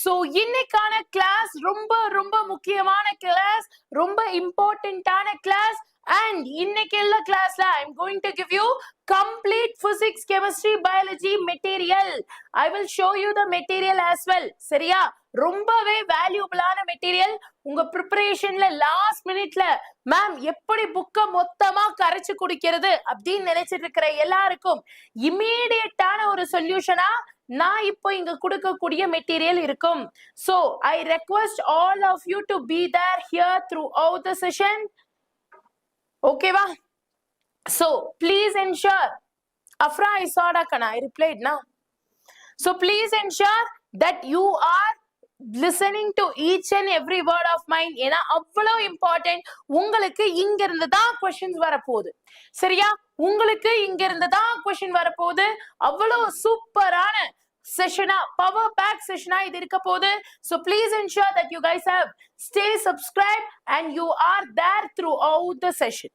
So இன்னைக்கான class ரொம்ப ரொம்ப முக்கியமான கிளாஸ், ரொம்ப இம்பார்ட்டன்டான கிளாஸ். And இன்னைக்கு உள்ள கிளாஸ்ல I am going to give you complete physics, chemistry, biology material. I will show you the material as well. சரியா? ரொம்பவே வேல்யூபிளான மெட்டீரியல். உங்க ப்ரிப்பரேஷன்ல லாஸ்ட் மினிட்ல மேம் எப்படி புக்க மொத்தமா கரைச்சு குடிக்கிறது அப்படின்னு நினைச்சிட்டு இருக்கிற எல்லாருக்கும் இமீடியட்டான ஒரு சொல்யூஷனா நான் இப்போ இங்க கொடுக்கக்கூடிய மெட்டீரியல் இருக்கும். So I request all of you to be there here throughout the session. Okay va? So please ensure Afra I saw Kana, I replied now. So please ensure that you are listening to each and every word of mine. ஏனா அவ்வளோ important. உங்களுக்கு இங்க இருந்து தான் questions வரப்போகுது. சரியா? உங்களுக்கு இங்க இருந்து தான் क्वेश्चन வரப்போகுது. அவ்வளோ சூப்பரான செஷனா, பவர் பேக் செஷனா இது இருக்க போகுது. So please ensure that you guys have stay subscribed and you are there throughout the session.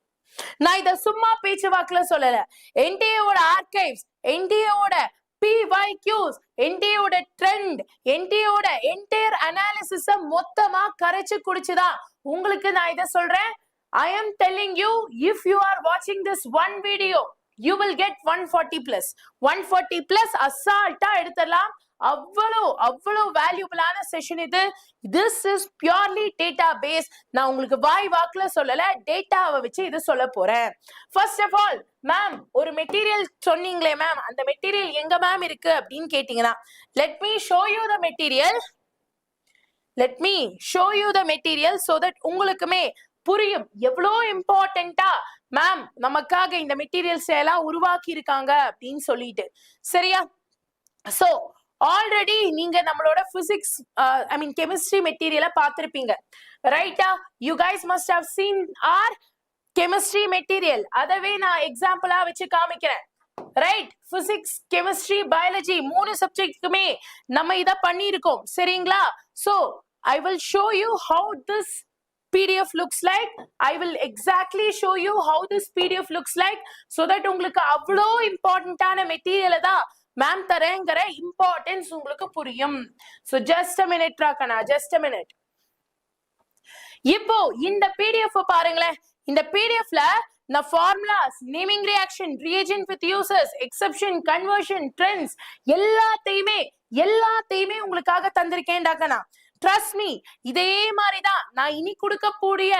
நான் இத சும்மா பேச்சு வாக்குல சொல்லல. NTA ஓட ஆர்கைவ்ஸ், NTA ஓட PYQs, NTA ஓட ட்ரெண்ட், NTA ஓட என்டையர் அனாலிசிஸ் மொத்தமா கரைச்சு குடிச்சுதான் உங்களுக்கு நான் இத சொல்றேன். I am telling you, if you are watching this one video, you will get 140 plus 140 plus அசால்ட்டா எடுத்துடலாம். அவ்வளோ வேல்யூபிளான செஷன் இது. This is purely data based. நான் உங்களுக்கு வாய் வாக்குல சொல்லல, டேட்டாவை வச்சு இது சொல்ல போறேன். ஃபர்ஸ்ட் ஆஃப் ஆல் மேம் ஒரு மெட்டீரியல் சொன்னீங்களே மேம், அந்த மெட்டீரியல் எங்க மேம் இருக்கு அப்படின்னு கேட்டீங்கன்னா, let me show you the material. Let me show you the material so that உங்களுக்குமே புரியும் எவ்வளோ இம்பார்ட்டன்டா மேம் நமக்காக இந்த மெட்டீரியல்ஸ் எல்லாம் உருவாக்கி இருக்காங்க அப்படின்னு சொல்லிட்டு. சரியா? சோ ஆல்ரெடி நீங்க நம்மளோட பிசிக்ஸ் ஐ மீன் கெமிஸ்ட்ரி மெட்டீரியலை பார்த்திருப்பீங்க. ரைட்டா? You guys must have seen our chemistry material. அதவே நான் எக்ஸாம்பிளா வச்சு காமிக்கிறேன். ரைட்? பிசிக்ஸ், கெமிஸ்ட்ரி, பயாலஜி மூணு சப்ஜெக்ட்டுக்குமே நம்ம இத பண்ணியிருக்கோம். சரிங்களா? So I will show you how this PDF looks like. I will exactly show you how this PDF looks like so that உங்களுக்கு அவ்வளோ இம்பார்ட்டன்டான மெட்டீரியலை தான் மேம் தரேங்கிற இம்பார்ட்டன்ஸ் உங்களுக்கு புரியும். So just a minute ராகனா, just a minute. இப்போ இந்த PDF பாருங்களேன். இந்த PDFல நான் formulas, naming reaction, reagent with users, exception, conversion, trends எல்லாத்தையுமே உங்களுக்காக தந்திருக்கேன் டாக்கனா. Trust me, இதே மாதிரிதான் நான் இனி கொடுக்கக்கூடிய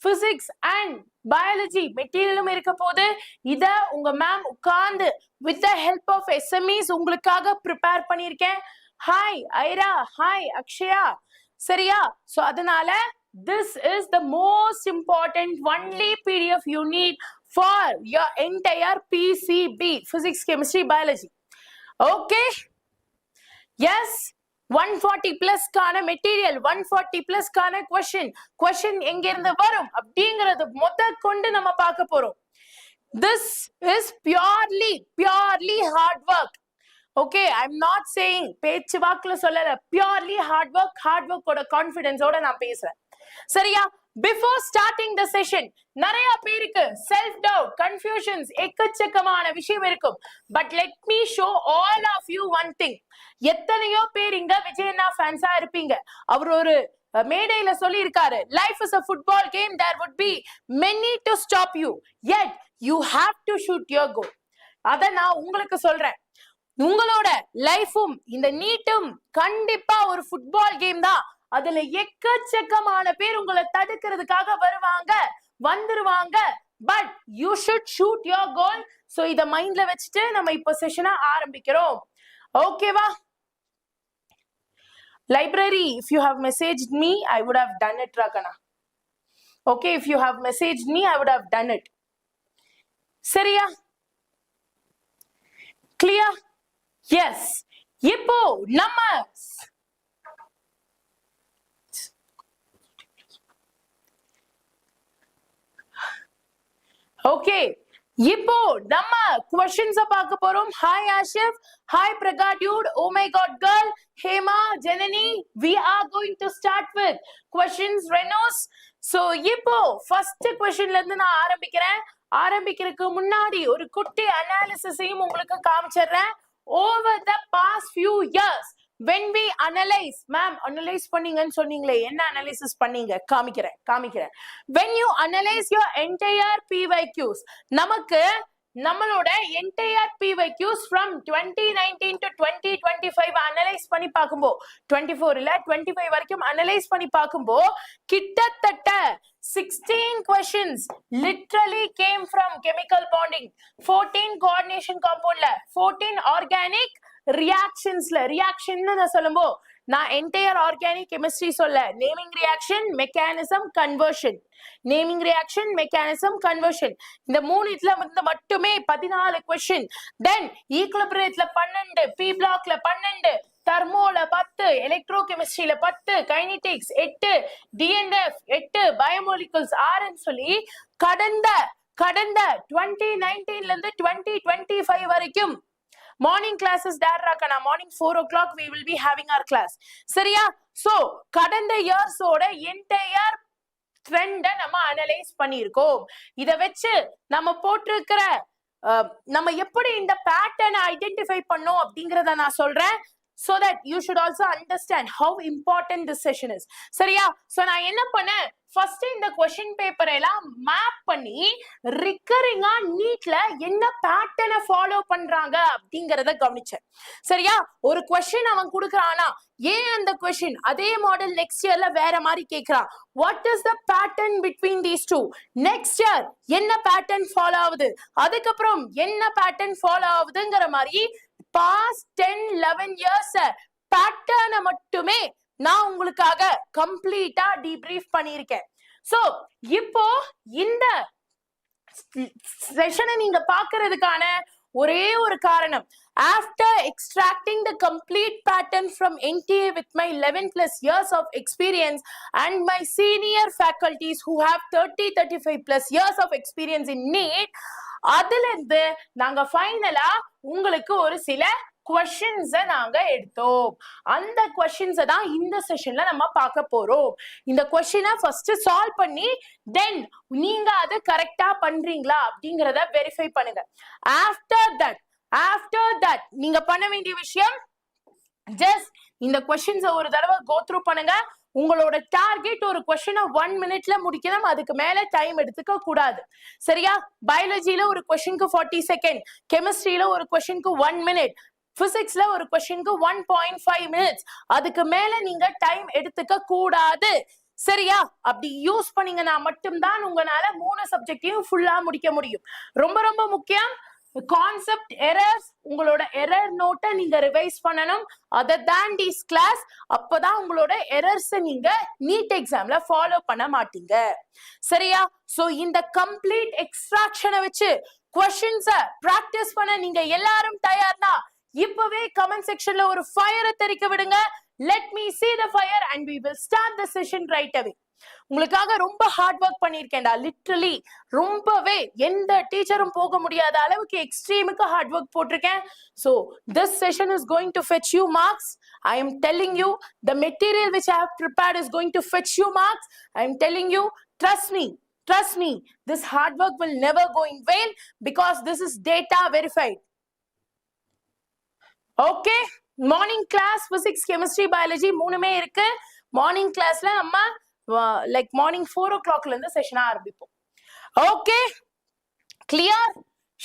பிசிக்ஸ் அண்ட் பயாலஜி மெட்டீரியலும் இருக்க போது. இத உங்க மேம் உட்கார்ந்து with the help of SMEs உங்களுக்காக ப்ரிப்பேர் பண்ணியிருக்கேன். Hi Airaa, hi Akshaya. சரியா? சோ அதனால this is the most important only PDF you need for your entire PCB, physics, chemistry, biology. Okay? Yes? 140 plus கான மெட்டீரியல், 140 plus கான question எங்க இருந்து வரும் அப்படிங்கறது கொண்டு நம்ம பார்க்க போறோம். This is purely hard work. Okay, I'm not saying பேச்சு வாக்குல சொல்லல, purely hard work ஓட கான்ஃபிடன்ஸ் ஓட நான் பேசுறேன். சரியா? Before starting the session, நிறைய பேருக்கு self doubt, confusions, எக்கச்சக்கமான விஷயம் இருக்கும். But let me show all of you one thing. எத்தனையோ பேர் இங்க விஜயண்ணா ஃபேன்ஸா இருப்பீங்க. அவர் ஒரு மேடையில சொல்லி இருக்காரு, life is a football game, there would be many to stop you, yet you have to shoot your goal. அத நான் உங்களுக்கு சொல்றேன். உங்களோட லைஃபும் இந்த நீட்டும் கண்டிப்பா ஒரு ஃபுட்பால் கேம் தான். அதுல எக்கச்சக்கமான பேர் உங்களை தடுக்கிறதுக்காக வந்துருவாங்க. But you should shoot your goal. So இத மைண்ட்ல வச்சுட்டு நம்ம இப்போ செஷனை ஆரம்பிக்கிறோம். ஓகேவா? Library, if you have messaged me, I would have done it, Rakana. Okay, if you have messaged me, I would have done it. சரியா? Clear? Yes. இப்போ நம்ம okay, இப்போ நம்ம questions பார்க்க போறோம். Hi Ashif, hi Praga dude, oh my god girl, Hema, Janani, we are going to start with questions Renos. So இப்போ first questionல இருந்து நான் ஆரம்பிக்கிறதுக்கு முன்னாடி ஒரு குட்டி அனாலிசிஸையும் உங்களுக்கு காமிச்சிடுறேன். Over the past few years, when we analyze, ma'am analyze பண்ணீங்கன்னு சொன்னீங்களே, என்ன analysis பண்ணீங்க? காமிக்கிறேன். When you analyze your entire PYQs, நமக்கு நம்மளோட entire PYQs from 2019 to 2025 analyze பண்ணி பாக்கும்போ 24 இல்ல 25 வரைக்கும் analyze பண்ணி பாக்கும்போ கிட்டத்தட்ட 16 questions literally came from chemical bonding, 14 coordination compound, 14 organic reactions. reaction நான் சொல்லும்போ நான் entire organic chemistry சொல்ல, naming reaction, mechanism, conversion. naming reaction, mechanism, conversion. இந்த மூணு இதுல வந்து மட்டுமே 14 question. then equilibriumல 12, p blockல 12, thermoல 10, electrochemistryல 10, kinetics 8, DNF 8, biomolecules 6 ன்னு சொல்லி கடந்த 2019 ல இருந்து 2025 வரைக்கும் morning classes there rakana. morning 4 o'clock we will be having our class. சரியா? so கடந்த years ஓட entire trend நம்ம அனலைஸ் பண்ணியிருக்கோம். இத வச்சு நம்ம போட்டிருக்கிற நம்ம எப்படி இந்த பேட்டர்னை ஐடென்டிஃபை பண்ணோம் அப்படிங்கறத நான் சொல்றேன். so that you should also understand how important this session is. சரியா? so நான் என்ன பண்ணேன், first இந்த question paper எல்லாம் map பண்ணி recurring-ஆ நீட்ல என்ன பேட்டர்னை ஃபாலோ பண்றாங்க அப்படிங்கறத கவனிச்சேன். சரியா? ஒரு question அவன் கொடுக்கறானா, ஏன் அந்த question அதே மாடல் next yearல வேற மாதிரி கேக்குறான், what is the pattern between these two, next year என்ன pattern ஃபாலோ ஆகுது, அதுக்கப்புறம் என்ன pattern ஃபாலோ ஆகுதுங்கிற மாதிரி past 10-11 years pattern மட்டுமே நான் உங்களுக்காக கம்ப்ளீட்டா debrief பண்ணியிருக்கேன். சோ இப்போ இந்த செஷனை நீங்க பாக்குறதுக்கான ஒரே ஒரு காரணம், after extracting the complete pattern from NTA with my 11+ years of experience and my senior faculties who have 30-35+ years of experience in NEET, அதுல இருந்து நாங்க ஃபைனலா உங்களுக்கு ஒரு சில questions நாங்க எடுத்தோம். அந்த questions தான் இந்த செஷன்ல நம்ம பார்க்க போறோம். இந்த question-ஐ first solve பண்ணி then நீங்க அது கரெக்ட்டா பண்றீங்களா அப்படிங்கறத வெரிஃபை பண்ணுங்க. after that நீங்க பண்ண வேண்டிய விஷயம், just இந்த questions ஒரு தடவை go through பண்ணுங்க. உங்களோட டார்கெட் ஒரு கொஸ்டினை 1 minute-ல முடிக்கணும், அதுக்கு மேல டைம் எடுத்துக்க கூடாது. சரியா? பயாலஜில ஒரு கொஸ்டினுக்கு 40 செகண்ட், கெமிஸ்ட்ரியில ஒரு கொஸ்டினுக்கு 1 minute, பிசிக்ஸ்ல ஒரு கொஸ்டினுக்கு 1.5 minutes, அதுக்கு மேல நீங்க டைம் எடுத்துக்க கூடாது. சரியா? அப்படி யூஸ் பண்ணீங்கன்னா மட்டும்தான் உங்களால 3 சப்ஜெக்டையும் ஃபுல்லா முடிக்க முடியும். ரொம்ப ரொம்ப முக்கியம், கான்செப்ட் எரர்ஸ், உங்களோட எரர் நோட்டை நீங்க ரிவைஸ் பண்ணணும். அதர் தேன் திஸ் கிளாஸ், அப்பதான் உங்களோட எரர்ஸ் நீங்க நீட் எக்ஸாம்ல ஃபாலோ பண்ண மாட்டீங்க. சரியா? சோ இந்த கம்ப்ளீட் எக்ஸ்ட்ராக்ஷனை வச்சு क्वेश्चंस பிராக்டிஸ் பண்ண நீங்க எல்லாரும் தயார்னா இப்பவே கமெண்ட் செக்ஷன்ல ஒரு ஃபயரை தெரிக்க விடுங்க. let me see the fire and we will start the session right away. உங்களுக்காக ரொம்ப ஹார்ட் ஒர்க் பண்ணிருக்கேன்டா, லிட்டரலி ரொம்பவே எந்த டீச்சரும் போக முடியாத அளவுக்கு எக்ஸ்ட்ரீமுக்கு ஹார்ட் ஒர்க் போட்டிருக்கேன். so this session is going to fetch you marks. I am telling you, the material which I have prepared is going to fetch you marks. I am telling you, trust me, this hard work will never go in vain because this is data verified. okay, morning class physics, chemistry, biology மூணுமே இருக்கு. Morning கிளாஸ்ல நம்ம like morning 4 o'clock ல இருந்து session ஆரம்பிப்போம். okay, clear?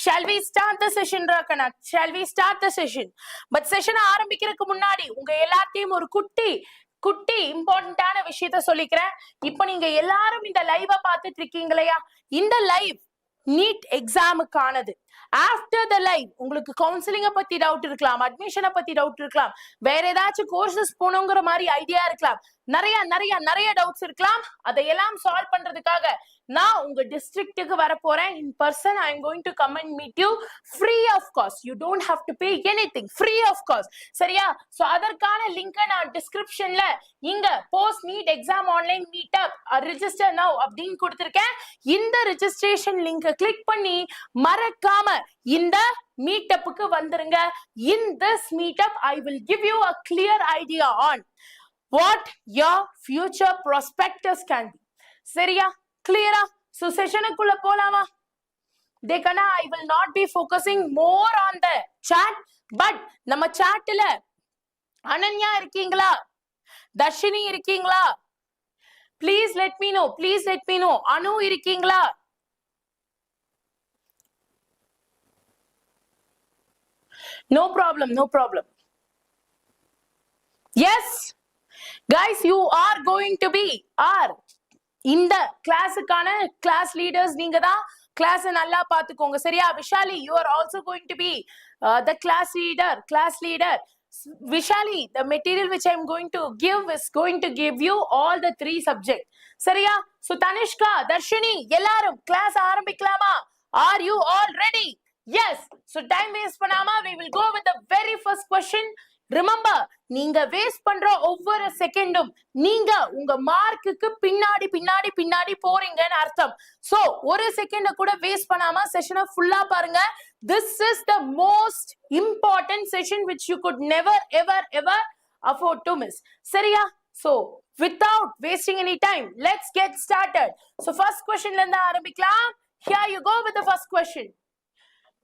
shall we start the session rakana? shall we start the session? but session ஆரம்பிக்கிறதுக்கு முன்னாடி உங்க எல்லாத்தையும் ஒரு குட்டி இம்பார்ட்டன்டான விஷயத்தை சொல்லிக்கிறேன். இப்போ நீங்க எல்லாரும் இந்த லைவ பார்த்துட்டு இருக்கீங்களையா, இந்த லைவ் நீட் எக்ஸாமுக்கானது. ஆஃப்டர் த லைவ் உங்களுக்கு கவுன்சிலிங்கை பத்தி டவுட் இருக்கலாம், அட்மிஷனை பத்தி டவுட் இருக்கலாம், வேற ஏதாச்சும் கோர்சஸ் போகணுங்கிற மாதிரி ஐடியா இருக்கலாம், நிறைய டவுட்ஸ் இருக்கலாம். அதையெல்லாம் சால்வ் பண்றதுக்காக நான் உங்க டிஸ்ட்ரிக்ட்டுக்கு வர போறேன். In person I am going to come and meet you free of cost. You don't have to pay anything, free of cost. சரியா? சோ அதற்கான லிங்கை நான் டிஸ்கிரிப்ஷன்ல இங்க post NEET exam online meetup register now அப்படின்னு கொடுத்திருக்கேன். இந்த ரெஜிஸ்ட்ரேஷன் லிங்கை கிளிக் பண்ணி மறக்காம இந்த மீட்டப்புக்கு வந்துருங்க. in this meetup I will give you a clear idea on what your future prospectus can be. சரியா? clear-ஆ? so session-க்குள்ள போலாமா? देखना, I will not be focusing more on the chat, but நம்ம chat-ல அனன்யா இருக்கீங்களா? தர்ஷினி இருக்கீங்களா? Please let me know. Please let me know. அனு இருக்கீங்களா? No problem. No problem. Yes. Guys, you are going to be இந்த கிளாஸுக்கான class leaders நீங்க தான். Class நல்லா பாத்துக்கோங்க சரியா? Vishali, you are also going to be the class leader. Vishali, the material which I am going to give is going to give you all the 3 subjects. சரியா? So Tanishka, Darshini, எல்லாரும் class ஆரம்பிக்கலாமா? Are you all ready? Yes. So time waste பண்ணாம we will go with the very first question. Remember, நீங்க waste பண்ற ஒவ்வொரு செகண்டும் நீங்க உங்க மார்க்குக்கு பின்னாடி போறீங்கன்னு அர்த்தம். சோ ஒரு செகண்ட கூட வேஸ்ட் பண்ணாம செஷனை ஃபுல்லா பாருங்க. This is the most important session which you could never ever afford to miss. சரியா? So without wasting any time, let's get started. So first question ல இருந்து ஆரம்பிக்கலாம். Here you go with the first question.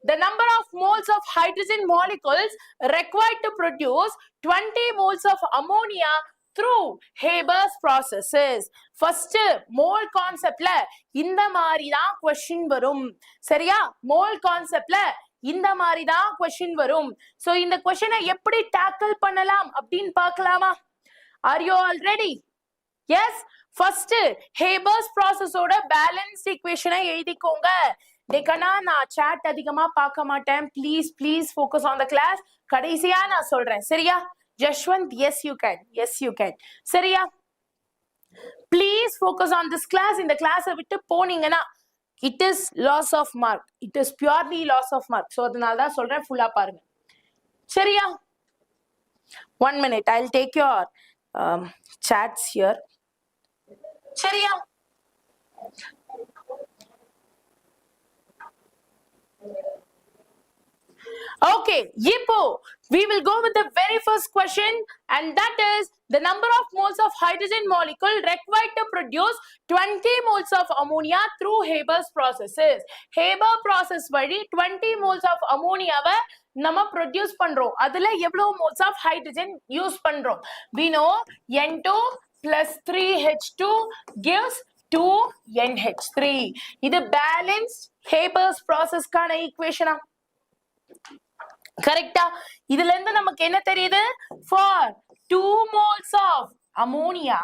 The number of moles of hydrogen molecules required to produce 20 moles of ammonia through Haber's processes. First, mole conceptல இந்த மாதிரி தான் question வரும். சரியா? mole conceptல இந்த மாதிரி தான் question வரும். So இந்த question எப்படி tackle பண்ணலாம் அப்படின்னு பார்க்கலாமா? Are you all ready? Yes. First, Haber's process ஓட balanced equation எழுதிக்கோங்க. டேக்கனா நான் chat அதிகமா பார்க்க மாட்டேன். Please focus on the class. கடைசியா நான் சொல்றேன் சரியா? Jashwant, yes you can. சரியா? Please focus on this class. இந்த class விட்டு போனீங்கன்னா it is loss of mark. It is purely loss of mark. So அதனால தான் சொல்றேன் ஃபுல்லா பாருங்க. சரியா? 1 minute. I'll take your chats here. சரியா? Okay, இப்போ we will go with the very first question, and that is the number of moles of hydrogen molecule required to produce 20 moles of ammonia through Haber's processes. Haber process வழி 20 moles of ammonia வை நம்ம produce பண்றோம். அதுல எவ்வளவு moles of hydrogen use பண்றோம்? We know N2 plus 3H2 gives 2NH3. இது balanced Haber's process கான equation. கரெக்டா? இதுல இருந்து நமக்கு என்ன தெரியுது? For 2 moles of ammonia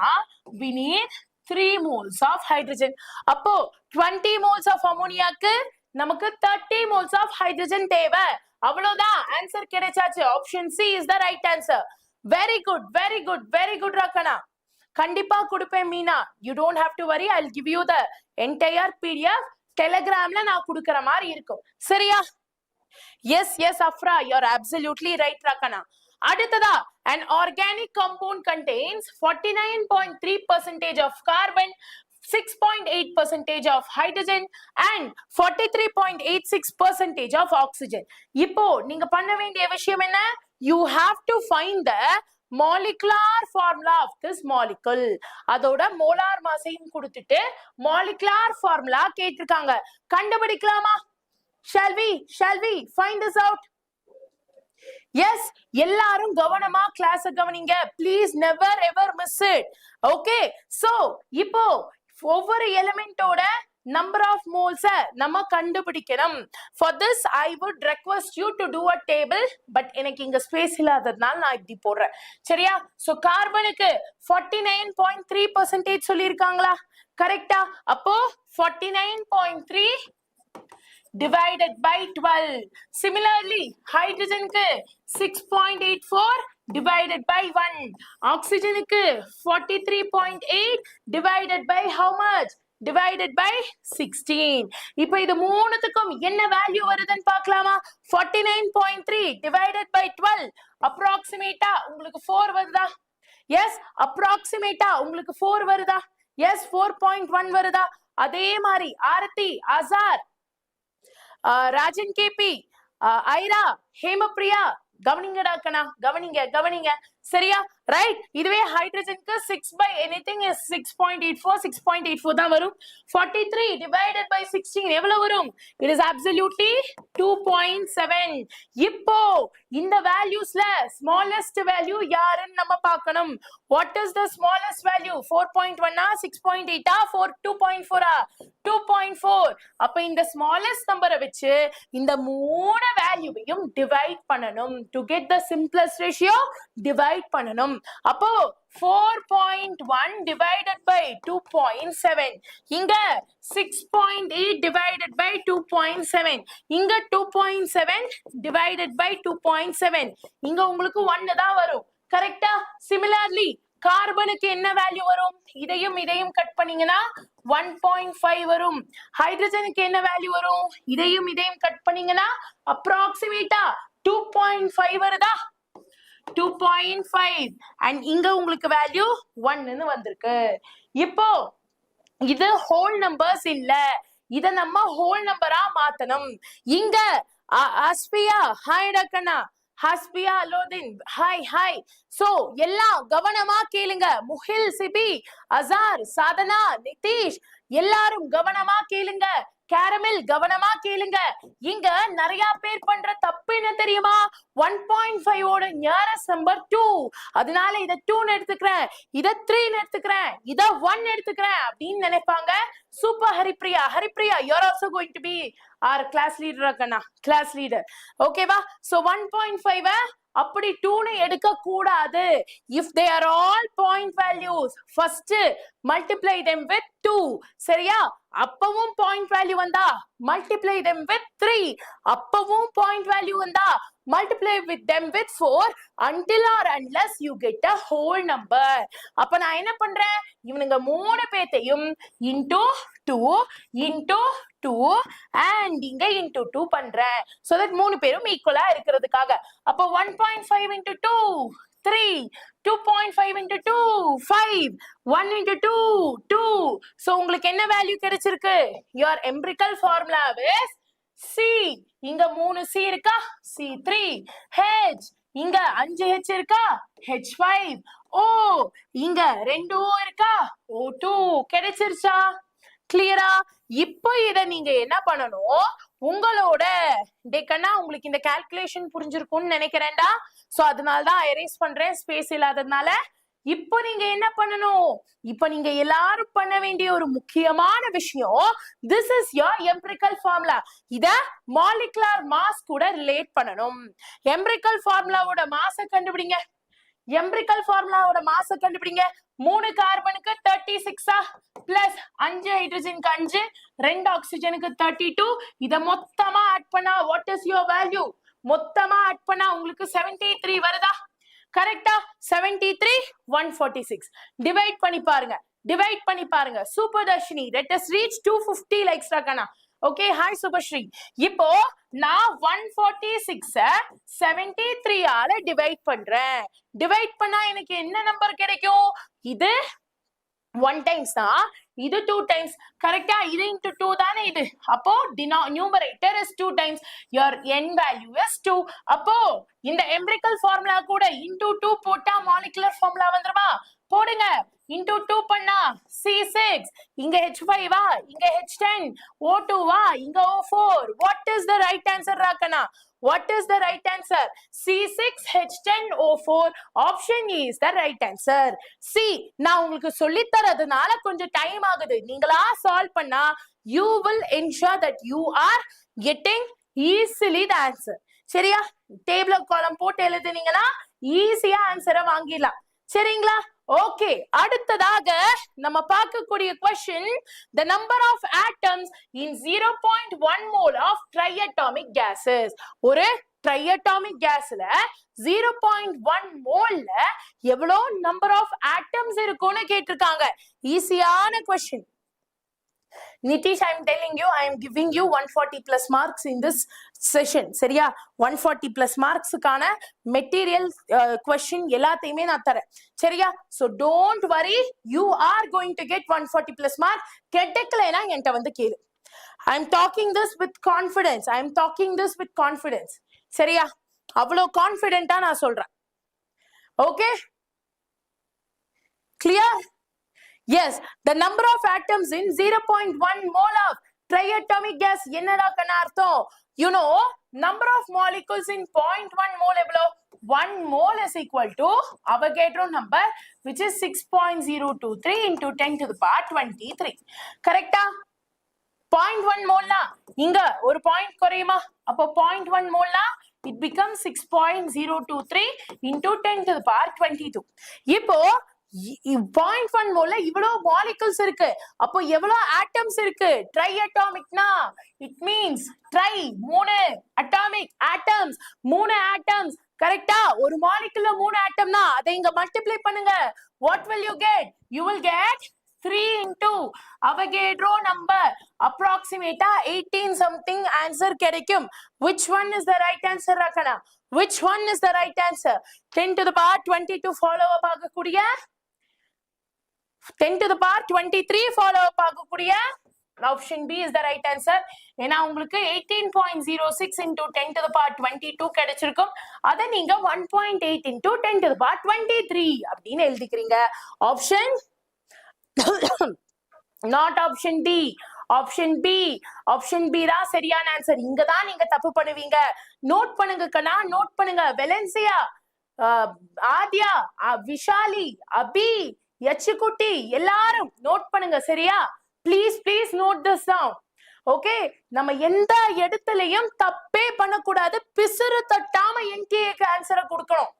we need 3 moles of hydrogen. அப்போ 20 moles of ammoniaக்கு நமக்கு 30 moles of hydrogen தேவை. அவ்வளவுதான், ஆன்சர் கிடைச்சாச்சு. Option C is the right answer. Very good Rakana. கண்டிப்பா கொடுப்பேன் Meena. You don't have to worry. I'll give you the entire PDF. Telegramல நான் கொடுக்கிற மாதிரி இருக்கும். சரியா? Yes, Afra, you're absolutely right, Rakana. அடுத்ததா, an organic compound contains 49.3% of carbon, 6.8% of hydrogen and 43.86% of oxygen. இப்போ நீங்க பண்ண வேண்டிய விஷயம் என்ன? You have to find the molecular formula of this molecule. அதோட மோலார் மாஸையும் கொடுத்துட்டு molecular formula கேட்டிருக்காங்க. கண்டுபிடிக்கலாமா? Shall we find this out? Yes, எல்லாரும் கவனமா கிளாஸ் கவனிங்க. Please never ever miss it. Okay, so இப்போ ஒவ்வொரு எலிமெண்டோட number of moles நம்ம கண்டுபிடிக்கணும். For this I would request you to do a table, but எனக்கு இங்க ஸ்பேஸ் இல்லாததனால நான் இப்படி போடுறேன். சரியா? So கார்பனுக்கு 49.3% சொல்லிருக்காங்களா? கரெக்ட்டா? அப்போ 49.3 divided by 12. Similarly, hydrogen ku 6.84 divided by 1. Oxygen ku 43.8 divided by how much? Divided by 16. இப்போ இது மூணுத்துக்கும் என்ன வேல்யூ வருதுன்னு பார்க்கலாமா? 49.3 divided by 12 approximate உங்களுக்கு 4 வருதா? Yes, approximate உங்களுக்கு 4 வருதா? Yes, 4.1 வருதா? அதே மாதிரி ஆரத்தி, அசார், ராஜன் கேபி, ஐரா, ஹேமபிரியா, கவனிங்கடா கண்ணா, கவனிங்க. சரியா? right? இதுவே ஹைட்ரஜனுக்கு 6 by anything is 6.84 தான் வரும். 43 divided by 16 எவ்வளவு வரும்? It is absolutely 2.7. இப்போ இந்த valuesல smallest value யாருன்னு நம்ம பார்க்கணும். What is the smallest value? 4.1 6.8 2.4 2.4. அப்ப இந்த smallest number வச்சு இந்த மூணு வேல்யூவையும் டிவைட் பண்ணணும். To get the simplest ratio divide பண்ணணும். அப்போ 4.1 divided by 2.7. இங்க 6.8 divided by 2.7. இங்க 2.7 divided by 2.7. இங்க உங்களுக்கு 1 தான் வரும். கரெக்டா? Similarly கார்பனுக்கு என்ன வேல்யூ வரும்? இதையும் கட் பண்ணீங்கன்னா 1.5 வரும். ஹைட்ரஜனுக்கு என்ன வேல்யூ வரும்? இதையும் கட் பண்ணீங்கன்னா அப்ராக்சிமேட்டா 2.5 வருதா? 2.5 and இங்க உங்களுக்கு வேல்யூ 1 ன்னு வந்திருக்கு. இப்போ இது ஹோல் நம்பர்ஸ் இல்ல, இத நம்ம ஹோல் நம்பரா மாத்தணும். இங்க Asfiya hi டக்கனா, ஹஸ்பியா லோதின் hi hi. So எல்லாம் கவனமா கேளுங்க. முஹில், சிபி, அசார், சாதனா, நிதிஷ் எல்லாரும் கவனமா கேளுங்க. கேரமில் கவனமா கேளுங்க. இங்க நிறைய பேர் பண்ற தப்பு என்ன தெரியுமா? 1.5 ஓட நியரஸ்ட் நம்பர் 2, அதனால இத 2 ன்னு எடுத்துக்கிறேன், இத 3 ன்னு எடுத்துக்கிறேன், இத 1 எடுத்துக்கிறேன் அப்படின்னு நினைப்பாங்க. Super Haripriya. Haripriya, you are also going to be our class leader அக்கனா, class leader. ஓகேவா? So 1.5 அப்படி 2 ன்னு எடுக்க கூடாது. If they are all point values, first multiply them with 2. சரியா? அப்பவும் point value வந்தா multiply them with 3. அப்பவும் point value வந்தா multiply with them with 4 until or unless you get a whole number. அப்ப நான் என்ன பண்றேன்? இவனுங்க மூணு பேத்தையும் into 2 into 2 and இங்க into 2 பண்றேன். so that மூணு பேரும் ஈக்குவலா இருக்கிறதுக்காக. அப்ப 1.5 into 2 3, 2.5 into 2 5, 1 into 2 2. so உங்களுக்கு என்ன வேல்யூ கிடைச்சிருக்கு? your empirical formula is C. இங்க 3 C இருக்கா? C3. H இங்க 5 H இருக்கா? H5. O இங்க 2 O இருக்கா? O2 கிடைச்சிருச்சா? கிளியரா? இப்போ இத நீங்க என்ன பண்ணணும்? உங்களோட டேக்கனா உங்களுக்கு இந்த கால்குலேஷன் புரிஞ்சிருக்கும்னு நினைக்கிறேன்டா. சோ அதனால தான் எரேஸ் பண்றேன், ஸ்பேஸ் இல்லாததுனால. இப்போ நீங்க என்ன பண்ணணும்? இப்போ நீங்க எல்லாரும் பண்ண வேண்டிய ஒரு முக்கியமான விஷயம், this is your empirical formula. இத molecular mass கூட ரிலேட் பண்ணணும். empirical formulaவோட மாஸ் கண்டுபிடிங்க. empirical formulaவோட மாஸ் கண்டுபிடிங்க. 3 கார்பனுக்கு 36 பிளஸ் 5 ஹைட்ரஜனுக்கு 5, 2 ஆக்சிஜனுக்கு 32. இத மொத்தமா ஆட் பண்ணா what is your value? மொத்தமா ஆட் பண்ணா உங்களுக்கு 73 வருதா? கரெக்டா? 73 146. டிவைட் பண்ணி பாருங்க, டிவைட் பண்ணி பாருங்க. Super Dharshini, let us reach 250 likes ராகனா. Okay, hi Subashree. இப்போ நான் 146 73 ஆல டிவைட் பண்றேன். டிவைட் பண்ணா எனக்கு என்ன நம்பர் கிடைக்கும்? இது 1 times தான், இது 2 times. கரெக்டா? இது into 2 தானே இது. அப்போ numerator is 2 times. your n value is 2. அப்போ இந்த empirical formula கூட into 2 போட்டா molecular formula வந்துருமா? போடுங்க. into 2 பண்ணா C6, இங்க H5 வா, இங்க H10, O2 வா, இங்க O4. what is the right answer ராகனா? what is the right answer? C6 H10 O4 option E is the right answer. C. நான் உங்களுக்கு சொல்லி தரதுனால கொஞ்சம் டைம் ஆகுது. நீங்களா சால்வ் பண்ணா you will ensure that you are getting easily the answer. சரியா? Table காலம் போட்டு எழுதுனீங்கன்னா ஈஸியா ஆன்சரை வாங்கிடலாம். சரிங்களா? ஓகே, அடுத்ததாக நம்ம பார்க்கக்கூடிய question, the number of atoms in 0.1 mole of triatomic gases. ஒரு triatomic gasல 0.1 moleல எவ்வளவு number of atoms இருக்கும்னு கேட்டிருக்காங்க. ஈஸியான question. Nitish, I am telling you, I am giving you 140 plus marks in this session. சரியா? 140 plus marks கான material question எல்லாத்தையுமே நான் தரேன். சரியா? So don't worry, you are going to get 140 plus mark. கிடைக்கலைனா என்கிட்ட வந்து கேளு. I am talking this with confidence. I am talking this with confidence. சரியா? அவ்வளோ கான்ஃபிடென்ட்டா நான் சொல்றேன். Okay? clear? Yes, the number of atoms in 0.1 mole of triatomic gas என்னடா கண்ணா அர்த்தம்? You know, number of molecules in 0.1 mole எவ்வளோ? 1 mole is equal to Avogadro number, which is 6.023 into 10 to the power 23. Correct? 0.1 mole na inga ஒரு point குறையுமா? அப்போ 0.1 mole na it becomes 6.023 into 10 to the power 22. இப்போ 0.1 mole இவ்வளோ molecules இருக்கு. அப்போ எவ்வளோ atoms இருக்கு? Triatomicனா it means tri மூணு atomic atoms மூணு atoms. கரெக்டா? ஒரு molecule மூணு atom னா அதை இங்க multiply பண்ணுங்க. What will you get? You will get 3 into Avogadro number. Approximate 18 something answer கிடைக்கும். Which one is the right answer rakana? Which one is the right answer? 10 to the power 22 follow up ஆகக்கூடிய 10 to the power 23 follow up ஆகக்கூடிய option B is the right answer. ஏனா உங்களுக்கு 18.06 into 10 to the power 22 கிடைச்சிருக்கும். அத நீங்க 1.8 into 10 to the power 23 அப்படினு எழுதிக்கிறீங்க. Option not option D. Option B. Option B தான் சரியான ஆன்சர். இங்க தான் நீங்க தப்பு பண்ணுவீங்க. நோட் பண்ணுங்க கண்ணா, நோட் பண்ணுங்க. வெலன்சியா, ஆத்யா, விஷாலி, அபி, யச்சுக்குட்டி எல்லாரும் நோட் பண்ணுங்க சரியா? Please note this down. Okay, நம்ம எந்த இடத்துலயும் தப்பே பண்ணக்கூடாது. பிசுறு தட்டாம என்டிஏக்கு ஆன்சரை கொடுக்கணும்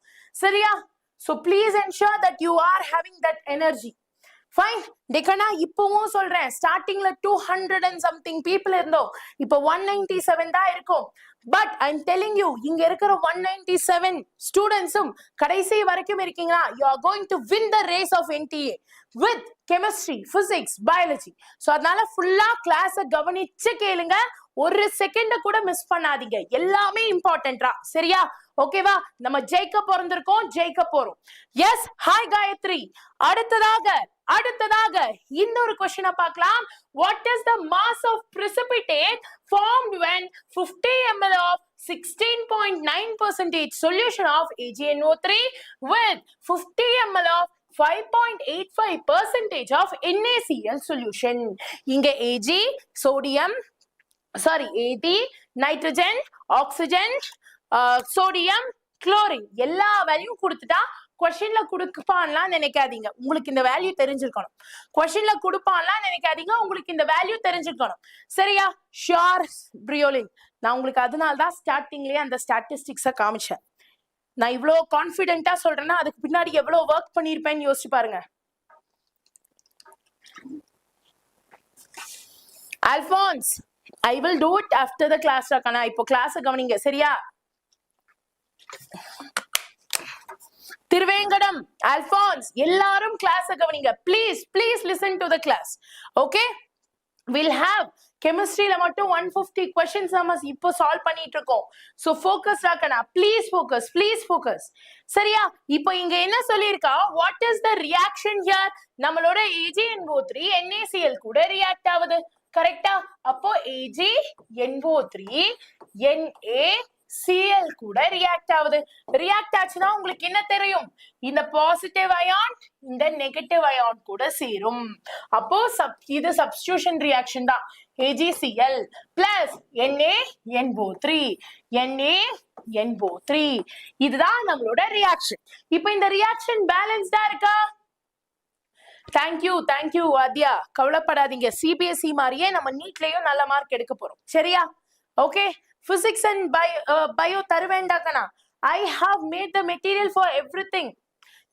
சரியா? So please ensure that you are having that energy. Fine. Dekana இப்பவும் சொல்றேன், ஸ்டார்டிங்ல 200 and something people இருந்தோம். இப்போ 197 தான் இருக்கும். But I'm telling you, இங்க இருக்கிற 197 ஸ்டூடெண்ட்ஸும் கடைசி வரைக்கும் இருக்கீங்களா? You are going to win the race of NTA with chemistry, physics, biology. So அதனால ஃபுல்லா கிளாஸை கவனிச்சு கேளுங்க. ஒரு செகண்ட கூட மிஸ் பண்ணாதீங்க. எல்லாமே இம்பார்ட்டன்ட்டா சரியா? ஓகேவா? நம்ம ஜெயிக்க பிறந்திருக்கோம், ஜெயிக்க போறோம். Yes, hi Gayathri. அடுத்ததாக இன்னொரு क्वेश्चन பார்க்கலாம். What is the mass of precipitate formed when 50 ml of 16.9% solution of AgNO3 with 50 ml of 5.85% of NaCl solution? இங்க Ag sodium, AD nitrogen, oxygen, sodium, chlorine எல்லா வேல்யூம் கொடுத்துட்டா क्वेश्चनல கொடுப்பான்லாம் நினைக்காதீங்க. உங்களுக்கு இந்த வேல்யூ தெரிஞ்சிருக்கணும். क्वेश्चनல கொடுப்பான்லாம் நினைக்காதீங்க. உங்களுக்கு இந்த வேல்யூ தெரிஞ்சிருக்கணும் சரியா? ஷியோர் பிரியோலின். நான் உங்களுக்கு அதனால தான் ஸ்டார்டிங்லயே அந்த ஸ்டாட்டிஸ்டிக்ஸை காமிச்சேன். நான் இவ்வளோ கான்ஃபிடென்ட்டா சொல்றேன்னா அதுக்கு பின்னாடி எவ்வளோ ஒர்க் பண்ணியிருப்பேன்னு யோசிச்சு பாருங்க. Alphonse, I will do it after the class rakana. இப்போ கிளாஸ் கவனிங்க சரியா? திருவேங்கடம், அல்ஃபான்ஸ் எல்லாரும் கிளாஸ் கவனிங்க. please listen to the class. Okay, we'll have chemistryல மட்டும் 150 questions நம்ம இப்போ சால்வ் பண்ணிட்டு இருக்கோம். so focus rakana. please focus சரியா? இப்போ இங்க என்ன சொல்லிருக்கா? what is the reaction here? நம்மளோட AgNO3 NaCl கூட ரியாக்ட் ஆகுது கரெக்டா? அப்போ AgNO3 NaCl கூட ரியாக்ட் ஆகுது. ரியாக்ட் ஆச்சுன்னா உங்களுக்கு என்ன தெரியும்? இந்த பாசிட்டிவ் அயான் இந்த நெகட்டிவ் அயான் கூட சேரும். அப்போ இது சப்ஸ்டிடியூஷன் ரியாக்ஷன் தான். AgCl plus NaNO3 NaNO3 இதுதான் நம்மளோட ரியாக்ஷன். இப்போ இந்த ரியாக்ஷன் பேலன்ஸ்டா இருக்கா? தேங்க்யூ ஆத்யா. கவலைப்படாதீங்க, சிபிஎஸ்இ மாதிரியே நம்ம நீட்லயும் நல்ல மார்க் எடுக்க போறோம் சரியா? Okay, physics and bio தருவேண்டாக்கனா. I have made the material for everything.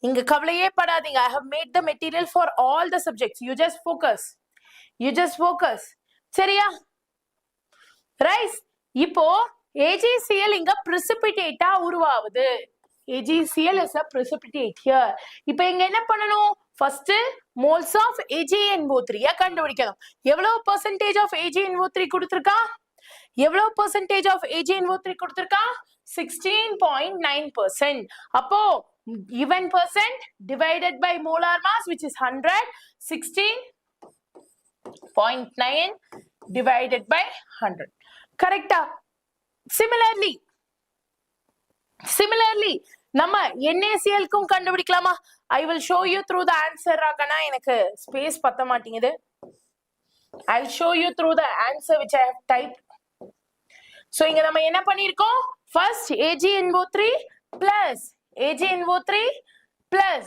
இங்க கவலையே படாதீங்க. I have made the material for all the subjects. You just focus சரியா? ரைஸ், இப்போ AgCl இங்க precipitate உருவாகுது. AgCl is a precipitate here. இப்போ இங்க என்ன பண்ணணும்? first moles of AgNO3 கண்டுபிடிக்கணும். எவ்வளவு percentage of AgNO3 கொடுத்திருக்கா? எவ்வளவு percentage of AgNO3 கொடுத்திருக்கா? 16.9%. அப்போ given percent divided by molar mass which is 100, 16.9 divided by 100. கரெக்டா? Similarly நம்ம NaCl க்கும் கண்டுபிடிக்கலாமா? I will show you through the answer ராகனா எனக்கு space பத்த மாட்டேங்குது. I'll show you through the answer which I have typed. So இங்க நம்ம என்ன பண்ணிருக்கோம்? First AgNO3 plus AgNO3 plus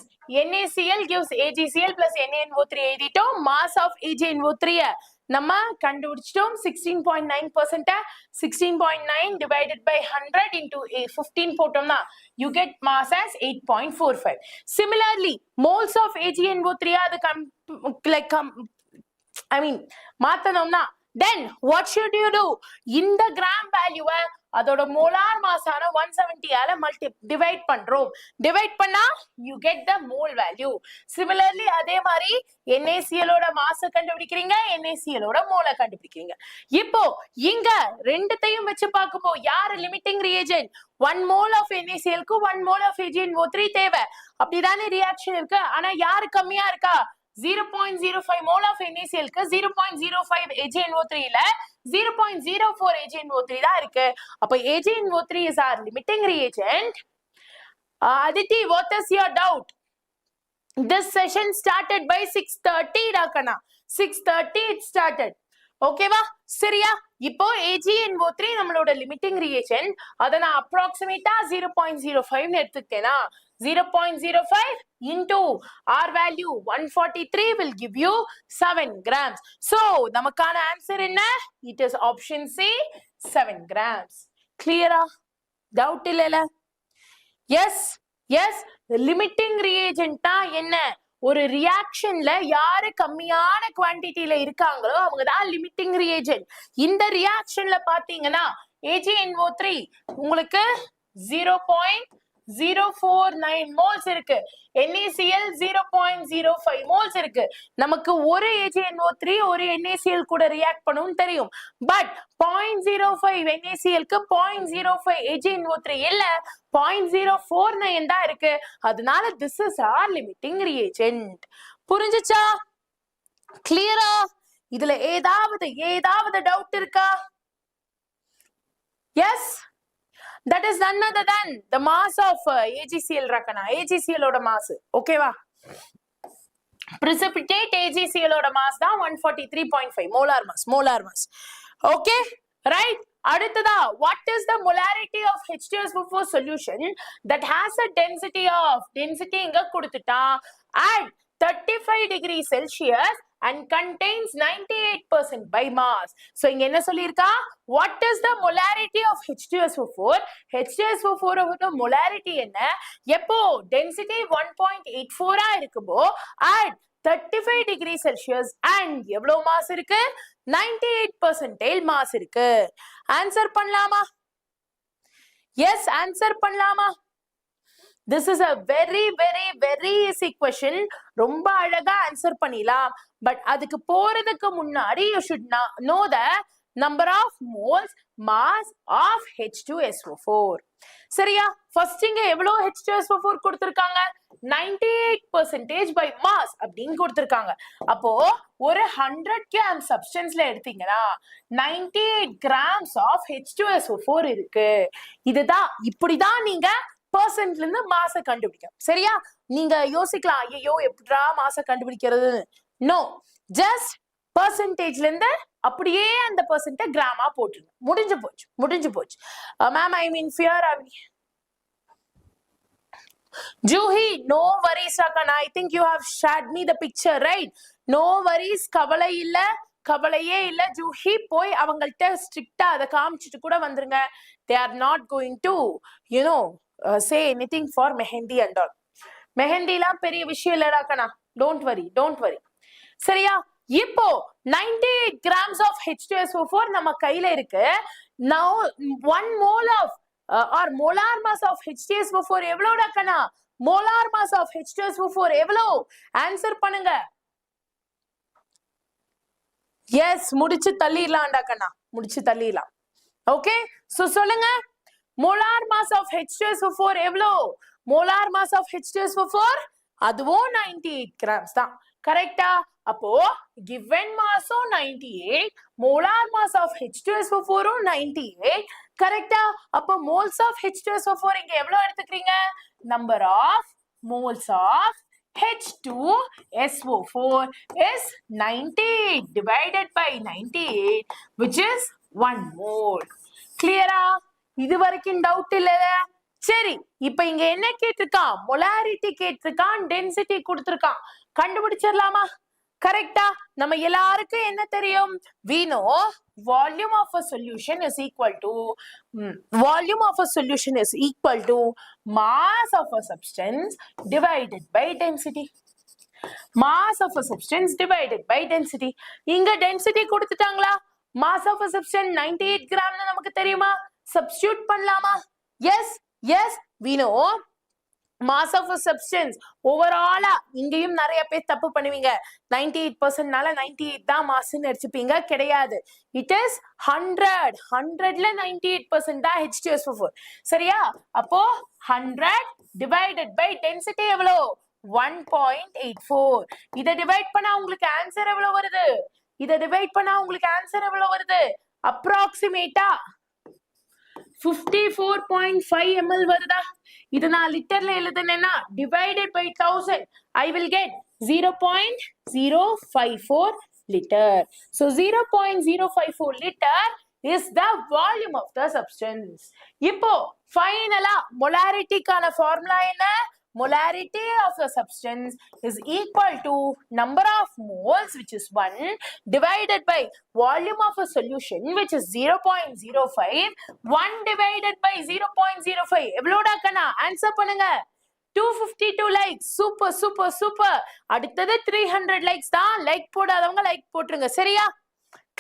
NaCl gives AgCl plus NaNO3 எழுதிட்டோம். Mass of AgNO3 நம்ம கண்டுபிடிச்சிட்டோம். 16.9%. 16.9 divided by 100 into 15 போட்டோம்னா you get mass as 8.45. Similarly, moles of AgNO3 அது மாத்தணும்னா then what should you do? இந்த gram value அதோட molar mass ஆன 170 ஆல divide பண்றோம். divide பண்ணா you get the mole value. Similarly அதே மாதிரி NaCl ஓட mass கண்டுபிடிக்கிறீங்க, NaCl ஓட mole கண்டுபிடிக்கிறீங்க. இப்போ இங்க ரெண்டுத்தையும் வெச்சு பாக்கும்போ யார் limiting reagent? 1 mole of NaCl க்கு 1 mole of AgNO3 தேவை. அப்படிதானே reaction இருக்கு. ஆனா யாரு கம்மியா இருக்கா? 0.05 mole of NaCl க்கு 0.05 AgNO3 ல 0.04 AgNO3 தான் இருக்கு. அப்ப AgNO3 is our limiting reagent. Aditi, what is your doubt? This session started by 6:30 ராகனா. 6:30 it started. ஓகேவா? சரியா? இப்போ AgNO3 நம்மளோட limiting reagent. அத நான் approximate 0.05 ன்னு எடுத்துக்கிட்டேனா 0.05 into R value 143 will give you 7 grams. So, நமக்கான answer என்ன? It is option C, 7 grams. Clear? Doubt இல்லல? Yes, yes. Limiting reagent என்ன? ஒரு reactionல யாரு கம்மியான quantityல இருக்காங்களோ அவங்க தான் limiting reagent. இந்த reactionல பாத்தீங்கன்னா AgNO3 உங்களுக்கு 0.049 moles இருக்கு. NaCl 0.05 moles இருக்கு. நமக்கு ஒரு AgNO3 ஒரு NaCl கூட react பண்ணும் தெரியும். But 0.05 NaCl க்கு 0.05 AgNO3 இல்ல 0.049 தான் இருக்கு. அதனால this is our limiting reagent. புரிஞ்சுச்சா? கிளியரா? இதுல ஏதாவது டவுட் இருக்கா? Yes? That is none other than the mass of AgCl rakana. AgCl oda mass. Okay va? Precipitate AgCl oda mass da 143.5 molar mass. Okay? Right? Adutha, what is the molarity of H2SO4 solution that has a density inga kuduthita at 35 degrees Celsius and contains 98% by mass. So இங்க என்ன சொல்லிருக்கா? What is the molarity of H2SO4? H2SO4 ஓட molarity என்ன? எப்போ density 1.84 இருக்கும்போ at 35 degrees Celsius and எவ்வளவு mass இருக்கு? 98% mass இருக்கு. Answer பண்ணலாமா? Yes, answer பண்ணலாமா? This is a very easy question. ரொம்ப அழகா answer பண்ணிடலாம். But அதுக்கு போறதுக்கு முன்னாடி you should know the number of moles mass of H2SO4. சரியா? First இங்க எவ்வளோ H2SO4 கொடுத்திருக்காங்க? 98% by mass அப்படின்னு கொடுத்திருக்காங்க. அப்போ ஒரு 100 grams substanceல எடுத்தீங்கன்னா 98 grams of H2SO4 இருக்கு. இப்படிதான் நீங்க percentல இருந்து மாச கண்டுபிடிக்கும். சரியா? நீங்க யோசிக்கலாம் ஐயோ எப்படிடா மாச கண்டுபிடிக்கிறது? No, just percentageல இருந்து அப்படியே அந்த percent கிராமா போட்டுருங்க. முடிஞ்சு போச்சு. Ma'am, I'm in fear. Juhi, no worries Rakana. I think you have shared me the picture, right? No worries. கவலையே இல்ல ஜூஹி. போய் அவங்கள்ட்ட ஸ்ட்ரிக்டா அதை காமிச்சிட்டு கூட வந்துருங்க. They are not going to, say anything for mehendi and all. மெஹந்திலாம் பெரிய விஷயம் இல்லடா கண்ணா. Don't worry. சரியா? இப்போ 98 grams of H2SO4 நம்ம கையில இருக்கு. Now 1 mole of or molar mass of H2SO4 எவ்வளோடா Kanna? molar mass of H2SO4 எவ்வளோ? ஆன்சர் பண்ணுங்க. Yes, முடிச்சு தள்ளிடலாம்டா கண்ணா. ஓகே, சோ சொல்லுங்க. molar mass of H2SO4 எவ்வளோ? molar mass of H2SO4 அதுவும் 98 grams தான். கரெக்டா? அப்போ given mass 98, molar mass of H2SO4 98. கரெக்டா? அப்போ moles of H2SO4 இங்க எவ்வளவு எடுத்துக்கிறீங்க? number of moles of H2SO4 is 98 divided by 98, which is 1 mole. Clear? இது வரைக்கும் டவுட் இல்ல? சரி, இப்போ இங்க என்ன கேட்டிருக்கான்? molarity கேட்டிருக்கான், density கொடுத்திருக்கான். கண்டுபிடிச்சிரலாமா? கரெக்டா? நம்ம எல்லாருக்கும் என்ன தெரியும்? We know volume of a solution is equal to mass of a substance divided by density. Mass of a substance divided by density. இங்க density கொடுத்துட்டாங்களா? Mass of a substance 98 gram னு நமக்கு தெரியுமா? Substitute பண்ணலாமா? Yes, we know mass of a substance overall இங்கேயும் நிறைய பேர் தப்பு பண்ணுவீங்க. 98% நால 98 தான் mass ன்னு எடுத்துப்பீங்க. கிடையாது. It is 100ல 98% தான் H2SO4. சரியா? அப்போ 100 divided by density எவ்வளோ? 1.84. இதை டிவைட் பண்ணா உங்களுக்கு ஆன்சர் எவ்வளவு வருது? அப்ராக்சிமேட்டா 54.5 ml வருதா? இது நான் லிட்டர்ல எழுதுனேன்னா divided by 1000 I will get 0.054 liter. So 0.054 liter is the volume of the substance. இப்போ ஃபைனலா மொலாரிட்டிக்கான ஃபார்முலா என்ன? Molarity of the substance is equal to number of moles, which is 1, divided by volume of a solution, which is 0.05. 1 divided by 0.05. எவ்வளோடா Kanna? Answer பண்ணுங்க. 252 likes. Super. அடுத்தது 300 likes தான். Like போடாதவங்க like போட்டுருங்க. சரியா?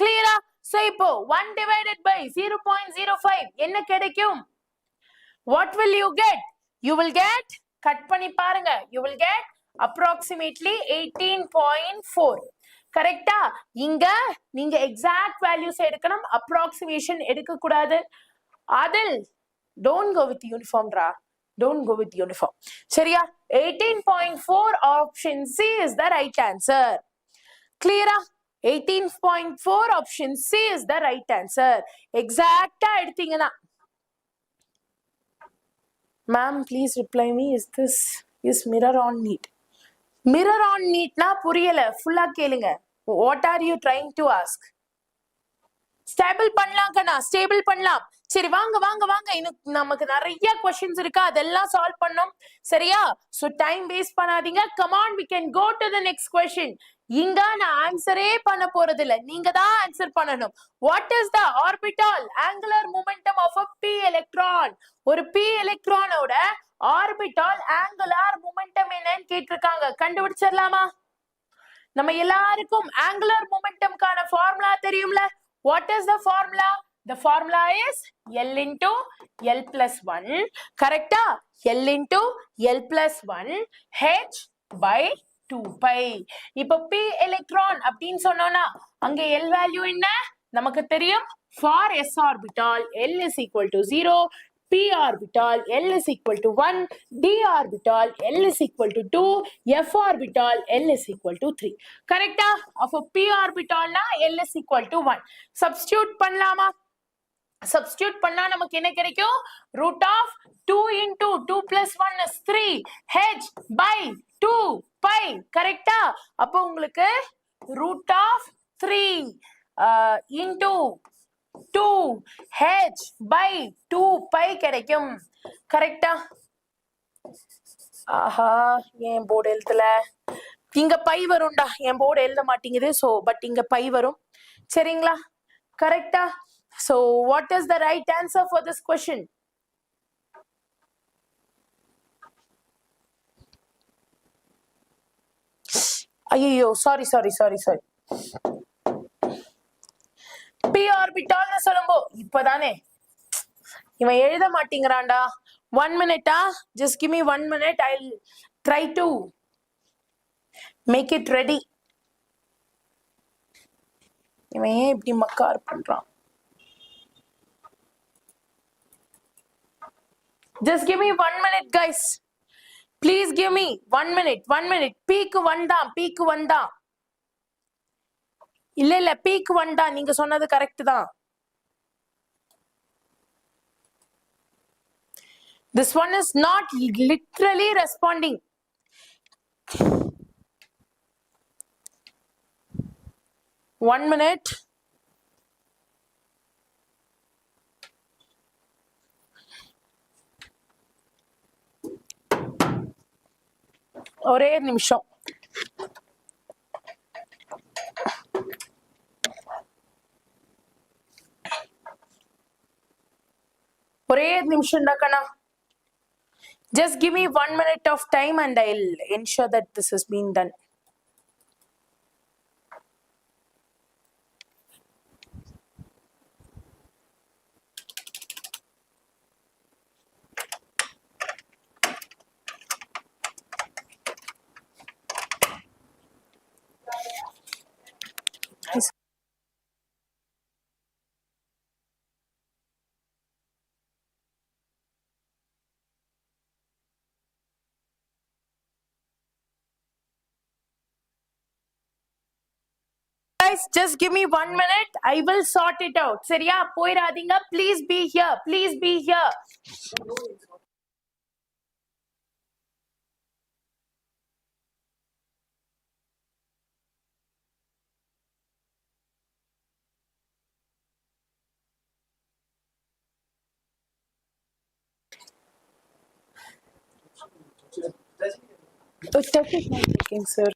கிளியரா? So இப்போ 1 divided by 0.05 என்ன கிடைக்கும்? What will you get? You will get, cut பண்ணி பாருங்க, you will get approximately 18.4. கரெக்டா? இங்க நீங்க எக்ஸாக்ட் வேல்யூஸ் எடுக்கணும், approximation எடுக்க கூடாது. அதில் don't go with uniform raw, don't go with uniform. சரியா? 18.4 option C is the right answer. Clear? 18.4 option C is the right answer. எக்ஸாக்ட்டா எடுத்தீங்கன்னா Ma'am, please reply me. Is mirror on neat? Mirror on neat na புரியல. ஃபுல்லா கேளுங்க. What are you trying to ask? Stable பண்ணலாம் கண்ணா, stable பண்ணலாம். சரி வாங்க இன்னும் நமக்கு நிறைய questions இருக்கு, அதெல்லாம் சால்வ் பண்ணோம். சரியா? So time waste பண்ணாதீங்க. Come on, we can go to the next question. இங்க நான் ஆன்சரே பண்ண போறது இல்ல, நீங்க தான் ஆன்சர் பண்ணணும். What is the orbital angular momentum of a p electron? ஒரு p எலக்ட்ரானோட ஆர்பிட்டால் ஆங்குலர் மொமெண்டம் என்னன்னு கேட்டிருக்காங்க. கண்டுபிடிச்சிடலாமா? நம்ம எல்லாருக்கும் ஆங்குலர் மொமெண்டம்கான ஃபார்முலா தெரியும்ல? What is the formula? The formula is L into L plus 1. கரெக்டா? L into L plus 1 H by 2 pi. இப்போ p electron அப்படின்னு சொன்னோம்னா அங்க L வேல்யூ என்ன நமக்கு தெரியும். For s orbital L is equal to 0, p orbital L is equal to 1, d orbital L is equal to 2, f orbital L is equal to 3. கரெக்டா? அப்போ p orbital னா L is equal to 1. Substitute பண்ணலாமா? Substitute பண்ணா நமக்கு என்ன கிடைக்கும்? root of 2 into 2 plus 1 is 3 h by 2 pi. கரெக்டா? அப்போ உங்களுக்கு root of 3 into 2 h by 2 pi கிடைக்கும். கரெக்டா? ஆஹா, என் போர்டு எழுதல. இங்க பை வரும்டா, என் போர்டு எழுத மாட்டேங்குது. சோ பட் இங்க பை வரும். சரிங்களா? கரெக்டா? So what is the right answer for this question? ஐயோ, சாரி. p orbital னு சொல்லும்போது இப்பதானே இவன் எழுத மாட்டேங்கிறான்டா. 1 minute. Just give me 1 minute. I'll try to make it ready. இவன் ஏன் இப்படி மக்கார் பண்றான்? Just give me 1 minute, guys. Please give me 1 minute. Peak 1 தான். இல்ல peak 1 தான். நீங்க சொன்னது கரெக்ட் தான். This one is not literally responding. 1 minute. ஒரே நிமிஷம். ஒரே நிமிஷம்டா கண்ணா. Just give me 1 minute of time and I'll ensure that this is being done. Guys, just give me 1 minute. I will sort it out. சரியா? போயிராதீங்க. Please be here. Please be here. Touch is not working, sir.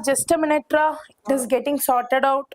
Just a minute, Ra. It is getting sorted out.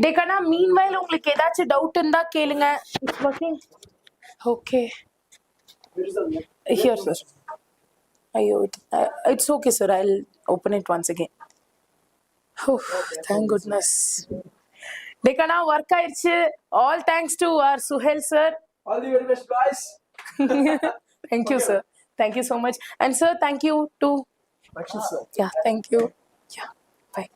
Dekana, meanwhile, உங்களுக்கு ஏதாச்சும் doubt இருந்தா கேளுங்க. It's working. Okay. Here, sir. It's okay, sir. I'll open it once again. Oh, thank goodness. Dekana, work ஆயிடுச்சு. All thanks to our Suhail, sir. All the very best, guys. Thank you, sir. Thank you so much. And sir, thank you too. Thank you, sir. Yeah, thank you. Yeah, bye.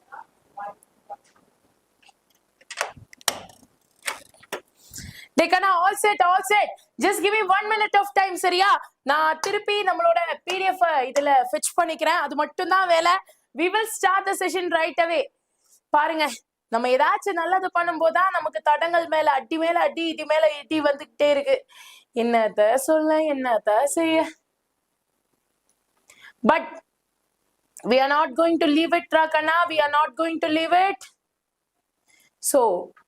Dekana, all set, all set. Just give me 1 minute of time, சரியா? நான் திருப்பி நம்மளோட PDF இதுல fetch பண்ணிக்கிறேன். அது மட்டும் தான் வேலை. We will start the session right away. பாருங்க, நம்ம ஏதாச்சும் நல்லது பண்ணும்போது நமக்கு தடங்கள் மேல அடி இது மேல இடி வந்துகிட்டே இருக்கு. என்னத்த சொல்ல, என்னத்த செய்ய. But we are not going to leave it, Rakana. We are not going to leave it. So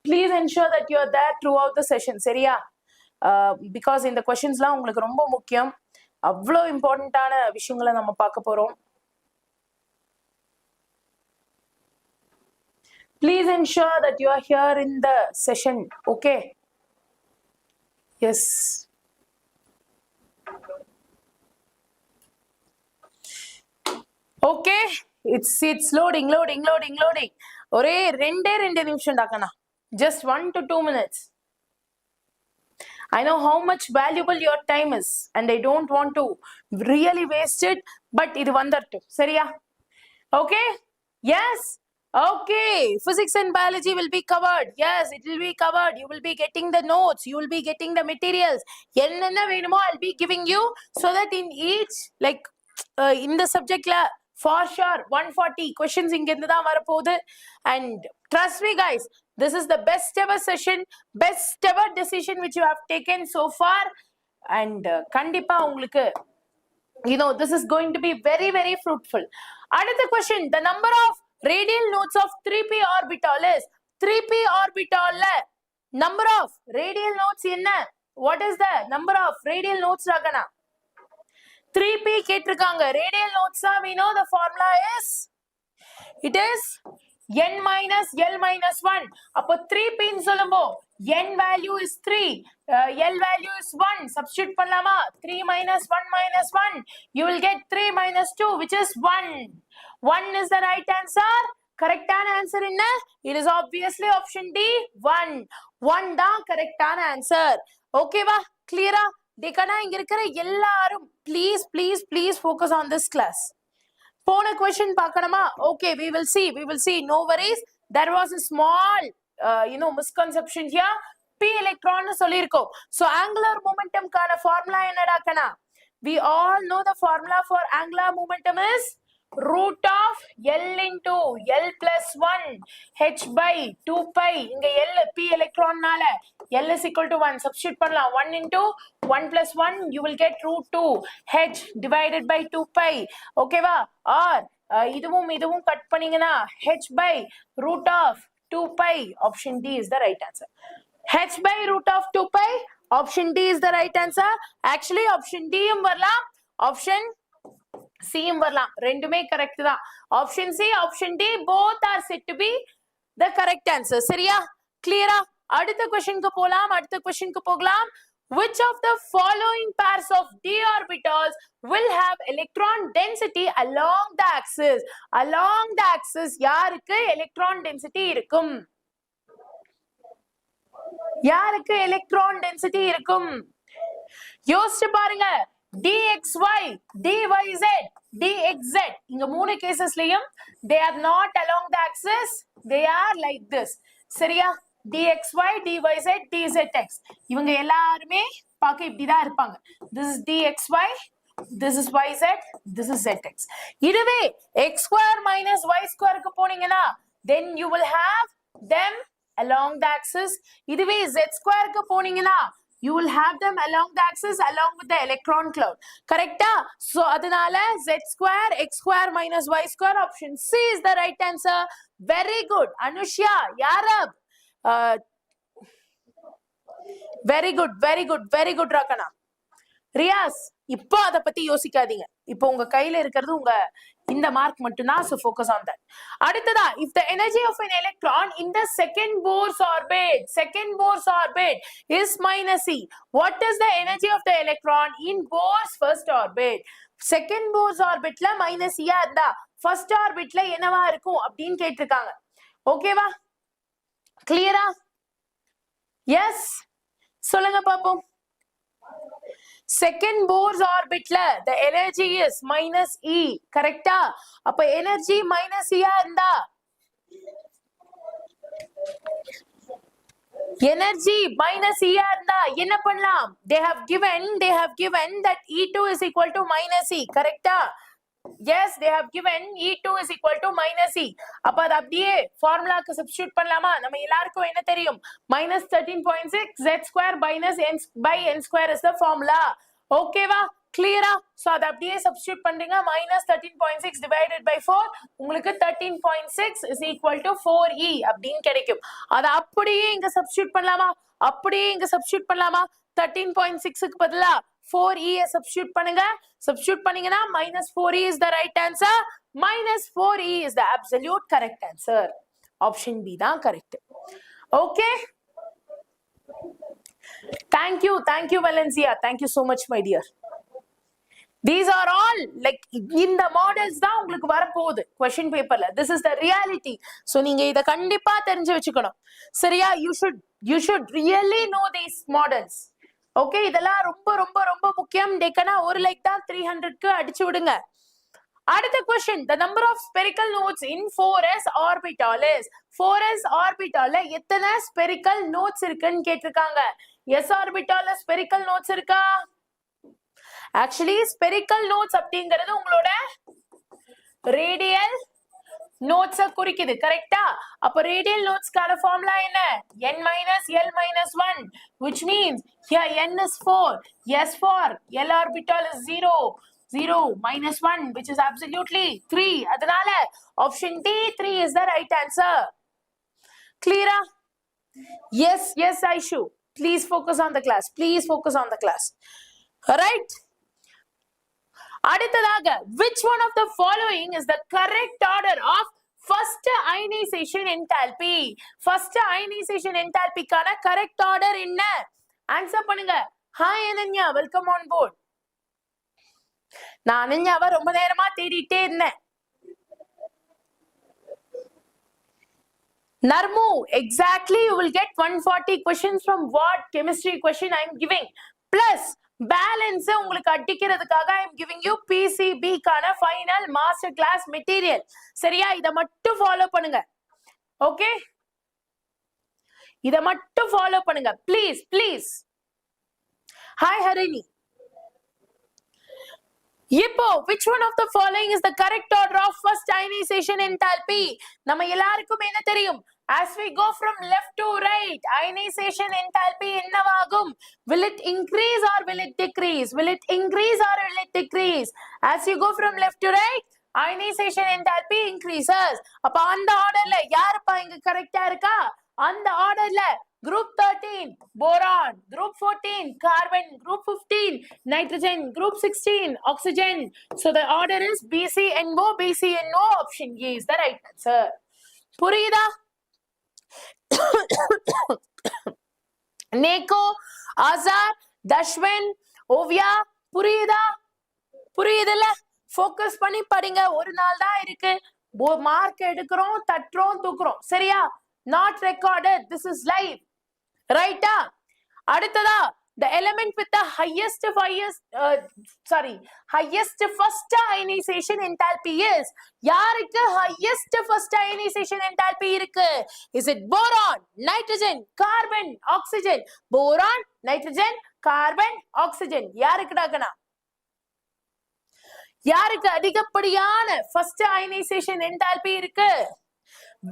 please ensure that you are there throughout the session, சரியா? Because இந்த questions-லாம் உங்களுக்கு ரொம்ப முக்கியம். அவ்வளோ இம்பார்ட்டன்ட்டான விஷயங்களை நம்ம பார்க்க போறோம். Please ensure that you are here in the session. Okay. Yes. Okay. It's loading. ஒரே ரெண்டு நிமிஷம் டாக்கனா. Just 1 to 2 minutes. I know how much valuable your time is and I don't want to really waste it, but இது வந்துரட்டும். சரியா? Okay? Yes. Okay. Physics and biology will be covered. Yes, it will be covered. You will be getting the notes. You will be getting the materials. என்னென்ன வேணுமோ I'll be giving you so that in each like in the subject la for sure 140 questions இங்க இருந்து தான் வரப்போகுது. And trust me guys, this is the best ever session, best ever decision which you have taken so far. And கண்டிப்பா உங்களுக்கு this is going to be very, very fruitful. Another question, the number of radial nodes of 3p orbital is 3p orbital number of radial nodes enna? What is the number of radial nodes ragana? 3p கேட்டிருக்காங்க. Radial nodes we know the formula is it is n minus l minus 1. அப்போ 3p ன்னு சொல்லும்போ n value is 3, l value is 1. Substitute பண்ணலாமா? 3 minus 1 minus 1. You will get 3 minus 2 which is 1. 1 is the right answer. Correct answer என்ன? It is obviously option D, 1. 1 தான் correct answer. Okay வா? Clear ஆ? Dekana இங்க இருக்கிற எல்லாரும் please focus on this class. போன question பார்க்கணுமா? Okay, we will see. No worries. There was a small misconception here. P electron சொல்லிருக்கோம். So angular momentum கான formula என்னடா கனா? We all know the formula for angular momentum is root of L into L plus 1 H by 2 pi. இங்க L P electron நால L is equal to 1. Substitute பண்ணலாம். 1 into 1 plus 1 you will get root 2 H divided by 2 pi. Okay வா? Or இதுவும் cut பண்ணீங்கன்னா H by root of 2 pi. Option D is the right answer. H by root of 2 pi. Option D is the right answer. Actually option D வரலாம், option C வரலாம். ரெண்டுமே correct தான். Option C, option D both are said to be the correct answer. சரியா? கிளியரா? அடுத்த क्वेश्चनக்கு போகலாம். Which of the following pairs of d orbitals will have electron density along the axis? Along the axis யாருக்கு electron density இருக்கும்? யாருக்கு electron density இருக்கும்? யோசிச்சு பாருங்க. dxy, dyz, dxz. இங்க மூணு கேசஸ்லயும் they are not along the axis, they are like this. சரியா? dxy, dyz, dzx. இவங்க எல்லாருமே பார்க்க இப்படிதான் இருப்பாங்க. This is dxy, this is yz, this is zx. இதுவே x square minus y square க்கு போனீங்கன்னா then you will have them along the axis. இதுவே z square க்கு போனீங்கன்னா you will have them along the axis along with the electron cloud. Correct? So adunala z square x square minus y square, option C is the right answer. Very good. Anushya, Yarab. Very good Rakana. Riyas, இப்போ அத பத்தி யோசிக்காதீங்க. இப்போ உங்க கையில இருக்கிறது உங்க இந்த மார்க் மட்டும்தான். So focus on that. அடுத்ததா, if the energy of an electron in the second Bohr's orbit is minus E, what is the energy of the electron in Bohr's first orbit? Second Bohr's orbitல minus E இருந்தா first orbitல என்னவா இருக்கும் அப்படின்னு கேட்டிருக்காங்க. ஓகேவா? கிளியரா? Yes. சொல்லுங்க பாப்போம். Second Bohr's orbitல the energy is minus E. கரெக்டா? அப்ப energy minus E இருந்தா energy minus E இருந்தா என்ன பண்ணலாம்? They have given that E2 is equal to minus E. கரெக்டா? Yes, they have given E2 is equal to minus E. அப்ப அது அப்படியே ஃபார்முலாக்கு சப்ஸ்டிட்யூட் பண்ணலாமா? நம்ம எல்லாருக்கும் என்ன தெரியும்? minus 13.6 z square minus n by n square is the formula. ஓகேவா? கிளியரா? சோ அது அப்படியே சப்ஸ்டிட்யூட் பண்றீங்க. minus 13.6 divided by 4 உங்களுக்கு 13.6 is equal to 4E அப்படின்னு கிடைக்கும். அது அப்படியே இங்க சப்ஸ்டிட்யூட் பண்ணலாமா? 13.6 க்கு பதிலா 4E substitute பண்ணீங்கன்னா minus 4E is the right answer. Minus 4E is the absolute correct answer. Option B தான் correct. Okay? Thank you Valencia. Thank you so much my dear. These are all like in the models தான் உங்களுக்கு வர போகுது question paperல. This is the reality. So நீங்க இத கண்டிப்பா தெரிஞ்சு வச்சுக்கணும். சரியா? You should really know these models. Okay, இதெல்லாம் ரொம்ப ரொம்ப ரொம்ப முக்கியம். டேக்கனா ஒரு லைக் தான் 300க்கு அடிச்சு விடுங்க. அடுத்த question, the number of spherical nodes in 4s orbital is 4s orbitalல எத்தனை spherical nodes இருக்குன்னு கேட்டிருக்காங்க. s orbitalல spherical nodes இருக்கா? Actually spherical nodes அப்படிங்கிறது உங்களோட radial nodes குறிக்குது கரெக்ட்டா? அப்ப radial nodes கான ஃபார்முலா என்ன? n minus l minus 1, which means here n is 4, s for l orbital is 0 minus 1, which is absolutely 3. அதனால option D 3 is the right answer. Clear? Yes Aishu, please focus on the class. Alright, அடுத்ததாக which one of the following is the correct order of first ionization enthalpy? First ionization enthalpy கான correct order என்ன? Answer பண்ணுங்க. Hi Ananya, welcome on board. நான் அனன்யாவை ரொம்ப நேரமா தேடிட்டே இருந்தேன். Narmu, exactly you will get 140 questions from what chemistry question I am giving. Plus balance உங்களுக்கு அடிக்கிறதுக்காக I am giving you PCB கான final master class material. சரியா? இத மட்டும் ஃபாலோ பண்ணுங்க. Okay? இத மட்டும் ஃபாலோ பண்ணுங்க. Please. Hi Harini. இப்போ which one of the following is the correct order of first ionization enthalpy? நம்ம எல்லாருக்கும் என்ன தெரியும்? As we go from left to right, ionization enthalpy என்னவாகும்? Will it increase or will it decrease? Will it increase or will it decrease? As you go from left to right, ionization enthalpy increases. அப்ப அந்த ஆர்டர்ல யாருப்பா இங்க கரெக்ட்டா இருக்கா? அந்த ஆர்டர்ல group 13 boron, group 14 carbon, group 15 nitrogen, group 16 oxygen. So the order is BCNO. Option A is the right answer. புரியுதா? நேகோ, ஆசார், தஷ்வன், ஓவியா, புரியுதுல்ல? ஃபோக்கஸ் பண்ணி படிங்க. ஒரு நாள் தான் இருக்கு. மார்க் எடுக்கிறோம், தட்டுறோம், தூக்குறோம். சரியா? Not recorded. This is live. Right? அடுத்ததா the element with the highest first ionization enthalpy is யாருக்கு highest first ionization enthalpy இருக்கு? Is it boron, nitrogen, carbon, oxygen? Boron, nitrogen, carbon, oxygen. யாருக்கு அதிகப்படியான first ionization enthalpy இருக்கு?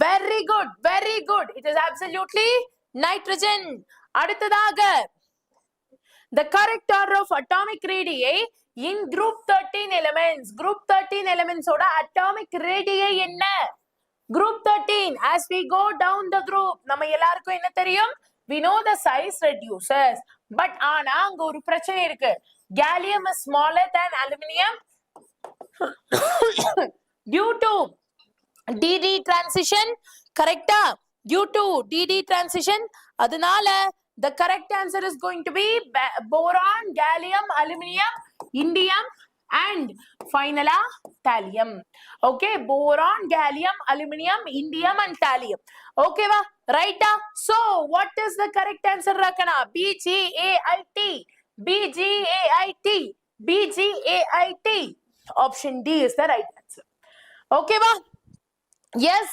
Very good. It is absolutely nitrogen. அடுத்ததாக the correct order of atomic radii in group 13 elements. Group 13 elements ஓட atomic radii என்ன? Group 13, as we go down the group, நம்ம எல்லாருக்கும் என்ன தெரியும்? We know the size reduces. But ஆனா அங்க ஒரு பிரச்சனை இருக்கு. Gallium is smaller than aluminium due to DD transition. Correcta? Due to DD transition, அதனால the correct answer is going to be boron, gallium, aluminium, indium and finally thallium. Okay, boron, gallium, aluminium, indium and thallium. Okay va? Right? So what is the correct answer rakana? BGAIT. Option D is the right answer. Okay va? Yes.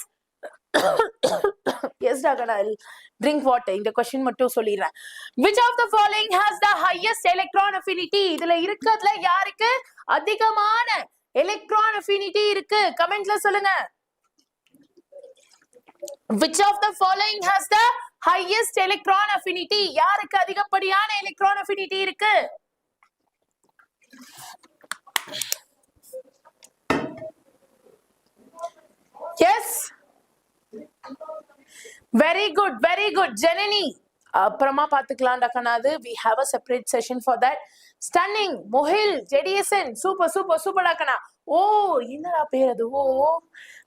Yes Rakana, I'll drink water. இந்த question மட்டும் சொல்லிடுறேன். Which of the following has the highest electron affinity? இதுல இருக்கிறதுல யாருக்கு அதிகமான electron affinity இருக்கு? கமெண்ட்ல சொல்லுங்க. Which of the following has the highest electron affinity? யாருக்கு அதிகப்படியான electron affinity இருக்கு? Yes. Very good. Janani, அப்புறமா பாத்துக்கலாம் டக்கனாது. We have a separate session for that. Stunning, Mohil, JDSN, super டக்கனா. ஓ என்னடா பேர் அது? ஓ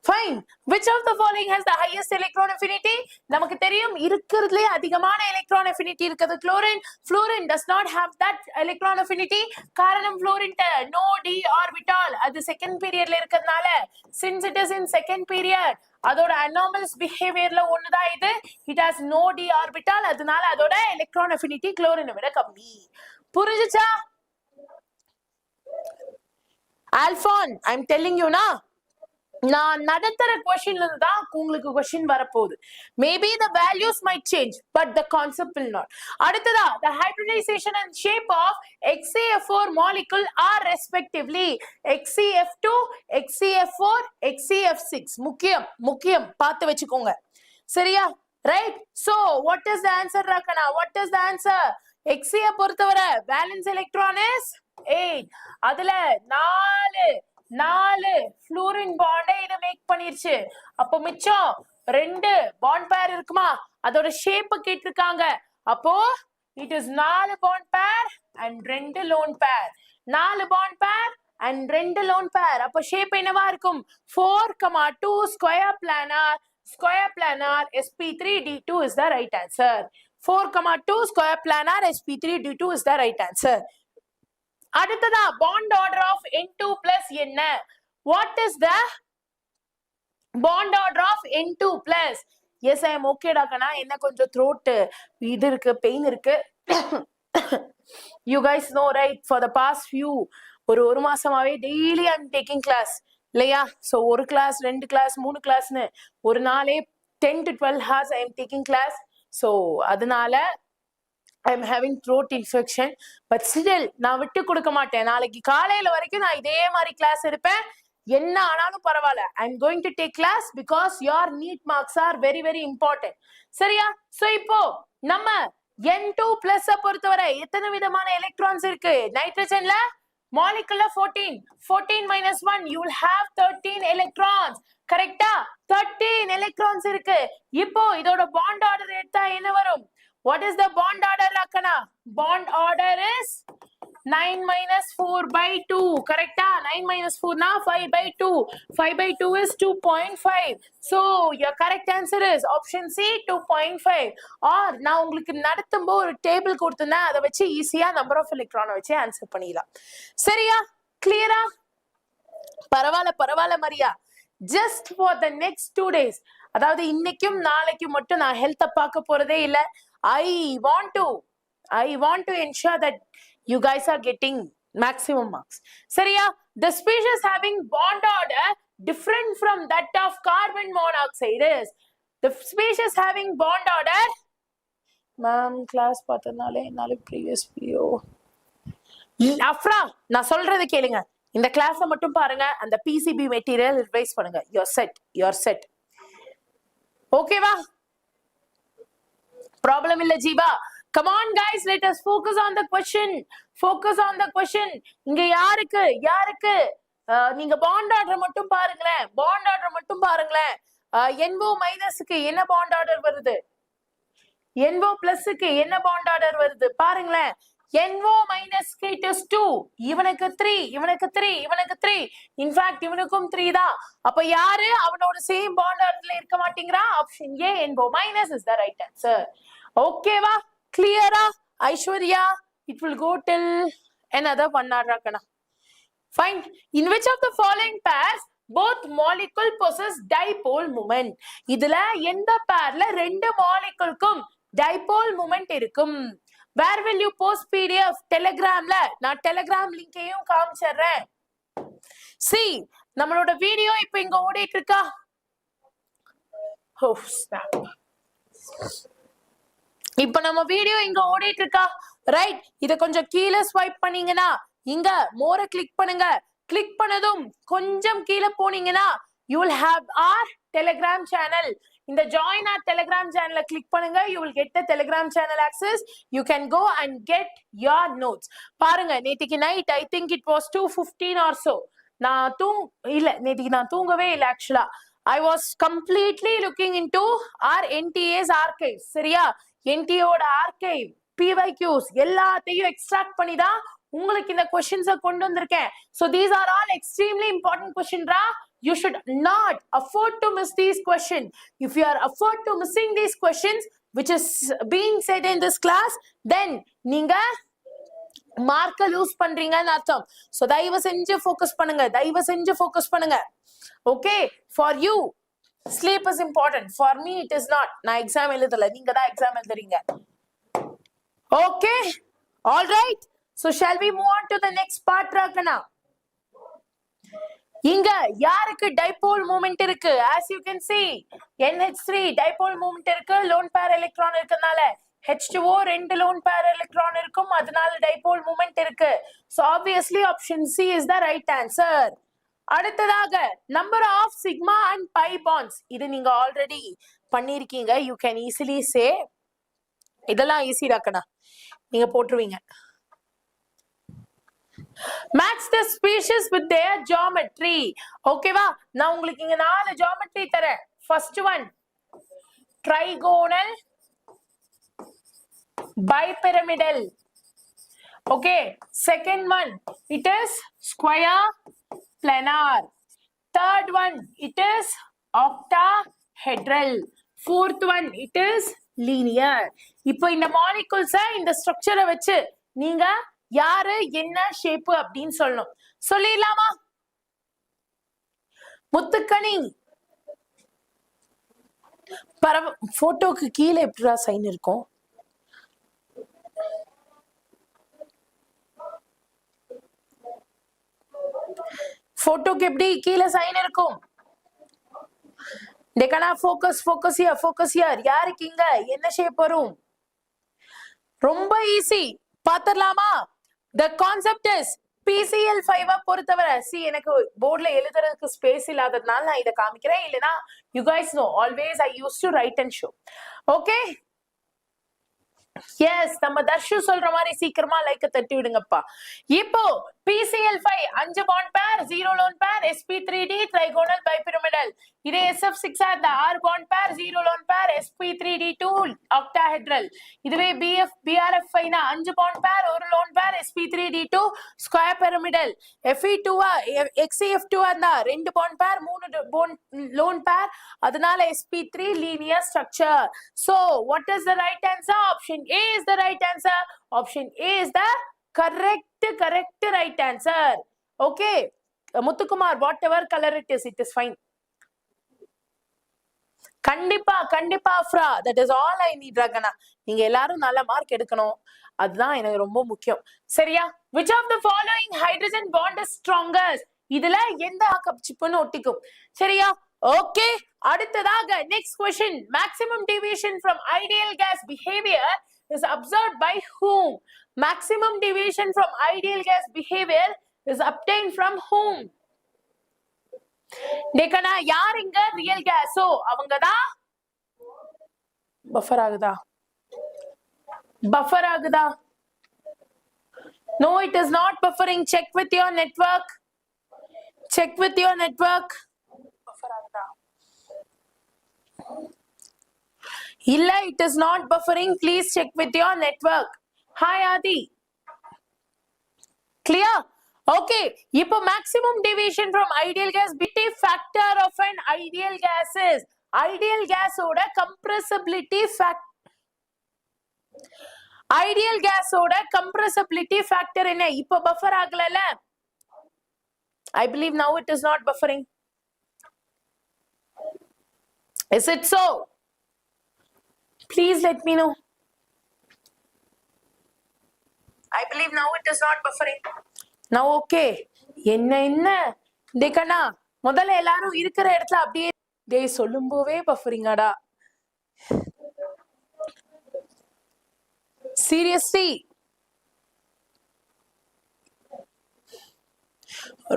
Fine. Which of the following has the highest electron affinity? நமக்கு தெரியும் இருக்கிறதுலே அதிகமான electron affinity இருக்குது chlorine. Fluorine does not have that electron affinity. காரணம் fluorine no d orbital. அது second periodல இருக்கிறதுனால since it is in second period அதோட anomalous behaviorல ஒண்ணுதான் இது. It has no d orbital. அதனால அதோட electron affinity chlorine விட கம்மி. புரிஞ்சுச்சா? Alphon, I'm telling you na. நான் நடத்துற கொஸ்டின்ல இருந்து தான் உங்களுக்கு கொஸ்டின் வரப்போகுது. Maybe the values might change but the concept will not. அடுத்ததா the hybridization and shape of 𝑥CF4 molecule are respectively 𝑥CF2, 𝑥CF4, 𝑥CF6. முக்கியம் பார்த்து வெச்சுக்கோங்க. சரியா? Right? So what is the answer Rakana? What is the answer? 𝑥CF பொறுத்தவரை valence electron is 8. அதுல 4 fluorine bond இத make பண்ணிருச்சு. அப்போ மிச்சம் 2 bond pair இருக்குமா? அதோட ஷேப் கேட்டிருக்காங்க. அப்போ it is 4 bond pair and 2 lone pair. 4 bond pair and 2 lone pair. அப்போ ஷேப் என்னவா இருக்கும்? 4,2 square planar sp3d2 is the right answer. 4,2 square planar sp3d2 is the right answer. அடுத்ததா bond order of N2 plus என்ன? What is the bond order of N2 plus? Yes, I am okay டாக்கனா. என்ன கொஞ்சம் throat இது இருக்கு, pain இருக்கு. You guys know right, for the past few ஒரு மாசமாவே daily I am taking class இல்லையா? So ஒரு class, 2 class, 3 classனு ஒரு நாளே 10 to 12 hours I am taking class. So அதனால I am having throat infection, but still நான் விட்டு கொடுக்க மாட்டேன். நாளைக்கு காலையில வரைக்கும் நான் இதே மாதிரி கிளாஸ் எடுப்பேன். என்ன ஆனாலும் பரவாயில்ல. I am going to take class because your NEET marks are very very important. சரியா? So இப்போ நம்ம N2 plus பொறுத்தவரை எத்தனை விதமான எலக்ட்ரான்ஸ் இருக்கு? நைட்ரஜன்ல molecular 14 minus 1 you will have 13 electrons. கரெக்ட்டா? 13 electrons இருக்கு. இப்போ இதோட bond order எடுத்தா என்ன வரும்? What is the bond order Rakana? Bond order is 9 minus 4 by 2. Correct? 9 minus 4 na 5 by 2. 5 by 2 is 2.5. So your correct answer is option C 2.5. Or now உங்களுக்கு நடத்தும்போது ஒரு டேபிள் கொடுத்தனா அதை வச்சு ஈஸியா நம்பர் ஆஃப் எலக்ட்ரானை வச்சு ஆன்சர் பண்ணிடலாம். சரியா? கிளியரா? பரவாயில்ல Maria. Just for the next 2 days. அதாவது இன்னைக்கும் நாளைக்கும் மட்டும் நான் ஹெல்த்தை பார்க்க போறதே இல்ல. I want to ensure that you guys are getting maximum marks. Seriya? The species having bond order different from that of carbon monoxide is the species having bond order. Ma'am, class பார்த்தனாலே previous video. Afra நான் சொல்றதை கேளுங்க. இந்த கிளாஸை மட்டும் பாருங்க. அந்த PCB material revise பண்ணுங்க. You're set. ஓகேவா? Problem illa jeeba. Come on guys, let us focus on the question. இங்க யாருக்கு நீங்க bond order மட்டும் பாருங்களேன். NO மைனஸ்க்கு என்ன bond order வருது? NO பிளஸ்க்கு என்ன bond order வருது? பாருங்களேன். NO மைனஸ்க்கு it is 2. இவனுக்கு 3. In fact இவனுக்கும் 3 தான். அப்ப யாரு அவனோட சேம் bond orderல இருக்க மாட்டேங்கறா? Option A NO minus is the right answer. Okay va? Clear ah? Aishwarya, it will go till another 1 hour rakana. Fine. In which of the following pairs both molecule possess dipole moment? இதுல எந்த pairல ரெண்டு moleculeக்கும் dipole moment இருக்கும்? Where will you post PDF? Telegramல நான் Telegram லிங்கையும் காமிச்சறேன். See, நம்மளோட video இப்போ இங்க ஓடிட்டு இருக்கா? Oh snap. இப்போ நம்ம வீடியோ இங்க ஓடிட்டு இருக்கா? ரைட். இத கொஞ்சம் கீழ ஸ்வைப் பண்ணீங்கனா இங்க மோர கிளிக் பண்ணுங்க. கிளிக் பண்ணதும் கொஞ்சம் கீழ போனீங்கனா you will have our Telegram channel. இந்த join our Telegram channel click பண்ணுங்க. You will get the Telegram channel access. You can go and get your notes. பாருங்க நேத்திக்கு night I think it was 2:15 or so. நேத்திக்கு நான் தூங்கவே இல்ல actually. I was completely looking into our NTA's archive. சரியா? NTA ஓட archive, PYQs எல்லாத்தையும் extract பண்ணி தான் உங்களுக்கு இந்த क्वेश्चंस கொண்டு வந்திருக்கேன். So these are all extremely important questions raw. you should not afford to miss these questions. If you are afford to missing these questions which is being said in this class, then நீங்க மார்க்க loose பண்றீங்கன்னு அர்த்தம். So தயவு செஞ்சு focus பண்ணுங்க. Okay, for you sleep is important, for me it is not. நான் exam எழுதல, நீங்க தான் எக்ஸாம் எழுதுறீங்க. Okay, all right, so shall we move on to the next part? Rakana, இங்க யாருக்கு டைபோல் மூமெண்ட் இருக்கு? as you can see NH3 dipole moment இருக்கு, lone pair electron இருக்கனால. H2O ரெண்டு லோன் பேர் எலக்ட்ரான் இருக்கும், அதனால டைபோல் மூமெண்ட் இருக்கு. so obviously option C is the right answer. அடுத்ததாக number of sigma and pi bonds, இது நீங்க ஆல்ரெடி பண்ணிருக்கீங்க. you can easily say, இதெல்லாம் ஈஸி ராக்கனா, நீங்க போட்டுருவீங்க. match the species with their geometry. ஓகேவா, நான் உங்களுக்கு இங்க 4 geometry தரேன். first one trigonal bipyramidal. okay, second one it is square planar. third one it is octahedral. fourth one it is linear. இப்போ இந்த மாலிகுல்ஸ் இந்த ஸ்ட்ரக்சரை வச்சு நீங்க யாரு என்ன ஷேப் அப்படின்னு சொல்லணும். சொல்லிடலாமா? முத்துக்கணி, போட்டோக்கு கீழே எப்படிடா சைன் இருக்கும்? போட்டோக்கு எப்படி கீழே சைன் இருக்கும்? देखना focus here. யாருக்கு இங்க என்ன ஷேப் வரும்? ரொம்ப easy, பாத்தறலாமா? the concept is PCl5 பொறுத்தவரை, see எனக்கு போர்ட்ல எழுதுறதுக்கு ஸ்பேஸ் இல்லாததனால நான் இத காமிக்கிறேன். இல்லனா you guys know always I used to write and show. okay, yes, நம்ம தர்ஷு சொல்ற மாதிரி சீக்கிரமா லைக் தட்டி விடுங்கப்பா. இப்போ PCl5 5 பாண்ட் பேர், 0 lone pair, sp3d trigonal bipyramidal. இது SF6 அந்த 6 பாண்ட் பேர், 0 லோன் பேர், sp3d2 octahedral. இதுவே BRF5 னா 5 பாண்ட் பேர், 1 lone pair, sp3d2 square pyramidal. Fe2 XCF2 அந்த 2 பாண்ட் பேர், 3 லோன் பேர், அதனால sp3 linear structure. so what is the right answer? option A is the right answer. option A is the correct right answer. okay, Muthukumar, whatever color it is fine. கண்டிப்பா Afra, that is all I need. ரகனா, நீங்க எல்லாரும் நல்ல mark எடுக்கணும், அதுதான் எனக்கு ரொம்ப முக்கியம். சரியா? which of the following hydrogen bond is strongest? இதுல எந்த ஆக்கப்சிப்புன்னு ஒட்டிக்கும்? சரியா? okay, அடுத்ததாக next question. maximum deviation from ideal gas behavior is observed by whom? maximum deviation from ideal gas behavior is obtained from whom? देखना யார் இங்க real கேஸோ அவங்கதான் buffer ஆகுதா? no, it is not buffering. check with your network. Buffer ஆகுதா? இல்ல, it is not buffering. please check with your network. hi Adi, clear? okay, இப்போ maximum deviation from ideal gas BT factor of an ideal gas is, ideal gas ஓட compressibility factor என்ன? இப்போ buffer ஆகலல? I believe now it is not buffering. is it so? please let me know. I believe now it is not buffering. now okay, என்ன देखना முதல்ல எல்லாரும் இருக்கிற இடத்துல அப்படியே டேய் சொல்லும்போவே பஃபரிங்காடா. seriously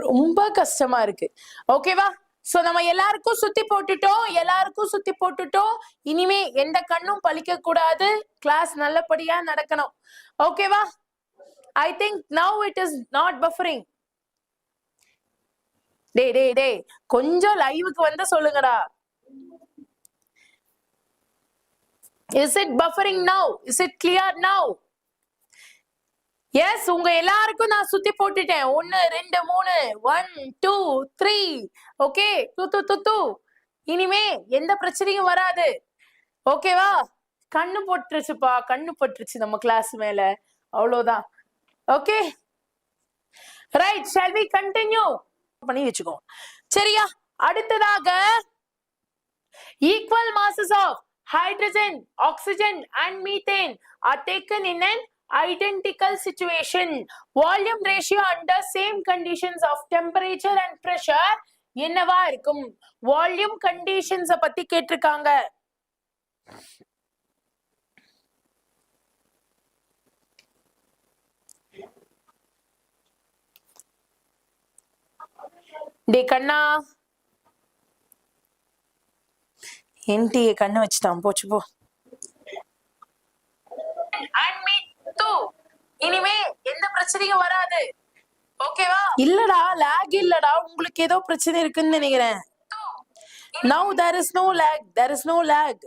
ரொம்ப கஷ்டமா இருக்கு. ஓகேவா? சோ நம்ம எல்லாருக்கும் சுத்தி போட்டுட்டோம். இனிமே எந்த கண்ணும் பழிக்க கூடாது, கிளாஸ் நல்லபடியா நடக்கணும். ஓகேவா? I think now it is not buffering. டேய் கொஞ்சம் லைவுக்கு வந்து சொல்லுங்கடா. is it buffering now? is it clear now? Yes, உங்க எல்லாருக்கும் நான் சுத்தி போட்டுட்டேன். 1 2 3 1 2 3. ஓகே, து. இனிமே எந்த பிரச்சனையும் வராது. ஓகேவா? கண்ணு போட்டுருச்சுப்பா, கண்ணு பட்டுருச்சு நம்ம கிளாஸ் மேல. அவ்வளவுதான். Okay right, shall we continue பண்ணி வச்சுக்கோ. சரியா? அடுத்ததாக equal masses of hydrogen, oxygen and methane are taken in an identical situation. Volume ratio under same conditions of temperature and pressure என்னவா இருக்கும்? வால்யூம் கண்டிஷன்ஸ் பத்தி கேட்டிருக்காங்க. டே கண்ணா, என்டிஏ கண்ணு வச்சுட்டான், போச்சு போ. இனிமே எந்த பிரச்சனையும் வராது. ஓகேவா? இல்லடா, லாக் இல்லடா, உங்களுக்கு ஏதோ பிரச்சனை இருக்குன்னு நினைக்கிறேன். Now there is no lag, there is no lag.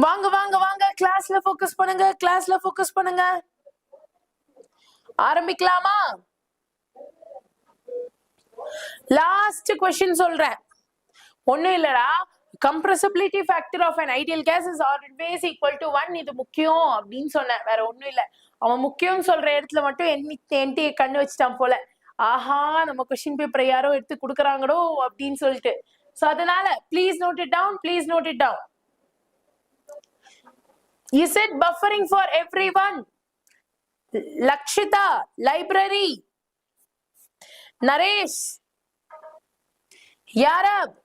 வாங்க வாங்க வாங்க, கிளாஸ்ல ஃபோக்கஸ் பண்ணுங்க, கிளாஸ்ல ஃபோக்கஸ் பண்ணுங்க. ஆரம்பிக்கலாமா? லாஸ்ட் क्वेश्चन சொல்றேன். ஒண்ணும் இல்லடா, compressibility factor of an ideal gas is always equal to 1. இது முக்கியம் அப்படின்னு சொன்னேன், வேற ஒண்ணும் இல்ல. அவன் முக்கியம் சொல்ற இடத்துல மட்டும் என்டி கண்ணு வச்சுட்டான் போல. ஆஹா, நம்ம क्वेश्चन பேப்பர் யாரோ எடுத்து கொடுக்குறாங்களோ அப்படின்னு சொல்லிட்டு. சோ அதனால please note it down, please note it down. Is it buffering for everyone? Lakshita, library. Naresh, யாரப்,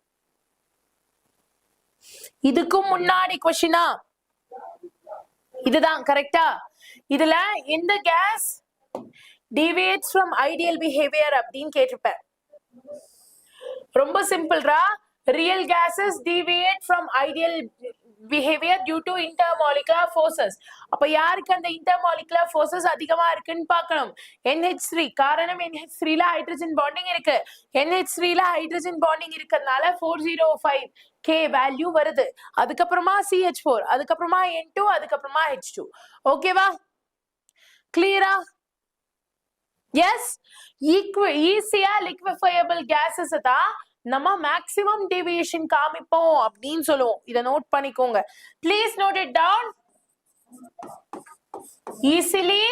இதுக்கும் முன்னாடி क्वेश्चना இதுதான் கரெக்டா? இதுல இந்த gas deviates from ideal behavior அப்படின்னு கேட்டிருப்பேன். ரொம்ப சிம்பிள்ரா. real gases deviate from ideal behavior due to intermolecular forces. அப்ப யாருக்கு அந்த intermolecular forces அதிகமா இருக்குன்னு பார்க்கணும். NH3, காரணம் NH3 ல ஹைட்ரஜன் பாண்டிங் இருக்கு. NH3 ல ஹைட்ரஜன் பாண்டிங் இருக்கிறதுனால 405K வேல்யூ வருது. அதுக்கப்புறமா CH4, அதுக்கப்புறமா N2, அதுக்கப்புறமா H2. ஓகேவா? கிளியரா? எஸ், ஈஸியா liquefiable gases தான் நம்ம மேக்ஸிமம் டீவியேஷன் காமிப்போம் அப்படின்னு சொல்லுவோம். இத நோட் பண்ணிக்கோங்க. Please note it down. Easily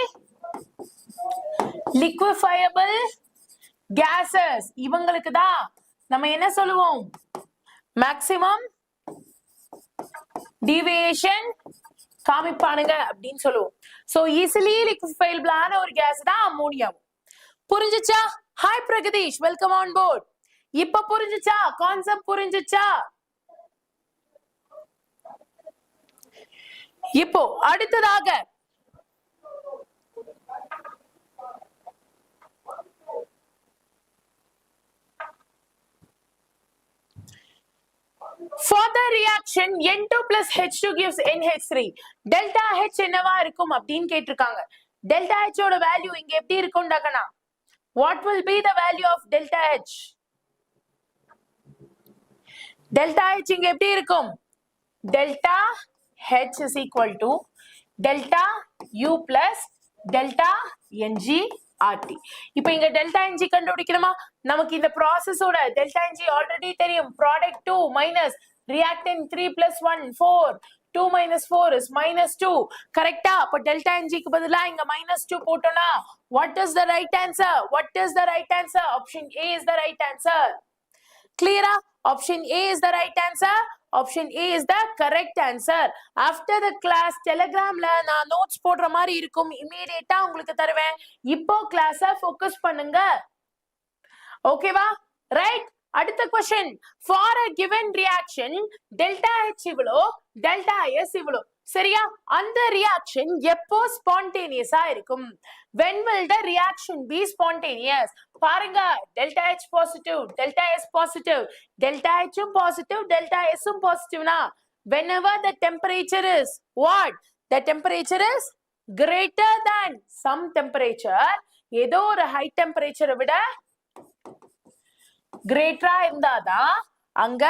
liquefiable gases, இவங்களுக்கு தான் நம்ம என்ன சொல்லுவோம்? மேக்ஸிமம் டீவியேஷன் காமிப்பானுங்க அப்படின்னு சொல்லுவோம். சோ ஈஸிலி liquefiable ஆன ஒரு கேஸ் தான் அமோனியா. புரிஞ்சுச்சா? Hi Pragadeesh, welcome on board. இப்ப புரிஞ்சுச்சா? கான்செப்ட் புரிஞ்சுச்சா? இப்போ அடுத்ததாக for the reaction N2 plus H2 gives NH3, delta H என்னவா இருக்கும் அப்படின்னு கேட்டிருக்காங்க. delta H ஓட வேல்யூ இங்க எப்படி இருக்கும்டாகனா? What will be the value of delta H? delta H இங்க எப்படி இருக்கும்? delta H is equal to delta U plus delta Ng RT. இப்போ இங்க delta Ng கண்டுபிடிக்கணுமா? நமக்கு இந்த ப்ராசஸோட delta Ng ஆல்ரெடி தெரியும். product 2 minus reactant 3 plus 1 4. 2 minus 4 is minus 2. கரெக்டா? அப்ப delta Ng க்கு பதிலா இங்க minus 2 போட்டோம்னா what is the right answer? What is the right answer? Option A is the right answer. Clear? Option A is the right answer. Option A is the correct answer. After the class telegramல நான் notes போடுற மாதிரி இருக்கும், இமிடியேட்டா உங்களுக்கு தருவேன். இப்போ கிளாஸை focus பண்ணுங்க. ஓகேவா? ரைட். அடுத்த question. For a given reaction delta H இவ்வளோ, delta S இவ்வளோ. சரியா? அந்த ரியாக்ஷன் எப்போ ஸ்பான்டேனியஸா இருக்கும்? when will the reaction be spontaneous? பாருங்க, delta H positive, delta S positive, delta H positive, delta S positive-னா whenever the temperature is what? The temperature is greater than some temperature. ஏதோ ஒரு high temperature விட greater இருந்தாதான் அங்க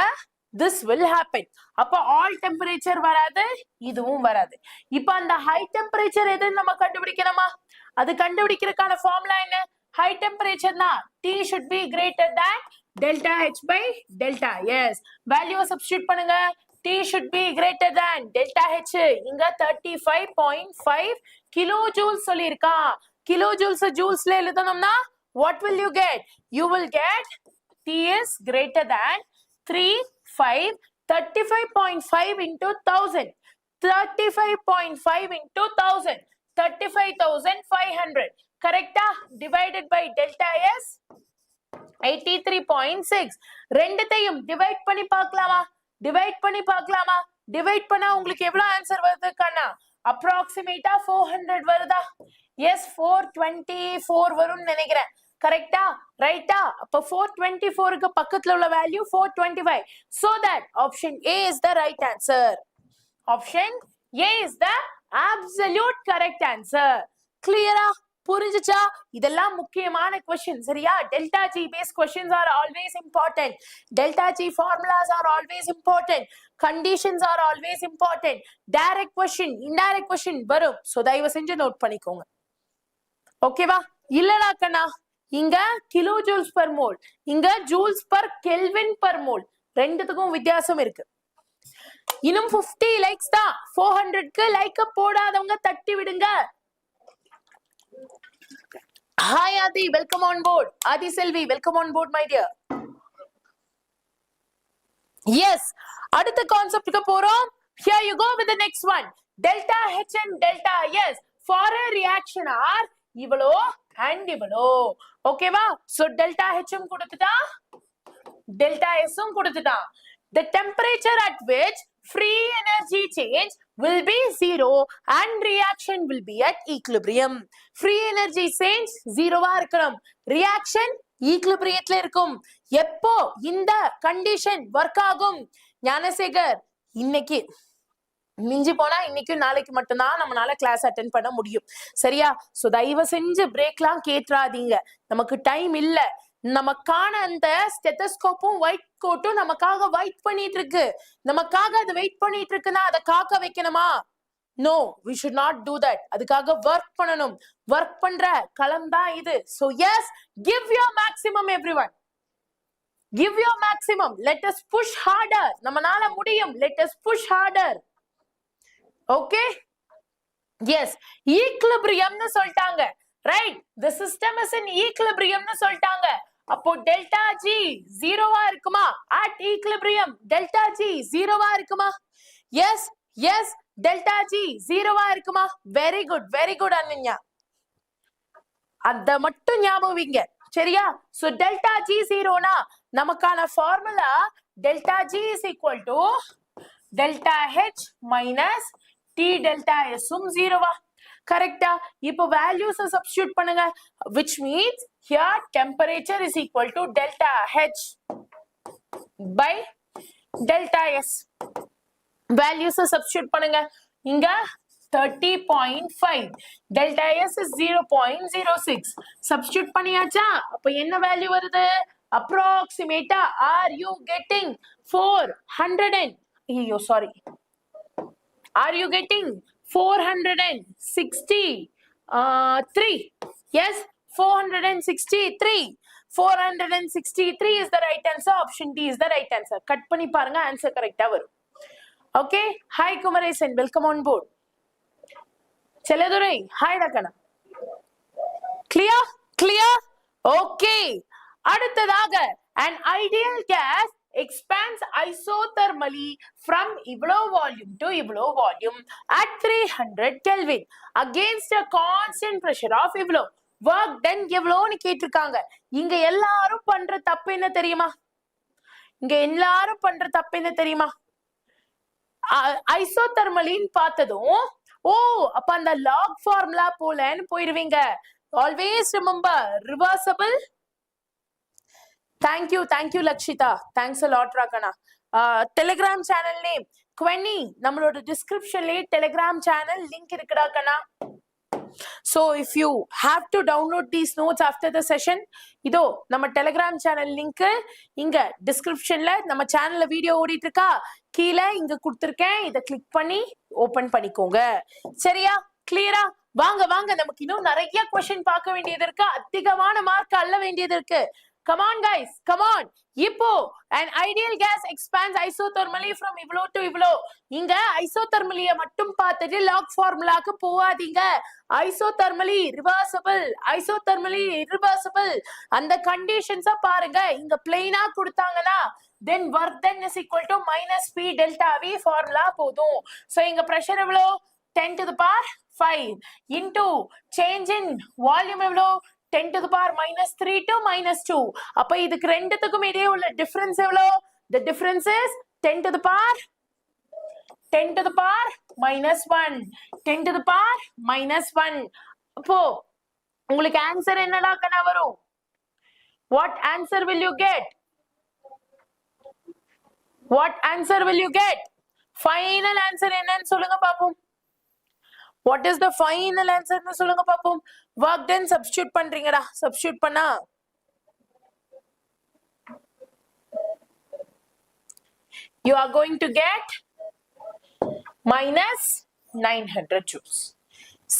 this will happen. அப்ப all temperature வராது, இதுவும் வராது. இப்ப அந்த high temperature எதுன்னு நம்ம கண்டுபிடிக்கணுமா? அது கண்டுபிடிக்கிறதுக்கான ஃபார்முலா என்ன? high temperature na T should be greater than delta H by delta S. Value substitute பண்ணுங்க. T should be greater than delta H. இங்க 35.5 kilojoules சொல்லிருக்கான். Kilojoules joules ல எழுதணும்னா what will you get? You will get T is greater than 35.5 into 1000. 35.5 into 1000. 35,500. Correct? Divided by delta S 83.6. ரெண்டுத்தையும் divide பண்ணி பார்க்கலாமா? divide பண்ணி பார்க்கலாமா? divide பண்ணா உங்களுக்கு எவ்வளவு ஆன்சர் வருது கண்ணா? approximate 400 வருதா? yes 424 வரும்னு நினைக்கிறேன். கரெக்டா? ரைட்டா? அப்ப 424 க்கு பக்கத்துல உள்ள value 425. so that option A is the right answer. option A is the absolute correct answer. clear? புரிஞ்சுச்சா? இதெல்லாம் முக்கியமான क्वेश्चन சரியா? delta G based questions are always important. delta G formulas are always important. conditions are always important. direct question, indirect question வரும். so தயவு செஞ்சு note பண்ணிக்கோங்க. ஓகேவா? இல்லடா கண்ணா, இங்க kilojoules per mole, இங்க joules per kelvin per mole. ரெண்டுத்துக்கும் வித்தியாசம் இருக்கு. இன்னும் 50 லைக்ஸ் தான். 400 க்கு லைக் போடாதவங்க தட்டி விடுங்க. Hi Adi, welcome on board. Adi Selvi, welcome on board my dear. Yes, அடுத்த கான்செப்ட் க்கு போறோம். Here you go with the next one. Delta H and delta S for a reaction are இவ்வளோ and இவ்வளோ. ஓகேவா? so delta H உம் கொடுத்துட்டான், delta S உம் கொடுத்துட்டான். the temperature at which free energy change will be 0 and reaction will be at equilibrium. free energy change 0வா இருக்கணும், reaction equilibriumல இருக்கும். எப்போ இந்த condition work ஆகும்? ஞானசேகர், இன்னைக்கு மிஞ்சி போனா இன்னைக்கும் நாளைக்கு மட்டும்தான் நம்மளால கிளாஸ் அட்டென்ட் பண்ண முடியும். சரியா? சோ தயவு செஞ்சு பிரேக்லாம் கேட்றாதீங்க, நமக்கு டைம் இல்ல. நமக்கான அந்த ஸ்டெத்தஸ்கோப்பும் ஒயிட் கோட்டும் நமக்காக வெயிட் பண்ணிட்டு இருக்கு. நமக்காக அது வெயிட் பண்ணிட்டு இருக்குன்னா அதை காக்க வைக்கணுமா? No, we should not do that. அதுக்காக ஒர்க் பண்ணணும். ஒர்க் பண்ற களம் தான் இது. so yes, give your maximum everyone. give your maximum. let us push harder. நம்மனால முடியும். let us push harder. okay? yes, equilibrium னு சொல்லிட்டாங்க. right? the system is in equilibrium னு சொல்லிட்டாங்க. அப்போ delta G 0வா இருக்குமா? at equilibrium delta G 0வா இருக்குமா? yes, yes, delta G 0வா இருக்குமா? very good, very good Ananya. அத மட்டும் ஞாபகம் வைங்க. சரியா? so delta G 0னா நமக்கான formula delta G is equal to delta H minus T delta S உம் 0வா? கரெக்டா? இப்போ வேல்யூஸ் சப்ஸ்டிட்யூட் பண்ணுங்க, which means here temperature is equal to delta H by delta S. Values substitute பண்ணுங்க. இங்க 30.5, delta S is 0.06. Substitute பண்ணியாச்சா? அப்ப என்ன value வருது? approximate are you getting 400 ஐயோ sorry, are you getting 463? yes, 463. 463 is the right answer. option D is the right answer. Cut பண்ணி பாருங்க, answer கரெக்ட்டா வரும். Okay? Hi Kumaresan, welcome on board. Selladurai, hi ரக்கனா. கிளியர்? கிளியர்? ஓகே. அடுத்ததாக an ideal gas expands isothermally from இவ்வளோ volume to இவ்வளோ volume at 300 Kelvin against a constant pressure of இவ்வளோ. work done எவ்வளோன்னு கேட்டிருக்காங்க. இங்க எல்லாரும் பண்ற தப்பு என்ன தெரியுமா? இங்க எல்லாரும் பண்ற தப்பு என்ன தெரியுமா? ஐசோதெர்மலின்னு பார்த்ததும் ஓ அப்ப அந்த லாக் ஃபார்முலா போலன்னு போயிருவீங்க. Always remember reversible. Thank you Lakshita. Thanks a lot Rakana. Telegram channel name Quenny, நம்மளோட டிஸ்கிரிப்ஷன்லயே Telegram channel link இருக்குடா கண்ணா. So if you have to download these notes after the session, இதோ நம்ம டெலிகிராம் சேனல் லிங்க் இங்க டிஸ்கிரிப்ஷன்ல நம்ம சேனல்ல video ஓடிட்டு இருக்கா, கீழே இங்க கொடுத்திருக்கேன், இத கிளிக் பண்ணி ஓபன் பண்ணிக்கோங்க. சரியா? கிளியரா? வாங்க வாங்க, நமக்கு இன்னும் நிறைய क्वेश्चन பார்க்க வேண்டியது இருக்கு, அதிகமான மார்க் அள்ள வேண்டியது இருக்கு. Come on guys, come on. இப்போ an ideal gas expands isothermally from இவ்ளோ to இவ்ளோ. இங்க isothermally மட்டும் பார்த்துட்டு log formulaக்கு போவாதீங்க. isothermally reversible, isothermally irreversible அந்த conditions பாருங்க. இங்க plain கொடுத்தாங்கன்னா then work done is equal to minus P delta V formula போதும். So இங்க pressure எவ்வளோ? 10 to the power 5 into change in volume எவ்வளோ? 10 to the power minus 3 to minus 2. அப்ப இதுக்கு ரெண்டுத்துக்கும் இடையே உள்ள difference எவ்வளோ? The difference is 10 to the power minus 1. 10 to the power minus 1. அப்போ உங்களுக்கு ஆன்சர் என்னடா கண்ணா வரும்? What answer will you get? What answer will you get? Final answer என்னன்னு சொல்லுங்க பாப்போம். What is the final answer னு சொல்லுங்க பாப்போம். Work done substitute பண்றீங்கடா. Substitute பண்ணா you are going to get minus 900 joules.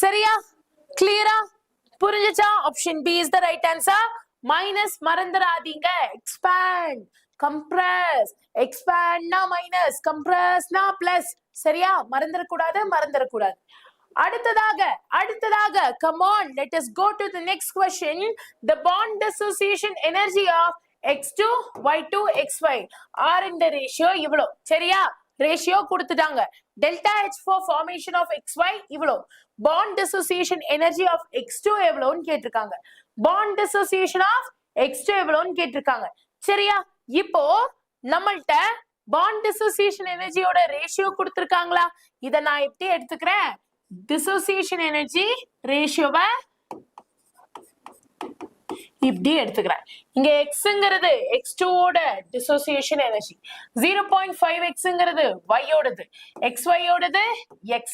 சரியா? கிளியரா? புரிஞ்சுச்சா? Option B is the right answer. Minus மறந்துடாதீங்க. Expand, compress, expand na minus, compress na plus. சரியா? மறந்துடக்கூடாது. அடுத்ததாக come on, let us go to the next question. The bond dissociation energy of x2 y2 xy are in the ratio இவ்வளோ. சரியா? Ratio கொடுத்துட்டாங்க. delta H for formation of xy இவ்வளோ. bond dissociation energy of x2 எவ்வளோன்னு கேட்டிருக்காங்க. bond dissociation of x2 எவ்வளோன்னு கேட்டிருக்காங்க. சரியா? இப்போ நம்மள்ட்ட bond dissociation எனர்ஜியோட ரேஷியோ கொடுத்திருக்காங்களா? இத நான் எப்படி எடுத்துக்கிறேன்? dissociation energy ரேஷியோவை இப்படி எடுத்துக்கிறேன். இங்க xங்கிறது x2 ஓட dissociation energy, 0.5xங்கிறது y ஓடது, xy ஓடது x.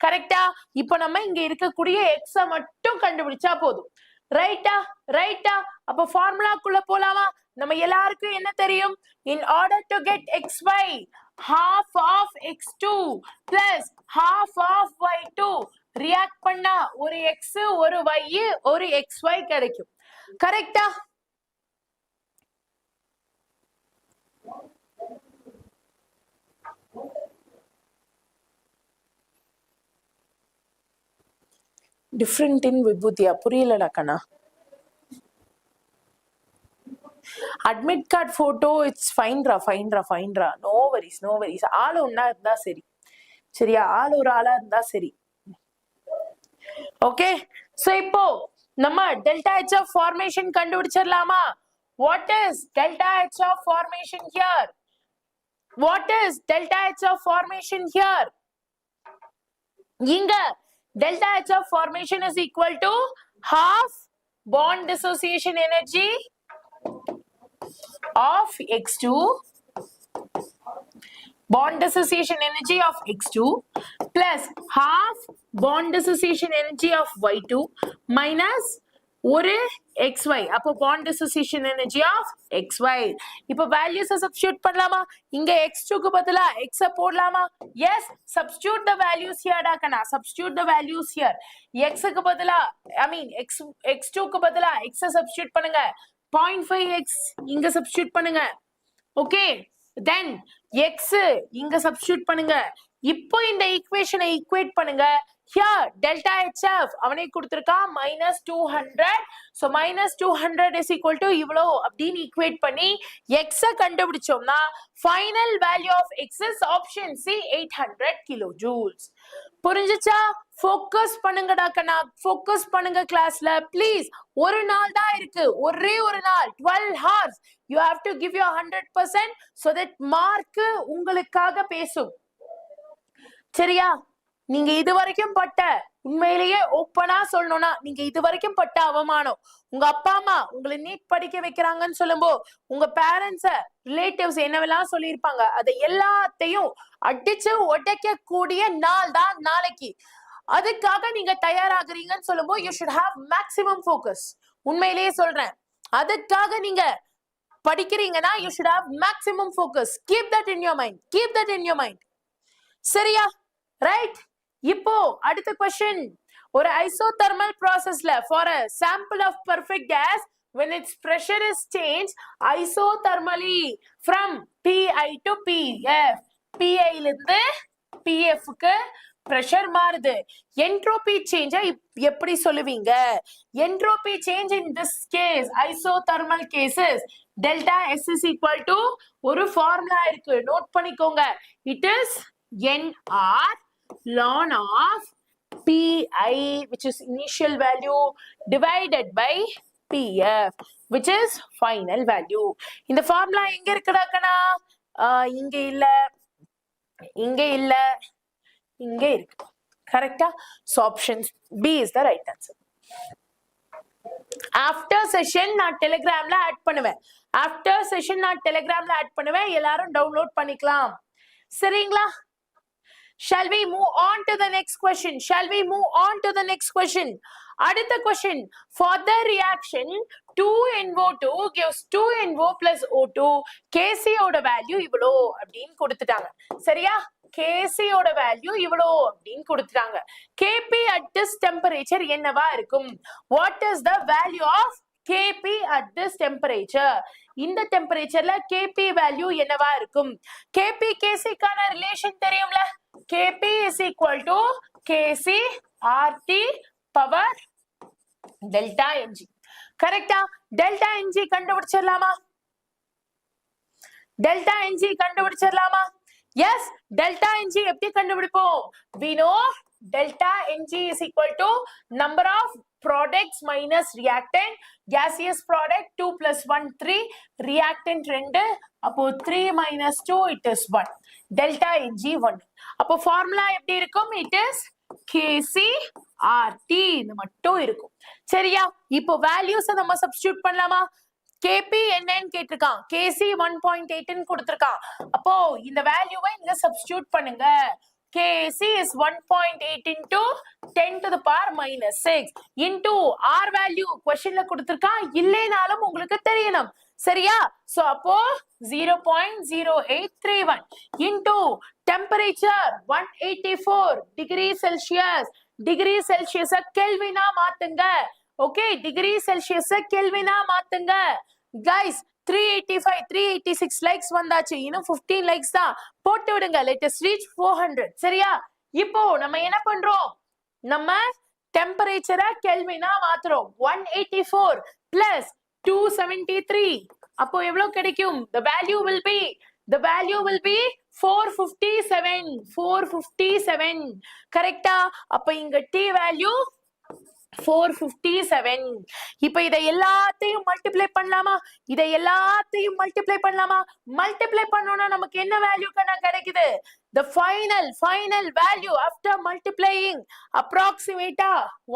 கரெக்டா? இப்போ நம்ம இங்க இருக்கக்கூடிய x மட்டும் கண்டுபிடிச்சா போதும். ரைட்டா? அப்ப ஃபார்முலாக்குள்ள போலாமா? நம்ம எல்லாருக்கும் என்ன தெரியும்? In order to get xy, half of x2 plus half of y2 react பண்ணா ஒரு x ஒரு y ஒரு xy கிடைக்கும். கரெக்டா? different in விபூதியா? புரியலடா Kanna. admit card photo, it's fine raw. no worries. ஆளு ஒண்ணா இருந்தா சரி. சரியா? ஆளு ஒரு ஆளா இருந்தா சரி. ஓகே, சோ இப்போ நம்ம delta H of formation கண்டுபிடிச்சிடலாமா? What is delta H of formation here? இங்க delta H of formation is equal to half bond dissociation energy of x2, bond dissociation energy of x2 plus half bond dissociation energy of y2 minus ஒரு xy. அப்போ bond dissociation energy of xy. இப்போ values substitute பண்ணலாமா? இங்க x2 க்கு பதிலா x போடலாமா? yes, substitute the values here டா கண்ணா. substitute the values here. x க்கு பதிலா x2 க்கு பதிலா x substitute பண்ணுங்க. 0.5x இங்க substitute பண்ணுங்க. ஓகே, then x இங்க substitute பண்ணுங்க. இப்போ இந்த ஈக்குவேஷனை ஈக்குவேட் பண்ணுங்க. here delta HF அவனே கொடுத்திருக்கா minus 200. so minus 200 is equal to இவ்வளோ அப்படின்னு ஈக்குவேட் பண்ணி x கண்டுபிடிச்சோம்னா final value of x is option C, 800 kilojoules. புரிஞ்சுச்சா? ஃபோக்கஸ் பண்ணுங்கடா கண்ணா. ஃபோக்கஸ் பண்ணுங்க கிளாஸ்ல ப்ளீஸ். ஒரு நாள் தான் இருக்கு, ஒரே ஒரு நாள், 12 hours. you have to give your 100% so that mark உங்களுக்காக பேசும். சரியா? நீங்க இது வரைக்கும் பட்ட, உண்மையிலேயே ஓப்பனா சொல்லணும்னா நீங்க இது வரைக்கும் பட்ட அவமானம், உங்க அப்பா அம்மா உங்களை நீட் படிக்க வைக்கிறாங்கன்னு சொல்லும்போது உங்க பேரண்ட்ஸ ரிலேட்டிவ்ஸ் என்னவெல்லாம் சொல்லியிருப்பாங்க, அதை எல்லாத்தையும் அடிச்சு உடைக்க கூடிய நாள் தான் நாளைக்கு. அதுக்காக நீங்க தயாராகிறீங்கன்னு சொல்லும்போது you should have maximum focus. உண்மையிலேயே சொல்றேன், அதுக்காக நீங்க படிக்கிறீங்கன்னா you should have maximum focus. Keep that in your mind. Keep that in your mind. சரியா? ரைட். இப்போ அடுத்த question. ஒரு isothermal processல for a sample of perfect gas when its pressure is changed isothermally from PI to PF. PI இலிருந்து PF க்கு pressure மாறுது. Entropy change எப்படி சொல்லுவீங்க? Entropy change in this case, isothermal cases, delta S is equal to ஒரு formula இருக்கு, note பண்ணிக்கோங்க. It is NR ln of PI, which is initial value, divided by PF, which is final value. இந்த formula எங்க இருக்குடாக்கனா? இங்க இல்ல, இங்க இல்ல, இங்க இருக்கு. கரெக்டா? So option B is the right answer. After session நான் டெலிகிராம்ல ஆட் பண்ணுவேன். After session நான் டெலிகிராம்ல ஆட் பண்ணுவேன். எல்லாரும் டவுன்லோட் பண்ணிக்கலாம். சரிங்களா? Shall we move on to the next question? Shall we move on to the next question? அடுத்த question. For the reaction 2NO2 gives 2NO plus O2. Kc ஓட value இவ்வளோ அப்படின்னு கொடுத்துட்டாங்க. சரியா? Kc ஓட வேல்யூ இவ்வளோ அப்படின்னு கொடுத்துட்டாங்க. Kp at this temperature என்னவா இருக்கும்? What is the value of Kp at this temperature? இந்த டெம்பரேச்சர்ல Kp வேல்யூ என்னவா இருக்கும்? Kp Kc கான ரிலேஷன் தெரியும்ல? Kp is equal to Kc RT power delta Mg. கரெக்டா? delta Mg கண்டுபிடிச்சிடலாமா? delta Mg கண்டுபிடிச்சிடலாமா? yes, delta Mg எப்படி கண்டுபிடிப்போம்? we know delta Mg is equal to number of products minus reactant. Gaseous product 2 plus 1 3, reactant 2, அப்போ 3 minus 2 it is 1. delta Mg 1. அப்போ formula எப்படி இருக்கும்? it is Kc RT இது மட்டும் இருக்கும். சரியா? இப்போ values நம்ம substitute பண்ணலாமா? Kp என்னன்னு கேட்டிருக்கான். Kc 1.8 ன்னு கொடுத்திருக்கான். அப்போ இந்த வேல்யூவை இங்க substitute பண்ணுங்க. Kc is 1.8 into 10 to the power minus 6 into R value questionல கொடுத்திருக்கான். இல்லைனாலும் உங்களுக்கு தெரியணும். சரியா? So அப்போ 0.0831 into temperature 184 degree Celsius. degree Celsius கெல்வினா மாத்துங்க. okay, degree Celsius கெல்வினா மாத்துங்க. guys 385 386 likes வந்தாச்சு. இன்னும் 15 likes தான். போட்டு விடுங்க. let us reach 400. சரியா? இப்போ நம்ம என்ன பண்றோம்? நம்ம டெம்பரேச்சரை கெல்வினா மாத்துறோம். 184 plus 273. அப்போ எவ்வளவு கிடைக்கும்? the value will be 457. 457. கரெக்டா? அப்ப இங்க T value 457. இப்போ இதை எல்லாத்தையும் மல்டிப்ளை பண்ணலாமா? இதை எல்லாத்தையும் மல்டிப்ளை பண்ணலாமா? மல்டிப்ளை பண்ணோம்னா நமக்கு என்ன வேல்யூ கிடைக்குது? the final value after multiplying approximate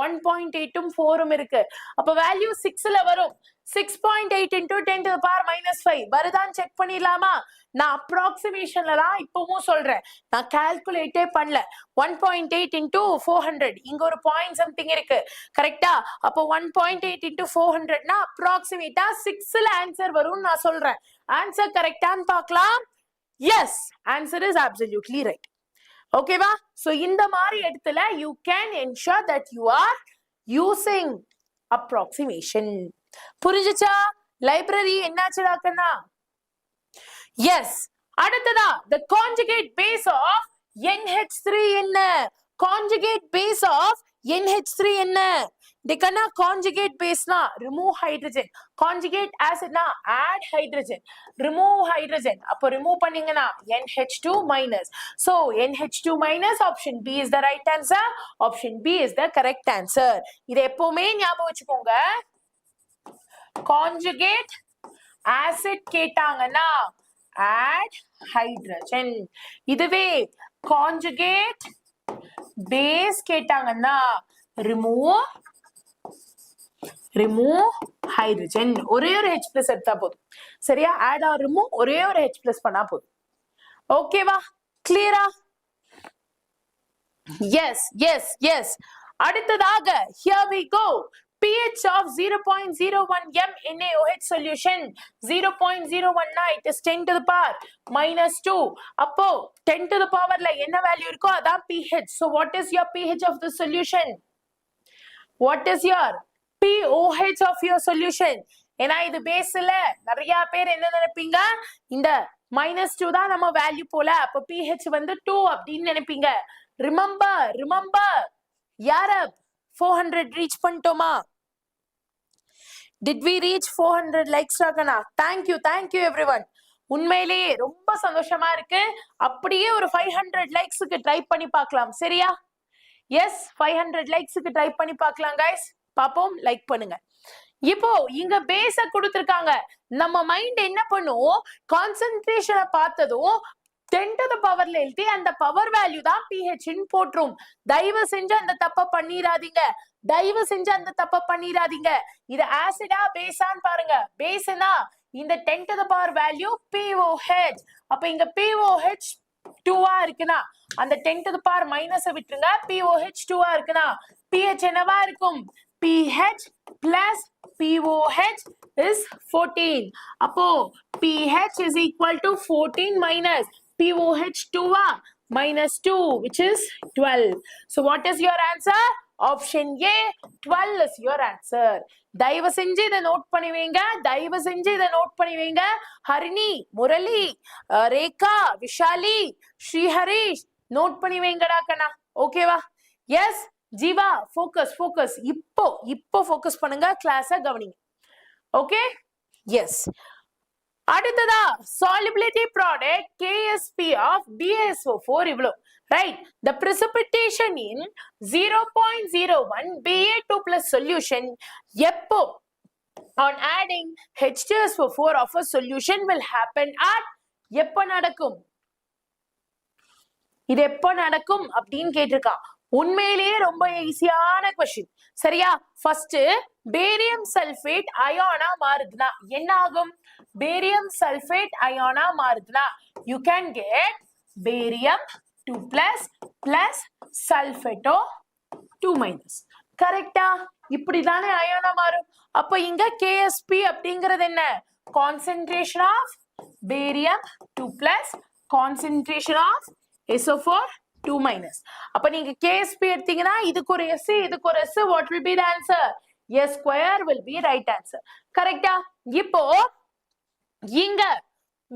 1.8 உம் 4 உம் இருக்கு. அப்ப வேல்யூ 6ல வரும். 6.8 into 10 to the power minus 5 வருதான்னு செக் பண்ணிடலாமா? நான் அப்ராக்சிமேஷன்ல தான் இப்பவும் சொல்றேன், நான் கால்குலேட்டே பண்ணல. 1.8 into 400 இங்க ஒரு பாயிண்ட் சம்திங் இருக்கு. கரெக்டா? அப்போ 1.8 into 400 னா அப்ராக்சிமேட்டா 6ல ஆன்சர் வரும்னு நான் சொல்றேன். ஆன்சர் கரெக்டான்னு பார்க்கலாம். yes, answer is absolutely right. ஓகேவா? so இந்த மாதிரி இடத்துல you can ensure that you are using approximation. புரிஞ்சுச்சா? லைப்ரரி என்னாச்சுடாக்கன்னா? yes. அடுத்ததா the conjugate base of NH3 என்ன? conjugate base of NH3 என்ன? டிகனா conjugate base னா remove hydrogen, conjugate acid னா add hydrogen, remove hydrogen. அப்போ remove பண்ணீங்கன்னா NH2 minus. so NH2 minus option B is the right answer. option B is the correct answer. இதை எப்பவுமே ஞாபகம் வச்சுக்கோங்க. conjugate acid கேட்டாங்கன்னா add hydrogen. இதுவே conjugate base கேட்டாங்கன்னா remove hydrogen. ஒரே ஒரு H plus எடுத்தா போதும். சரியா? add or remove ஒரே ஒரு H plus பண்ணா போதும். ஓகேவா? கிளியரா? Yes. அடுத்ததாக here we go. pH of 0.01 m NaOH solution 0.01 na it is 10 to the power minus 2. அப்போ 10 to the powerல என்ன வேல்யூ இருக்கோ அதான் pH. So what is your pH of the solution? What is your pOH of your solution? ஏன்னா இது பேஸ்ல நிறைய பேர் என்ன நினைப்பீங்க, இந்த -2 தான் நம்ம வேல்யூ போல, அப்ப pH வந்து 2 அப்படின்னு நினைப்பீங்க. ரிமெம்பர் யார 400 ரீச் பண்ணிட்டோமா? Did we reach 400 likes ராகனா? Thank you everyone. உண்மையிலேயே ரொம்ப சந்தோஷமா இருக்கு. அப்படியே ஒரு 500 லைக்ஸ்க்கு ட்ரை பண்ணி பார்க்கலாம், சரியா? எஸ் 500 லைக்ஸ்க்கு ட்ரை பண்ணி பார்க்கலாம் guys. பாப்போம், லைக் பண்ணுங்க. இப்போ இங்க பேஸ கொடுத்திருக்காங்க. நம்ம மைண்ட் என்ன பண்ணும், கான்சென்ட்ரேஷனை பார்த்ததும் 10 to the powerல எழுதி அந்த பவர் வேல்யூ தான் pH ன்னு போட்டுரும். தயவு செஞ்சு அந்த தப்ப பண்ணிராதீங்க. இது ஆசிடா பேஸான்னு பாருங்க. பேஸ்னா இந்த 10 to the power value pOH. அப்ப இங்க pOH 2 இருக்குனா அந்த 10 to the power மைனஸ விட்டுருங்க. pOH 2 இருக்குனா pH என்னவா இருக்கும்? pH plus pOH is 14. அப்போ pH is equal to 14 minus pOH 2 minus 2 which is 12. So what is your answer? Option A 12 is your answer. தயவு செஞ்சு இதை நோட் பண்ணுவீங்க. ஹரிணி, முரளி, ரேகா, விஷாலி, ஸ்ரீஹரிஷ் நோட் பண்ணுவீங்கடா கண்ணா. ஓகேவா? Yes Jeeva, focus. இப்போ ஃபோக்கஸ் பண்ணுங்க, கிளாஸ கவனிங்க. ஓகே? எஸ். அடுத்ததா solubility product KSP of BaSO4 இவ்வளோ. Right? The precipitation in 0.01 Ba2 plus solution எப்போ on adding H2SO4 of a solution will happen at எப்போ நடக்கும்? இது எப்போ நடக்கும் அப்படின்னு கேட்டிருக்கான். உண்மையிலேயே ரொம்ப ஈஸியான கொஸ்டின், சரியா? ஃபர்ஸ்ட் பேரியம் சல்பேட் அயானா மாறுதுனா என்ன ஆகும்? பேரியம் சல்பேட் அயானா மாறுதுனா you can get barium 2+ plus sulfato 2-. கரெக்டா? இப்படிதானே அயானா மாறும். அப்ப இங்க KSP அப்படிங்கிறது என்ன? Concentration of barium 2+ concentration of SO4 2-. அப்ப நீங்க KSP எடுத்தீங்கன்னா இதுக்கு ஒரு S, இதுக்கு ஒரு S, what will be the answer? S square will be right answer. கரெக்டா? இப்போ இங்க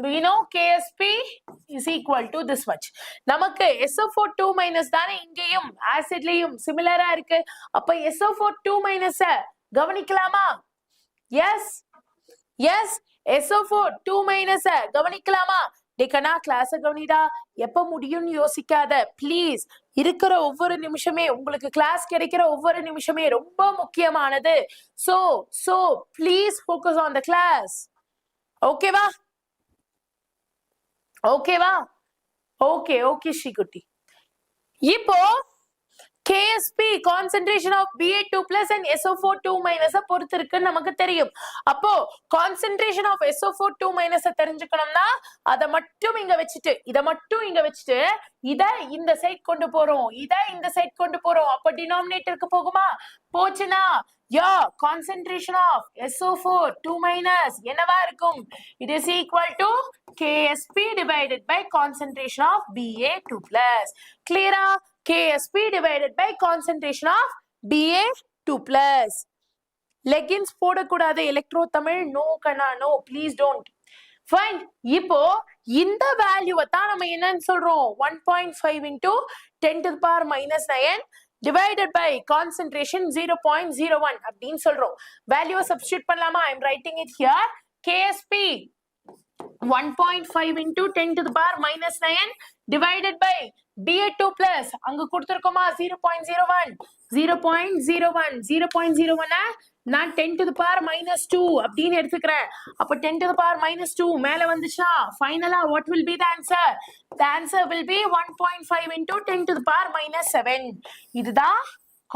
we know KSP is equal to this much. நமக்கு SO4 2- தானே இங்கேயும் ஆசிட்லயும் சிமிலரா இருக்கு. அப்ப SO4 2- கவனிக்கலாமா? S SO4 2- கவனிக்கலாமா? டேக்கனா கிளாஸ கவனிடா. எப்ப முடியும்னு யோசிக்காத ப்ளீஸ். இருக்கிற ஒவ்வொரு நிமிஷமே, உங்களுக்கு கிளாஸ் கிடைக்கிற ஒவ்வொரு நிமிஷமே ரொம்ப முக்கியமானது. so please focus on the class. ஓகேவா? ஓகே ஸ்ரீகுட்டி. இப்போ KSP concentration of Ba2 plus and SO4 2- பொறுத்து இருக்குன்னு நமக்கு தெரியும். அப்போ concentration of SO4 2- தெரிஞ்சுக்கணும்னா அதை மட்டும் இங்க வச்சுட்டு இதை இந்த சைட் கொண்டு போறோம். அப்ப டினாமினேட்டருக்கு போகுமா? போச்சுனா concentration of SO4 2- என்னவா இருக்கும்? It is equal to KSP divided by concentration of Ba2 plus. Clear? KSP divided by concentration of Ba2 plus. Leggings போடக்கூடாது எலக்ட்ரோ தமிழ். நோ கண்ணா, நோ, ப்ளீஸ் டோன்ட். ஃபைன். இப்போ இந்த வேல்யூவை தான் நம்ம என்னன்னு சொல்றோம்? 1.5 into 10 to the power minus 9 divided by concentration 0.01 அப்படின்னு சொல்றோம். வேல்யூவை சப்ஸ்டிட்யூட் பண்ணலாமா? I am writing it here. KSP 1.5 into 10 to the power minus 9 divided by Ba2 plus அங்க கொடுத்திருக்கோமா? 0.01 நான் 10 to the power minus 2 அப்படின்னு எடுத்துக்கிறேன். அப்ப 10 to the power minus 2 மேல வந்துச்சுனா ஃபைனலா what will be the answer? The answer will be 1.5 into 10 to the power minus 7. இதுதான்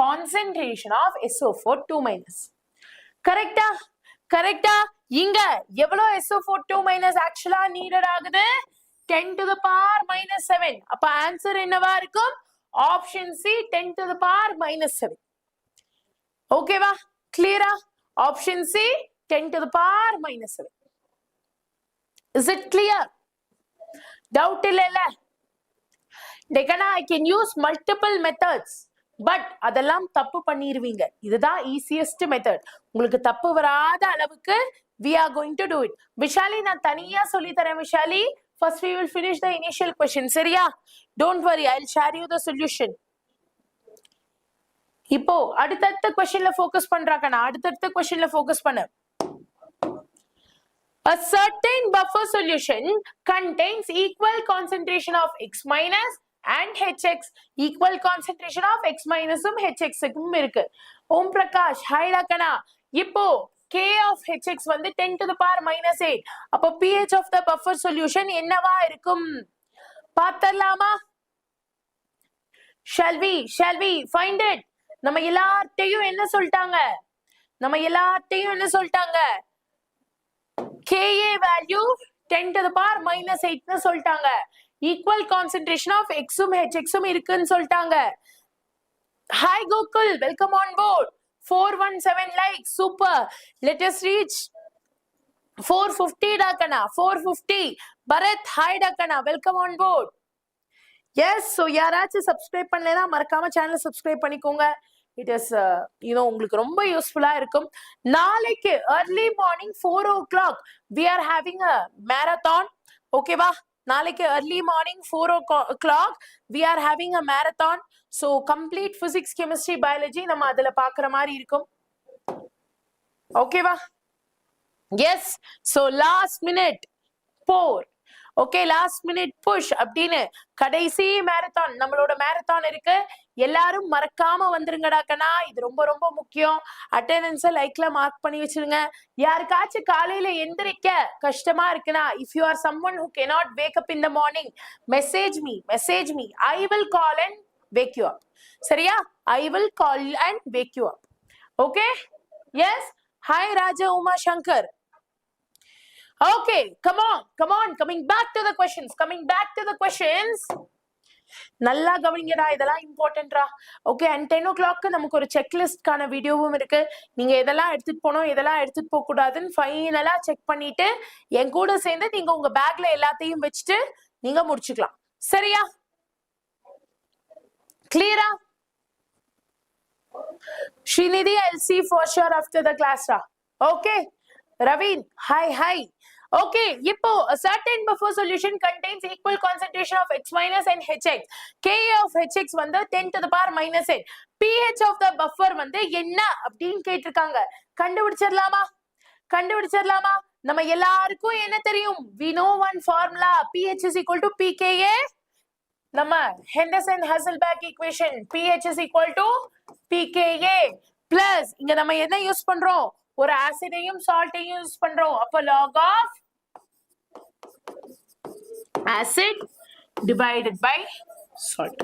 concentration of SO4 2-. கரெக்டா? இங்க எவ்வளவு SO4 2- ஆக்சுவலா நீடட் ஆகுது? 10 to the power minus 7. அப்ப ஆன்சர் என்னவா இருக்கும்? Option C 10 to the power minus 7. Okay va? Clear? Option C 10 to the power minus 7. Is it clear? Doubt illala? Dekana, I can use multiple methods. But அதெல்லாம் தப்பு பண்ணிருவீங்க. இதுதான் easiest method. உங்களுக்கு தப்பு வராத அளவுக்கு we are going to do it. Vishali நான் தனியா சொல்லி தரேன் Vishali. First we will finish the initial question. சரியா? Don't worry, I'll share you the solution. இப்போ அடுத்தடுத்த questionல focus பண்றாக்கனா அடுத்தடுத்த questionல focus பண்ணு. A certain buffer solution contains equal concentration of X minus and HX. Equal concentration of X minus HX க்கும் இருக்கு. Om Prakash hi டக்கனா. இப்போ K of HX வந்து 10 to the power minus 8. அப்போ pH of the buffer solution என்னவா இருக்கும்? பார்த்தலாமா? Shall we find it? நம்ம எல்லார்ட்டையும் என்ன சொல்லிட்டாங்க? Ka value 10 to the power minus 8 னு சொல்லிட்டாங்க. Equal concentration of X um HX உம் இருக்குன்னு சொல்லிட்டாங்க. Hi Gokul, welcome on board. 417 likes, super. Let us reach 450 dakana, 450. Bharat, hi dakana, welcome on board. Yes, so யாராச்சும் subscribe பண்ணலைனா மறக்காம channel subscribe பண்ணிக்கோங்க. It is உங்களுக்கு ரொம்ப யூஸ்ஃபுல்லா இருக்கும். நாளைக்கு early morning 4 o'clock we are having a marathon. ஓகேவா? நாளைக்கு early morning 4 o'clock we are having a marathon. So complete physics, chemistry, biology நம்ம அதுல பார்க்குற மாதிரி இருக்கும். ஓகேவா? Yes, so last minute pour. Okay, last minute push அப்படின்னு கடைசி மேரத்தான் நம்மளோட மேரத்தான் இருக்கு. எல்லாரும் மறக்காம வந்துருங்கடாக்கனா. இது ரொம்ப ரொம்ப முக்கியம். அட்டெண்டன்ஸை லைக்ல மார்க் பண்ணி வச்சிருங்க. யாருக்காச்சும் காலையில எந்திரிக்க கஷ்டமா இருக்குன்னா, if you are someone who cannot wake up in the morning, message me. I will call and wake you up. சரியா? I will call and wake you up. Okay? Yes? Hi Raja Uma Shankar. Okay, come on. Coming back to the questions. நல்லா கவனிங்கடா, இதெல்லாம் இம்பார்ட்டன்ட்ரா. Okay, and 10 o'clock நமக்கு ஒரு செக்லிஸ்ட்கான வீடியோவும் இருக்கு. நீங்க எதெல்லாம் எடுத்துட்டு போகணும், எதெல்லாம் எடுத்துட்டு போக கூடாதுன்னு ஃபைனலா செக் பண்ணிட்டு என் கூட சேர்ந்து நீங்க உங்க பேக்ல எல்லாத்தையும் வச்சுட்டு நீங்க முடிச்சுக்கலாம். சரியா? கிளியரா? Srinidhi, I'll see for sure after the class. Okay, Raveen, hi. Okay, இப்போ a certain buffer solution contains equal concentration of X minus and HX. Ka of HX வந்து 10 to the power minus 8. pH of the buffer வந்து என்ன அப்படின்னு கேட்டிருக்காங்க. கண்டுபிடிச்சிடலாமா? நம்ம எல்லாருக்கும் என்ன தெரியும்? We know one formula. pH is equal to pKa. நம்ம Henderson-Hasselbalch equation. pH is equal to pKa plus இங்க நம்ம என்ன யூஸ் பண்றோம்? ஒரு ஆசிடையும் சால்ட்டையும் யூஸ் பண்றோம். அப்ப log of acid divided by salt.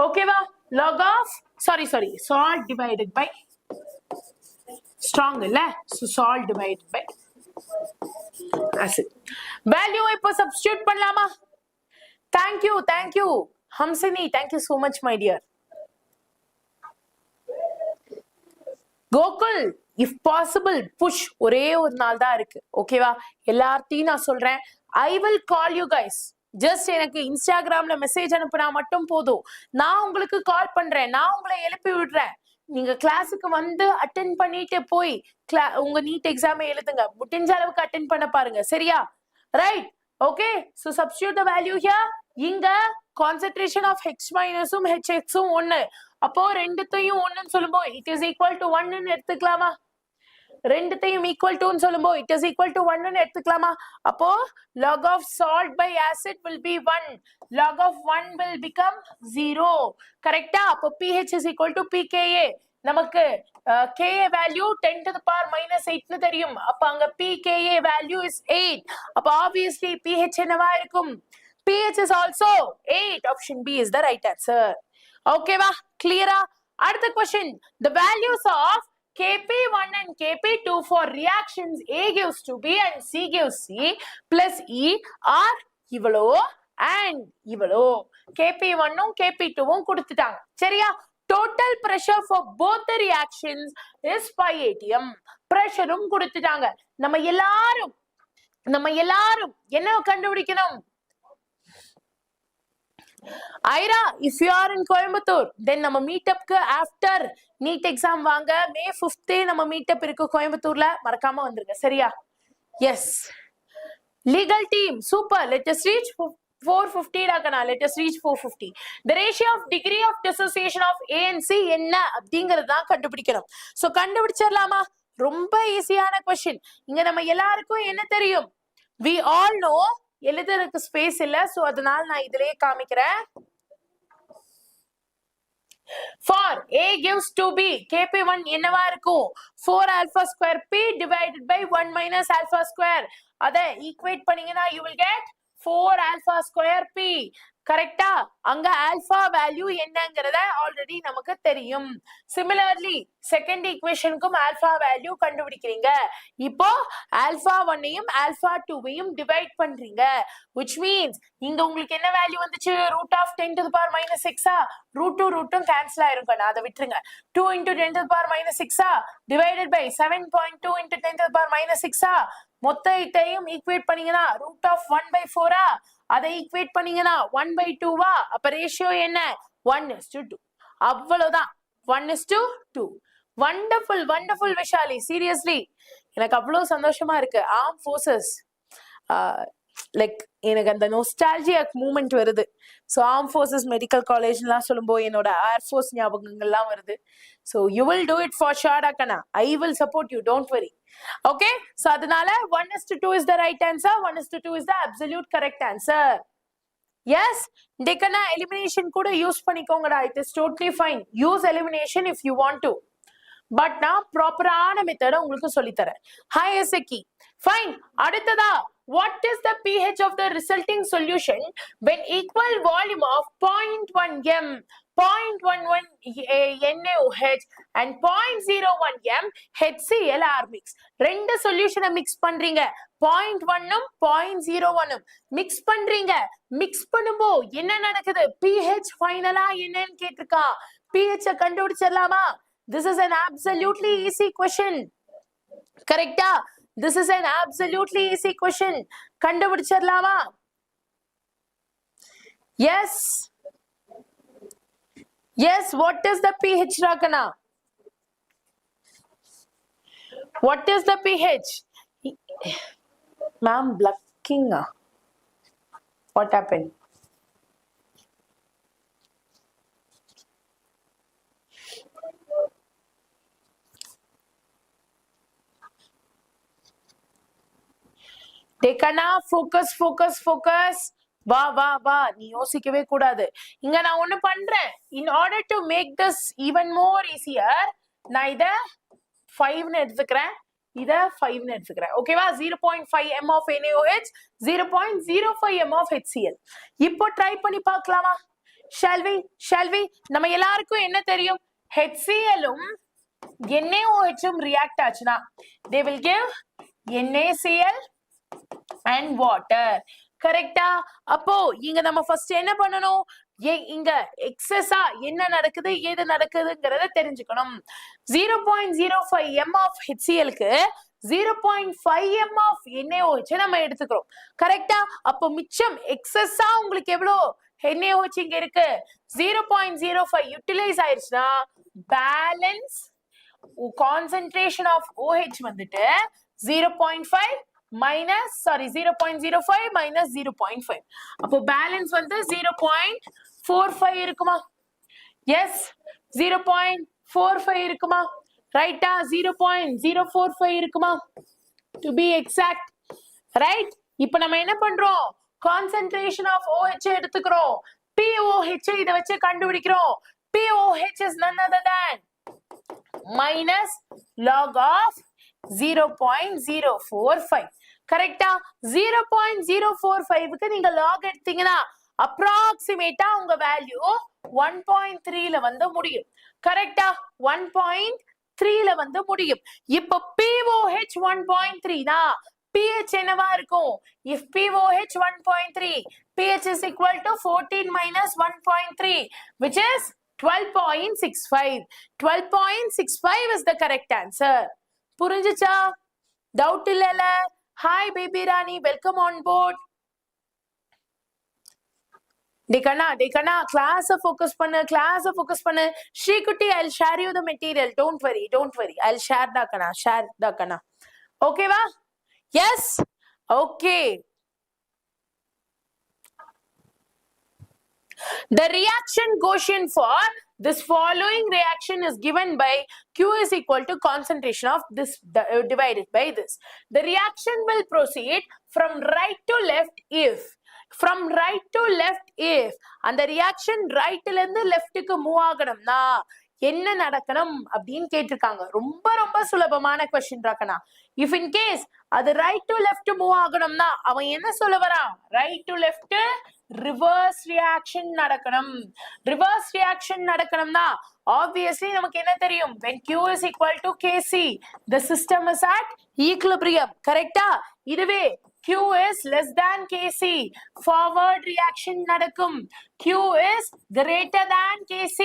ஓகேவா? log of salt divided by strong இல்ல, so salt divided by acid. Value இப்போ substitute பண்ணலாமா? Thank you Hamsini, thank you so much my dear. Gokul, if possible push ஒரே ஒரு நாள் தான் இருக்கு. ஓகேவா? எல்லார்த்தையும் நான் சொல்றேன். I will call you guys. Just எனக்கு இன்ஸ்டாகிராம்ல மெசேஜ் அனுப்புனா மட்டும் போதும். நான் உங்களுக்கு கால் பண்றேன், நான் உங்களை எழுப்பி விடுறேன். நீங்க கிளாஸுக்கு வந்து அட்டென்ட் பண்ணிட்டு போய் உங்க நீட் எக்ஸாம் எழுதுங்க. முடிஞ்ச அளவுக்கு அட்டென்ட் பண்ண பாருங்க. சரியா? Right? Okay, so substitute the value here. இங்க concentration of H minus um HX உம் 1. அப்போ ரெண்டுத்தையும் 1ன்னு சொல்லும்போது it is equal to 1ன்னு எடுத்துக்கலாமா? ரெண்டுத்தையும் equal toன்னு சொல்லும்போது it is equal to 1ன்னு எடுத்துக்கலாமா? அப்போ log of salt by acid will be 1. log of 1 will become 0. கரெக்டா? அப்போ pH is equal to pKa. நமக்கு Ka value 10 to the power minus 8ன்னு தெரியும். அப்ப அங்க pKa value is 8. அப்ப obviously pH என்னவா இருக்கும்? pH is also 8. Option B is the right answer. Okay va? Clear? அடுத்த question. The values of Kp1 and Kp2 for reactions A gives to B and C gives C plus E are இவ்வளோ and இவ்வளோ Kp1 Kp2 கொடுத்துட்டாங்க சரியா total pressure for both the reactions is 5 atm pressureum கொடுத்துட்டாங்க நம்ம எல்லாரும் என்ன கண்டுபிடிக்கணும் Aira, if you are in Coimbatore, then நம்ம மீட்டப்க்கு after NEET exam வாங்க May 5th நம்ம மீட்டப் இருக்கு கோயம்புத்தூர்ல மறக்காம வந்துருங்க சரியா yes legal team super let us reach 450 ராகனா let us reach 450 the ratio of degree of dissociation of A and C என்ன அப்படிங்கறது தான் கண்டுபிடிக்கணும் சோ கண்டுபிடிச்சிரலாமா ரொம்ப ஈஸியான क्वेश्चन இங்க நம்ம எல்லாருக்கும் என்ன தெரியும் we all know எழுதுறதுக்கு ஸ்பேஸ் இல்ல சோ அதனால நான் இதிலே காமிக்கிறேன் for A gives to B Kp1 என்னவா இருக்கும் 4 alpha square P divided by 1 minus alpha square அத ஈக்குவேட் பண்ணீங்கன்னா you will get 4 alpha square P கரெக்ட்டா அங்க alpha value என்னங்கறத ஆல்ரெடி நமக்கு தெரியும் similarly second equationக்கும் alpha value கண்டுபிடிக்கிறீங்க இப்போ alpha 1ஐயும் alpha 2ஐயும் டிவைட் பண்றீங்க which means இங்க உங்களுக்கு என்ன வேல்யூ வந்துச்சு root of 10 to the power minus 6 root 2 root 2 cancel ஆயிருங்க நான் அத விட்டுருங்க 2 into 10 to the power minus 6 divided by 7.2 into 10 to the power minus 6 மொத்த இதையும் ஈக்குவேட் பண்ணீங்கன்னா root of 1 by 4 அதை ஈக்குவேட் பண்ணீங்கன்னா 1 by 2 அப்ப ரேஷியோ என்ன 1:2 அவ்வளவுதான் 1:2 wonderful wonderful விஷாலி seriously எனக்கு அவ்வளவு சந்தோஷமா இருக்கு armed forces லைக் எனக்கு அந்த நோஸ்டால்ஜிக் மூமெண்ட் வருது ஸோ ஆர்ம் ஃபோர்ஸஸ் மெடிக்கல் காலேஜ்லாம் சொல்லும்போது என்னோட ஏர்ஃபோர்ஸ் ஞாபகங்கள்லாம் வருது so you will do it for sure அக்கனா I will support you don't worry okay so அதனால 1:2 is the right answer 1:2 is the absolute correct answer yes டெக்கனா elimination கூட use பண்ணிக்கோங்கடா it is totally fine use elimination if you want to but நான் ப்ராப்பரான மெத்தட உங்களுக்கு சொல்லித்தரேன் hi எஸ்கி ஃபைன் அடுத்ததா what is the pH of the resulting solution when equal volume of 0.1 m 0.11 NaOH and 0.01 m HCl are mixed ரெண்டு சொல்யூஷனை mix பண்றீங்க 0.1 0.01 மிக்ஸ் பண்றீங்க மிக்ஸ் பண்ணும்போ என்ன நடக்குது pH ஃபைனலா என்னன்னு கேட்டிருக்கா pH கண்டுபிடிச்சிடலாமா this is an absolutely easy question கரெக்ட்டா this is an absolutely easy question கண்டுபிடிச்சிடலாமா yes yes what is the pH rakana what is the pH ma'am blocking what happened டேக்கனா focus focus focus வா வா வா நீ யோசிக்கவே கூடாது இங்க நான் ஒண்ணு பண்றேன் in order to make this even more easier நான் இத 5 ன்னு எடுத்துக்கிறேன் இத 5 ன்னு எடுத்துக்கிறேன் ஓகேவா 0.5 m of NaOH 0.05 m of HCl இப்போ ட்ரை பண்ணி பார்க்கலாமா shall we நம்ம எல்லாருக்கும் என்ன தெரியும் HCl உம் NaOH உம் ரியாக்ட் ஆச்சுனா they will give NaCl and water கரெக்ட்டா அப்போ இங்க நம்ம ஃபர்ஸ்ட் என்ன பண்ணனும் இங்க எக்ஸஸா என்ன நடக்குது ஏது நடக்குதுங்கறத தெரிஞ்சுக்கணும் 0.05 m of HCl க்கு 0.5 m of NaOH நம்ம எடுத்துக்கிறோம் கரெக்ட்டா அப்போ மிச்சம் எக்ஸஸா உங்களுக்கு எவ்வளவு NaOH இங்க இருக்கு 0.05 யூட்டிலைஸ் ஆயிருச்சுனா பேலன்ஸ் கான்சன்ட்ரேஷன் ஆஃப் OH வந்துட்டு 0.5 minus 0.05 minus 0.5 அப்போ பேலன்ஸ் வந்து 0.45 இருக்குமா எஸ் 0.45 இருக்குமா ரைட்டா 0.045 இருக்குமா to be exact ரைட் இப்போ நம்ம என்ன பண்றோம் கான்சன்ட்ரேஷன் ஆஃப் OH எடுத்துக்கிறோம் POH இத வச்சு கண்டுபிடிக்கிறோம் POH is none other than minus log of 0.045 கரெக்ட்டா 0.045 க்கு நீங்க log எடுத்தீங்கன்னா அப்ராக்ஸிமேட்டா உங்க வேல்யூ 1.3 ல வந்து முடியும் கரெக்ட்டா 1.3 ல வந்து முடியும் இப்போ POH 1.3 தான் pH என்னவா இருக்கும்? If pOH 1.3, pH is equal to 14 minus 1.3, which is 12.65. 12.65 is the correct answer. புரிஞ்சுச்சா? Doubt இல்லல? Hi baby Rani, welcome on board. Dekana, class focus pannu, Shrikutti, I'll share you the material. Don't worry. I'll share the kana. Okay, va? Yes? Okay. The reaction quotient for this following reaction is given by Q is equal to concentration of this divided by this. The reaction will proceed from right to left if அந்த reaction right ல இருந்து left க்கு move ஆகணும்னா என்ன நடக்கணும் அப்படின்னு கேட்டிருக்காங்க. ரொம்ப சுலபமான क्वेश्चन ராக்கனா. If in case அது right to left மூவ் ஆகணும்னா அவன் என்ன சொல்ல வரான்? Right to left reverse reaction நடக்கணும். reverse reaction நடக்கணும்னா obviously நமக்கு என்ன தெரியும்? When Q is equal to Kc, the system is at equilibrium. கரெக்டா? இதுவே Q is less than Kc, forward reaction நடக்கும். Q is greater than Kc,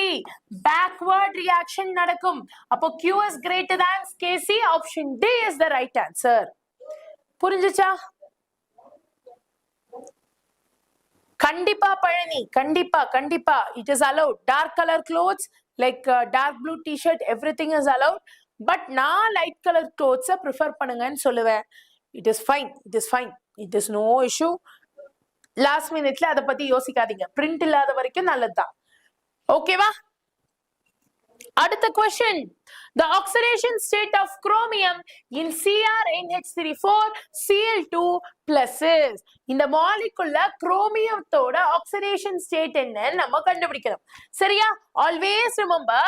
backward reaction நடக்கும். அப்போ Q is greater than Kc, option D is the right answer. புரிஞ்சுச்சா? கண்டிப்பா பழனி, கண்டிப்பா it is allowed. Dark color clothes like dark blue t-shirt, everything is allowed. But நான் light color clothes prefer பண்ணுங்கன்னு சொல்லுவேன். It is fine. It is no issue. Last minute அத பத்தி யோசிக்காதீங்க. print இல்லாத வரைக்கும் நல்லதுதான். ஓகேவா? அடுத்த question. The oxidation state of chromium in CrNH34Cl2 plus is. இந்த மாலிகுல்ல குரோமியத்தோட oxidation state என்னன்னு நம்ம கண்டுபிடிக்கணும். சரியா? Always remember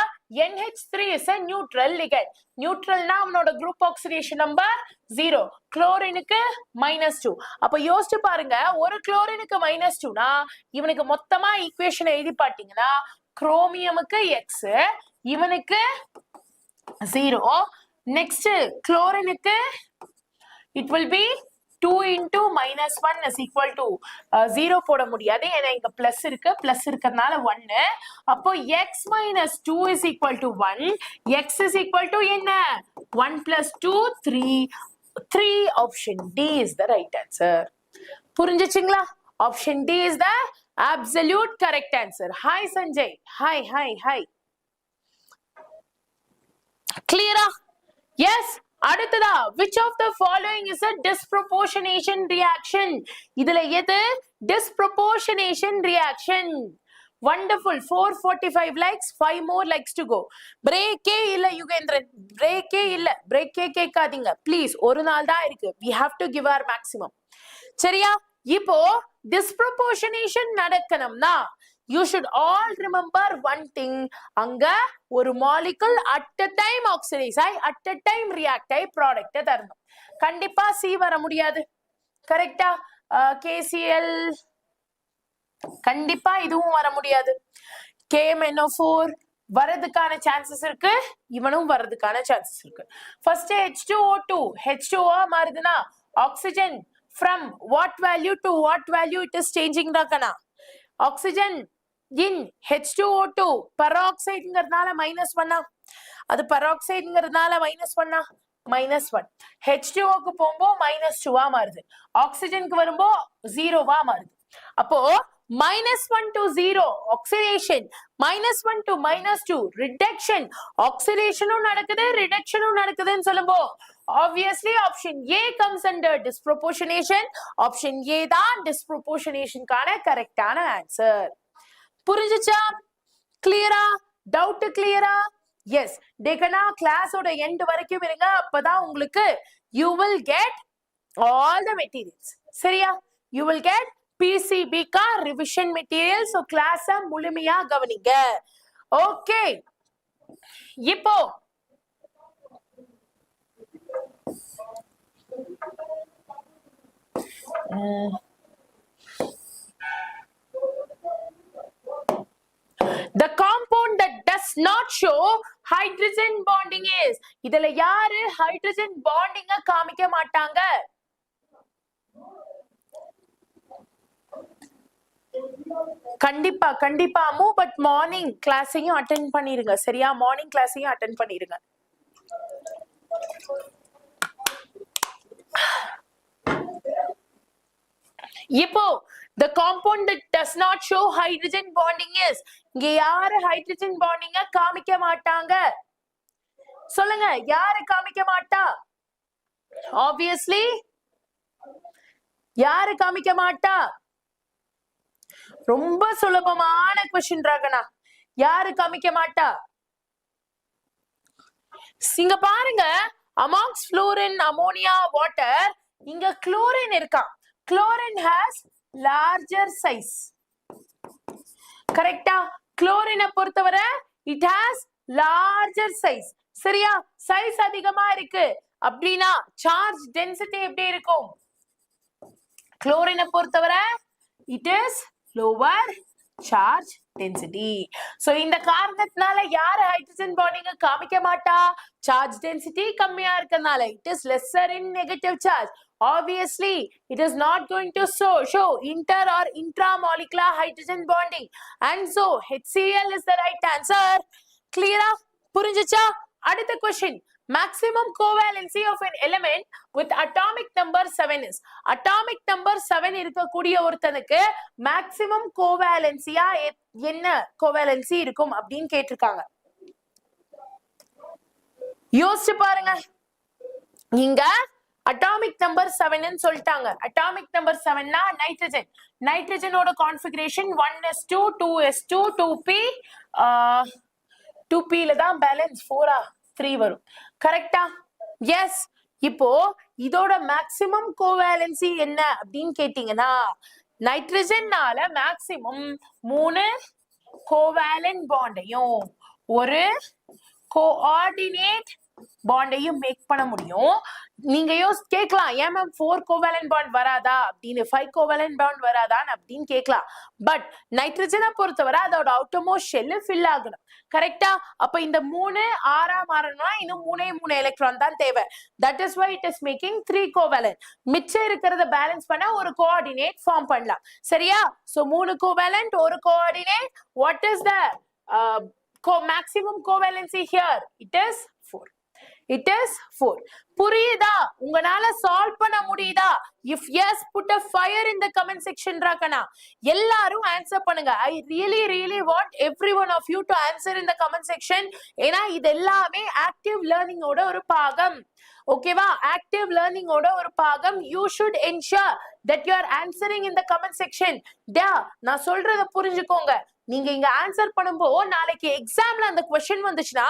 NH3 is a neutral ligand. நியூட்ரல்னா அவனோட group oxidation number 0. குளோரினுக்கு -2. அப்ப யோசிச்சு பாருங்க, ஒரு குளோரினுக்கு -2 னா இவனுக்கு மொத்தமா ஈக்குவேஷன் எழுதி பாத்தீங்கன்னா குரோமியமுக்கு X, இவனுக்கு 0. Next chlorine it will be 2 into -1 is equal to 0 போட முடியாது. ஏன்னா இங்க பிளஸ் இருக்கிறதுனால 1. அப்போ x minus 2 is equal to 1. x is equal to என்ன? 1 plus 2 3. 3 option D is the right answer. புரிஞ்சுச்சுங்களா? Option D is the absolute correct answer. Hi Sanjay. Hi. Clear? Yes. அடுத்ததா, which of the following is a disproportionation reaction? இதுல எது disproportionation reaction? Wonderful. 445 likes, 5 more likes to go. break இல்ல Yugendran, break கேட்காதீங்க please. ஒரு நாள் தான் இருக்கு. we have to give our maximum. சரியா? இப்போ disproportionation நடக்கணும்னா you should all remember one thing. அங்க ஒரு molecule at a time oxidize ஆகி at a time react ஆகி product தரணும். கண்டிப்பா C வர முடியாது. கரெக்டா? KCl கண்டிப்பா இதுவும் வர முடியாது. KMNO4 வரதுக்கான சான்சஸ் இருக்கு, இவனும் வரதுக்கான சான்சஸ் இருக்கு. First H2O2 மாறுதுன்னா oxygen from what value to what value it is changing ராக்கனா? oxygen in H2O2 peroxideங்கிறதுனால -1, அது peroxideங்கிறதுனால -1, -1. H2O க்கு போகும்போ -2 மாறுது, ஆக்சிஜனுக்கு வரும்போ 0 மாறுது. அப்போ -1 to 0 oxidation, -1 to -2 reduction. oxidation-உம் நடக்குது, reduction-உம் நடக்குதுன்னு சொல்லும்போ obviously option A comes under disproportionation. option A தான் disproportionation-க்கான கரெக்டான ஆன்சர். புரிஞ்சுச்சா? கிளியரா? டவுட் கிளியரா? எஸ். டேக்கனா கிளாஸோட எண்ட் வரைக்கும் இருங்க, அப்பதான் உங்களுக்கு you will get all the materials. சரியா? you will get PCB का revision material. so class முழுமையா கவனிங்க. ஓகே, இப்போ the compound that does not show hydrogen bonding is. இதுல யாரு hydrogen bonding காமிக்க மாட்டாங்க? கண்டிப்பா கண்டிப்பா அம்மு, பட் மார்னிங் கிளாஸையும் அட்டென்ட் பண்ணிருங்க சரியா? மார்னிங் கிளாஸையும் அட்டென்ட் பண்ணிருங்க. இப்போ the compound that does not show hydrogen bonding is, இங்க யாரு ஹைட்ரஜன் பாண்டிங்க காமிக்க மாட்டாங்க? சொல்லுங்க, யாரு காமிக்க மாட்டா? obviously யாரு காமிக்க மாட்டா? ரொம்ப சுலபமான क्वेश्चन ராகனா. யாரு காமிக்க மாட்டா? இங்க பாருங்க, amongst fluorine, ammonia, water, இங்க chlorine இருக்கா. Chlorine has larger size. கரெக்டா? chlorine பொறுத்தவரை it has larger size. சரியா? size அதிகமா இருக்கு அப்படின்னா charge density எப்படி இருக்கும்? chlorine பொறுத்தவரை it is lower charge density. So இந்த காரணத்தினால யார் ஹைட்ரஜன் பாண்டிங்க காமிக்க மாட்டா? charge density கம்மியா இருக்கனால. it is lesser in negative charge. Obviously it is not going to show inter or intramolecular hydrogen bonding, and so HCl is the right answer. Clear? புரிஞ்சுச்சா? அடுத்த question, maximum covalency of an element with atomic number 7 is. atomic number 7 இருக்கக்கூடிய ஒருத்தனுக்கு maximum covalency என்ன covalency இருக்கும் அப்படின்னு கேட்டிருக்காங்க. யோசிச்சு பாருங்க. இங்க atomic number 7 ன்னு சொல்லிட்டாங்க. atomic number 7 னா nitrogen. நைட்ரஜனோட configuration 1s2 2s2 2p 2p ல தான் பேலன்ஸ் 4 3 வரும். கரெக்டா? எஸ். இப்போ இதோட மேக்ஸிமம் கோவேலன்சி என்ன அப்படின்னு கேட்டீங்கன்னா, நைட்ரஜன்னால மேக்ஸிமம் 3 கோவேலன்ட் பாண்டையும் ஒரு கோஆர்டினேட் பாண்டையும் மேக் பண்ண முடியும். நீங்க கேட்கலாம், ஏன் மேம் 4 கோவேலன்ட் பாண்ட் வராதா அப்படின்னு, 5 கோவேலன்ட் பாண்ட் வராதான் அப்படின்னு கேட்கலாம். பட் நைட்ரஜனை பொறுத்தவரை அதோட அவுட்டர்மோஸ்ட் ஷெல் ஃபில் ஆகணும். கரெக்டா? அப்ப இந்த 3 6 மாறணும்னா இன்னும் 3 எலக்ட்ரான் தான் தேவை. That is why it is making 3 covalent. மிச்சம் இருக்கிறத பேலன்ஸ் பண்ண ஒரு கோஆர்டினேட் ஃபார்ம் பண்ணலாம். சரியா? சோ 3 கோவேலன்ட், ஒரு coordinate. What is the maximum covalency here? It is 4. It is 4. புரியுதா? உங்களால சால்வ் பண்ண முடியுதா? if yes, put a fire in the comment section ராகனா. எல்லாரும் ஆன்சர் பண்ணுங்க. I really want every one of you to answer in the comment section. ஏனா இது எல்லாமே active learning ஓட ஒரு பாகம். ஓகேவா? active learning ஓட ஒரு பாகம். you should ensure that you are answering in the comment section. நான் சொல்றத புரிஞ்சுக்கோங்க. நீங்க இங்க ஆன்சர் பண்ணும்போது நாளைக்கு எக்ஸாம்ல அந்த क्वेश्चन வந்துச்சுனா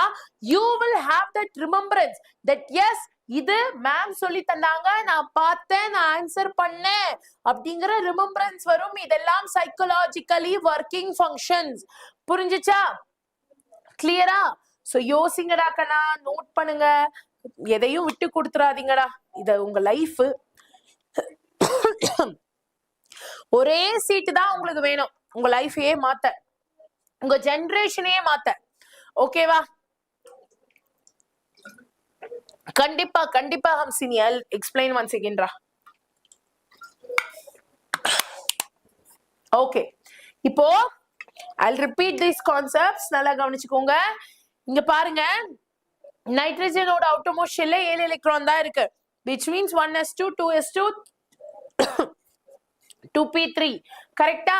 you will have that remembrance that yes, இது மேம் சொல்லி தந்தாங்க, நான் பார்த்தேன், நான் ஆன்சர் பண்ணேன் அப்படிங்கிற ரிமெம்பரன்ஸ் வரும். இதெல்லாம் சைக்காலஜிக்கலி ஒர்க்கிங் ஃபங்க்ஷன்ஸ். புரிஞ்சுச்சா? கிளியரா? சோ யோசிங்கடா கண்ணா, நோட் பண்ணுங்க, எதையும் விட்டு கொடுத்துறாதீங்கடா. இத உங்க லைஃப் ஒரே சீட்டு தான் உங்களுக்கு வேணும் உங்க லைஃபையே மாத்த, உங்க ஜெனரேஷனையே மாத்த. ஓகேவா? கண்டிப்பா கண்டிப்பா Hamsini, I'll explain once again ரா. ஓகே, இப்போ I'll repeat these concepts. நல்லா கவனிச்சுக்கோங்க. இங்க பாருங்க, நைட்ரஜனோட அவுட்டர்மோஸ்ட் ஷெல்ல 7 எலக்ட்ரான் தான் இருக்கு, which means 1s2 2s2 2p3. கரெக்டா?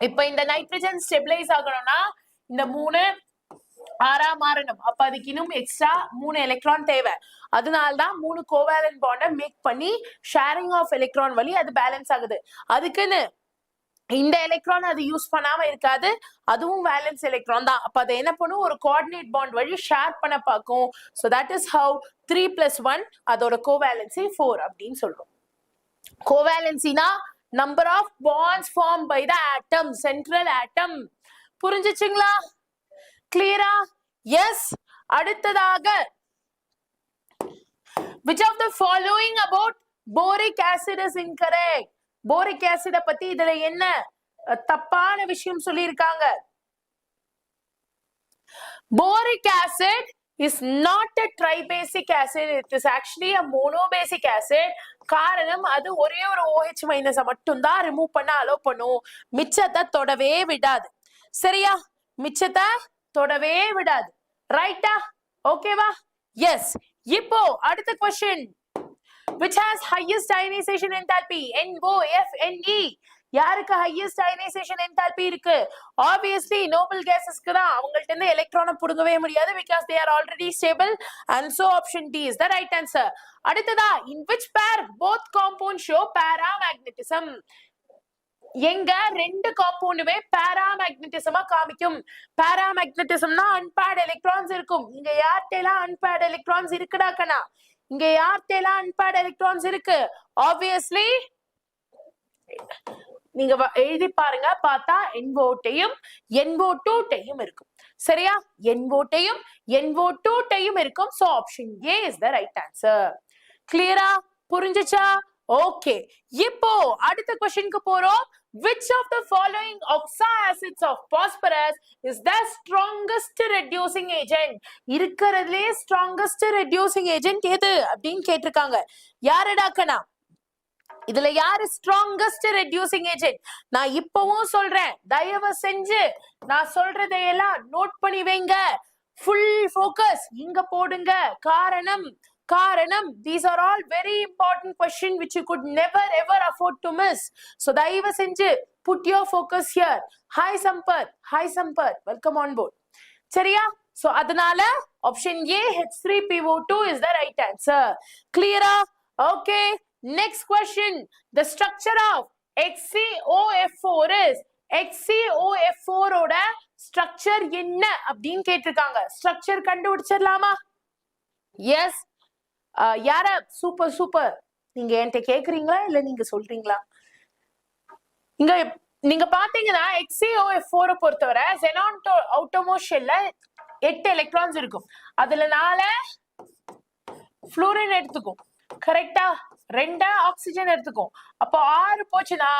இப்ப இந்த நைட்ரஜன் ஸ்டெபிலைஸ் ஆகணும்னா இந்த 3 6 மாறணும். அப்ப அதுக்கு இன்னும் எக்ஸ்ட்ரா 3 எலக்ட்ரான் தேவை. அதனால்தான் 3 கோவேலன்ட் பாண்டை மேக் பண்ணி ஷேரிங் ஆஃப் எலக்ட்ரான் வழி அது பேலன்ஸ் ஆகுது. அதுக்குன்னு இந்த எலக்ட்ரான் அது யூஸ் பண்ணாம இருக்காது, அதுவும் வேலன்ஸ் எலக்ட்ரான் தான். அப்ப அதை என்ன பண்ணும், ஒரு கோஆர்டினேட் பாண்ட் வழி ஷேர் பண்ண பார்க்கும். so that is how 3 + 1 அதோட கோவேலன்சி 4 அப்படின்னு சொல்றோம். கோவேலன்சினா number of bonds formed by the atom, central atom. புரிஞ்சுச்சுங்களா? கிளியரா? எஸ். அடுத்ததாக, which of the following about boric acid is incorrect? boric acid பத்தி இதுல என்ன தப்பான விஷயம் சொல்லியிருக்காங்க? boric acid is not a tribasic acid. It is actually a monobasic acid. காரணம் அது ஒரே ஒரு OH மைனஸை மட்டும்தான் ரிமூவ் பண்ண அலோ பண்ணும், மிச்சத்தை தொடவே விடாது. சரியா? மிச்சத்தை தொடவே விடாது. ரைட்டா? ஓகேவா? எஸ். இப்போ அடுத்த question. Which has highest ionization enthalpy? NOFNE. யாருக்கு highest ionization enthalpy இருக்கு? Obviously noble gasesக்கு தான். அவங்கள்ட்ட இருந்து எலக்ட்ரானை புடுங்கவே முடியாது because they are already stable, and so option D is the right answer. அடுத்ததா, in which pair both compounds show paramagnetism? எங்க ரெண்டு காம்பவுண்டுமே பாராமேக்னட்டிசமா காமிக்கும். பாராமேக்னட்டிசம்னா அன்பேர்ட் எலக்ட்ரான்ஸ் இருக்கும். இங்க யார்ட்டெல்லாம் அன்பேர்ட் எலக்ட்ரான்ஸ் இருக்குடா கண்ணா? இங்க யார்ட்டெல்லாம் அன்பேர்ட் எலக்ட்ரான்ஸ் இருக்கு? ஆப்வியஸ்லி நீங்க எழுதி பாருங்க, பார்த்தா NO2டையும் NO2டையும் இருக்கும். சரியா? NO2டையும் NO2டையும் இருக்கும். So option A is the right answer. கிளியரா? புரிஞ்சுச்சா? ஓகே. இப்போ அடுத்த क्वेश्चनக்கு போறோம். Which of the following oxoacids of phosphorus is the strongest reducing agent? இருக்கறதுலயே strongest reducing agent எது அப்படினு கேட்டிருக்காங்க. யாரடா கண்ணா? இதுல யாரு strongest reducing agent? நான் இப்பவும் சொல்றேன், தயவு செஞ்சு நான் சொல்றதையெல்லாம் நோட் பண்ணி வைங்க. full focus இங்க போடுங்க. காரணம் these are all very important questions which you could never ever afford to miss. So தயவு செஞ்சு put your focus here. Hi Sampath, welcome on board. சரியா? So அதனால option A H3PO2 is the right answer. Clear-ஆ? Okay. Next question. The structure of HCOF4 is HCOF4 ஓட structure என்ன அப்படின்னு கேட்டிருக்காங்க. structure கண்டுபிடிச்சிடலாமா? S. யார? Super. நீங்க என்கிட்ட கேக்குறீங்களா இல்ல நீங்க சொல்றீங்களா? இங்க நீங்க பாத்தீங்கன்னா HCOF4 பொறுத்தவரை xenon outermost shell 8 எலக்ட்ரான்ஸ் இருக்கும். அதுல 4 ஃப்ளூரின் எடுத்துக்கும். கரெக்டா? 2 ஆக்சிஜன் எடுத்துக்கும். அப்போ 6 போச்சுன்னா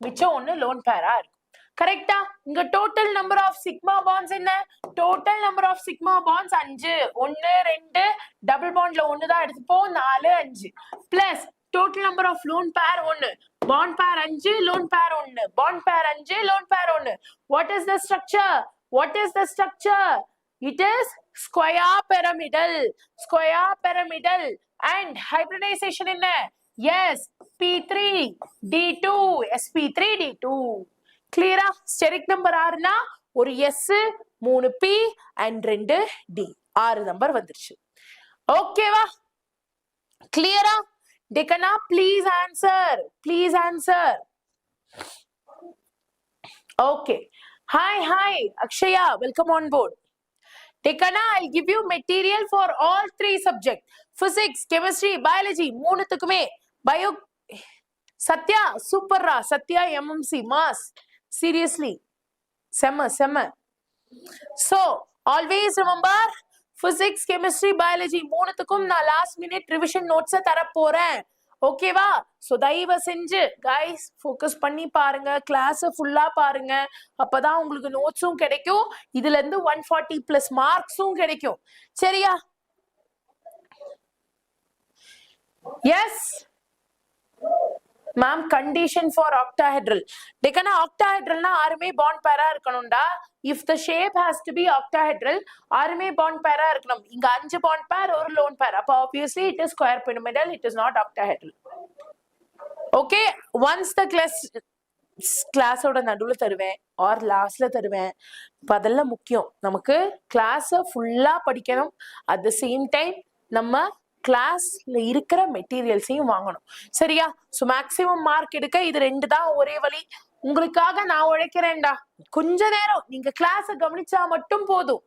மிச்சம் 1 லோன் பேரா இருக்கும். கரெக்டா? இங்க total number of sigma bonds என்ன? Total number of sigma bonds 5. 1 2 double பாண்ட்ல 1 தான் எடுத்துப்போம். 4 5 plus total number of lone pair 1. Bond பேர் 5, லோன் பேர் 1. பாண்ட் பேர் 5, loan pair 1. What is the structure? It is square pyramidal. And hybridization என்ன? Yes, P3D2 sp3d2. கிளியரா? Steric number 6னா ஒரு S 3 P and 2 D. 6 number வந்துருச்சு. ஓகேவா? கிளியரா? டெக்கனா please answer. Okay. Hi Akshaya, welcome on board. டெக்கனா, I'll give you material for all 3 subjects. Physics, chemistry, biology மூணுத்துக்குமே. Bio Sathya சூப்பர்ரா. Sathya MMC mass. Seriously, செம்ம. So always remember, physics, chemistry, biology மூணுத்துக்கும் நான் லாஸ்ட் மினிட் ரிவிஷன் நோட்ஸை தர போறேன். ஓகேவா? சோ தயவு செஞ்சு guys ஃபோக்கஸ் பண்ணி பாருங்க, கிளாஸை ஃபுல்லா பாருங்க. அப்பதான் உங்களுக்கு நோட்ஸும் கிடைக்கும், இதுல இருந்து 140+ மார்க்ஸும் கிடைக்கும். சரியா? Yes ma'am. Condition for octahedral. டெக்கனா ஆக்டாஹெட்ரல்னா 6மே பாண்ட் பேரா இருக்கணும்டா. If the shape has to be octahedral, 6மே பாண்ட் பேரா இருக்கணும். இங்க 5 பாண்ட் பேர், ஒரு லோன் பேர். அப்ப obviously it is square pyramidal, it is not octahedral. Okay. Once the கிளாஸோட நடுவுல தருவேன் ஆர் லாஸ்ட்ல தருவேன். இப்ப அதெல்லாம் முக்கியம். நமக்கு கிளாஸ ஃபுல்லா படிக்கணும். அட் த சேம் டைம் நம்ம கிளாஸ்ல இருக்கிற மெட்டீரியல்ஸையும் வாங்கணும். சரியா? சோ மேக்ஸிமம் மார்க் எடுக்க இது 2 தான் ஒரே வழி. உங்களுக்காக நான் உழைக்கிறேன்டா. கொஞ்ச நேரம் நீங்க கிளாஸ கவனிச்சா மட்டும் போதும்.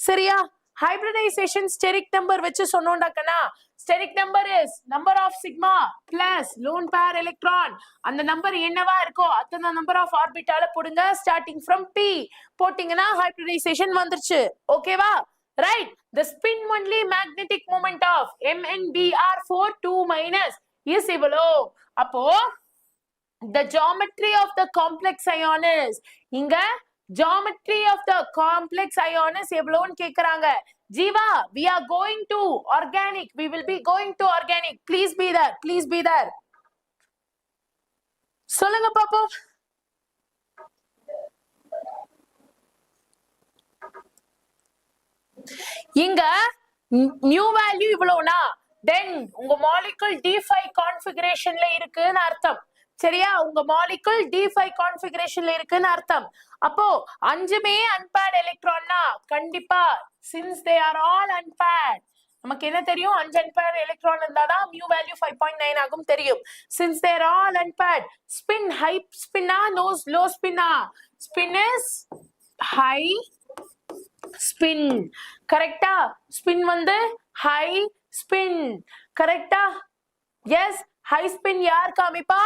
சரியா? ஹைபிரிடைசேஷன் ஸ்டெரிக் நம்பர் வச்சு சொன்னோம்டாக்கனா, steric number is number of sigma plus lone pair electron. அந்த நம்பர் என்னவா இருக்கோ அத்தனை நம்பர் ஆஃப் ஆர்பிட்டால போடுங்க. ஸ்டார்டிங் ஃப்ரம் P போட்டீங்கன்னா ஹைபிரிடைசேஷன் வந்துருச்சு. ஓகேவா? Right. The spin only magnetic moment of MnBr4 2- is இவ்வளோ. அப்போ the geometry of the complex ion is, இங்க geometry of the complex ion is எவ்வளோன்னு கேக்குறாங்க. Jiva, we are going to organic. We will be going to organic. Please be there. Please be there. சொல்லுங்க பாப்போம். இங்க new value இவ்வளவுனா then உங்க molecule D5 கான்ஃபிகரேஷன்ல இருக்குன்னு அர்த்தம். சரியா? உங்க மாலிகுல் D5 கான்ஃபிகரேஷன்ல இருக்குன்னு அர்த்தம். அப்போ அஞ்சுமே அன்பேர்ட் எலக்ட்ரான்னா கண்டிப்பா since they are all unpaired நமக்கு என்ன தெரியும்? 5 அன்பேர்ட் எலக்ட்ரான் இருந்தாதான் நியூ வேல்யூ 5.9 ஆகும் தெரியும். since they are all unpaired spin high spin low spin spin is high spin. கரெக்டா? ஸ்பின் வந்து ஹை ஸ்பின். கரெக்டா? எஸ், ஹை ஸ்பின் யார் காமிப்பா?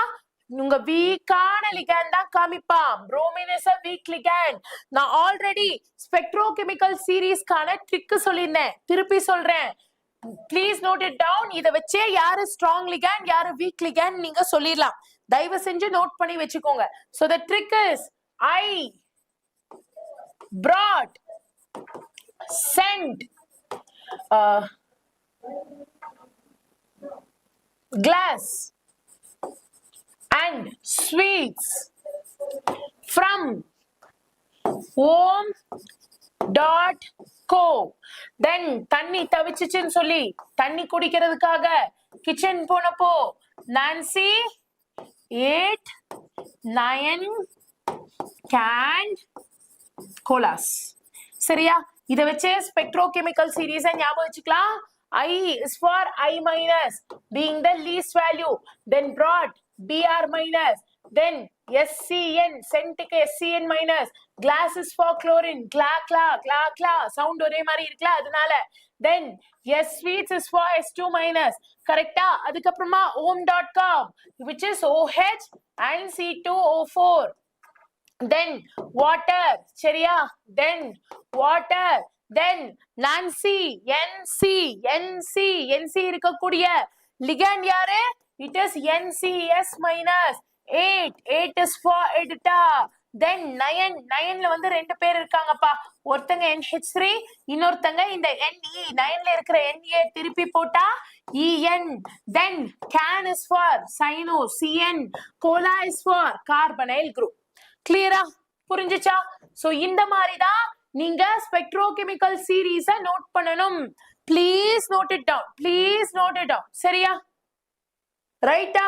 உங்க வீக்கான லிகேண்ட் தான் காமிப்பா. Bromine is a weak ligand. நான் ஆல்ரெடி ஸ்பெக்ட்ரோகெமிக்கல் சீரீஸ்க்கான ட்ரிக் சொல்லியிருந்தேன், திருப்பி சொல்றேன். Please note it down. இதை வச்சே யாரு ஸ்ட்ராங் லிகேண்ட் யாரு வீக் லிகேண்ட் நீங்க சொல்லிடலாம். தயவு செஞ்சு நோட் பண்ணி வச்சுக்கோங்க. So the trick is I brought sent glass and sweets from home.co. then தண்ணி தவிச்சுச்சுன்னு சொல்லி தண்ணி குடிக்கிறதுக்காக கிச்சன் போனப்போ நான்சி 8 9 canned colas. சரியா? இத வச்சே ஸ்பெக்ட்ரோகெமிக்கல் சீரீஸ் ஞாபகம் வச்சுக்கலாம். I is for I minus being the least value, then brought Br minus, then SCN scentic SCN minus, glass is for chlorine gla cla sound ஒரே மாதிரி இருக்குல அதனால, then S sweets is for S2 minus. கரெக்ட்டா? அதுக்கு அப்புறமா home.com which is OH and C2O4. then water. சரியா? then water, then Nancy NC இருக்கக்கூடிய ligand யாரு? it is NCS minus 8 is for edita. then 9ல வந்து ரெண்டு பேர் இருக்காங்கப்பா. ஒருத்தங்க NH3, இன்னொருத்தங்க இந்த NE. 9ல இருக்கிற NA திருப்பி போட்டா EN. then can is for cyano CN. cola is for carbonyl group. கிளியரா? புரிஞ்சுச்சா? சோ இந்த மாதிரி தான் நீங்க ஸ்பெக்ட்ரோகெமிக்கல் சீரீஸ நோட் பண்ணணும். Please note it down. Please note it down. சரியா? ரைட்டா?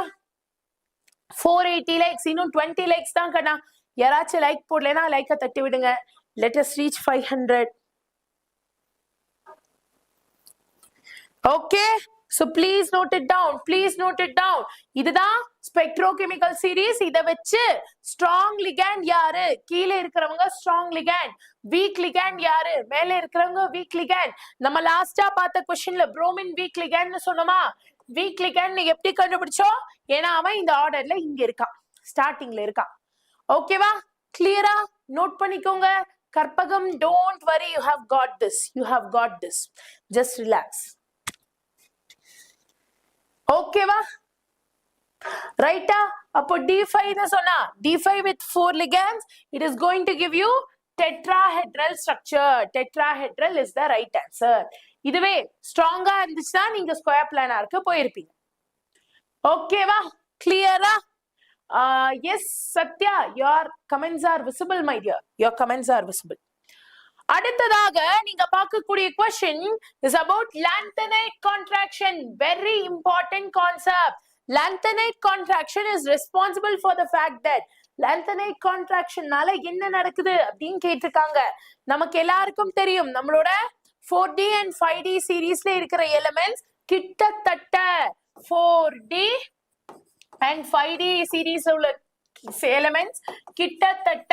480 லைக்ஸ், இன்னும் 20 லைக்ஸ் தான் கண்ணா. யாராச்சும் லைக் போடலனா லைக்க தட்டி விடுங்க. let us reach 500. okay, so please note it down. please note it down. இதுதான் ஸ்பெக்ட்ரோகெமிக்கல் சீரீஸ். இத வச்சு ஸ்ட்ராங் லிகேண்ட் யாரு? கீழே இருக்கிறவங்க ஸ்ட்ராங் லிகேண்ட், வீக் லிகேண்ட் யாரு? மேலே இருக்கிறவங்க வீக் லிகேண்ட். நம்ம லாஸ்டா பார்த்த क्वेश्चनல புரோமின் வீக் லிகேண்ட்னு சொன்னோமா? வீக் லிகேண்ட் நீ எப்படி கண்டுபிடிச்சோம்? ஏன்னா அவன் இந்த ஆர்டர்ல இங்க இருக்கான், ஸ்டார்டிங்ல இருக்கான். ஓகேவா? கிளியரா? நோட் பண்ணிக்கோங்க. Karpagam, don't worry, you have got this. you have got this. just relax. ஓகேவா? ரைட்டா? அப்போ D5 னு சொன்னா D5 with 4 ligands, it is going to give you tetrahedral structure. tetrahedral is the right answer. இதுவே ஸ்ட்ராங்கா இருந்துச்சுன்னா நீங்க ஸ்கொயர் பிளானாருக்கு போயிருப்பீங்க. ஓகேவா? கிளியரா? yes Satya, your comments are visible my dear. your comments are visible. அடுத்ததாக நீங்க பார்க்கக்கூடிய question is about lanthanide contraction. very important concept. lanthanide contraction is responsible for the fact that lanthanide contraction நால என்ன நடக்குது அப்படினு கேட்டிருக்காங்க. நமக்கு எல்லாருக்கும் தெரியும் நம்மளோட 4D and 5D சீரீஸ்ல இருக்கிற எலிமெண்ட்ஸ் கிட்டத்தட்ட 4D and 5D சீரீஸ்ல உள்ள எலிமெண்ட்ஸ் கிட்டத்தட்ட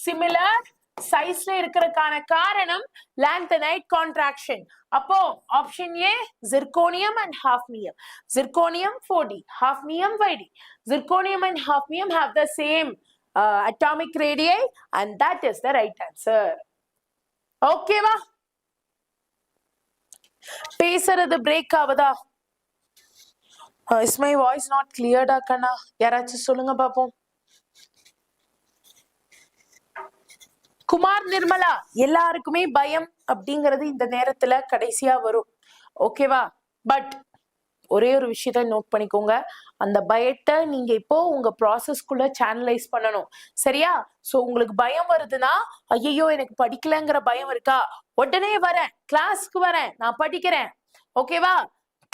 சிமிலர் சைஸ்ல இருக்கிறதுக்கான காரணம் lanthanide contraction. அப்போ option A zirconium and hafnium. zirconium 4D, hafnium 5D. zirconium and hafnium have the same atomic radii and that is the right answer. Okay வா? பேசுறது break ஆகுதா? is my voice not clear டா கண்ணா? யாராச்சும் சொல்லுங்க பாப்போம். குமார் நிர்மலா எல்லாருக்குமே பயம் அப்படிங்கிறது இந்த நேரத்துல கடைசியா வரும். ஓகேவா? பட் ஒரே ஒரு விஷயத்த நோட் பண்ணிக்கோங்க. அந்த பயத்தை நீங்க இப்போ உங்க ப்ராசஸ்க்குள்ள சேனலைஸ் பண்ணணும். சரியா? சோ உங்களுக்கு பயம் வருதுன்னா, ஐயோ எனக்கு படிக்கலங்கிற பயம் இருக்கா, உடனே வரேன், கிளாஸ்க்கு வரேன், நான் படிக்கிறேன். ஓகேவா?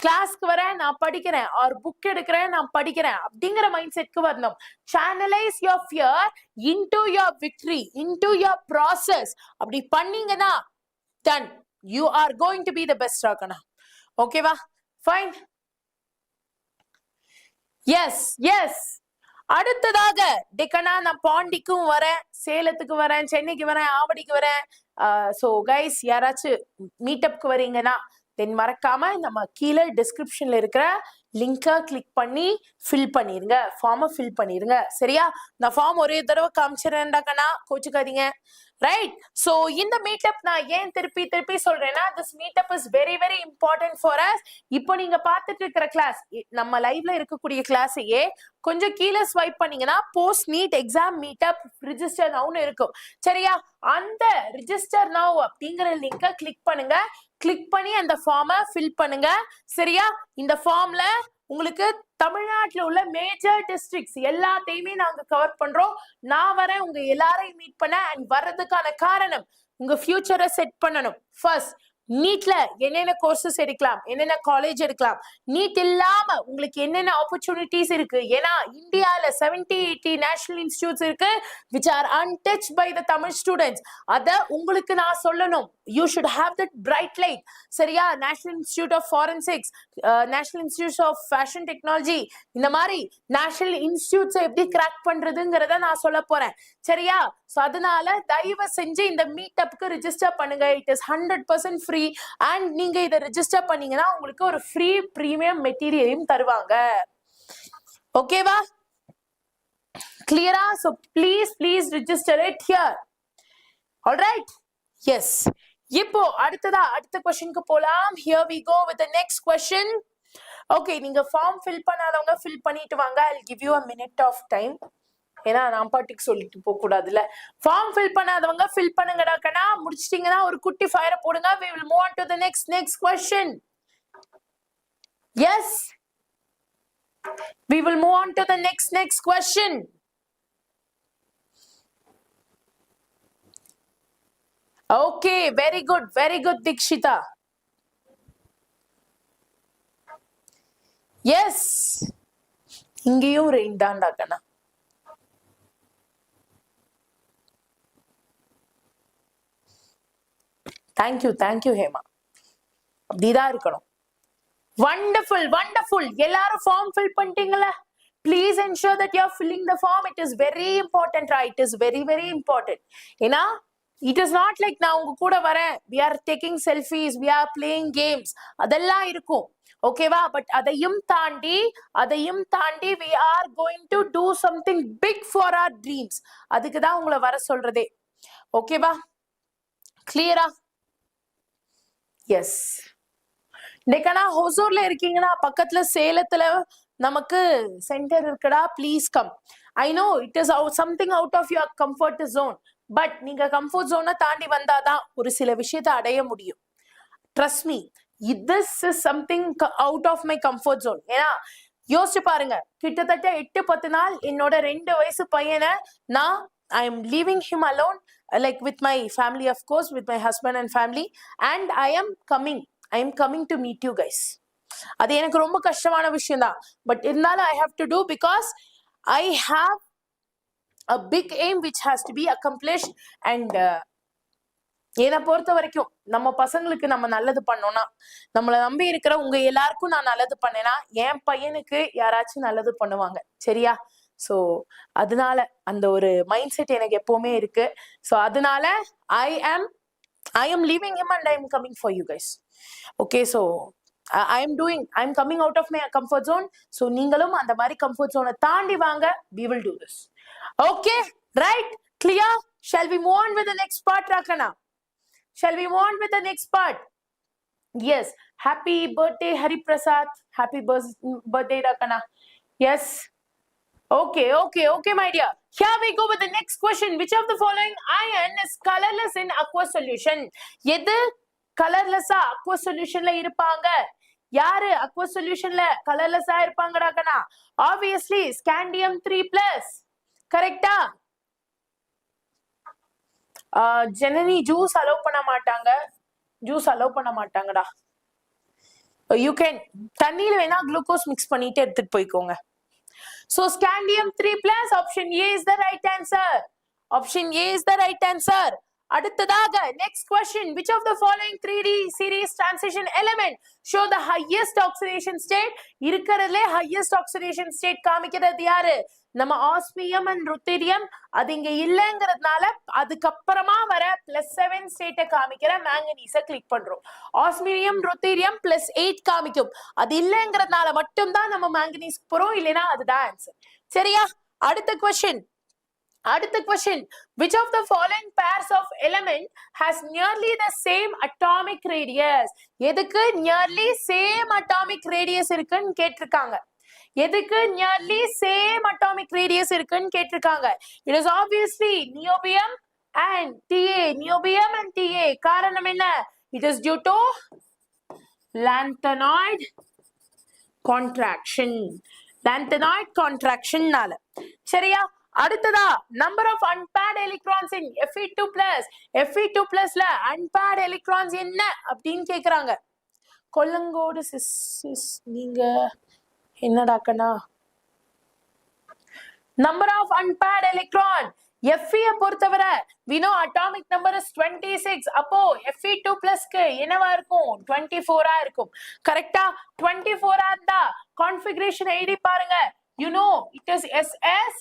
கிளாஸ்க்கு வரேன், நான் படிக்கிறேன், ஆர் புக் எடுக்கிறேன், நான் படிக்கிறேன் அப்படிங்கிற மைண்ட் செட்க்கு வரணும். Channelise your fear into your victory, into your process. அப்படி பண்ணீங்கன்னா done, you are going to be the best ராகனா. ஓகேவா? ஃபைன். Yes yes. அடுத்ததாக டெக்கனா நான் பாண்டிக்கும் வரேன், சேலத்துக்கு வரேன், சென்னைக்கு வரேன், ஆவடிக்கு வரேன். ஸோ கைஸ் யாராச்சும் மீட்டப்க்கு வரீங்கன்னா தென் மறக்காம நம்ம கீழே டிஸ்கிரிப்ஷன்ல இருக்கிற லிங்கை கிளிக் பண்ணி ஃபில் பண்ணிருங்க, ஃபார்மை ஃபில் பண்ணிருங்க. சரியா? நான் ஃபார்ம் ஒரே தடவை காமிச்சிடறேன்டாக்கண்ணா, கோச்சுக்காதீங்க. ரைட்? ஸோ இந்த மீட்டப் நான் ஏன் திருப்பி சொல்றேன்னா, this meetup is very very important for us. இப்போ நீங்க பார்த்துட்டு இருக்கிற கிளாஸ், நம்ம லைவ்ல இருக்கக்கூடிய கிளாஸையே கொஞ்சம் கீழே ஸ்வைப் பண்ணீங்கன்னா post NEET exam meetup register நவுன்னு இருக்கும். சரியா? அந்த ரிஜிஸ்டர் நவ் அப்படிங்கிற லிங்கை கிளிக் பண்ணுங்க. கிளிக் பண்ணி அந்த ஃபார்மை ஃபில் பண்ணுங்க. சரியா? இந்த ஃபார்ம்ல உங்களுக்கு தமிழ்நாட்டில் உள்ள மேஜர் டிஸ்ட்ரிக்ட்ஸ் எல்லாத்தையுமே நாங்க கவர் பண்றோம். நான் வரேன் உங்க எல்லாரையும் மீட் பண்ண. அண்ட் வர்றதுக்கான காரணம் உங்க ஃபியூச்சரை செட் பண்ணணும். ஃபர்ஸ்ட், நீட்ல என்னென்ன கோர்சஸ் எடுக்கலாம், என்னென்ன காலேஜ் எடுக்கலாம், நீட் இல்லாம உங்களுக்கு என்னென்ன ஆப்பர்ச்சுனிட்டிஸ் இருக்கு. ஏன்னா இந்தியால 70-80 நேஷனல் இன்ஸ்டிடியூட்ஸ் இருக்கு which are untouched by the Tamil students. அத உங்களுக்கு நான் சொல்லணும். You should have that bright light. சரியா? National institute of forensics, national institute of fashion technology, இந்த மாதிரி நேஷனல் இன்ஸ்டிடியூட்ஸ் எப்படி கிராக் பண்றதுங்கிறத நான் சொல்ல போறேன். சரியா? சோ அதனால தயவு செஞ்சு இந்த மீட்டப்க்கு ரிஜிஸ்டர் பண்ணுங்க. It is 100% free. அண்ட் நீங்க இதை ரிஜிஸ்டர் பண்ணீங்கன்னா உங்களுக்கு ஒரு ஃப்ரீ பிரீமியம் மெட்டீரியலையும் தருவாங்க. ஓகேவா? கிளியரா? So please register it here. Alright? Yes. இப்போ அடுத்த क्वेश्चनக்கு போலாம். Here we go with the next question. Okay, நீங்க ஃபார்ம் ஃபில் பண்ணாதவங்க ஃபில் பண்ணிட்டு வாங்க. I'll give you a minute of time. ஏன்னா நான் பாட்டுக்கு சொல்லிட்டு போக கூடாதுல்ல. ஃபார்ம் ஃபில் பண்ணாதவங்க ஃபில் பண்ணுங்கடா கண்ணா. முடிச்சிட்டீங்கன்னா ஒரு குட்டி ஃபயரை போடுங்க. We will move on to the next question. Yes, we will move on to the next question. Okay, very good Dikshita. Yes, இங்கேயும் ரெயின் தான்டா கண்ணா. தேங்க்யூ ஹேமா. அப்படிதான் இருக்கணும். வண்டர்ஃபுல். எல்லாரும் ஃபார்ம் ஃபில் பண்ணிட்டீங்களா? Please ensure that you are filling the form. It is very important, right? It is very important. ஏன்னா it is not like நான் உங்க கூட வரேன், we are taking selfies, we are playing games, அதெல்லாம் இருக்கும். ஓகேவா? But அதையும் தாண்டி we are going to do something big for our dreams. அதுக்கு தான் உங்களை வர சொல்றதே. ஓகேவா? கிளியரா? எஸ். டெக்கனா ஹொசூர்ல இருக்கீங்கன்னா பக்கத்துல சேலத்துல நமக்கு சென்டர் இருக்குடா. Please come. I know it is something out of your comfort zone. But நீங்க கம்ஃபர்ட் ஜோனை தாண்டி வந்தாதான் ஒரு சில விஷயத்தை அடைய முடியும். Trust me, this is something out of my comfort zone. ஏன்னா யோசிச்சு பாருங்க, கிட்டத்தட்ட 8-10 நாள் என்னோட 2 வயசு பையனை நான் I am leaving him alone, like with my family, of course, with my husband and family, and I am coming to meet you guys. அது எனக்கு ரொம்ப கஷ்டமான விஷயம் தான். பட் இருந்தாலும் I have to do because I have a big aim which has to be accomplished. And என்னை பொறுத்த வரைக்கும் நம்ம பசங்களுக்கு நம்ம நல்லது பண்ணோம்னா, நம்மளை நம்பி இருக்கிற உங்க எல்லாருக்கும் நான் நல்லது பண்ணேன்னா என் பையனுக்கு யாராச்சும் நல்லது பண்ணுவாங்க. சரியா? ஸோ அதனால அந்த ஒரு மைண்ட் செட் எனக்கு எப்பவுமே இருக்கு. ஸோ அதனால I am leaving him and I am coming for you guys. Okay, so I am coming out of my comfort zone. So நீங்களும் அந்த மாதிரி கம்ஃபர்ட் ஜோனை தாண்டி வாங்க. We will do this. Okay, right? Clear? Shall we move on with the next part, Rakana? Shall we move on with the next part? Yes. Happy birthday, Hari Prasad. Happy birthday, Rakana. Yes. Okay, my dear. Here we go with the next question. Which of the following iron is colorless in aqueous solution? எது colorless-ஆ aqueous solution-ல இருப்பாங்க? யாரு aqueous solution-ல colorless-ஆ இருப்பாங்கடாக்கனா? Obviously scandium 3+. கரெக்டா? Janani juice allow பண்ண மாட்டாங்க. Juice allow பண்ண மாட்டாங்கடா. You can தண்ணியில வேணா glucose mix பண்ணிட்டு எடுத்துட்டு போய்க்கோங்க. So scandium 3+, option A is the right answer. Option A is the right answer. அடுத்ததாக next question. Which of the following 3D series transition element show the highest oxidation state? இருக்கிறதுலே highest oxidation state காமிக்கிறது யாரு? நம்ம osmium and ருத்தீரியம். அது இங்க இல்லங்கிறதுனால அதுக்கப்புறமா வர +7 ஸ்டேட்ட காமிக்கிற மேங்கனீஸை கிளிக் பண்றோம். ஆஸ்மியம் ருத்தீரியம் +8 காமிக்கும். அது இல்லங்கிறதுனால மட்டும்தான் நம்ம மேங்கனீஸ் போறோம், இல்லைன்னா அதுதான் ஆன்சர். சரியா? அடுத்த question. Which of the following pairs of element has nearly the same atomic radius? எதுக்கு nearly same atomic radius இருக்குன்னு கேட்டிருக்காங்க. எதுக்கு nearly same atomic radius இருக்குன்னு கேட்டிருக்காங்க. It is obviously niobium and Ta. Niobium and Ta. காரணம் என்ன? It is due to lanthanoid contraction. Lanthanoid contraction நால. சரியா? அடுத்ததா number of unpaired electrons in Fe2+. Fe2+ல unpaired electrons என்ன அப்படின்னு கேக்குறாங்க. கொல்லங்கோடு நீங்க என்னடாக்கனா number of unpaired electron Fe பொறுத்தவரை we know atomic number is 26. அப்போ Fe2+க்கு என்னவா இருக்கும்? 24 இருக்கும். கரெக்டா? 24 இருந்தா configuration ஐடி பாருங்க. You know it is SS,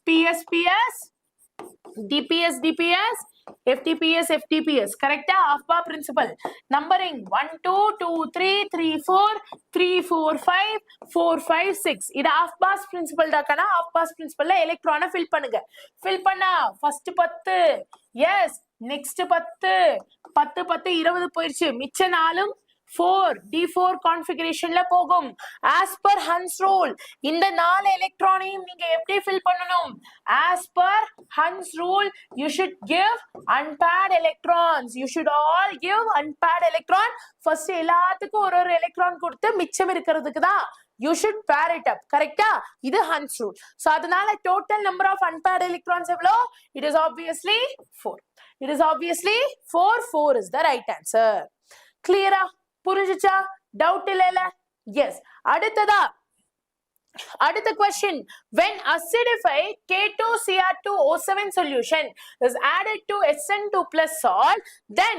PS, DPS, FTPS. Correct? Half-bar principle. Numbering 1, 2, 2, 3, 3, 4, 3, 4, 5, 4, 5, 6. இது half-bar principle தாக்கனா half-bar principle electron fill பண்ணுங்க. Fill பண்ணா first 10. Yes. Next 10. 10, 20 போயிருச்சு. மிச்ச நாளும் 4 D4 configuration ல போகும். As per Hunt's rule, இந்த 4 எலக்ட்ரானையும் நீங்க எப்படி fill பண்ணணும்? As per Hunt's rule, you should give unpaired electrons. You should all give unpaired electron. First எல்லாத்துக்கும் ஒரு எலக்ட்ரான் கொடுத்து மிச்சம் இருக்கிறதுக்கு தான் you should pair it up. கரெக்டா? இது Hunt's rule. So அதனால total number of unpaired electrons எவ்வளோ? It is obviously 4. It is obviously 4. 4 is the right answer. Clear-ஆ? புரிஞ்சுச்சா? டவுட் இல்லைல? எஸ். அடுத்த question. When acidified K2Cr2O7 solution is added to SN2+ salt, then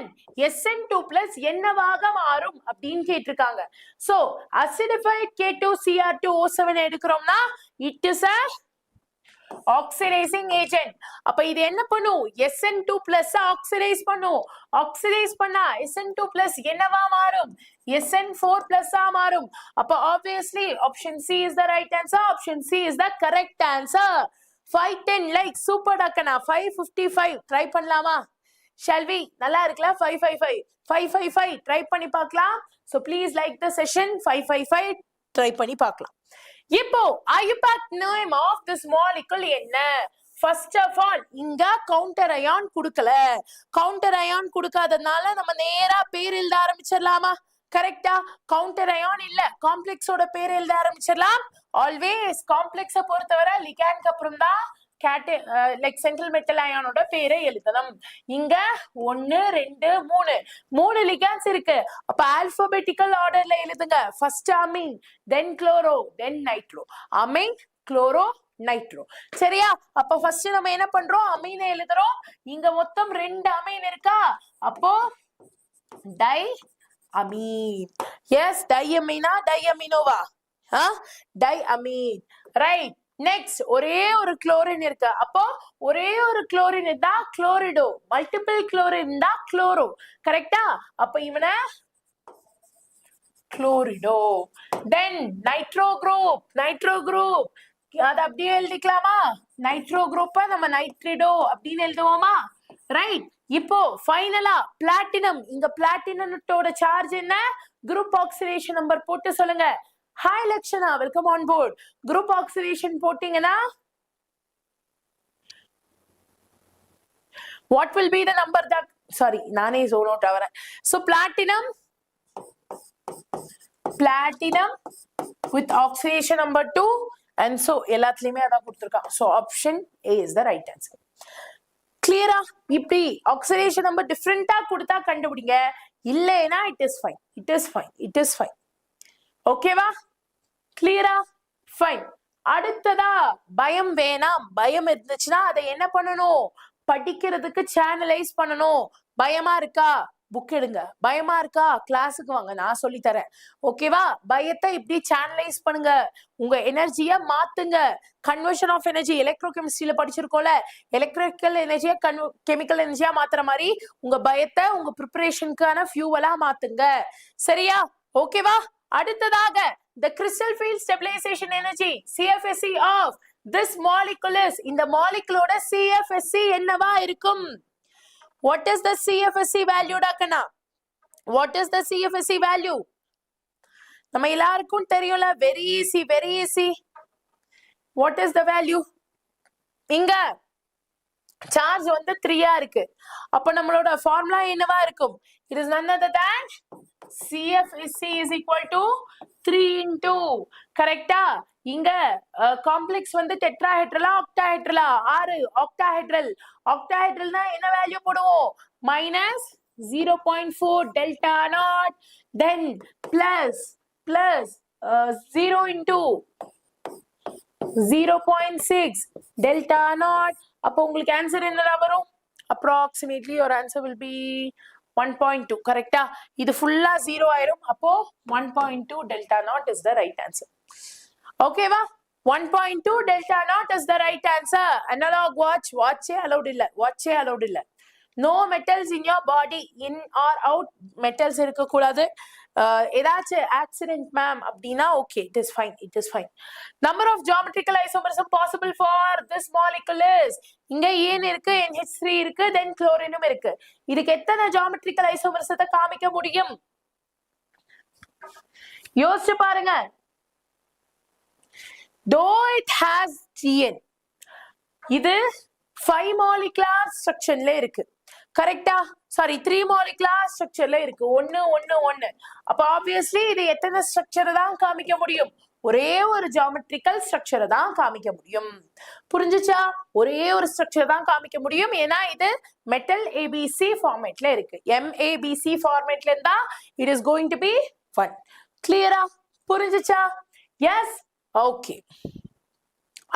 SN2+ என்னவாக மாறும் அப்படின்னு கேட்டிருக்காங்க. So acidified K2Cr2O7 எடுக்கிறோம்னா it is a oxidizing agent. அப்ப இது என்ன பண்ணும்? SN2+ oxidize பண்ணும். Oxidize பண்ணா SN2+ என்னவா மாறும்? SN4+ மாறும். அப்ப obviously option C is the right answer. Option C is the correct answer. 510 like super டாக்கனா. 555 try பண்ணலாமா? Shall we? நல்லா இருக்குல? 555 ட்ரை பண்ணி பார்க்கலாம். So please like the session. 555 try பண்ணி பார்க்கலாம். இப்போ IUPAC name of this molecule என்ன? First of all, இங்க கவுண்டர் அயான் கொடுக்கல. கவுண்டர் அயான் கொடுக்காதனால நம்ம நேரா பேர் எழுத ஆரம்பிச்சிடலாமா? கரெக்டா? கவுண்டர் அயான் இல்ல, காம்ப்ளெக்ஸோட பேர் எழுத ஆரம்பிச்சிடலாம். ஆல்வேஸ் காம்ப்ளெக்ஸை பொறுத்தவரை லிகான்க்கு அப்புறம் தான் லைக் சென்ட்ரல் மெட்டல் அயானோட பேரை எழுதணும். இங்க 1, 2, 3 லிகான்ஸ் இருக்கு. அப்ப ஆல்பபெட்டிக்கல் ஆர்டர்ல எழுதுங்க. First amine, then chloro, then nitro. Amine, chloro, nitro. சரியா? அப்ப ஃபர்ஸ்ட் நம்ம என்ன பண்றோம்? அமீனை எழுதுறோம். இங்க மொத்தம் 2 அமீன் இருக்கா? அப்போ டை அமீன். எஸ், டை அமீனா டை அமீனோவா? Di amine. ரைட். நெக்ஸ்ட் ஒரே ஒரு குளோரின் இருக்கு. அப்போ ஒரே ஒரு குளோரின் இருந்தா குளோரிடோ, மல்டிபிள் குளோரின் இருந்தா குளோரோ. கரெக்டா? அப்ப இவனை குளோரிடோ. தென் நைட்ரோ குரூப். அது அப்படியே எழுதிக்கலாமா? நைட்ரோ குரூப்ப நம்ம நைட்ரிடோ அப்படின்னு எழுதுவோமா? ரைட். இப்போ ஃபைனலா பிளாட்டினம். இங்க பிளாட்டினத்தோட சார்ஜ் என்ன? குரூப் ஆக்சிடேஷன் நம்பர் போட்டு சொல்லுங்க. Hi Lakshana, welcome on board. Group oxidation போட்டீங்கன்னா What will be the number that, sorry, நானே zone out ஆவறேன். So platinum with oxidation number 2 and so எல்லாத்துலயுமே அதான் கொடுத்திருக்கான். So option A is the right answer. Clear ஆ? இப்படி oxidation number different ஆ கொடுத்தா கண்டுபிடிங்க. இல்லைனா it is fine. Okay வா? Clear ஆ? Fine. அடுத்ததா பயம் வேணாம். பயம் இருந்துச்சுன்னா அதை என்ன பண்ணணும்? படிக்கிறதுக்கு சேனலைஸ் பண்ணணும். பயமா இருக்கா? புக் எடுங்க. பயமா இருக்கா? கிளாஸுக்கு வாங்க, நான் சொல்லி தரேன். ஓகேவா? பயத்தை இப்படி சேனலைஸ் பண்ணுங்க. உங்க எனர்ஜியை மாத்துங்க. கன்வர்ஷன் ஆஃப் எனர்ஜி எலக்ட்ரோகெமிஸ்ட்ரியில படிச்சிருக்கோம்ல, எலக்ட்ரிக்கல் எனர்ஜியை கெமிக்கல் எனர்ஜியா மாத்துற மாதிரி உங்க பயத்தை உங்க ப்ரிப்பரேஷனுக்கான ஃபியூவலா மாத்துங்க. சரியா? ஓகேவா? அடுத்ததாக the crystal field stabilization energy CFSE of this molecule is, இந்த moleculeோட CFSE என்னவா இருக்கும்? What is the CFSE value டாக்கனா? What is the CFSE value? நம்ம எல்லாருக்கும் தெரியும்ல, very easy. What is the value? இங்க சார்ஜ் வந்து 3 இருக்கு. அப்ப நம்மளோட ஃபார்முலா என்னவா இருக்கும்? It is none other than CFSE is equal to 3 into, கரெக்டா? இங்க காம்ப்ளெக்ஸ் வந்து டெட்ராஹெட்ரலா ஆக்டாஹெட்ரலா? 6 ஆக்டாஹெட்ரல். ஆக்டாஹெட்ரல்னா என்ன வேல்யூ போடுவோம்? -0.4 delta naught, then plus 0 into 0.6 delta naught. அப்போ உங்களுக்கு ஆன்சர் என்னடா வரும்? approximately your answer will be 1.2. கரெக்டா? இது ஃபுல்லா 0 ஆயிரும். அப்போ 1.2 delta naught is the right answer. ஓகேவா? 1.2 delta naught is the right answer. Analog watch allowed இல்ல. No metals in your body, in or out metals இருக்க கூடாது. ஏதாச்சும் accident ma'am அப்படினா okay, it is fine. Number of geometrical isomerism possible for this molecule is, இங்க ஏன் இருக்கு, NH3 இருக்கு, then chlorine இருக்கு. இதுக்கு எத்தனை geometrical isomerism காமிக்க முடியும்? யோசிச்சு பாருங்க. Though it has GN, இது 5 molecular structureல இருக்கு. கரெக்டா? சாரி, 3 molecular structureல இருக்கு. 1. அப்ப obviously இது எத்தனை ஸ்ட்ரக்சர் தான் காமிக்க முடியும்? ஒரே ஒரு ஜியோமெட்ரிக்கல் ஸ்ட்ரக்சரை தான் காமிக்க முடியும். புரிஞ்சுச்சா? ஒரே ஒரு ஸ்ட்ரக்சர் தான் காமிக்க முடியும். ஏன்னா இது மெட்டல் ABC ஃபார்மேட்ல இருக்கு. MABC ஃபார்மேட்ல இருந்தா it is going to be 1. கிளியரா? புரிஞ்சுச்சா? எஸ்? ஓகே.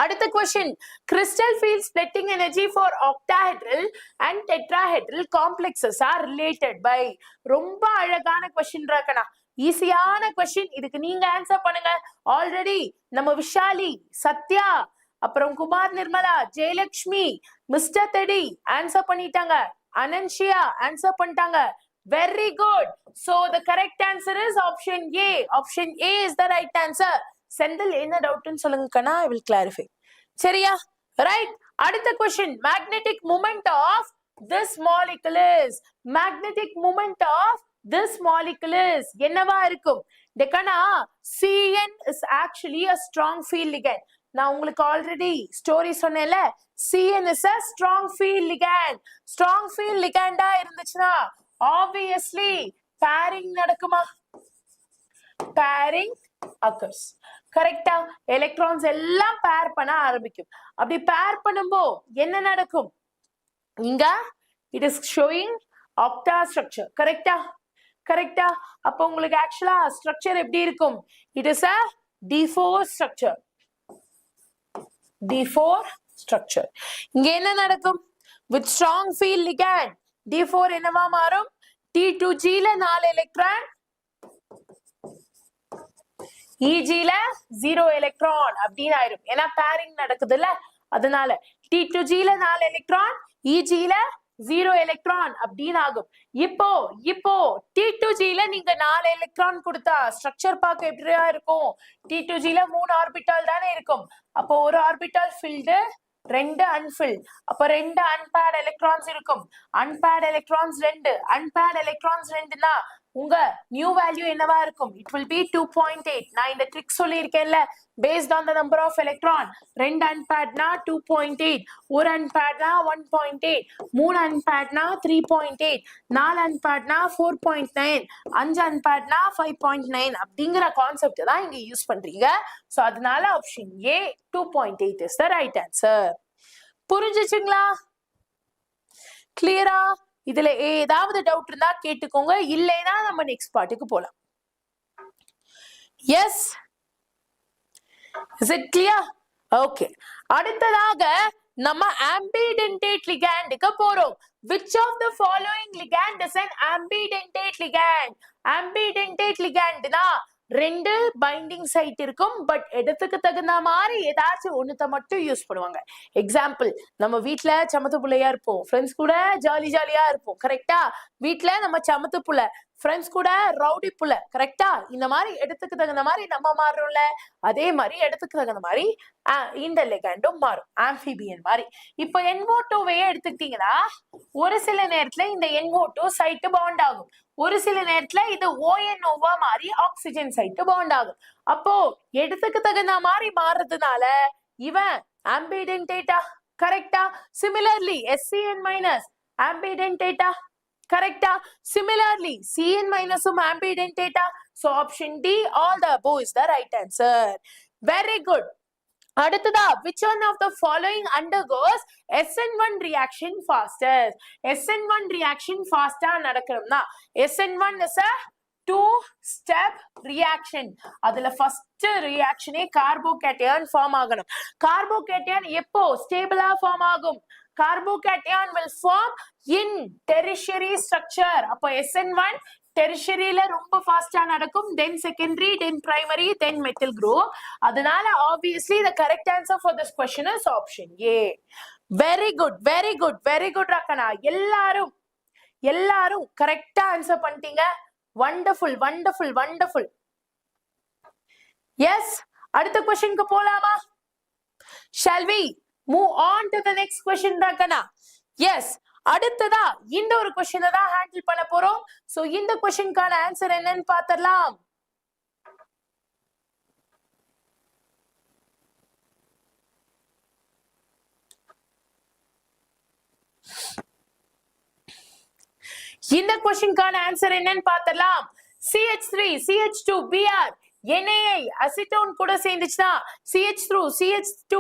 அடுத்த question, crystal field splitting energy for octahedral and tetrahedral complexes are related by. ரொம்ப அழகான question ராக்கனா, ஈஸியான question. இதுக்கு நீங்க ஆன்சர் பண்ணுங்க. ஆல்ரெடி நம்ம விஷாலி, சத்யா, அப்புறம் குமார் நிர்மலா, ஜெயலட்சுமி, மிஸ்டர் தெடி ஆன்சர் பண்ணிட்டாங்க. அனன்ஷியா ஆன்சர் பண்ணிட்டாங்க. Very good. So the correct answer is option A. Option A is the right answer. Senthil என்ன டவுட்னு சொல்லுங்க கண்ணா, I will clarify. சரியா? ரைட். அடுத்த question, magnetic moment of this molecule is, magnetic moment of this molecule is என்னவா இருக்கும்? டெக்கனா, CN is actually a strong field ligand. நான் உங்களுக்கு already story சொன்னேன்ல, CN is a strong field ligand. strong field ligand இருந்துச்சுன்னா obviously pairing நடக்குமா? pairing occurs. கரெக்டா? Electrons எல்லாம் பேர் பண்ண ஆரம்பிக்கும். அப்படி பேர் பண்ணும்போது என்ன நடக்கும்? இங்க it is showing octa structure. கரெக்டா? அப்போ உங்களுக்கு ஆக்சுவலா ஸ்ட்ரக்சர் எப்படி இருக்கும்? it is a D4 structure. இங்க என்ன நடக்கும்? with strong field ligand D4 என்னவா மாறும்? T2G ல 4 எலக்ட்ரான், EG ல 0 எலக்ட்ரான் அப்படின்னு ஆயிரும். ஏன்னா பேரிங் நடக்குதுல்ல, அதனால T2G ல 4 எலக்ட்ரான், EG ல 0 எலக்ட்ரான் அப்படின்னு ஆகும். இப்போ T2G ல நீங்க 4 எலக்ட்ரான் கொடுத்தா ஸ்ட்ரக்சர் பார்க்க எப்படியா இருக்கும்? T2G ல 3 ஆர்பிட்டால் தானே இருக்கும். அப்போ ஒரு ஆர்பிட்டால் ஃபில்டு, 2 அன்ஃபில்ட். அப்ப 2 அன்பேர்ட் எலக்ட்ரான்ஸ் இருக்கும். அன்பேர்ட் எலக்ட்ரான்ஸ் 2 னா உங்க நியூ வேல்யூ என்னவா இருக்கும்? It will be 2.8. நான் இந்த ட்ரிக் சொல்லியிருக்கேன்ல, based on the number of electron. 2 unpairedனா 2.8, ஒரு unpairedனா 1.8, 3 unpairedனா 3.8, 4 unpairedனா 4.9, 5 unpairedனா 5.9 அப்படிங்கிற கான்செப்ட் தான் இங்க யூஸ் பண்றீங்க. சோ அதனால option A 2.8 is the right answer. புரிஞ்சுச்சுங்களா? கிளியரா? இதுல ஏதாவது டவுட் இருந்தா கேட்டுக்கோங்க, இல்லைனா நம்ம நெக்ஸ்ட் பார்ட்டுக்கு போலாம். Yes, is it clear? Okay. அடுத்ததாக நம்ம ambidentate ligandக்கு போறோம். Which of the following ligand is an ambidentate ligand? Ambidentate ligandனா ரெண்டு பைண்டிங் சைட் இருக்கும், பட் இடத்துக்கு தகுந்த மாதிரி ஏதாச்சும் ஒண்ணுத்த மட்டும் யூஸ் பண்ணுவாங்க. எக்ஸாம்பிள், நம்ம வீட்டுல சமத்து புள்ளையா இருப்போம், ஃப்ரெண்ட்ஸ் கூட ஜாலியா இருப்போம், கரெக்டா? வீட்டுல நம்ம சமத்து புள்ள, ஃப்ரெண்ட்ஸ் கூட ரவுடி புள்ள, கரெக்டா? இந்த மாதிரி இடத்துக்கு தகுந்த மாதிரி நம்ம மாறுறோம்ல, அதே மாதிரி இடத்துக்கு தகுந்த மாதிரி இந்த லெகண்டும் மாறும், ஆம்பிபியன் மாதிரி. இப்ப NO2வையே எடுத்துக்கிட்டீங்கன்னா ஒரு சில நேரத்துல இந்த NO2 சைட்டு பாண்ட் ஆகும், ஒரு சில நேரத்துல இது ONOவா மாறி ஆக்சிஜன் சைட்டு பாண்ட் ஆகும். அப்போ இடத்துக்கு தகுந்த மாதிரி மாறுறதுனால இவன் ஆம்பிடென்டேட்டா, கரெக்டா? சிமிலர்லி SCN- ஆம்பிடென்டேட்டா, கரெக்டா? Similarly CN- ஆம்பிடென்டேட்டா. So option D, all the above is the right answer. Very good. அடுத்ததா, which one of the following undergoes SN1 reaction faster? SN1 reaction faster நடக்கணும்னா SN1 is a two-step reaction. அதுல first reaction carbocation form ஆகணும். Carbocation எப்போ ஸ்டேபிளா form ஆகும்? Carbocation will form in tertiary structure. அப்போ SN1 tertiaryல ரொம்ப ஃபாஸ்டா நடக்கும், then secondary, then primary, then methyl group. அதனால obviously the correct answer for this question is option A. Very good, very good, very good ரக்கனா. எல்லாரும் கரெக்டா answer பண்ணிட்டீங்க. wonderful, wonderful, wonderful. Yes, அடுத்த क्वेश्चनக்கு போலாமா? Shall we move on to the next question ரக்கனா? Yes, அடுத்ததா இந்த ஒரு question தான் handle பண்ண போறோம். சோ இந்த क्वेश्चनக்கான ஆன்சர் என்னன்னு பார்த்தறலாம். இந்த क्वेश्चनக்கான ஆன்சர் என்னன்னு பார்த்தறலாம். CH3 CH2 Br NaI acetone கூட சேர்ந்துச்சுனா CH3 CH2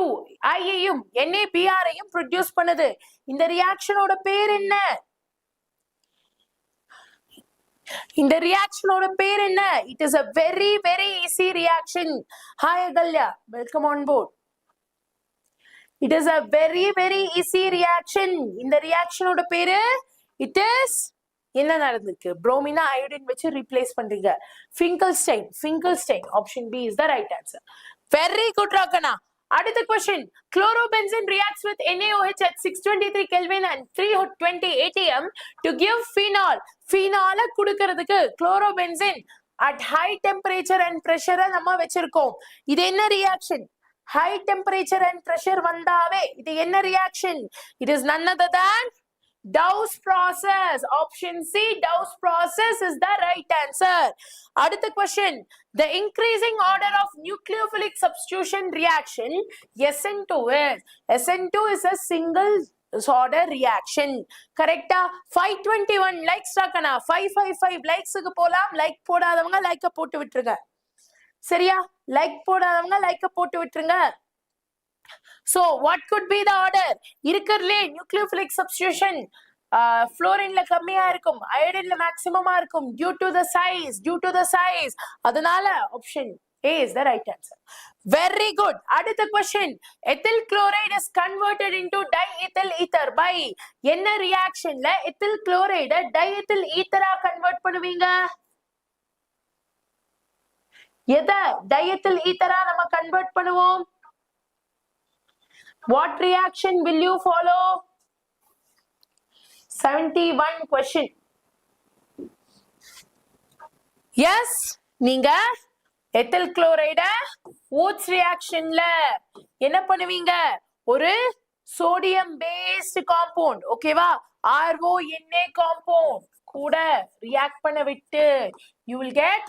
ஐயும் NaBr ஐயும் ப்ரொடியூஸ் பண்ணுது. இந்த ரியாக்ஷனோட பேர் என்ன? இந்த ரியாக்ஷனோட பேர் என்ன? It is a very very easy reaction. Hi Agalya, welcome on board. It is a very very easy reaction. இந்த ரியாக்ஷனோட பேரு it is என்ன நடந்துருக்கு? bromine iodine வச்சு ரீப்ளேஸ் பண்றீங்க. Finkelstein. Option B is the right answer. Very good Rakana. அடுத்த question. Chlorobenzene reacts with NaOH at 623 Kelvin and 320 atm to give phenol. Phenol குடுக்கிறதுக்கு chlorobenzene at high temperature and pressure நம்ம வச்சிருக்கோம். இது என்ன reaction? High temperature and pressure வந்தாவே இது என்ன reaction? It is none other than Dow's process. Option C, Dow's process is the right answer. அடுத்த question. The increasing order of nucleophilic substitution reaction SN2 is a single order reaction. Correct? 521 likes rakana. 555 likes க்கு போலாம். Like போடாதவங்க லைக்க போட்டு விட்டுருங்க. சரியா? Like போடாதவங்க லைக்க போட்டு விட்டுருங்க. So what could be the order? இருக்கறலே nucleophilic substitution fluorine ல கம்மியா இருக்கும், iodine ல maximum-ஆ இருக்கும், due to the size. அதனால option A is the right answer. Very good. அடுத்த question. Ethyl chloride is converted into diethyl ether by என்ன ரியாக்ஷன்ல ethyl chloride diethyl ether-ஆ convert பண்ணுவீங்க? எதை diethyl ether-ஆ நம்ம கன்வெர்ட் பண்ணுவோம்? What reaction will you follow? 71 question. Yes, நீங்க ethyl chloride Woods reactionல என்ன பண்ணுவீங்க? ஒரு sodium based compound, ஓகேவா? RONA compound கூட react பண்ண விட்டு you will get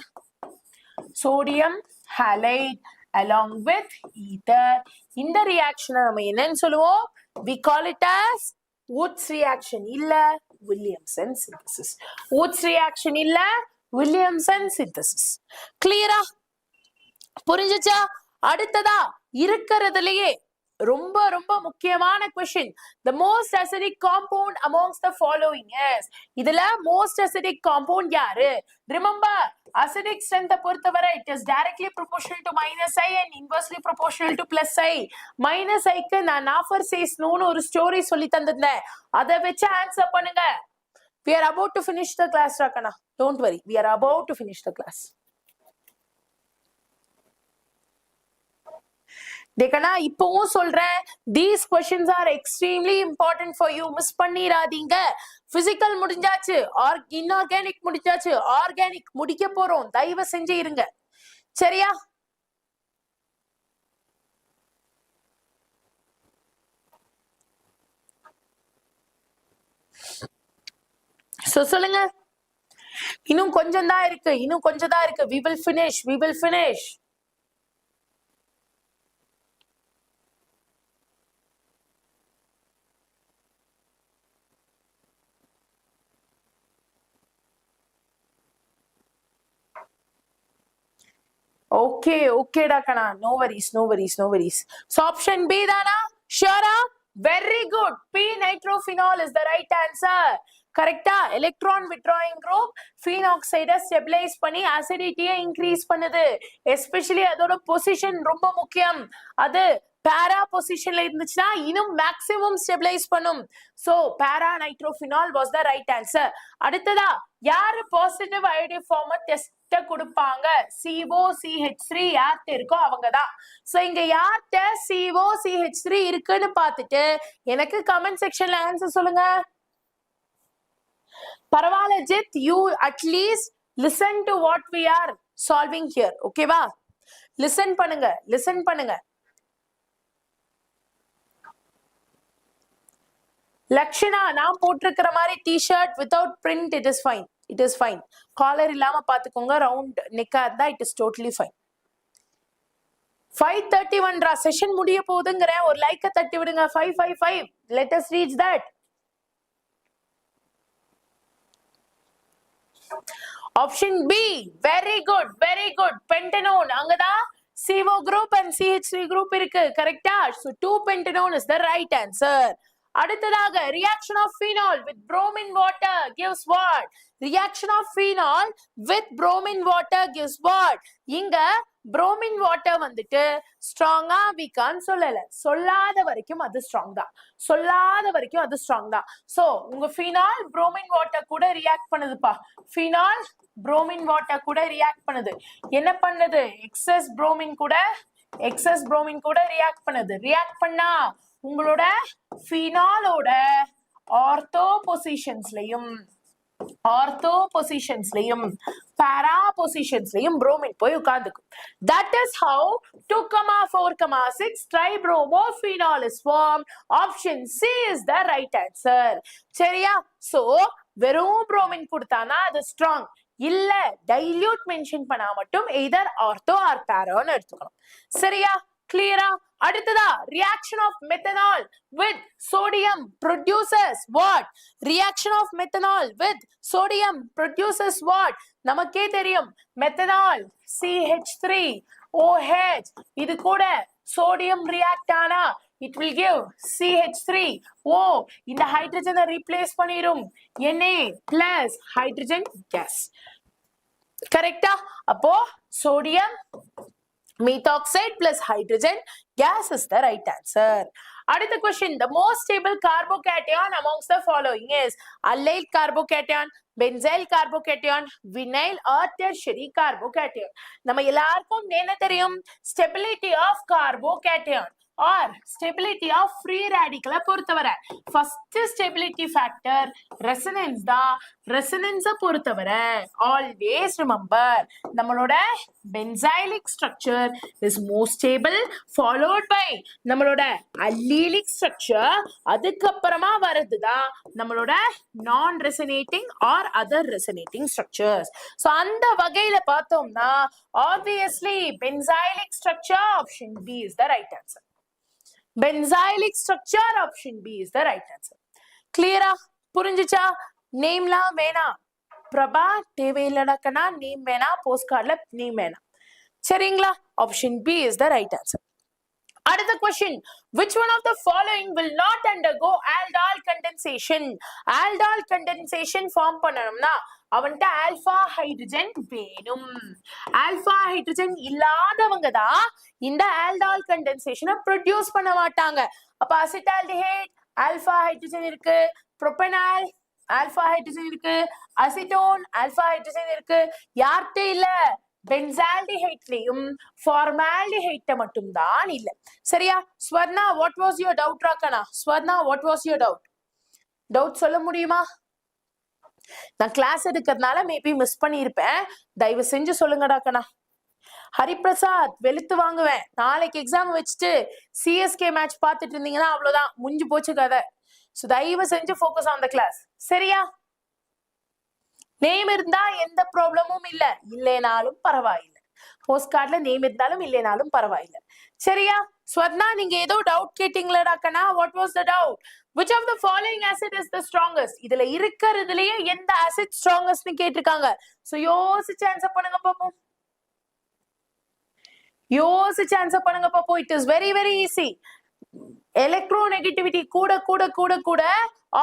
sodium halide along with ether. இந்த reaction நம்ம என்னன்னு சொல்லுவோம்? We call it as Woods reaction இல்ல Williamson synthesis. Woods reaction இல்ல Williamson synthesis. Clear-ஆ? புரிஞ்சுச்சா? அடுத்ததா இருக்கிறதுலயே ரொம்ப ரொம்ப முக்கியமான question. The most acidic compound amongst the following is. இதுல most acidic compound யாரு? Remember, acidic strength பொறுத்தவரை it is directly proportional to minus I and inversely proportional to plus I. Minus I க்கு நான் Naffer says noன்னு ஒரு story சொல்லி தந்திருந்தேன். அதை வச்சு answer பண்ணுங்க. We are about to finish the class, Rakana. Don't worry. We are about to finish the class. देखना இப்பவும் சொல்றேன், these questions are extremely important for you. Miss பண்ணிராதீங்க. பிசிக்கல் முடிஞ்சாச்சு, இன்ஆர்கானிக் முடிஞ்சாச்சு, ஆர்கானிக் முடிக்க போறோம். தயவு செஞ்சு இருங்க, சரியா? சொல்லுங்க. இன்னும் கொஞ்சம் தான் இருக்கு, இன்னும் கொஞ்சம் தான் இருக்கு. We will finish, we will finish. Okay, okay, Dakana. No worries, no worries, no worries. So option B, Dana? Sure? Very good. P nitrophenol is the right answer. Correcta? Electron withdrawing group phenoxide stabilize பண்ணி acidity increase பண்ணுது. Especially அதோட position ரொம்ப முக்கியம். அது para position ல இருந்துச்சுனா இன்னும் maximum stabilize பண்ணும். So para nitrophenol was the right answer. அடுத்ததா யாரு positive iodide form test கொடுப்பாங்க? COCH3 யார்ட்ட இருக்கோ அவங்கதான். சோ இங்க யார்ட்ட COCH3 இருக்குன்னு பார்த்துட்டு எனக்கு கமெண்ட் செக்ஷன்ல ஆன்சர் சொல்லுங்க. பரவாயில்ல ஜித், you at least listen to what we are solving here. ஓகேவா? லிசன் பண்ணுங்க, லிசன் பண்ணுங்க. லக்ஷனா, நான் போட்டிருக்கிற மாதிரி T-shirt without print it is fine. It is fine. Collar இல்லாம பாத்துக்கோங்க, ரவுண்ட் நெக்கா இருந்தா it is totally fine. 5:31 session முடிய போகுதுங்கறேன். ஒரு லைக்க தட்டி விடுங்க. 555. Let us reach that. Option B. Very good, very good. Pentanone அங்கதான் CO group and CH3 group இருக்கு. கரெக்ட்டா? So 2-pentanone is the right answer. அடுத்ததாக reaction of phenol with bromine water gives what? Reaction of phenol with bromine water gives what? இங்க bromine water வந்துட்டு ஸ்ட்ராங்கா வீக்கான்னு சொல்லல, சொல்லாத வரைக்கும் அது ஸ்ட்ராங் தான், சொல்லாத வரைக்கும் அது ஸ்ட்ராங் தான். சோ உங்க phenol bromine water கூட ரியாக்ட் பண்ணுதுப்பா. phenol bromine water கூட ரியாக்ட் பண்ணுது. என்ன பண்ணுது? எக்ஸஸ் bromine கூட ரியாக்ட் பண்ணுது. ரியாக்ட் பண்ணா உங்களோட phenolோட ஆர்த்தோ பொசிஷன்ஸ்லயும் para பொசிஷன்ஸ்லயும் bromine போய் உட்கார்ந்துக்கும். That is how 2,4,6 tribromophenol is formed. Option C is the right answer. சரியா? So வெறும் bromine கொடுத்தானா அது strong, இல்ல dilute மென்ஷன் பண்ணா மட்டும் either ortho or para ன்னு எடுத்துக்கணும். சரியா? Clear-ஆ? அடுத்ததா reaction of methanol with sodium produces what? Reaction of methanol with sodium produces what? நமக்கே தெரியும், methanol CH3OH இது கூட sodium react ஆனா it will give CH3O. இந்த ஹைட்ரஜனை replace பண்ணிரும் Na plus hydrogen gas. கரெக்ட்டா? அப்போ sodium methoxide plus hydrogen gas is the right answer. Another question. The most stable carbocation amongst the following is allyl carbocation, benzyl carbocation, vinyl or tertiary carbocation. நம்ம எல்லாருக்கும் என்ன தெரியும்? Stability of carbocation. or stability of free radical பொறுத்தவரை first stability factor resonance தான். resonance பொறுத்தவரை always remember நம்மளோட benzylic structure is most stable followed by நம்மளோட allylic structure அதுக்கப்புறமா வரதுதான் நம்மளோட non resonating or other resonating structures. so அந்த வகையில பார்த்தோம்னா obviously benzylic structure option B is the right answer. benzylic structure option B is the right answer. clear புரிஞ்சுச்சா? நேம்லாம் வேணாம், பிரபா தேவையில்லடா கண்ணா, name வேணாம், post கார்ட்ல name வேணாம், சரிங்களா? Option B is the right answer. அடுத்த question, which one of the following will not undergo aldol condensation? aldol condensation form பண்ணனும்னா அவன்ட்ட alpha hydrogen வேணும். Alpha hydrogen இல்லாதவங்க தான் இந்த ஆல்டால் கண்டென்சேஷனை ப்ரொடியூஸ் பண்ண மாட்டாங்க. அப்ப அசிட்டால்டிஹைட் ஆல்பா ஹைட்ரஜன் இருக்கு, புரோபனால் ஆல்பா ஹைட்ரஜன் இருக்கு, அசிட்டோன் ஆல்பா ஹைட்ரஜன் இருக்கு. யார்கிட்ட இல்ல? பென்சால்டிஹைட்லயும் ஃபார்மால்டிஹைட்ட மட்டும் தான் இல்ல. சரியா? Swarna, what was your doubt ராக்கனா? Swarna, what was your doubt? Doubt சொல்ல முடியுமா? நான் கிளாஸ் எடுக்கிறதுனால மேபி மிஸ் பண்ணியிருப்பேன், தயவு செஞ்சு சொல்லுங்கடா கண்ணா. ஹரிபிரசாத், வெளுத்து வாங்குவேன். நாளைக்கு எக்ஸாம் வச்சுட்டு சிஎஸ்கே மேட்ச் பார்த்துட்டு இருந்தீங்கன்னா அவ்வளவுதான், முடிஞ்சு போச்சு கதை. ஸோ தயவு செஞ்சு ஃபோக்கஸ் ஆன் த கிளாஸ். சரியா? நேம் இருந்தா எந்த ப்ராப்ளமும் இல்ல, இல்லைனாலும் பரவாயில்லை. போஸ்ட் கார்ட்ல நேம் இருந்தாலும் இல்லைனாலும் பரவாயில்லை. சரியா? ஸ்வர்ணா, நீங்க ஏதோ டவுட் கேட்டீங்களா கண்ணா? What was the doubt? which of the following acid is the strongest? இதுல இருக்கிறதுலயே எந்த acid strongest னு கேட்டிருக்காங்க. சோ யோசிச்சு ஆன்சர் பண்ணுங்க பாப்போம். யோசிச்சு ஆன்சர் பண்ணுங்க பாப்போம். it is very very easy. electronegativity கூட கூட கூட கூட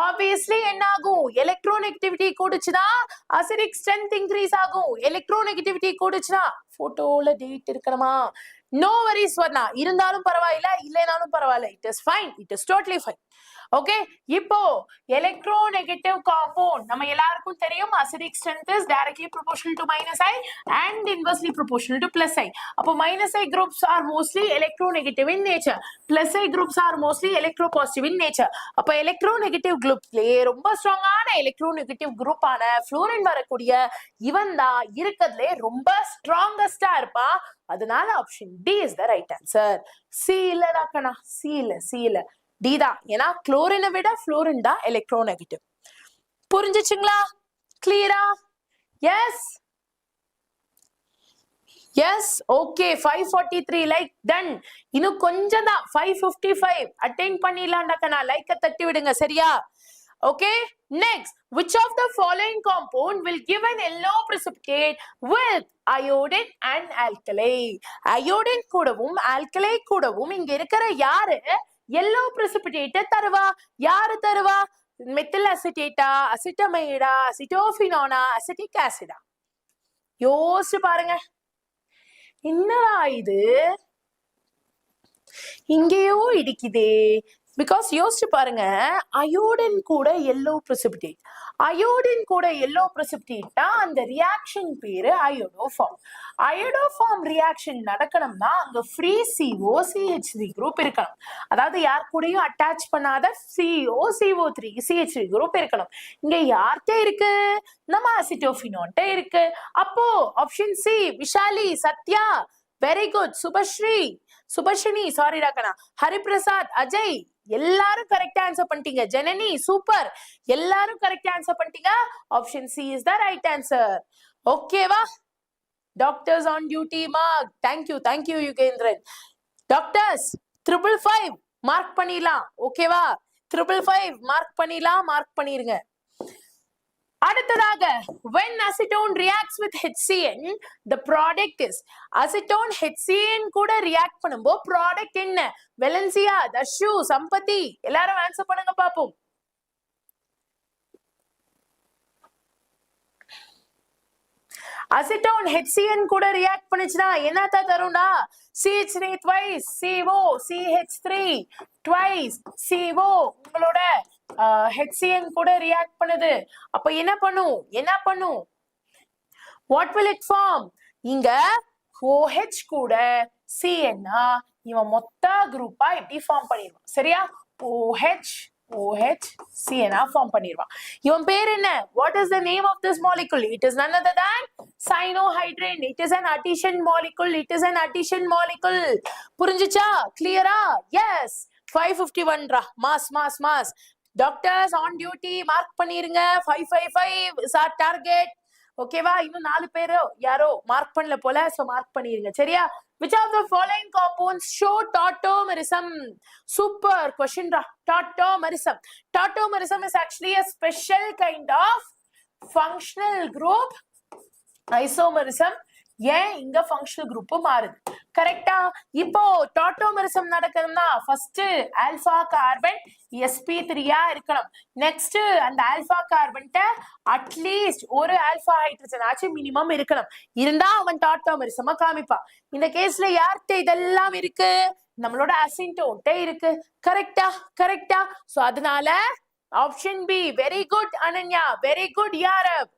obviously என்ன ஆகும்? electronegativity கூடுச்சுனா acidic strength increase ஆகும். electronegativity கூடுச்சுனா போட்டோல டேட் இருக்கணுமா? no worries வர்ணா, இருந்தாலும் பரவாயில்லை, இல்லைனாலும் பரவாயில்லை, it is fine, it is totally fine. Okay, இப்போ electronegative compound நம்ம எல்லாருக்கும் தெரியும், acidic strength is directly proportional to minus I and inversely proportional to plus I. அப்போ minus I groups are mostly electronegative in nature, plus I groups are mostly electropositive in nature. அப்போ electronegative groupலயே ரொம்ப ஸ்ட்ராங்கான electronegative group ஆன fluorine வரக்கூடிய இவன் தான் இருக்கிறதுலே ரொம்ப ஸ்ட்ராங்கஸ்டா இருப்பா. அதனால option D is the right answer. C இல்லடா கண்ணா, C இல்ல D தான். ஏன்னா குளோரினை விட ஃப்ளோரின் தான் எலக்ட்ரோநெகட்டிவ். புரிஞ்சுச்சுங்களா? கிளியரா? Yes yes okay. 543 like done. இன்னும் கொஞ்சம் தான், 555 அட்டெயின் பண்ணிடலாம்டா கண்ணா. லைக்க தட்டி விடுங்க. சரியா? okay, next, which of the following compound will give an yellow precipitate with iodine and alkali? iodine கூடவும் alkali கூடவும் இங்க இருக்கிற யாரு yellow precipitate தருவா? யாரு தருவா? மெத்தில் அசிட்டேட்டா, அசிட்டமைடா, அசிட்டோஃபினோனா, அசிட்டிக் ஆசிடா? யோசிச்சு பாருங்க. என்னடா இது இங்கேயோ இடிக்குதே? பிகாஸ் யோசிச்சு பாருங்க, அயோடின் கூட எல்லோ precipitate, அயோடின் கூட எல்லோ precipitate தான் அந்த ரியாக்ஷன் பேரு அயோடோஃபார்ம். அயோடோஃபார்ம் ரியாக்ஷன் நடக்கணும்னா அங்க ஃப்ரீ CO CH3 குரூப் இருக்கணும். அதாவது யார் கூடயும் அட்டாச் பண்ணாத CO CO3 CH3 குரூப் இருக்கணும். இங்க யார்கிட்ட இருக்கு? நம்ம அசிட்டோஃபினோன்ட்ட இருக்கு. அப்போ option C, Vishali, Sathya, very good, Subashrini, sorry ராக்கனா, ஹரிபிரசாத், அஜய், எல்லாரும் கரெக்டா ஆன்சர் பண்ணிட்டீங்க. ஜனனி, சூப்பர், எல்லாரும் கரெக்டா ஆன்சர் பண்ணிட்டீங்க. Option C is the right answer. ஓகேவா? Doctors on duty mark. Thank you Yugendran. Doctors 555 mark பண்ணிடலாம். ஓகேவா? 555 மார்க் பண்ணிடலாம், மார்க் பண்ணிருங்க. அடுத்ததாக, when acetone reacts with HCN, the product is acetone HCN கூட react பண்ணும்போ product என்ன? வெலன்சியா, தர்ஷு, சம்பத்தி, எல்லாரும் ஆன்சர் பண்ணுங்க பாப்போம். அசிட்டோன் HCN கூட ரியாக்ட் பண்ணுச்சுனா என்னத்த தரும்டா? CH3 twice CO CH3 twice CO உங்களோட HCN கூட ரியாக்ட் பண்ணுது. அப்ப என்ன பண்ணும்? What will it form? இங்க OH கூட CNA இவன் மொத்த குரூப்பா எப்படி ஃபார்ம் பண்ணிடுவான் சரியா OH OH CNA ஃபார்ம் பண்ணிடுவான் இவன் பேர் என்ன what is the name of this molecule it is none other than cyanohydrin it is an addition molecule it is an addition molecule புரிஞ்சுச்சா clear-ஆ yes 551 ரா மாஸ் டாக்டர்ஸ் ஆன் டியூட்டி மார்க் பண்ணிருங்க 555 is our target ஓகேவா இன்னும் 4 பேர் யாரோ mark பண்ணல போல சோ மார்க் பண்ணிருங்க சரியா which of the following compounds show tautomerism super question ra tautomerism is actually a special kind of functional group isomerism ஏன் இங்க ஃபங்க்ஷனல் குரூப் மாறுது கரெக்டா இப்போ டாட்டோமெரிசம் நடக்குதுன்னா ஃபர்ஸ்ட் ஆல்பா கார்பன் sp3 இருக்கணும் நெக்ஸ்ட் அந்த ஆல்பா கார்பன்ட்ட அட்லீஸ்ட் ஒரு ஆல்பா ஹைட்ரஜன் ஆச்சு மினிமம் இருக்கணும் இருந்தா அவன் டாட்டோமெரிசமா காமிப்பான் இந்த கேஸ்ல யார்கிட்ட இதெல்லாம் இருக்கு நம்மளோட அசின்டோன்ட்ட இருக்கு கரெக்டா சோ அதனால option B very good Ananya very good யாரப்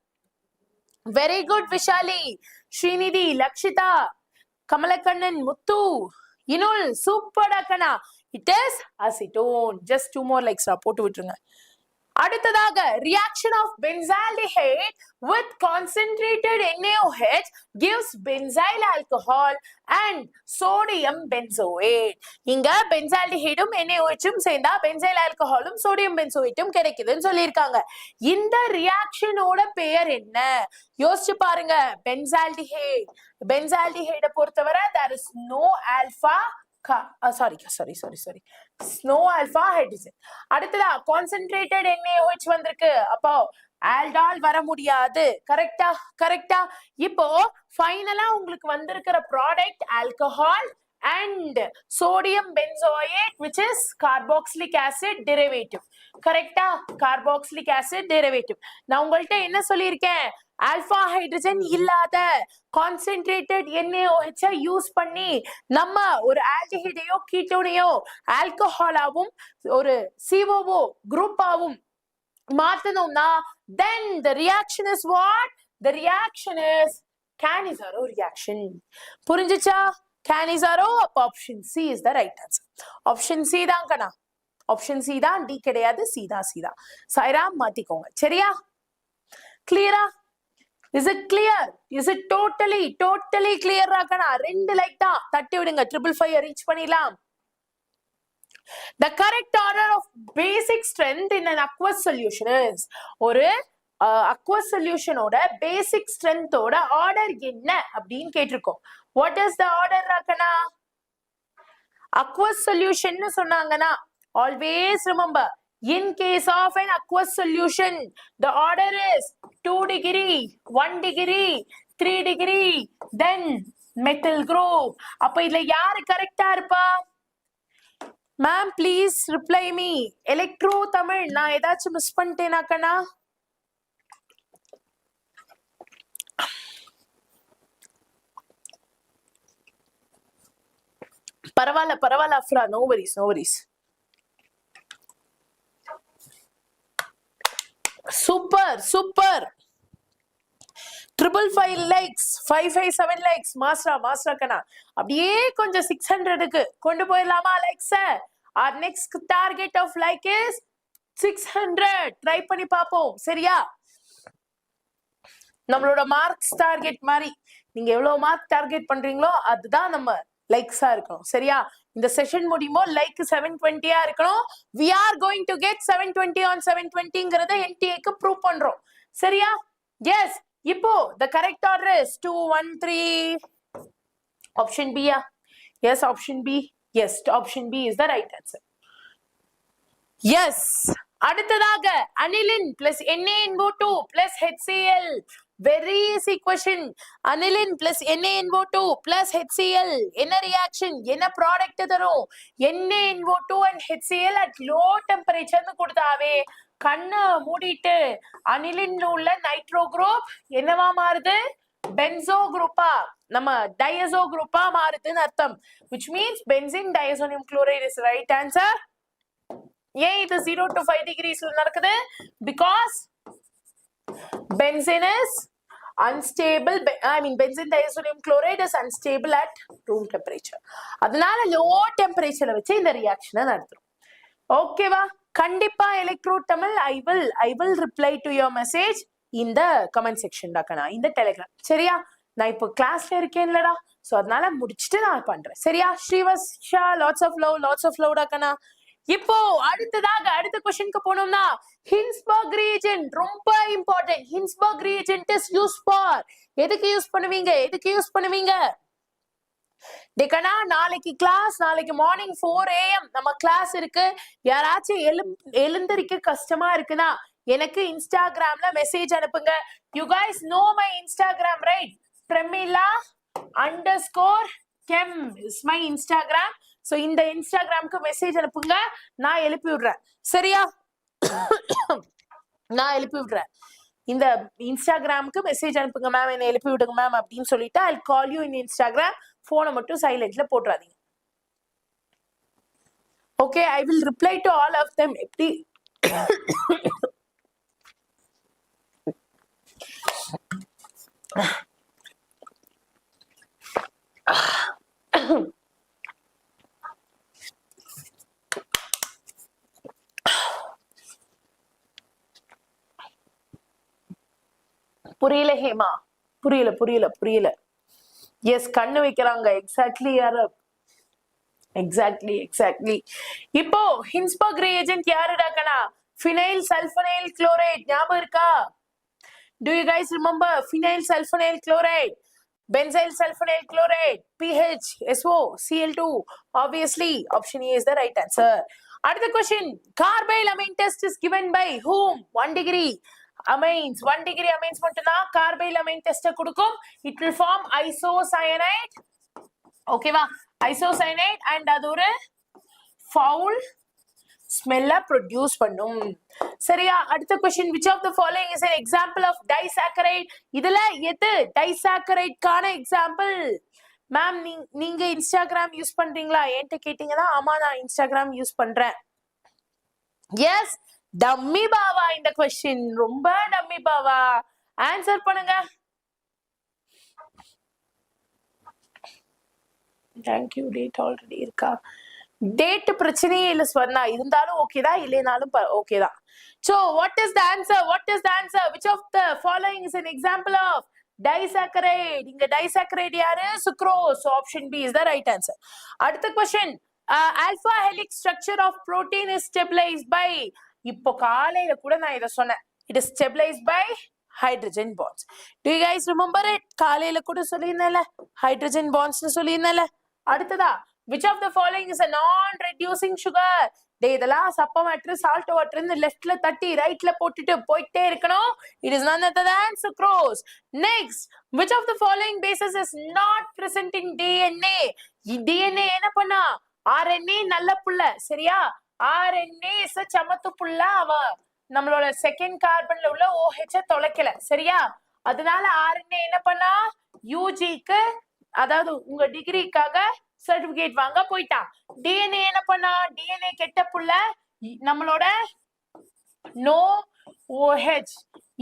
very good Vishali Srinidhi Lakshita Kamalakannan Muthu Inul super dakana it is acetone just 2 more likes போட்டு விட்டுருங்க அடுத்ததாக reaction of benzaldehyde with concentrated NaOH gives benzyl alcohol and sodium benzoate இங்க benzaldehydeum NaOHம் சேர்ந்தா benzyl alcoholum sodium benzoateum கிடைக்குதுன்னு சொல்லிருக்காங்க இந்த ரியாக்ஷனோட பெயர் என்ன யோசிச்சு பாருங்க benzaldehyde பொறுத்தவரை there is no alpha sorry no alpha hydrogen அடுத்ததா concentrated NaOH வந்திருக்கு அப்போ aldol வர முடியாது கரெக்டா இப்போ ஃபைனலா உங்களுக்கு வந்திருக்கிற product alcohol and sodium benzoate which is carboxylic acid derivative கரெக்டா carboxylic acid derivative நான் உங்கள்ட்ட என்ன சொல்லியிருக்கேன் ஆல்பா ஹைட்ரஜன் இல்லாத கான்சென்ட்ரேட்டட் NaOH யூஸ் பண்ணி நம்ம ஒரு ஆல்டிஹைடையோ கீட்டோனையோ ஆல்கஹாலாவும் ஒரு COO குரூப்பாவும் மாத்தணும்னா then the reaction is what the reaction is Cannizzaro reaction புரிஞ்சுச்சா Cannizzaro option C is the right answer option C தான் கண்ணா option C தான் D கிடையாது C தான் சாய்ராம் மாத்திக்கோங்க சரியா clear-ஆ is it clear is it totally clear ராக்கனா 2 like தான் தட்டி விடுங்க 555 reach பண்ணிடலாம் the correct order of basic strength in an aqueous solution is ஒரு aqueous solution ஓட basic strength ஓட ஆர்டர் என்ன அப்படினு கேட்டிருக்கோம் what is the order ராக்கனா aqueous solution னு சொன்னாங்கனா always remember in case of an aqueous solution the order is 2 degree 1 degree 3 degree then methyl group அப்ப இதுல யாரு கரெக்ட்டா இருப்பா ma'am please reply me electro tamil நான் ஏதாச்சும் மிஸ் பண்ணிட்டேனா கண்ணா பரவாயில்ல Afra no worries super 555 likes 557 likes master கண்ணா அப்படியே கொஞ்சம் 600க்கு கொண்டு போயிடலாமா likes our next target of like is 600 try பண்ணி பாப்போம் சரியா நம்மளோட மார்க்ஸ் டார்கெட் மாதிரி நீங்க எவ்வளவு மார்க் டார்கெட் பண்றீங்களோ அதுதான் நம்ம லைக்ஸா இருக்கணும் சரியா இந்த செஷன் முடியுமோ லைக் 720 இருக்கணும் we are going to get 720 on 720ங்கறத NTA க்கு ப்ரூவ் பண்றோம் சரியா yes இப்போ the correct order is 213 option B yes option B yes option B is the right answer yes அடுத்ததாக aniline plus NaNO2 plus HCl very easy question aniline plus NaNO2 plus HCl என்ன reaction என்ன product தரும் NaNO2 and HCl at low temperature னு கொடுத்தாவே கண்ண மூடிட்டு அனிலின்ல உள்ள nitro group என்னவா மாறுது பென்சோ குரூப்பா நம்ம டயசோ குரூப்பா மாறுதுன்னு அர்த்தம் which means benzene diazonium chloride is right answer ஏன் இது 0 to 5 degrees நடக்குது because benzene is unstable, benzene diazonium chloride is unstable at room temperature. அதனால low temperature வச்சு இந்த reaction நடத்துறோம். ஓகேவா? கண்டிப்பா electrode Tamil, I will reply to your message in the comment section டாக்கனா, இந்த Telegram. சரியா? நான் இப்போ கிளாஸ்ல இருக்கேன்லடா, சோ அதனால முடிச்சிட்டு நான் பண்றேன். சரியா? Srivarsha, lots of love டாக்கனா. இப்போ அடுத்த क्वेश्चनக்கு போனோம்னா, Hinsberg reagent ரொம்ப important. Hinsberg reagent is used for, எதுக்கு யூஸ் பண்ணுவீங்க? டேக்கனா, நாளைக்கு கிளாஸ், நாளைக்கு மார்னிங் 4 AM நம்ம கிளாஸ் இருக்கு. யாராச்சும் எழுந்திருக்க கஷ்டமா இருக்குன்னா எனக்கு இன்ஸ்டாகிராம்ல மெசேஜ் அனுப்புங்க. You guys know my Instagram, right? Premila_Chem is my Instagram. So இந்த இன்ஸ்டாகிராம்க்கு மெசேஜ் அனுப்புங்க, நான் எழுப்பி விடுறேன். சரியா? நான் எழுப்பி விடுறேன். இந்த இன்ஸ்டாகிராம்க்கு மெசேஜ் அனுப்புங்க மேம், என்ன எழுப்பி விடுங்க மேம் அப்படின்னு சொல்லிட்டு I'll call you in Instagram. போனை மட்டும் சைலண்ட்ல போட்டுறாதீங்க. Okay, I will reply to all of them. எப்படி புரியல ஹேமா, புரியல. எஸ், கண்ணு வைக்கிறாங்க. எக்ஸாக்ட்லி யாரு? எக்ஸாக்ட்லி. இப்போ Hinsberg reagent யாருடாக்கனா? phenyl sulfonyl chloride. ஞாபகம் இருக்கா? Do you guys remember phenyl sulfonyl chloride, benzyl sulfonyl chloride, pH, SO, Cl2? Obviously, option A is the right answer. அடுத்த question, carbyl amine test is given by whom? 1 degree amines. 1 degree amines மட்டும்தான் carbyl amine test கொடுக்கும். It will form isocyanide. ஓகேவா? isocyanide and அது ஒரு foul smell produce பண்ணும். சரியா? அடுத்த question, which of the following is an example of disaccharide? இதுல எது disaccharide கான எக்ஸாம்பிள்? மேம், நீங்க இன்ஸ்டாகிராம் யூஸ் பண்றீங்களா? என்கிட்ட கேட்டீங்கன்னா ஆமா, நான் இன்ஸ்டாகிராம் யூஸ் பண்றேன். எஸ், டம்மி பாவா. இந்த கொஸ்டின் ரொம்ப டம்மி பாவா. ஆன்சர் பண்ணுங்க. தேங்க்யூ. டேட் ஆல்ரெடி இருக்கா? டேட் பிரச்சனையே இல்ல ஸ்வர்ணா, இருந்தாலும் ஓகேதான், இல்லைனாலும் ஓகேதான். So what is the answer? Which of the following is an example of disaccharide? இங்க disaccharide யாரு? sucrose. So option B is the right answer. அடுத்த question, alpha helix structure of protein is stabilized by, இப்போ காலையில கூட நான் இத சொன்னேன், it is stabilized by hydrogen bonds. Do you guys remember it? காலையில கூட சொல்லியிருந்தேன்ல, hydrogen bonds னு சொல்லியிருந்தேன்ல. அடுத்ததா, which of the following is a non-reducing sugar? இதெல்லாம் சப்ப வாட்டர், சால்ட் வாட்டர் லெஃப்ட்ல தட்டி ரைட்ல போட்டுட்டு போயிட்டே இருக்கணும். It is none other than sucrose. Next, which of the following bases is not present in DNA? DNA என்ன பண்ணா? RNA நல்ல புள்ள, சரியா? RNA is a சமத்து புள்ள. அவ நம்மளோட செகண்ட் கார்பன்ல உள்ள OH தொலைக்கல, சரியா? அதனால RNA என்ன பண்ணா? UGக்கு, அதாவது உங்க டிகிரிக்காக சர்டிபிகேட் வாங்க போயிட்டான். DNA என்ன பண்ணா? DNA கெட்ட புள்ள, நம்மளோட no OH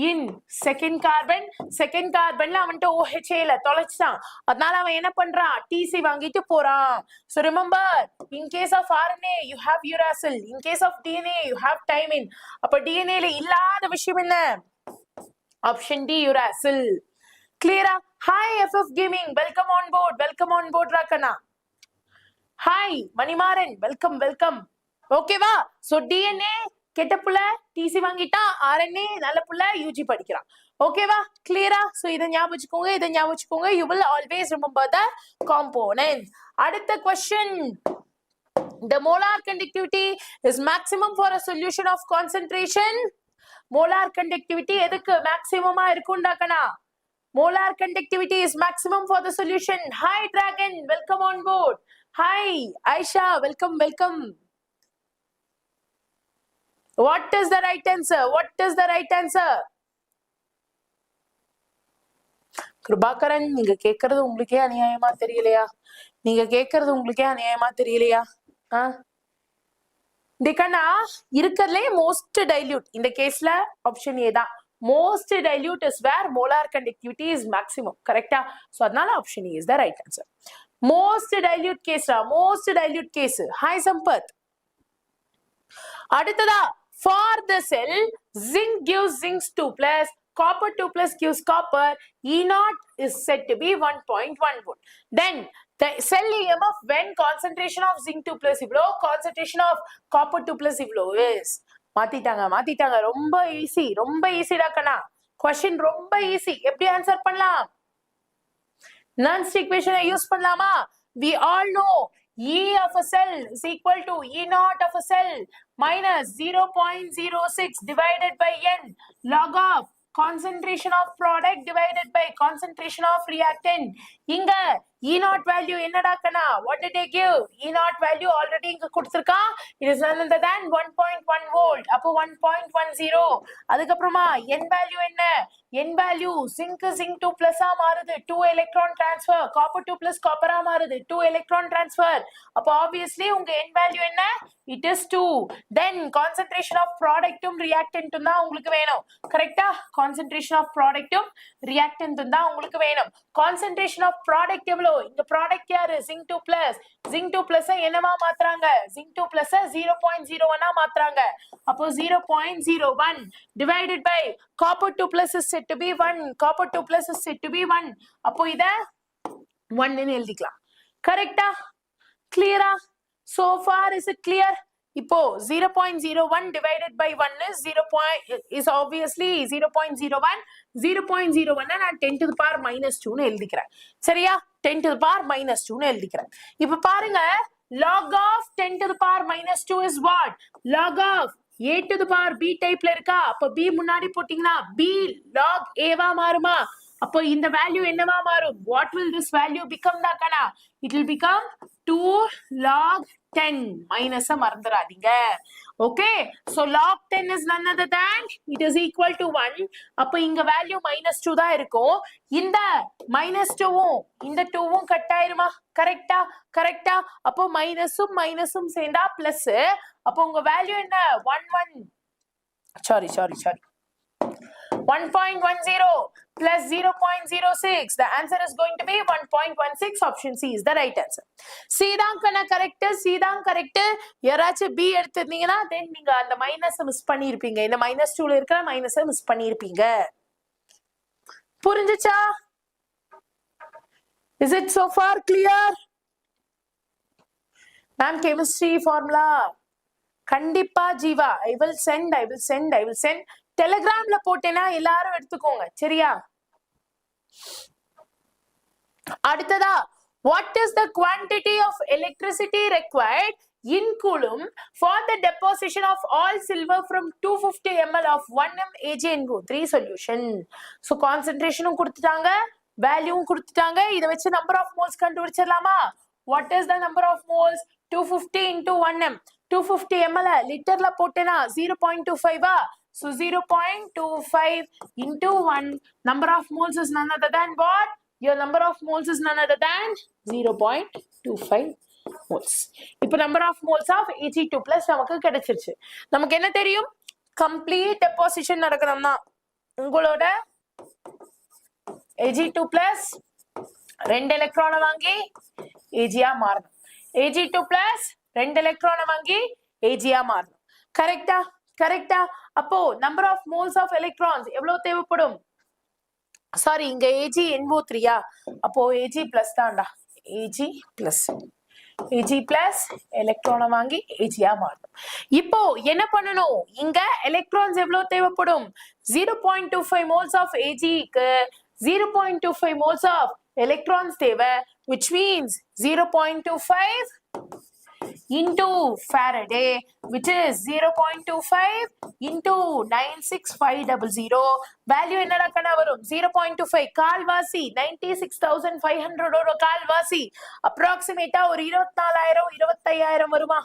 in செகண்ட் கார்பன்ல அவன்கிட்ட OH இல்ல, தொலைச்சான். அதனால அவன் என்ன பண்றான்? TC வாங்கிட்டு போறான். So remember, in case of RNA you have uracil, in case of DNA you have thymine. அப்ப DNA ல இல்லாத விஷயம் என்ன? Option D, uracil. Clear? Hi FF Gaming, welcome on board Rakana. Hi Manimaran, welcome. ஓகேவா? So DNA கெட்ட புள்ள, TC வாங்கிட்டான். RNA நல்ல புள்ள, UG படிக்கிறான். ஓகேவா? கிளியரா? So இத ஞாபகம் வச்சுக்கோங்க. You will always remember the components. அடுத்த question, the molar conductivity is maximum for a solution of concentration. molar conductivity எதுக்கு மேக்ஸிமமா இருக்கும்டாக்கனா? molar conductivity is maximum for the solution. Hi Dragon, welcome on board. Hi Aisha, welcome. What is the right answer? Kirubakaran, நீங்க கேக்குறது உங்களுக்கே அநியாயமா தெரியலையா? டிகனா இருக்கிறதுலே most dilute இந்த கேஸ்ல option A தான். most dilute is where molar conductivity is maximum. Correct? So adnala option E is the right answer. Most dilute case, most dilute case. Hi Sampath. அடுத்ததா, for the cell, zinc gives zinc 2 plus, copper 2 plus gives copper, E0 is said to be 1.1 volt. Then, the cell EMF when concentration of zinc 2 plus இவ்வளோ, concentration of copper 2 plus இவ்வளோ is. மாத்திட்டாங்க, ரொம்ப easy டாக்கண்ணா. Question ரொம்ப easy. எப்படி answer பண்ணலாம்? Nernst equation use பண்ணலாமா? We all know E of a cell is equal to E0 of a cell minus 0.06 divided by N log of concentration of product divided by concentration of reactant. இங்க E0 value என்னடாக்கனா? What did they give? E0 value already இங்க கொடுத்திருக்கான். It is none other than 1.1 volt. அப்போ 1.10. அதுக்கப்புறமா N value என்ன? N value zinc 2 plus ஆ மாறுது. 2 electron transfer. Copper 2 plus copper ஆ மாறுது. 2 electron transfer. அப்போ obviously உங்க N value என்ன? It is 2. Then concentration of productum reactantum தான் உங்களுக்கு வேணும். கரெக்டா? Concentration of productum reactantum தான் உங்களுக்கு வேணும். Concentration of product எவ்வளோ? இந்த product யாரு? zinc 2 plus. zinc 2 plus என்னவா மாத்துறாங்க? zinc 2 plus 0.01 ஆ மாத்துறாங்க. அப்போ 0.01 divided by copper 2 plus is said to be 1. Copper 2 plus is said to be 1. அப்போ இத 1 ன்னு எழுதிக்கலாம். கரெக்டா? கிளியரா? So far is it clear? இப்போ 0.01 divided by 1 is obviously 0.01. 0.01 நான் 10 to the power minus 2 ன்னு எழுதிக்கிறேன். சரியா? 10 to the power minus 2 ன்னு எழுதிக்கிறேன். இப்போ பாருங்க, log of 10 to the power minus 2 is what? Log of a to the power b typeல இருக்கா? அப்போ b முன்னாடி போட்டீங்கன்னா b log a வா மாறுமா? அப்போ இந்த வேல்யூ என்னவா மாறும்? What will this value become தாக்கனா? It will become 2 log 10 minus மறந்துடாதீங்க. Okay, so log 10 is none other than it is equal to 1. அப்போ இங்க வேல்யூ minus 2 தான் இருக்கும். இந்த minus 2வும் இந்த 2வும் கட் ஆயிருமா? கரெக்டா? அப்போ மைனஸும் சேர்ந்தா பிளஸ். அப்போ உங்க வேல்யூ என்ன? 1.10 plus 0.06. The answer is going to be 1.16. Option C is the right answer. C தான் correct. யாராச்சும் B எடுத்துருந்தீங்கன்னா then நீங்க அந்த மைனஸ் மிஸ் பண்ணிருப்பீங்க. இந்த minus 2ல இருக்கிற மைனஸ் மிஸ் பண்ணிருப்பீங்க. புரிஞ்சுச்சா? Is it so far clear? Ma'am, chemistry formula. கண்டிப்பா ஜீவா. I will send. டெலிகிராம்ல போட்டேனா எல்லாரும் எடுத்துக்கோங்க. சரியா? அடுத்ததா, what is the quantity of electricity required in coulomb for the deposition of all silver from 250 ml of 1m AgNO3 solution? So concentration கொடுத்துட்டாங்க, வேல்யூவும் கொடுத்துட்டாங்க. இத வச்சு number of moles கண்டுபிடிச்சிடலாமா? What is the number of moles? 250 into 1m. 250 ml லிட்டர்ல போட்டேனா 0.25 So 0.25 into 1. Number of moles is none other than what? Your number of moles is none other than 0.25 moles. இப்போ number of moles of Ag2 plus நமக்கு கிடைச்சிருச்சு. நமக்கு என்ன தெரியும்? Complete deposition நடக்கணும்னா உங்களோட Ag2 plus 2 எலக்ட்ரானை வாங்கி Ag ஆ மாறணும். Ag2 plus 2 எலக்ட்ரானை வாங்கி Ag ஆ மாறணும். கரெக்டா? அப்போ number of moles of electrons எவ்வளவு தேவைப்படும்? சாரி, இங்க AgNO3 அப்போ Ag plus தான்டா. Ag plus எலக்ட்ரானை வாங்கி Ag ஆ மாறணும். இப்போ என்ன பண்ணணும்? இங்க எலக்ட்ரான்ஸ் எவ்வளவு தேவைப்படும்? 0.25 moles of Ag க்கு 0.25 moles of electrons தேவை, which means 0.25 into Faraday, which is 0.25 into 96500. Value என்னடா கண்ணா வரும்? 0.25 கால்வாசி 96,500 ஓட கால்வாசி approximately ஒரு 24,000 25,000 வருமா?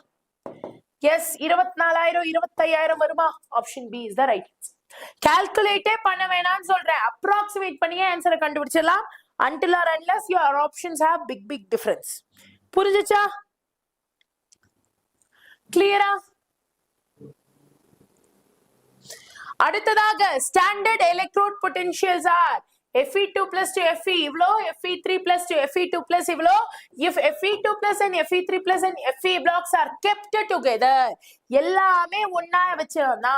Yes, 24,000 25,000 வருமா? Option B is the right answer. Calculate பண்ண வேணாம்னு சொல்றேன். Approximate பண்ணியே ஆன்சரை கண்டுபிடிச்சிடலாம். Until or unless your options have big difference. புரிஞ்சுச்சா? கிளியரா? அடுத்ததாக standard electrode potentials are Fe2 plus to Fe இவ்ளோ, Fe3 plus to Fe2 plus இவ்ளோ. If Fe2 plus and Fe3 plus and Fe blocks are kept together, எல்லாமே ஒண்ணா வச்சோம்னா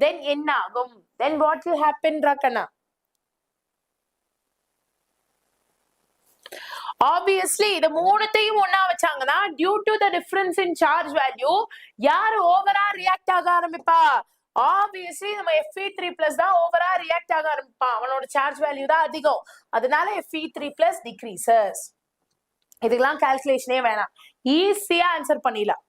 then என்ன ஆகும்? Then what will happen rakana? Obviously இந்த மூணுத்தையும் ஒண்ணா வச்சாங்கன்னா due to the difference in charge value யார் ஓவரா ரியாக்ட் ஆக ஆரம்பிப்பா? Obviously நம்ம Fe3 plus தான் ஓவரா ரியாக்ட் ஆக ஆரம்பிப்பான். அவனோட சார்ஜ் வேல்யூ தான் அதிகம். அதனால Fe3 plus decreases. இதுக்கெல்லாம் கால்குலேஷனே வேணாம், ஈஸியா ஆன்சர் பண்ணிடலாம்.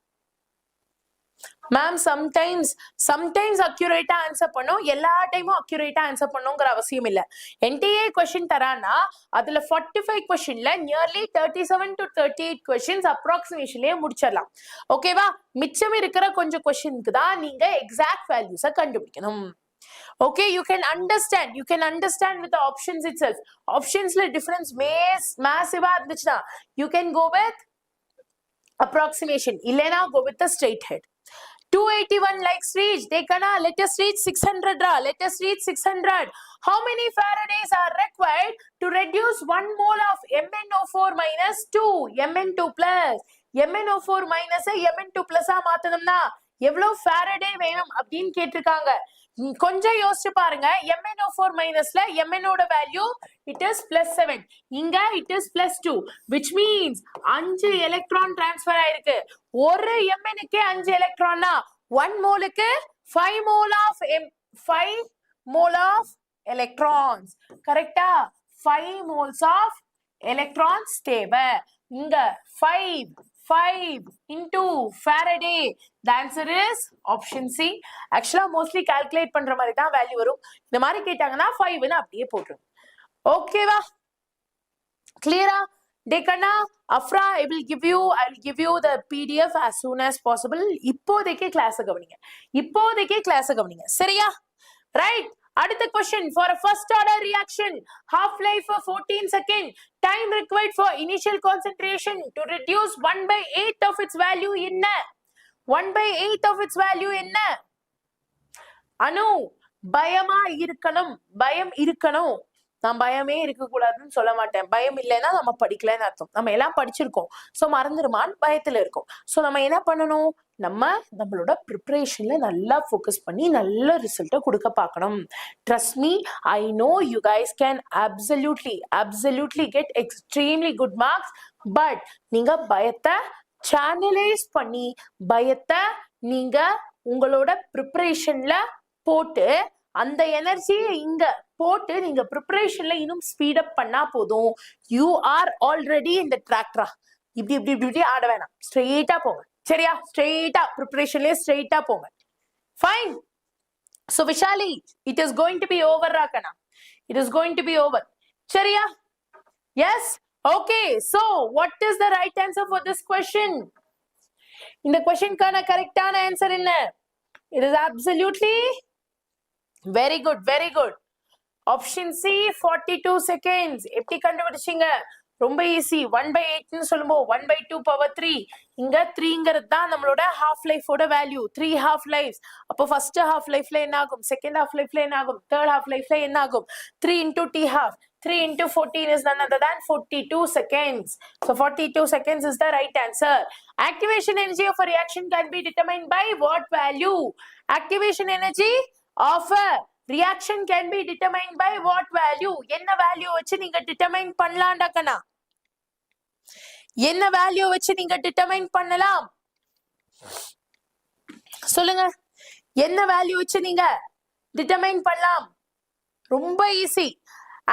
மேம் சம்டைம்ஸ் அக்யூரேட்டா ஆன்சர் பண்ணும், எல்லா டைமும் அக்யூரேட்டா ஆன்சர் பண்ணுங்கிற அவசியம் இல்ல. என்டிஏ கொஸ்டின் தரானா அதுல 45 கொஸ்டின்ல நியர்லி 37 to 38 கொஸ்டின்ஸ் அப்ராக்சிமேஷன்லயே முடிச்சிடலாம். ஓகேவா? மிச்சம் இருக்கிற கொஞ்சம் கொஸ்டினுக்கு தான் நீங்க எக்ஸாக்ட் வேல்யூஸை கண்டுபிடிக்கணும். Okay, you can understand with the options itself. Optionsல difference massive இருந்துச்சுன்னா you can go with approximation, இல்லனா go with the straight head. 281 likes reach, they kana let us reach 600 ra, let us reach 600. How many faradays are required to reduce 1 mole of MnO4 minus 2 Mn2 plus? MnO4 minus Mn2 plus ஆ மாத்தணும்னா எவ்வளவு Faraday வேணும் அப்படின்னு கேட்டிருக்காங்க. கொஞ்சம் யோசிச்சு பாருங்க. MnO4 minusல Mnோட value it is +7, இங்க it is +2, which means 5 electron transfer ஆயிருக்கு. ஒரு Mnக்கு 5 எலக்ட்ரான்னா 1 மோலுக்கு 5 mole of electrons. கரெக்டா? 5 moles of electrons தேவை. இங்க 5 into Faraday. The answer is option C. Actually mostly calculate பண்ற மாதிரி தான் வேல்யூ வரும். இந்த மாதிரி கேட்டாங்கன்னா 5 ன்னு அப்படியே போட்டுரும். ஓகேவா? கிளியரா? டேக்கண்ணா Afra I will give you the PDF as soon as possible. இப்போதைக்கு கிளாஸ் கவனிங்க. சரியா? ரைட். அடுத்த question, for a first order reaction, half life for 14 seconds, time required for initial concentration to reduce 1/8 of its value என்ன? 1/8 of its value என்ன? அனு பயமா இருக்கணும், பயம் இருக்கணும். நான் பயமே இருக்க கூடாதுன்னு சொல்ல மாட்டேன். பயம் இல்லைன்னா நம்ம படிக்கலன்னு அர்த்தம். நம்ம எல்லாம் படிச்சிருக்கோம், சோ மறந்துருமான்னு பயத்துல இருக்கோம். சோ நம்ம என்ன பண்ணணும்? நம்மளோட ப்ரிப்பரேஷன்ல நல்லா ஃபோக்கஸ் பண்ணி நல்ல ரிசல்ட்டை கொடுக்க பார்க்கணும். Trust me, I know you guys can absolutely get extremely good marks. But நீங்க பயத்தை சேனலைஸ் பண்ணி பயத்தை நீங்க உங்களோட ப்ரிப்பரேஷன்ல போட்டு அந்த எனர்ஜியை இங்க போட்டு நீங்க ப்ரிப்பரேஷன்ல இன்னும் ஸ்பீட் அப் பண்ணா போதும். யூ ஆர் ஆல்ரெடி இந்த ட்ராக்டரா. இப்படி ஆட வேணாம், ஸ்ட்ரெயிட்டா போங்க. சரியா? ஸ்ட்ரெயிட்டா ப்ரிப்பரேஷன்லயே ஸ்ட்ரெயிட்டா போங்க. Fine. So Vishali, it is going to be over rakana. It is going to be over. சரியா? Yes? Okay. So what is the right answer for this question? இந்த questionக்கான கரெக்டான ஆன்சர் என்ன? It is absolutely very good. Option C, 42 seconds. எப்படி கண்டுபிடிச்சீங்க? ரொம்ப easy. 1/8 ன்னு சொல்லும்போது 1/2 power 3. இங்க 3ங்கிறது தான் நம்மளோட half life ஓட வேல்யூ. 3 half lives. அப்போ ஃபர்ஸ்ட் half lifeல என்ன ஆகும்? செகண்ட் half lifeல என்ன ஆகும்? தேர்ட் half lifeல என்ன ஆகும்? 3 into T half. 3 into 14 is none other than 42 seconds. So 42 seconds is the right answer. Activation energy of a reaction can be determined by what value? Activation energy of a reaction can be determined by what value? என்ன value வச்சு நீங்க determine பண்ணலாம்டாக்கனா? என்ன value வச்சு நீங்க determine பண்ணலாம்? சொல்லுங்க. என்ன value வச்சு நீங்க டிட்டர்மைன் பண்ணலாம்? ரொம்ப ஈஸி.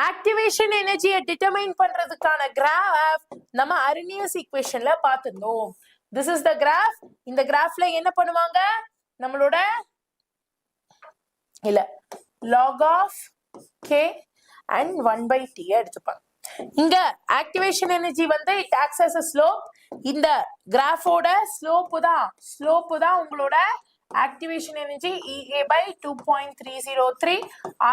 ஆக்டிவேஷன் எனர்ஜியை டிட்டர்மைன் பண்றதுக்கான கிராஃப் நம்ம அர்னியஸ் ஈக்குவேஷன்ல பார்த்திருந்தோம். This is the graph. இந்த கிராஃப்ல என்ன பண்ணுவாங்க? நம்மளோட இல்ல log of k and 1/t எடுத்துப்பாங்க. இங்க ஆக்டிவேஷன் எனர்ஜி வந்து it acts as a slope. இந்த கிராஃபோட ஸ்லோப் தான் உங்களோட activation energy EA by 2.303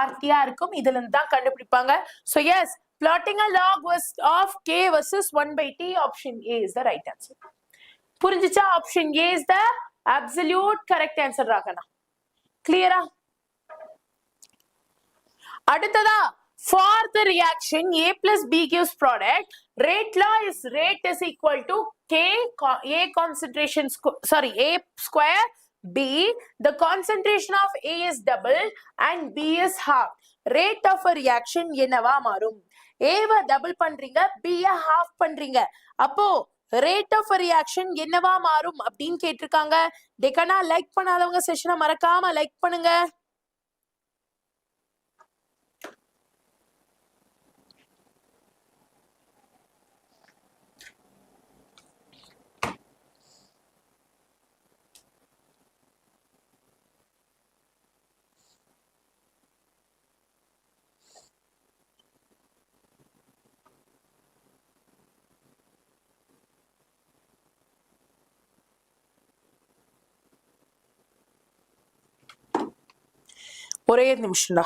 RT இருக்கும். இதுல இருந்து தான் கண்டுபிடிப்பாங்க. So yes, plotting a log of k versus 1/t, option A is the right answer. புரிஞ்சுச்சா? option A is the absolute correct answer ராகனா. கிளியரா? அடுத்ததா for the reaction A plus B gives product, rate law is rate is equal to A concentration A square B, the concentration of A is double and B is half. Rate of a reaction என்னவா மாறும்? A வ double பண்றீங்க, B ய half பண்றீங்க. அப்போ rate of a reaction என்னவா மாறும் அப்படின்னு கேட்டிருக்காங்க. டெக்கனா லைக் பண்ணாதவங்க செஷனை மறக்காம லைக் பண்ணுங்க. ஒரே நிமிஷம்டா.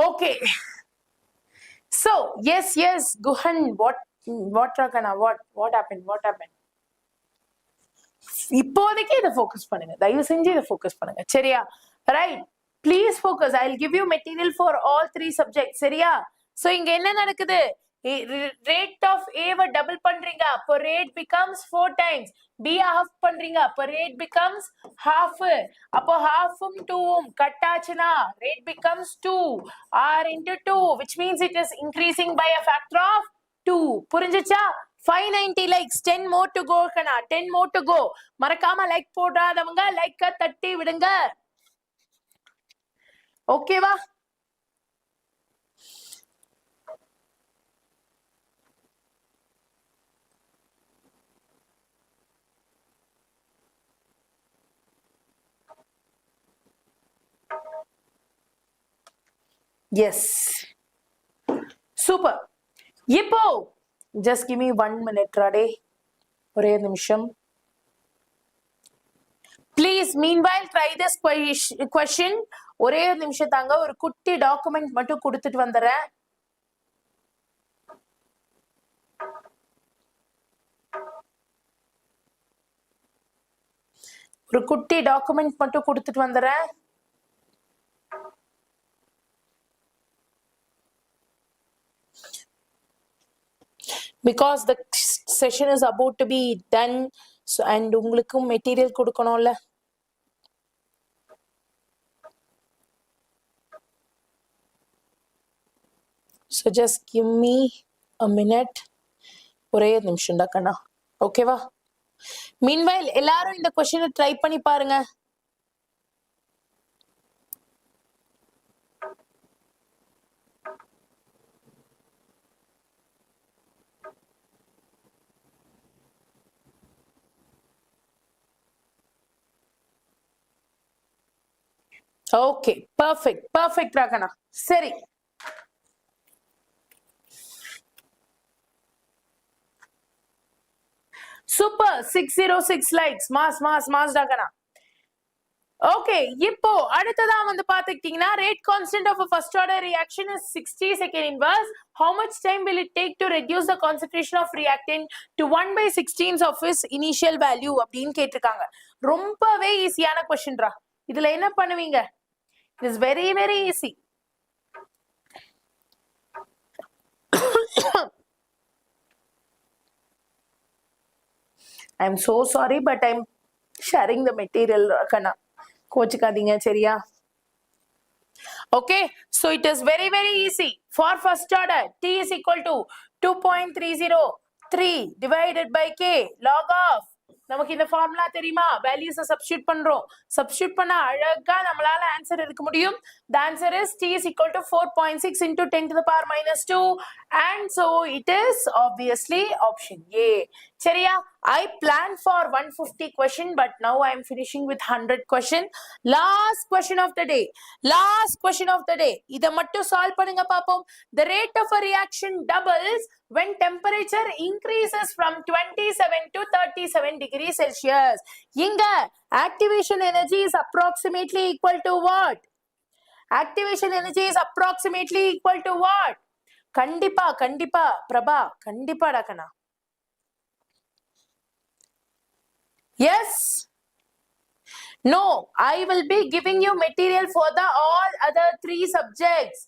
Okay. So, yes, Guhan, what Rakana, what happened? இப்போதைக்கு இதை ஃபோக்கஸ் பண்ணுங்க, தயவு செஞ்சு இதை ஃபோக்கஸ் பண்ணுங்க, சரியா? Right, please focus. I will give you material for all 3 subject, சரியா? சோ இங்க என்ன நடக்குது? ரேட் ஆஃப் A வ டபுள் பண்றீங்க, அப்போ rate becomes 4 times. B half பண்றீங்க, அப்போ ரேட் becomes half. அப்போ half 2 கட் ஆச்சுனா rate becomes 2 R into 2, which means it is increasing by a factor of 2. புரிஞ்சுச்சா? 590 likes, 10 more to go கண்ணா, 10 more to go. மறக்காம like போடாதவங்க லைக்க தட்டி விடுங்க, ஓகேவா? Yes, super. இப்போ just give me 1 minute Rade, ஒரே நிமிஷம். Please meanwhile try this question. ஒரே நிமிஷம் தாங்க, ஒரு குட்டி டாக்குமெண்ட் மட்டும் கொடுத்துட்டு வந்துறேன். ஒரு குட்டி டாக்குமெண்ட் மட்டும் கொடுத்துட்டு வந்துறேன். Because the session is about to be done, so and உங்களுக்கும் மெட்டீரியல் கொடுக்கணும்ல. So just give me a minute. ஒரே நிமிஷம் தான் கண்ணா, ஓகேவா? Meanwhile எல்லாரும் இந்த क्वेश्चन ட்ரை பண்ணி பாருங்க. ஓகே, பர்ஃபெக்ட் ராகனா. சரி, சூப்பர், 606 likes. மாஸ் ராகனா. ஓகே, இப்போ அடுத்ததா வந்து பாத்துக்கிட்டீங்கன்னா rate constant of a first order reaction is 60 second inverse. How much time will it take to reduce the concentration of reactant to 1/16 of its initial value அப்படின்னு கேட்டிருக்காங்க. ரொம்பவே ஈஸியான क्वेश्चनரா. இதுல என்ன பண்ணுவீங்க? It is very easy. I'm so sorry, but I'm sharing the material, Kana. கோச்சுக்காதீங்க, சரியா? Okay, so it is very easy. For first order, T is equal to 2.303 divided by K log of, நமக்கு இந்த formula தெரியுமா? வேல்யூஸை substitute பண்றோம். Substitute பண்ணா அழகா நம்மளால answer எடுக்க முடியும். The answer is T is equal to 4.6 into 10 to the power minus 2, and so it is obviously option A. சரியா? I planned for 150 question, but now I am finishing with 100 question. Last question of the day. இத மட்டும் solve பண்ணுங்க பாப்போம். The rate of a reaction doubles when temperature increases from 27 to 37 degrees Celsius. இங்க activation energy is approximately equal to what? Activation energy is approximately equal to what? கண்டிப்பா கண்டிப்பா பிரபா கண்டிப்பாடா கண்ணா. Yes. No, I will be giving you material for the all other 3 subjects.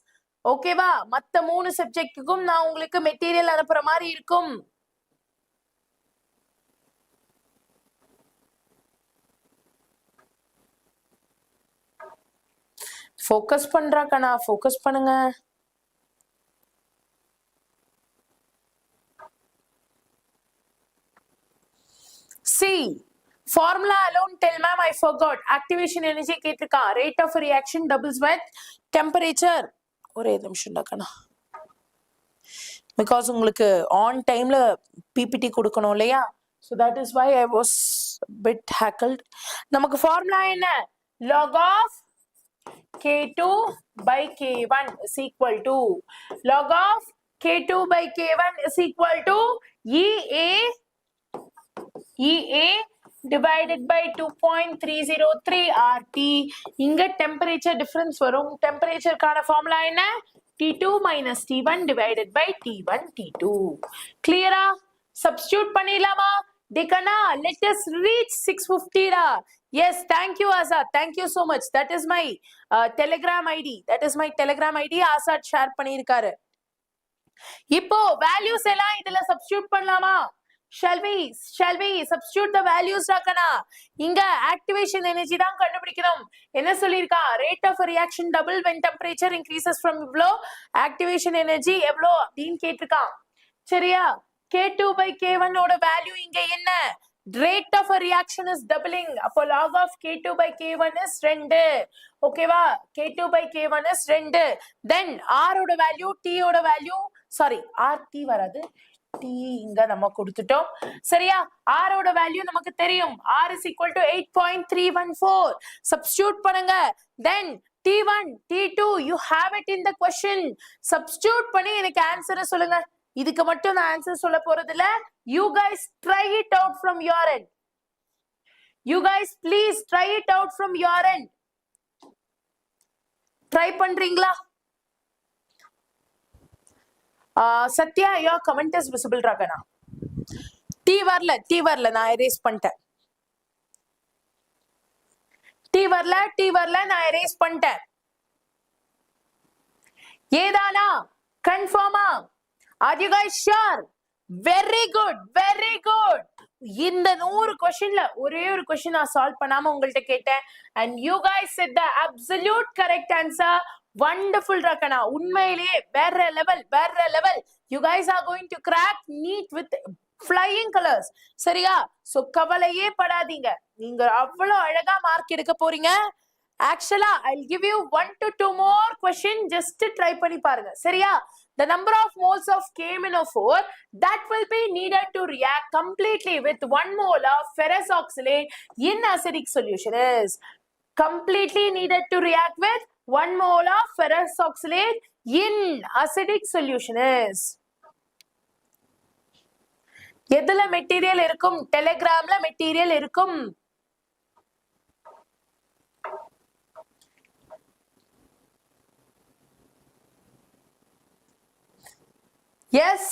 ஓகேவா? மத்த 3 சப்ஜெக்ட்டுக்கும் நான் உங்களுக்கு material அனுப்புற மாதிரி இருக்கும். ஃபோக்கஸ் பண்றா கண்ணா, ஃபோக்கஸ் பண்ணுங்க. See, formula alone, tell ma'am I forgot. Activation energy கேட்டிருக்கா. Rate of reaction doubles with temperature. ஒரே நிமிஷம்டா கண்ணா. Because உங்களுக்கு on timeல PPT கொடுக்கணும் இல்லையா? So that is why I was a bit hackled. நமக்கு formula என்ன? Log of K2 by K1 is equal to log of K2 by K1 is equal to EA divided by 2.303 RT. இங்க temperature difference வரும். temperature கான formula என்ன? T2 minus T1 divided by T1 T2. Clear? Substitute பண்ணிடலாமா? Dekana, let us reach 650 da. Yes, thank you Azad. Thank you so much. That is my Telegram ID. That is my Telegram ID. Azad share பண்ணிருக்காரு. இப்போ values எல்லாம் இதுல substitute பண்ணலாமா? Shall we substitute the values ராக்கனா? இங்க activation energy தான் கண்டுபிடிக்கணும். என்ன சொல்லிருக்கா? Rate of reaction double when temperature increases from இவ்ளோ, activation energy எவ்ளோ அப்படின்னு கேட்டிருக்கான். சரியா? K2 by K1 ஓட value இங்க என்ன? Rate of a reaction is doubling. அப்போ log of K2 by K1 is 2. ஓகேவா? K2 by K1 is 2. Then R ஓட value, T ஓட value, sorry, R T வராது. T இங்க நம்ம கொடுத்துட்டோம். சரியா? R ஓட வேல்யூ நமக்கு தெரியும். R is equal to 8.314. Substitute பண்ணுங்க. Then T1, T2, you have it in the question. Substitute பண்ணி எனக்கு ஆன்சரை சொல்லுங்க. இதுக்கு மட்டும் நான் ஆன்சர் சொல்ல போறது இல்ல. You guys try it out from your end. You guys please try it out from your end. Try பண்றீங்களா? Satya, your comment is visible ராகனா. T வரல நான் erase பண்ணிட்டேன். T வரல நான் erase பண்ணிட்டேன். ஏதானா? கன்ஃபார்மா? Are you guys sure? Very good, very good. இந்த 100 கொஸ்டின்ல ஒரே ஒரு கொஸ்டின் நான் சால்வ் பண்ணாம உங்கள்ட்ட கேட்டேன் and you guys said the absolute correct answer. Wonderful rakana, உண்மையிலேயே வேற level. You guys are going to crack NEET with flying colors. சரியா? so கவலையே படாதீங்க. நீங்க அவ்வளவு அழகா மார்க் எடுக்க போறீங்க. Actually, I'll give you 1 to 2 more questions just to try பண்ணி பாருங்க. சரியா? The number of moles of KMnO4 that will be needed to react completely with 1 mole of ferrous oxalate in acidic solution is completely needed to react with 1 mole of ferrous oxalate in acidic solution is எதுல material இருக்கும்? டெலிகிராம்ல material இருக்கும். Yes.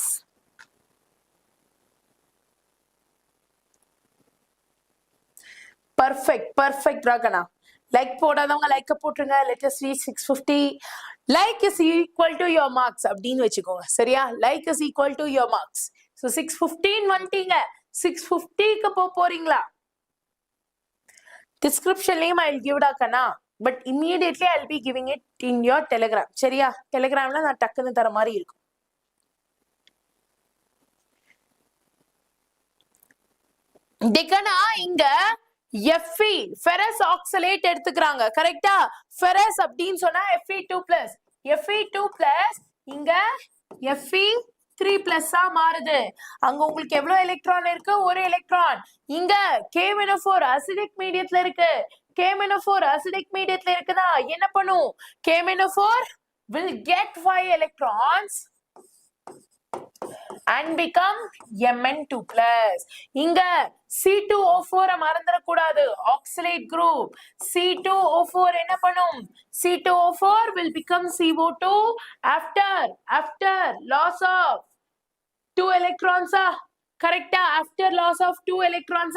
Perfect Ragana. Like போடாதவங்க like போட்டுருங்க. Let us reach 650. Like is equal to your marks அப்படின்னு வெச்சுக்கோங்க. சரியா? Like is equal to your marks. So 615 வந்துட்டீங்க. 650க்கு போறீங்களா? Description name I'll give டாக்கனா. But immediately I'll be giving it in your Telegram. சரியா? Telegramல நான் டக்குன்னு தர மாதிரி இருக்கும். டிகனா இங்க Fe ferrous oxalate எடுத்துக்கறாங்க. கரெக்ட்டா? ferrous அப்படினு சொன்னா Fe2+. Fe2+ இங்க Fe3+ ஆ மாறுது. அங்க உங்களுக்கு எவ்வளவு எலக்ட்ரான் இருக்கு? ஒரு எலக்ட்ரான். இங்க KMnO4 acidic மீடியத்துல இருக்கு. KMnO4 acidic மீடியத்துல இருக்குனா என்ன பண்ணும்? KMnO4 will get 5 electrons and become Mn2 plus. இங்க C2O4 மறந்துடக்கூடாது, oxalate group. C2O4 என்ன பண்ணும்? C2O4 will become CO2 after loss of 2 electrons. Correct? After loss of 2 electrons.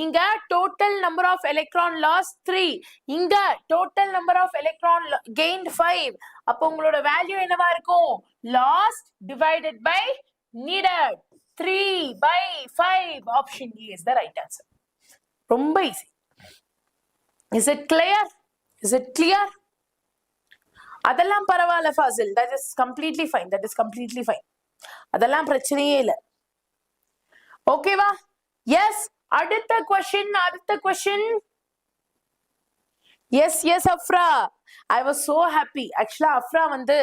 இங்க total number of electron loss 3. இங்க total number of electron gained 5. அப்போ உங்களோட value என்னவா இருக்கும்? Lost divided by needed. 3/5. Option E is the right answer. ரொம்ப easy. Is it clear? Is it clear? அதெல்லாம் பரவாயில்ல Fazil. That is completely fine. That is completely fine. அதெல்லாம் பிரச்சனையே இல்லை. ஓகேவா? எஸ். அடுத்த question. Yes Afra. I was so happy. Actually Afra வந்து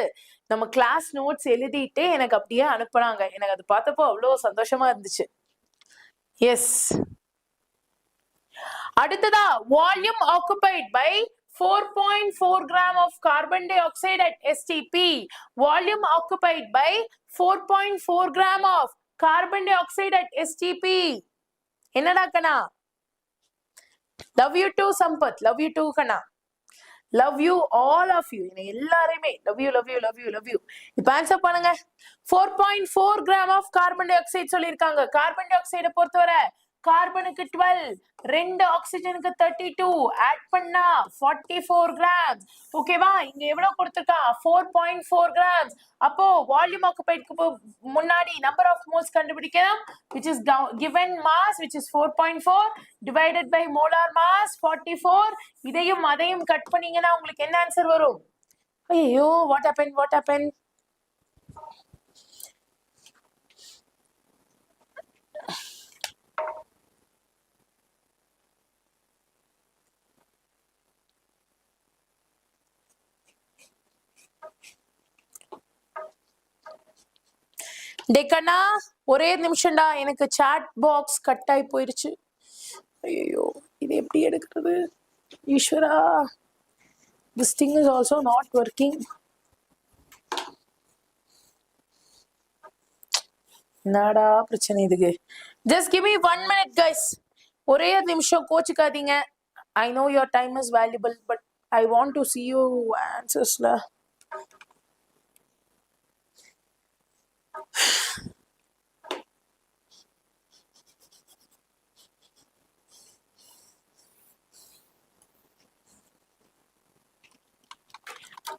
நம்ம கிளாஸ் நோட்ஸ் எழுதிட்டு எனக்கு அப்படியே அனுப்புனாங்க. எனக்கு அது பார்த்தப்போ அவ்வளோ சந்தோஷமா இருந்துச்சு. எஸ். அடுத்ததா volume occupied by 4.4 gram of carbon dioxide at STP. Volume occupied by 4.4 gram of carbon dioxide at STP. என்னடா கண்ணா? Love you too Sampath. Love you too கண்ணா. Love you all of you. எல்லாரையுமே love you. இப்போ answer பண்ணுங்க. 4.4 gram of carbon dioxide சொல்லியிருக்காங்க. Carbon டை ஆக்சைடை பொறுத்தவரை கார்பனுக்கு 12, 2 ஆக்சிஜனுக்கு 32, ஆட் பண்ணா 44 grams. ஓகேவா? இங்க எவ்வளவு கொடுத்திருக்கான்? 4.4 grams. அப்போ வால்யூம் ஆக்குபைடுக்கு முன்னாடி நம்பர் ஆஃப் மோல்ஸ் கண்டுபிடிக்கலாம், which is given mass, which is 4.4 divided by molar mass 44. இதையும் அதையும் கட் பண்ணீங்கன்னா உங்களுக்கு என்ன ஆன்சர் வரும்? ஐயோ, what happened? டேக்கண்ணா ஒரே நிமிஷம்டா, எனக்கு சாட் பாக்ஸ் கட் ஆகி போயிருச்சு. ஐயோ, இது எப்படி எடுக்கிறது? ஈஸ்வரா, this thing is also not working. என்னடா பிரச்சனை இதுக்கு? Just give me 1 minute guys. ஒரே நிமிஷம், கோச்சுக்காதீங்க. I know your time is valuable, but I want to see you answers la.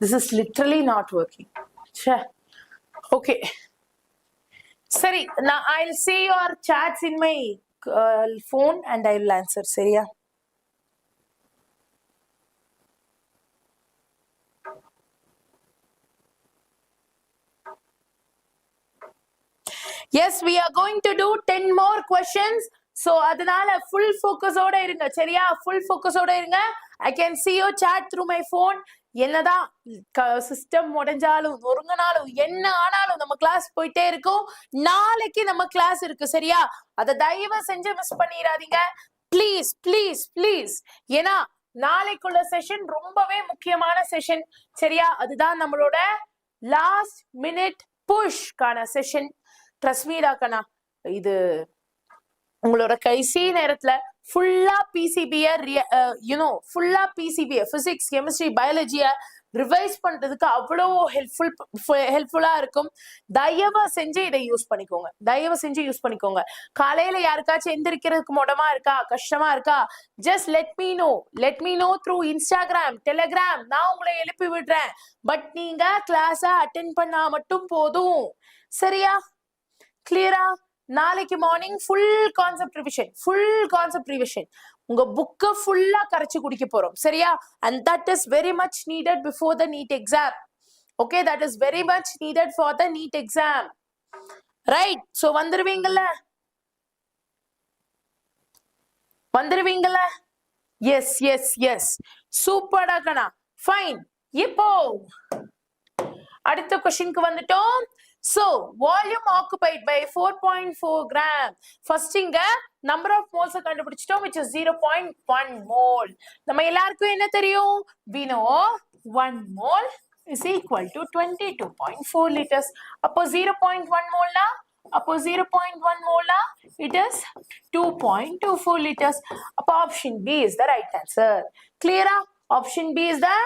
This is literally not working. Okay. Sari, now I'll see your chats in my phone and I will answer. Seriya? Yes, we are going to do 10 more questions. So அதனால full focus ஓட இருங்க. சரியா? Full focus ஓட இருங்க. I can see your chat through my phone. என்னதான் system உடைஞ்சாலும் நொறுங்கினாலும் என்ன ஆனாலும் நம்ம கிளாஸ் போயிட்டே இருக்கும். நாளைக்கு நம்ம கிளாஸ் இருக்கு. சரியா? அதை தயவு செஞ்சு மிஸ் பண்ணிடாதீங்க. Please please please. ஏன்னா நாளைக்குள்ள செஷன் ரொம்பவே முக்கியமான செஷன். சரியா? அதுதான் நம்மளோட லாஸ்ட் மினிட் புஷ் கான செஷன். ட்ரஸ்மீடா கண்ணா, இது உங்களோட கடைசி நேரத்துல ஃபுல்லா பிசிபிய ஃபுல்லா பிசிபிய பிசிக்ஸ், கெமிஸ்ட்ரி, பயாலஜிய ரிவைஸ் பண்றதுக்கு அவ்வளோ ஹெல்ப்ஃபுல்லா இருக்கும். தயவு செஞ்சு இதை யூஸ் பண்ணிக்கோங்க. காலையில யாருக்காச்சும் எந்திரிக்கிறதுக்கு மொடமா இருக்கா, கஷ்டமா இருக்கா, just let me know through Instagram, Telegram. நான் உங்களை எழுப்பி விடுறேன். பட் நீங்க கிளாஸ அட்டென்ட் பண்ணா மட்டும் போதும். சரியா? கிளியரா? நாளைக்கு மார்னிங் ஃபுல் கான்செப்ட் ரிவிஷன். உங்க புக்க ஃபுல்லா கரைச்சு குடிக்க போறோம். சரியா? and that is very much needed before the NEET exam. Okay, that is very much needed for the NEET exam. Right? so வந்துருவீங்கல்ல? yes சூப்பர்டா கண்ணா. ஃபைன். இப்போ அடுத்த क्वेश्चनக்கு வந்துட்டோம். So, volume occupied by 4.4 gram. First இங்க number of moles கண்டுபிடிச்சிட்டோம், which is 0.1 mole. நம்ம எல்லாருக்கும் என்ன தெரியும்? We know 1 mole is equal to 22.4 liters. அப்போ 0.1 mole அப்போ 0.1 molar, it is 2.24 liters. அப்போ option B is the right answer. Clear? Option B is the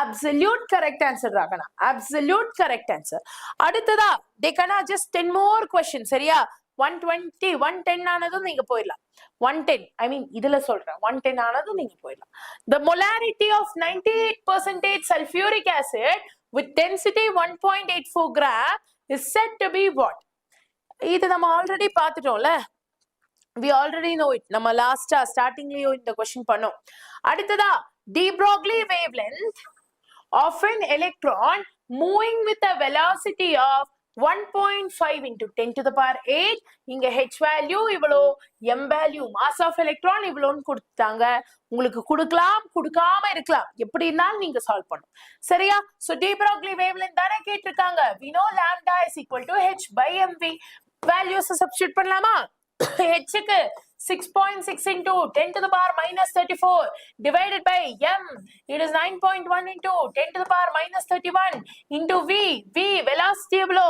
absolute correct answer. Rakana. Absolute correct answer. அடுத்ததா, they can just 10 more questions. சரியா? 120, 110 ஆனதும் நீங்க போயிடலாம். 110, I mean, இதுல சொல்றேன். 110 ஆனதும் நீங்க போயிடலாம். The molarity of 98% sulfuric acid with density 1.84 gram is said to be what? இது நம்ம already பார்த்துட்டோம்ல. We already know it. நம்ம லாஸ்டா ஸ்டார்டிங்லயே இந்த கொஸ்டின் பண்ணோம். அடுத்ததா, de Broglie wavelength of an electron moving with a velocity of 1.5 into 10 to the power 8. இங்க h value இவ்வளோ, m value mass of electron இவ்வளோன்னு கொடுத்தாங்க. உங்களுக்கு கொடுக்கலாம், கொடுக்காம இருக்கலாம். எப்படி இருந்தாலும் நீங்க சால்வ் பண்ணும். சரியா? So de Broglie wavelength தானே கேட்டிருக்காங்க. We know lambda is equal to h by mv. Values substitute பண்ணலாமா? h க்கு 6.6 into 10 to the power minus 34 divided by m. It is 9.1 into 10 to the power minus 31 into v. Velocity எவ்வளோ?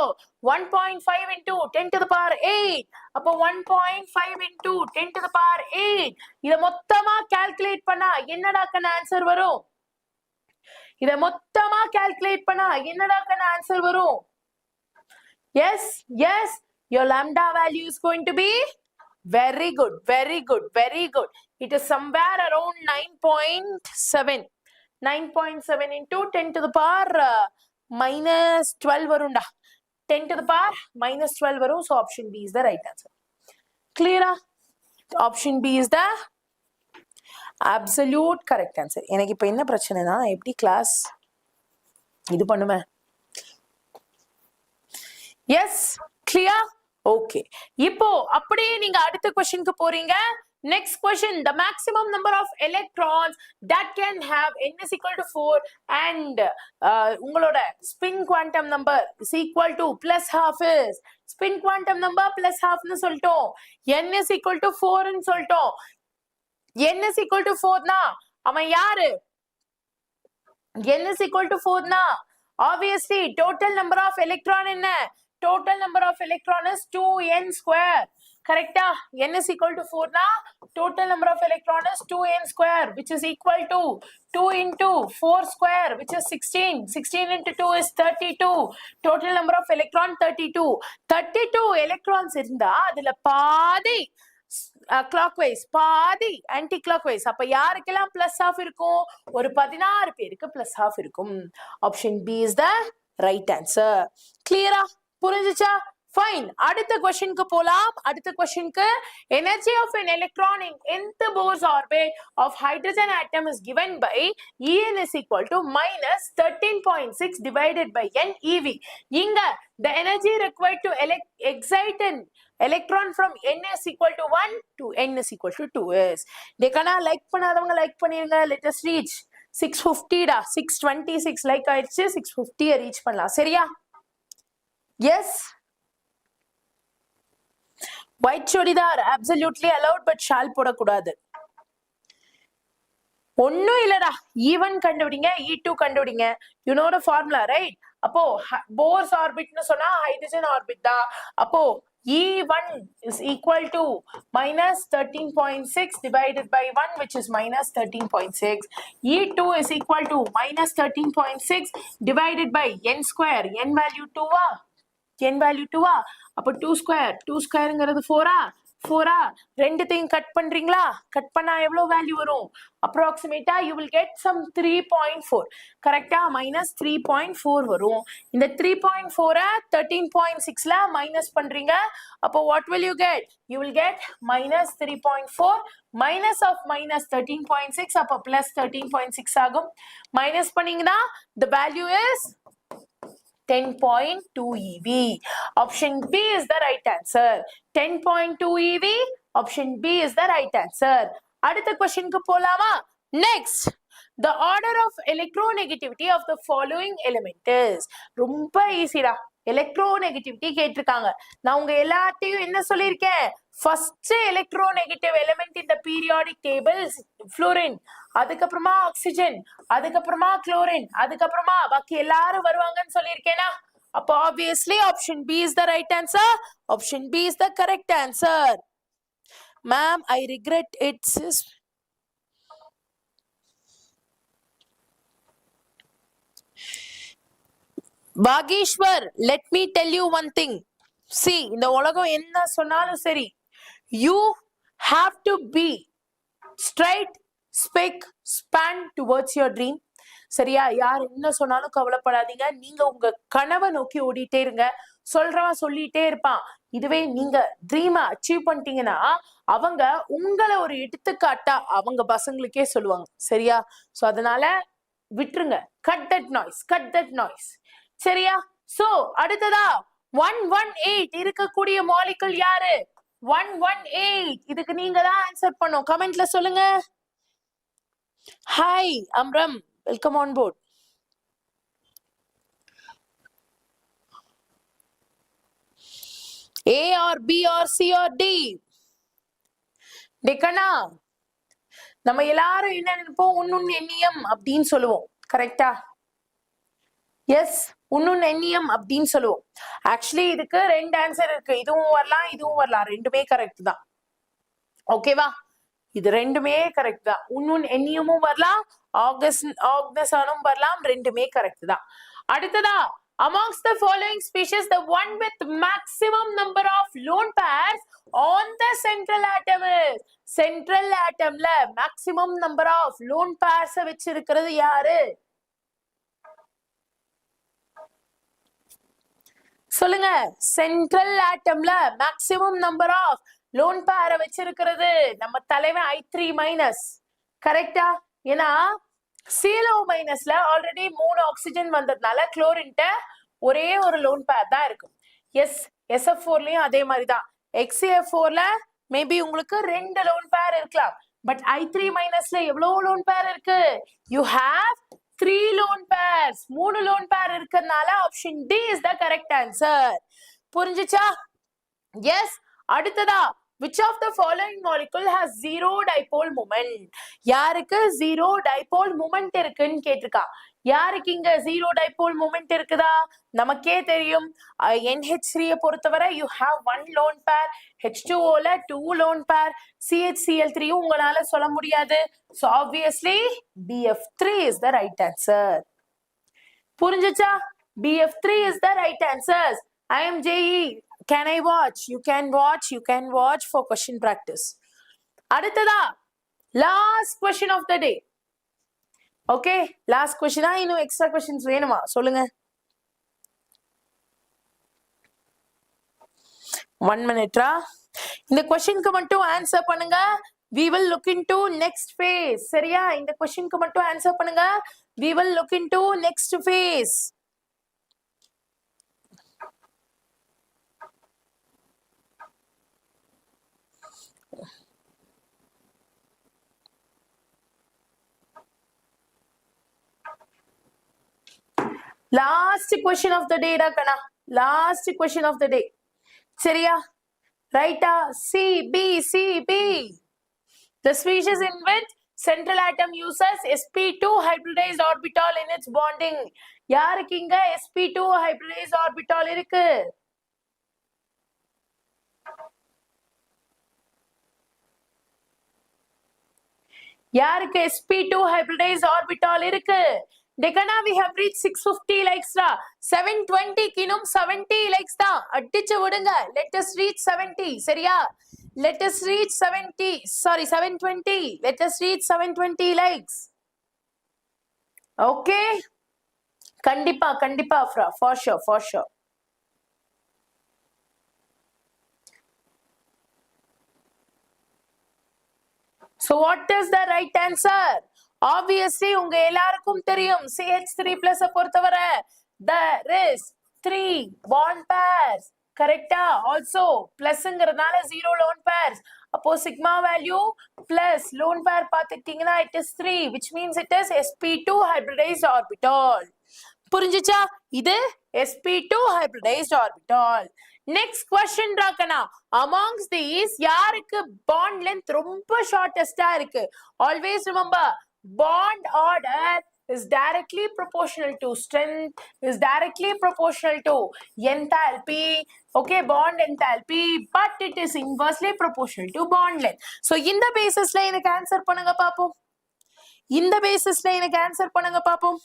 1.5 into 10 to the power 8. அப்போ 1.5 into 10 to the power 8. இதை மொத்தமா calculate பண்ணா என்னடாக்கான answer வரும்? இதை மொத்தமா calculate பண்ணா என்னடாக்கான ஆன்சர் வரும்? Yes, yes. Your lambda value is going to be very good, very good, very good. It is somewhere around 9.7. 9.7 into 10 to the power minus 12 varunda. 10 to the power minus 12 varum. So option B is the right answer. Clear? Option B is the absolute correct answer. எனக்கு இப்ப என்ன பிரச்சனைனா எப்படி class இது பண்ணுமே? Yes, clear? Okay. இப்போ அப்படியே நீங்க அடுத்த क्वेश्चनக்கு போறீங்க. Next question, the maximum number of electrons that can have n is equal to 4 and உங்களோட spin quantum number is equal to plus half is spin quantum number plus half னு சொல்லிட்டோம். n is equal to 4 னு சொல்லிட்டோம். n is equal to 4 னா அவன் யாரு? n is equal to 4 னா obviously total number of electron என்ன? Total number of electron is 2n square. Correct? N is equal to 4 na. Total number of electron is 2n square, which is equal to 2 into 4 square, which is 16. 16 into 2 is 32. Total number of electron 32. 32 electrons இருந்தா அதுல பாதி clockwise, பாதி anti clockwise. அப்ப யாருக்கெல்லாம் plus half இருக்கும்? ஒரு 16 பேருக்கு plus half இருக்கும். Option B is the right answer. Clear? புரிஞ்சுச்சா? Fine. அடுத்த questionக்கு போலாம். அடுத்த questionக்கு energy of an electron in nth Bohr's orbit of hydrogen atom is given by En is equal to minus 13.6 divided by n eV. இங்க the energy required to excite an electron from n is equal to 1 to n is equal to 2 is. Dekana like பண்ணாதவங்க like பண்ணிருங்க. Let us reach 650 டா. 626 like ஆயிடுச்சு. 650 reach பண்ணலாம். சரியா? Yes. White chodidar absolutely allowed but shall போடக்கூடாது. ஒன்னும் இல்லடா. E1 கண்டுபிடிங்க, E2 கண்டுபிடிங்க. You know the formula, right? அப்போ Bohr's orbit னு சொன்னா hydrogen orbit தான். அப்போ E1 is equal to minus 13.6 divided by 1, which is minus 13.6. E2 is equal to minus 13.6 divided by n square. N value 2 வா? n value 2 ஆ? அப்ப 2 square. 2 squareங்கிறது 4 ஆ? 4 ஆ? ரெண்டுத்தையும் cut பண்றீங்களா? Cut பண்ணா எவ்வளவு வேல்யூ வரும்? approximate you will get some 3.4. கரெக்டா? minus 3.4 வரும். இந்த 3.4 13.6 ல மைனஸ் பண்றீங்க. அப்போ what will you get? You will get minus 3.4 minus of minus 13.6. அப்போ plus 13.6 ஆகும். மைனஸ் பண்ணீங்கன்னா the value is 10.2 eV. Option B is the right answer. 10.2 eV. Option B is the right answer. அடுத்த questionக்கு போலாமா? Next, the order of electronegativity of the following element is. ரொம்ப ஈஸிடா. electronegativity கேட்டிருக்காங்க. நான் உங்க எல்லாத்தையும் என்ன சொல்லியிருக்கேன்? first electronegative element in the periodic table is fluorine. அதுக்கப்புறமா ஆக்சிஜன், அதுக்கப்புறமா குளோரின், அதுக்கப்புறமா பாக்கி எல்லாரும் வருவாங்கன்னு சொல்லியிருக்கேனா? அப்போ obviously option B is the right answer. Option B is the correct answer. Ma'am, I regret it, sis. Bhageshwar, let me tell you one thing. See, இந்த உலகம் என்ன சொன்னாலும் சரி, you have to be straight, spick, span towards your dream. சரியா? யார் என்ன சொன்னாலும் கவலைப்படாதீங்க. நீங்க உங்க கனவை நோக்கி ஓடிட்டே இருங்க. சொல்றவன் சொல்லிட்டே இருப்பான். இதுவே நீங்க ட்ரீமை அச்சீவ் பண்ணிட்டீங்கன்னா அவங்க உங்களை ஒரு எடுத்துக்காட்டா அவங்க பசங்களுக்கே சொல்லுவாங்க. சரியா? சோ அதனால விட்டுருங்க. cut that noise, cut that noise. சரியா? சோ அடுத்ததா 118 இருக்கக்கூடிய மாலிகுல் யாரு? 118. இதுக்கு நீங்க தான் ஆன்சர் பண்ணும். கமெண்ட்ல சொல்லுங்க. Hi Amram, welcome on board. A or B or C or D? டேக்கனா நம்ம எல்லாரும் என்ன நினைப்போம்? உன்னுன் எண்ணியம் அப்படின்னு சொல்லுவோம். கரெக்டா? எஸ், உன்னுன் எண்ணியம் அப்படின்னு சொல்லுவோம். ஆக்சுவலி இதுக்கு ரெண்டு ஆன்சர் இருக்கு. இதுவும் வரலாம், இதுவும் வரலாம். ரெண்டுமே கரெக்ட் தான். ஓகேவா? இது ரெண்டுமே கரெக்ட் தான். உன்னுன் எண்ணியமும் வரலாம், ஆக்னஸானும் வரலாம். ரெண்டுமே கரெக்ட் தான். அடுத்ததா, amongst the following species, the one with maximum number of lone pairs on the central atom is? Central atomல maximum number of lone pairs வச்சிருக்கிறது யாரு? சொல்லுங்க. சென்ட்ரல் ஆட்டம்ல மேக்ஸிமம் நம்பர் ஆஃப் லோன் பேரை வச்சிருக்கிறது நம்ம தலைவன் I3-. கரெக்டா? ஏன்னா CO- ஆல்ரெடி 3 ஆக்சிஜன் வந்ததுனால குளோரின்ட்ட ஒரே ஒரு லோன் பேர் தான் இருக்கும். எஸ், SF4லயும் அதே மாதிரி தான். XCF4ல மேபி உங்களுக்கு 2 லோன் பேர் இருக்கலாம். பட் I3- எவ்வளவு லோன் பேர் இருக்கு? You have 3 lone pairs. 3 lone pair இருக்கிறதுனால option D is the correct answer. புரிஞ்சுச்சா? Yes. அடுத்ததா, which of the following molecule has zero dipole moment? யாருக்கு zero dipole moment இருக்குன்னு கேட்டிருக்கா. யாருக்கு இங்க zero dipole moment இருக்குதா? நமக்கே தெரியும். NH3 பொறுத்தவரை you have 1 lone pair, H2O-ல 2 lone pair, CHCl3 உங்களால சொல்ல முடியாது. So obviously BF3 is the right answer. புரிஞ்சுச்சா? BF3 is the right answer. I am JE. Can I watch? You can watch. You can watch for question practice. அடுத்ததா, last question of the day. Okay, last question. இன்னும் extra questions வேணுமா? சொல்லுங்க. 1 minute. இந்த questionக்கு மட்டும் answer பண்ணுங்க. We will look into next phase. சரியா? இந்த questionக்கு மட்டும் answer பண்ணுங்க. We will look into next phase. Last question of the day da kana. Last question of the day. சரியா? Right? C, B. The species in which central atom uses sp2 hybridized orbital in its bonding. யாருக்கு இங்க sp2 hybridized orbital இருக்கு? யாருக்கு sp2 hybridized orbital இருக்கு? Dekana, we have reached 650 likes da. 720 kinum 70 likes da. அடிச்சு விடுங்க. Let us reach 70. சரியா? Let us reach 70. Sorry, 720. Let us reach 720 likes. Okay? கண்டிப்பா for sure. So what is the right answer? Obviously உங்க எல்லாருக்கும் தெரியும் CH3+ பொறுத்தவரை there is 3 bond pairs. கரெக்டா? Also பிளஸ்ங்கிறதுனால 0 lone pairs. அப்போ sigma value plus lone pair பார்த்துட்டீங்கன்னா it is 3, which means it is sp2 hybridized orbital. புரிஞ்சுச்சா? இது sp2 hybridized orbital. Next question ராக்கனா. Amongst these யாருக்கு bond length ரொம்ப ஷார்ட்டஸ்டா இருக்கு? Always remember bond order is directly proportional to strength, is directly proportional to enthalpy, okay, bond enthalpy, but it is inversely proportional to bond length. So in the basis la எனக்கு answer பண்ணுங்க பாப்போம். இந்த பேசிஸ்ல எனக்கு answer பண்ணுங்க பாப்போம்.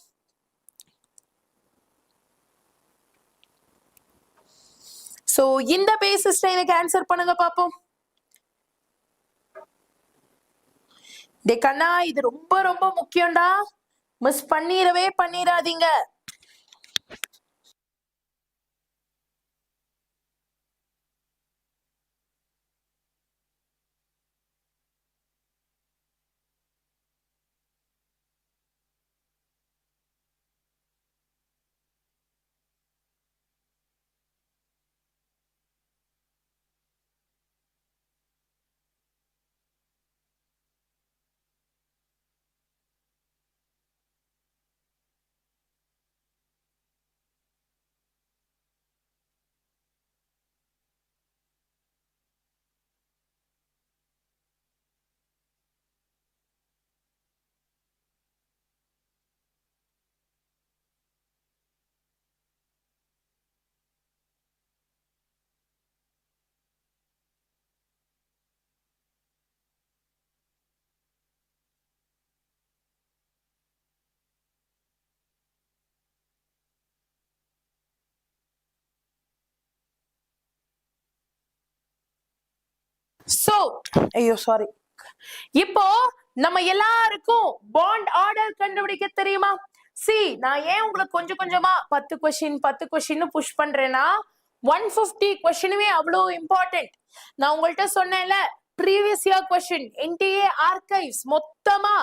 So இந்த பேசிஸ்ல எனக்கு ஆன்சர் பண்ணுங்க பாப்போம். டேக்கண்ணா இது ரொம்ப ரொம்ப முக்கியம்டா, மிஸ் பண்ணிராதீங்க. சோ ஐயோ சாரி, இப்போ நம்ம எல்லாருக்கும் பாண்ட் ஆர்டர் கண்டுபிடிக்க தெரியுமா? சி நான் ஏன் உங்களுக்கு கொஞ்சம் கொஞ்சமா 10 கொஸ்டின் புஷ் பண்றேன்னா 150 கொஸ்டினுமே அவ்வளோ இம்பார்ட்டன்ட். நான் உங்கள்கிட்ட சொன்னேன்ல previous year question NDA archives மொத்தமா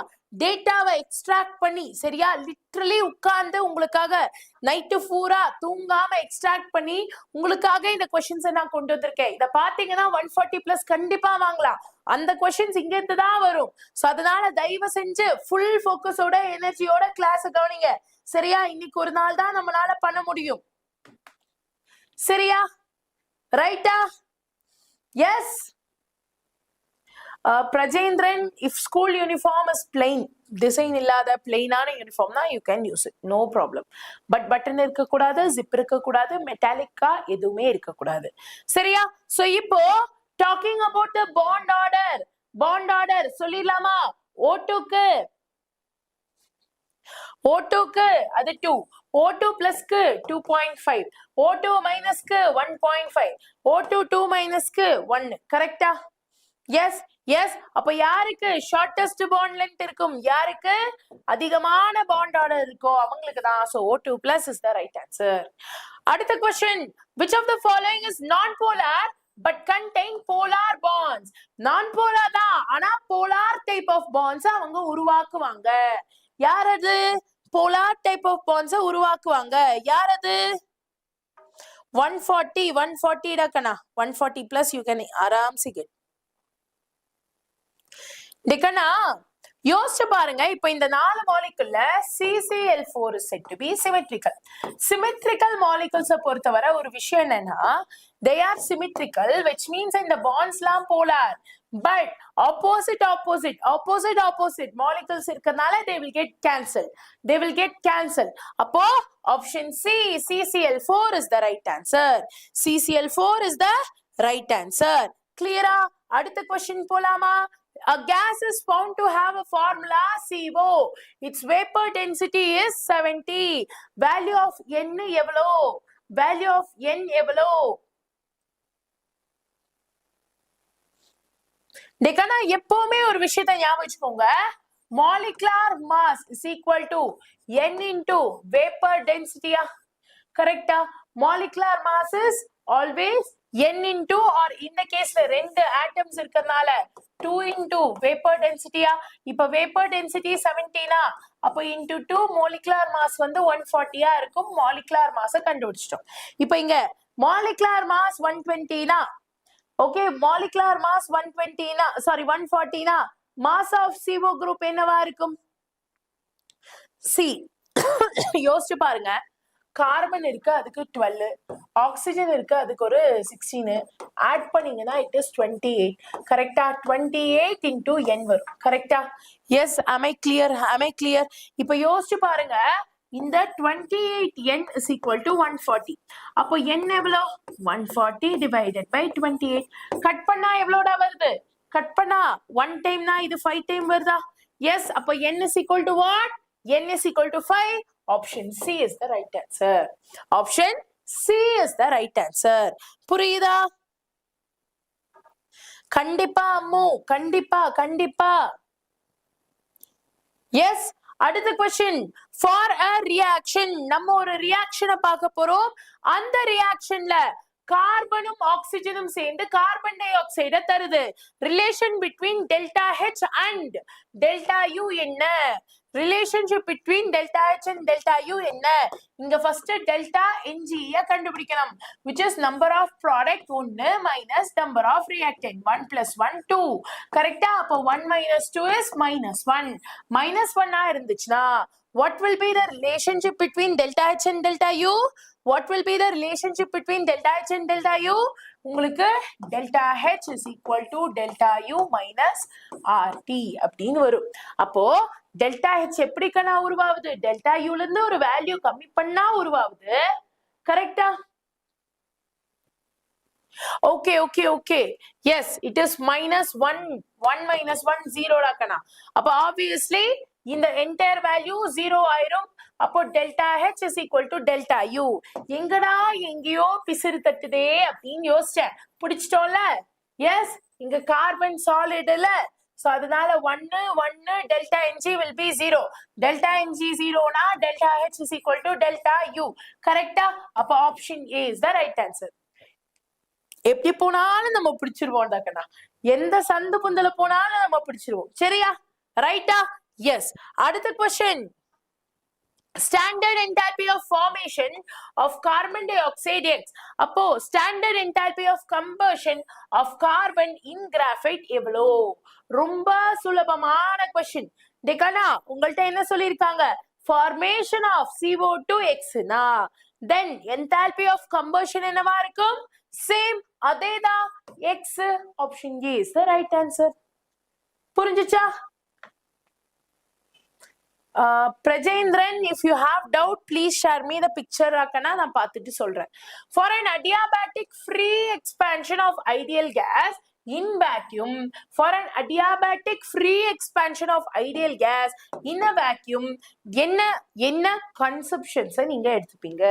டேட்டாவை எக்ஸ்ட்ராக்ட் பண்ணி, சரியா, லிட்டரலி உட்கார்ந்து உங்களுக்காக நைட்டு பூரா தூங்காம எக்ஸ்ட்ராக்ட் பண்ணி உங்களுக்காக இந்த கொஸ்டின்ஸை நான் கொண்டு வந்திருக்கேன். இதை பாத்தீங்கன்னா 140+ கண்டிப்பா வாங்கலாம். அந்த கொஸ்டின்ஸ் இங்க இருந்து தான் வரும். சோ அதனால தயவு செஞ்சு ஃபுல் ஃபோக்கஸோட எனர்ஜியோட கிளாஸ் கவனிங்க, சரியா? இன்னைக்கு ஒரு நாள் தான் நம்மளால பண்ண முடியும், சரியா? ரைட்டா? S. Prajendran, if school uniform is plain, design illada plain ஆன uniform na you can use it, no problem. But button இருக்க கூடாது, zip இருக்க கூடாது, metallic எதுவுமே இருக்க கூடாது, சரியா? So இப்போ talking about the bond order சொல்லிடலாமா? O2 க்கு அது 2, O2 plus க்கு 2.5, O2 minus க்கு 1.5, O2 2 minus க்கு 1, கரெக்டா? Yes yes. அப்ப யாருக்கு ஷார்டஸ்ட் பாண்ட் லென்த் இருக்கும், யாருக்கு அதிகமான பாண்ட் ஆர்டர் இருக்கோ அவங்களுக்கு தான். So O2 plus is the right answer. அடுத்த question, which of the following is non polar but contain polar bonds? non polar தான், ஆனா polar type of bonds அவங்க உருவாக்குவாங்க. யார் அது polar type of bonds உருவாக்குவாங்க? யார் அது? 140 டக்கனா 140 plus you can ஆராம்சே get. டிகனா யோசிச்சு பாருங்க, இப்ப இந்த 4 மாலிகுல்ல CCl4 is said to be symmetrical. Symmetrical molecules பொறுத்தவரை ஒரு விஷயம் என்னன்னா, they are symmetrical, which means இந்த bonds லாம் polar, but opposite molecules இருக்கனால they will get cancelled. அப்போ option C, CCl4 is the right answer. CCl4 is the right answer. Clear? அடுத்த question போலாமா? A gas is found to have a formula CO. Its vapor density is 70. Value of N எவ்வளோ? Value of N எவ்வளோ? டேக்கனா எப்பவுமே ஒரு விஷயத்தை ஞாபகம் வச்சுக்கோங்க, molecular mass is equal to N into vapor density. கரெக்டா? molecular mass is always N into, or இந்த கேஸ்ல 2 atoms இருக்கறனால 2 into vapor density. இப்ப vapor density 70 னா அப்ப into 2 molecular mass வந்து 140 இருக்கும். molecular mass கண்டுபிடிச்சிட்டோம். இப்ப இங்க molecular mass 120 னா, okay, molecular mass 120 னா, sorry 140 னா mass of CO group என்னவா இருக்கும்? C. யோசிச்சு பாருங்க, கார்பன் இருக்கு அதுக்கு 12, ஆக்சிஜன் இருக்கு அதுக்கு ஒரு 16, ஆட் பண்ணீங்கன்னா it is 28. கரெக்டா? 28 into n வரும். கரெக்டா? yes, am I clear? இப்ப யோசிச்சு பாருங்க, இந்த 28n is equal to 140. அப்போ n எவ்வளோ? 140 divided by 28. கட் பண்ணா எவ்வளோடா வருது? கட் பண்ணா 1 time னா இது 5 time வருதா? yes, அப்போ n is equal to what? n is equal to 5. Option C is the right answer. Option C is the right answer. புரியுதா? கண்டிப்பா அம்மு, கண்டிப்பா. yes, அடுத்த question. For a reaction, நம்ம ஒரு reaction பார்க்க போறோம். அந்த reactionல கார்பனும் ஆக்சிஜனும் சேர்ந்து கார்பன் டை ஆக்சைடை தருது. Relation between delta H and delta U என்ன? Relationship between delta H and delta U என்ன? இங்க ஃபர்ஸ்ட் டெல்டா Ng கண்டுபிடிக்கணும், which is number of product 1 minus number of reactant 1 plus 1 2. கரெக்டா? அப்போ 1 minus 2 is minus 1. minus 1 இருந்துச்சுன்னா what will be the relationship between delta H and delta U? What will be the relationship between delta H and delta U? உங்களுக்கு delta H is equal to delta U minus RT அப்படின்னு வரும். அப்போ delta H எப்படிக்கனா உருவாகுது? delta U ல இருந்து ஒரு value கம்மி பண்ணா உருவாகுது. கரெக்டா? okay. yes, it is minus 1 minus 1 0 டாக்கனா. அப்போ obviously இந்த entire value 0 ஆயிரும். அப்போ delta H is equal to delta U. எங்கடா எங்கேயோ பிசிறு தட்டுதே அப்படின்னு யோசிச்சேன். பிடிச்சிட்டோம்ல? எஸ், இங்க கார்பன் சாலிட் இல்ல, சோ அதனால 1 delta Ng will be 0. delta Ng 0 னா delta H is equal to delta U. கரெக்டா? அப்போ option A is the right answer. எப்படி போனாலும் நம்ம பிடிச்சிருவோம் டாக்கனா. எந்த சந்து புந்தல போனாலும் நம்ம பிடிச்சிருவோம். சரியா? ரைட்டா? yes. அடுத்த question. Standard enthalpy of formation of carbon dioxide X. அப்போ standard enthalpy of combustion of carbon in graphite எவ்வளோ? ரொம்ப சுலபமான question. டேக்கனா உங்கள்ட்ட என்ன சொல்லியிருக்காங்க? formation of CO2 X னா then enthalpy of combustion என்னவா இருக்கும்? same, அதேதான் X. option A is the right answer. புரிஞ்சுச்சா? Prajendran, if you have doubt, please share me the picture. நான் பார்த்துட்டு சொல்றேன். For an adiabatic free expansion of ideal gas in vacuum, for an adiabatic free expansion of ideal gas in a vacuum, என்ன conceptions நீங்க எடுத்துப்பீங்க?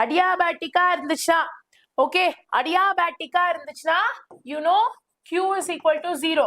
adiabatic-ஆ இருந்துச்சுனா, okay, adiabatic-ஆ இருந்துச்சுனா, you know, Q is equal to 0.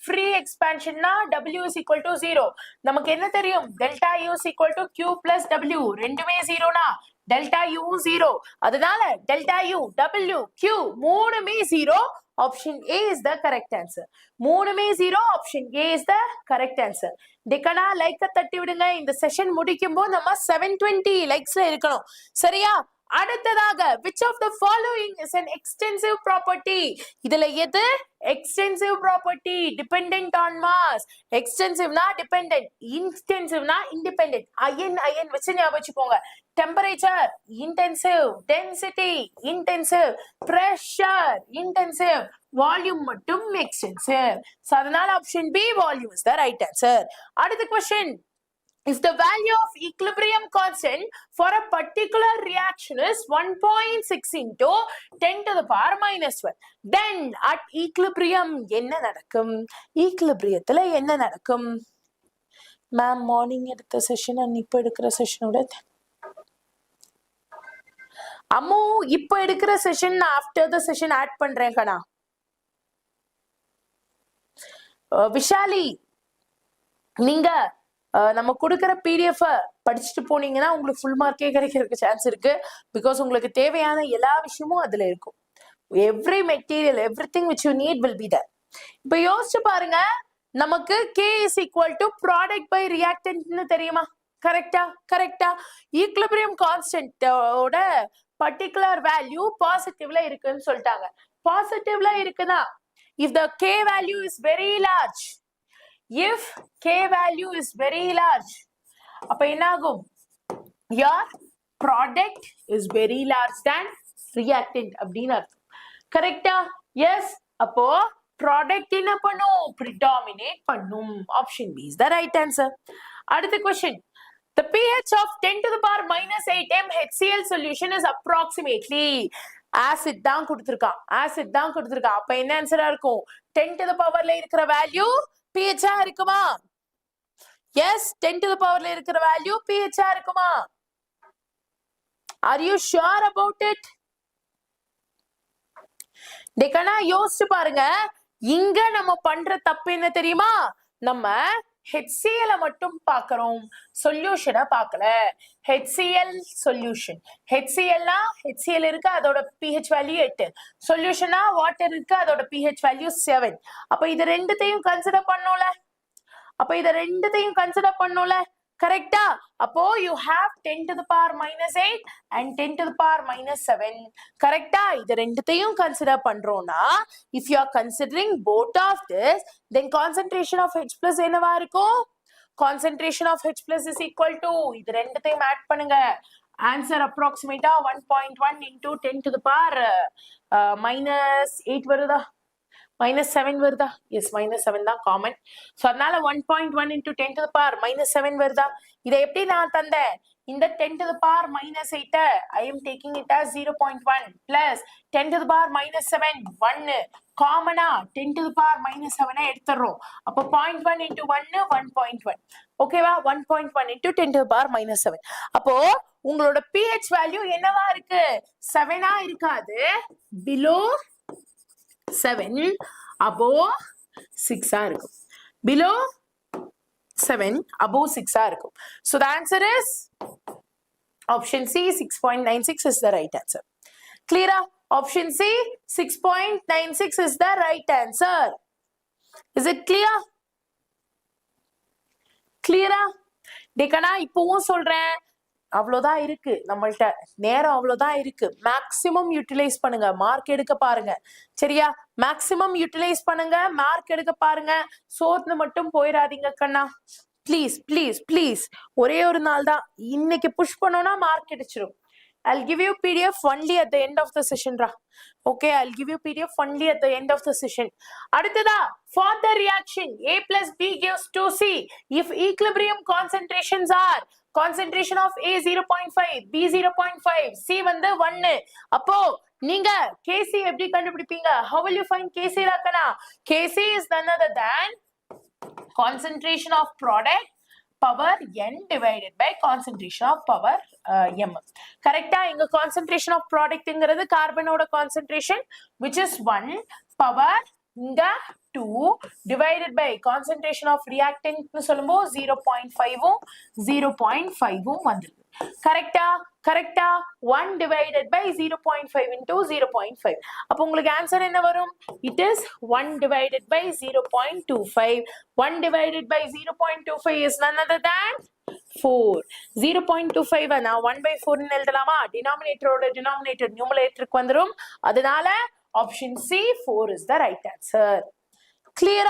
Free expansion na W is equal to 0. நமக்கு என்ன தெரியும்? delta U is equal to Q plus W. ரெண்டுமே 0 னா delta U 0. அதனால delta U, W, Q மூணுமே 0. Option A is the correct answer. மூணுமே 0. Option A is the correct answer. டெக்கனா like தட்டி விடுங்க. இந்த செஷன் முடிக்கும் போது நம்ம 720 லைக்ஸ்ல இருக்கணும். சரியா? அடுத்ததாக which of the following is an extensive property? இதுல எது extensive property? dependent on mass. extensive na dependent, intensive na independent. ion வச்சு ஞாபகம் வச்சுக்கோங்க. temperature intensive, density intensive, pressure intensive, volume மட்டும் extensive. so அதனால option B, volume is the right answer. அடுத்த question. If the value of equilibrium constant for a particular reaction is 1.6 into 10 to the power minus 1, then at equilibrium என்ன நடக்கும்? ஈக்குலிபிரியத்துல என்ன நடக்கும்? Ma'am morning எடுத்த session and இப்போ எடுக்கிற செஷனோட அம்மு இப்போ எடுக்கிற session after the session add பண்றேன் கண்ணா. விஷாலி, நீங்க நம்ம கொடுக்குற PDF படிச்சுட்டு போனீங்கன்னா உங்களுக்கு ஃபுல் மார்க்கே கிடைக்கிறதுக்கு சான்ஸ் இருக்கு. பிகாஸ் உங்களுக்கு தேவையான எல்லா விஷயமும் அதுல இருக்கும். Every material, everything which you need will be there. இப்போ யோசிச்சு பாருங்க, நமக்கு K is equal to product by reactant ன்னு தெரியுமா? கரெக்டா? ஈக்குலிபிரியம் கான்ஸ்டன்டோட பர்டிகுலர் வேல்யூ பாசிட்டிவ்ல இருக்குன்னு சொல்லிட்டாங்க. பாசிட்டிவ்ல இருக்குன்னா if the K value is very large, if K value is very large, அப்ப என்ன ஆகும்? Your product is very large than reactant அப்படின்னு அர்த்தம். கரெக்டா? எஸ். அப்போ product என்ன பண்ணும்? predominate பண்ணும். Option B is the right answer. அடுத்த question. The pH of 10 to the power minus 8 m HCl solution is approximately acid தான் கொடுத்திருக்கான். acid தான் கொடுத்திருக்கான். அப்ப என்ன ஆன்சரா இருக்கும்? 10 to the powerல இருக்கிற வேல்யூ pH ஆ இருக்குமா? yes, 10 to the powerல இருக்கிற வேல்யூ pH ஆ இருக்குமா? are you sure about it? டேக்கனா யோசிச்சு பாருங்க. இங்க நம்ம பண்ற தப்பு என்ன தெரியுமா? நம்ம HCl மட்டும் பார்க்கறோம், சொல்யூஷனை பார்க்கல. HCl சொல்யூஷன், HCl இருக்கு, அதோட pH வேல்யூ 8, சொல்யூஷனா வாட்டர் இருக்கு, அதோட pH வேல்யூ 7. அப்ப இது ரெண்டுத்தையும் கன்சிடர் பண்ணோம்ல, கரெக்டா? அப்போ you have 10 to the power minus 8 and 10 to the power minus 7. கரெக்டா? இது ரெண்டுத்தையும் கன்சிடர் பண்றோம்னா, if you are considering both of this, then concentration of H plus என்னவா இருக்கும்? concentration of H plus is equal to, இது ரெண்டுத்தையும் add பண்ணுங்க, answer அப்ராக்சிமேட்டா 1.1 into 10 to the power minus 8 வருதா? minus 7 வருதா? எஸ், minus 7 தான் காமன். ஸோ அதனால 1.1 into 10 to the power minus 7 வருதா? இதை எப்படி நான் தந்தேன்? இந்த 10 to the power minus 8 I am taking it as 0.1 plus 10 to the power minus 7 1 காமனா 10 to the power minus 7 எடுத்துறோம். அப்போ 0.1 into 1 1.1. ஓகேவா? 1.1 into 10 to the power minus 7. அப்போ உங்களோட pH வேல்யூ என்னவா இருக்கு? 7 இருக்காது, below 7 above 6 இருக்கும். below 7 above 6 இருக்கும். so the answer is option C, 6.96 is the right answer. clear? option C, 6.96 is the right answer. is it clear? டேக்கனா இப்பவும் சொல்றேன், அவ்வளவுதான் இருக்கு, நம்மள்ட்ட நேரம் அவ்வளவுதான் இருக்கு. மேக்சிமம் யூட்டிலைஸ் பண்ணுங்க, மார்க் எடுக்க பாருங்க. சரியா? மேக்சிமம் யூட்டிலைஸ் பண்ணுங்க, மார்க் எடுக்க பாருங்க. சோர்ந்து மட்டும் போயிடாதீங்க கண்ணா. ப்ளீஸ் ஒரே ஒரு நாள் தான், இன்னைக்கு புஷ் பண்ணோம்னா மார்க் கிடைச்சிரும். I'll give you PDF only at the end of the session ra. Okay, I'll give you PDF only at the end of the session. அடுத்ததா, for the reaction A plus B gives 2C if equilibrium concentrations are concentration of A 0.5, B 0.5, C வந்து 1. அப்போ நீங்க KC எப்படி கண்டுபிடிப்பீங்க? How will you find KC ராக்கனா? KC is none other than concentration of product power n divided by concentration of power m. கரெக்டா? இங்க concentration of product ங்கிறது கார்பனோட concentration which is 1 power இங்க 2 divided by concentration of reactant னு சொல்லும்போது 0.5 0.5 வந்துருது. கரெக்டா? 1 divided by 0.5 into 0.5. அப்போ உங்களுக்கு ஆன்சர் என்ன வரும்? it is 1 divided by 0.25. 1 divided by 0.25 is none other than 4. 0.25 நான் 1 by 4 ன்னு எழுதலாமா? டினாமினேட்டரோட டினாமினேட்டர் நியூமரேட்டருக்கு வந்துரும். அதனால option C, 4 is the right answer. clear?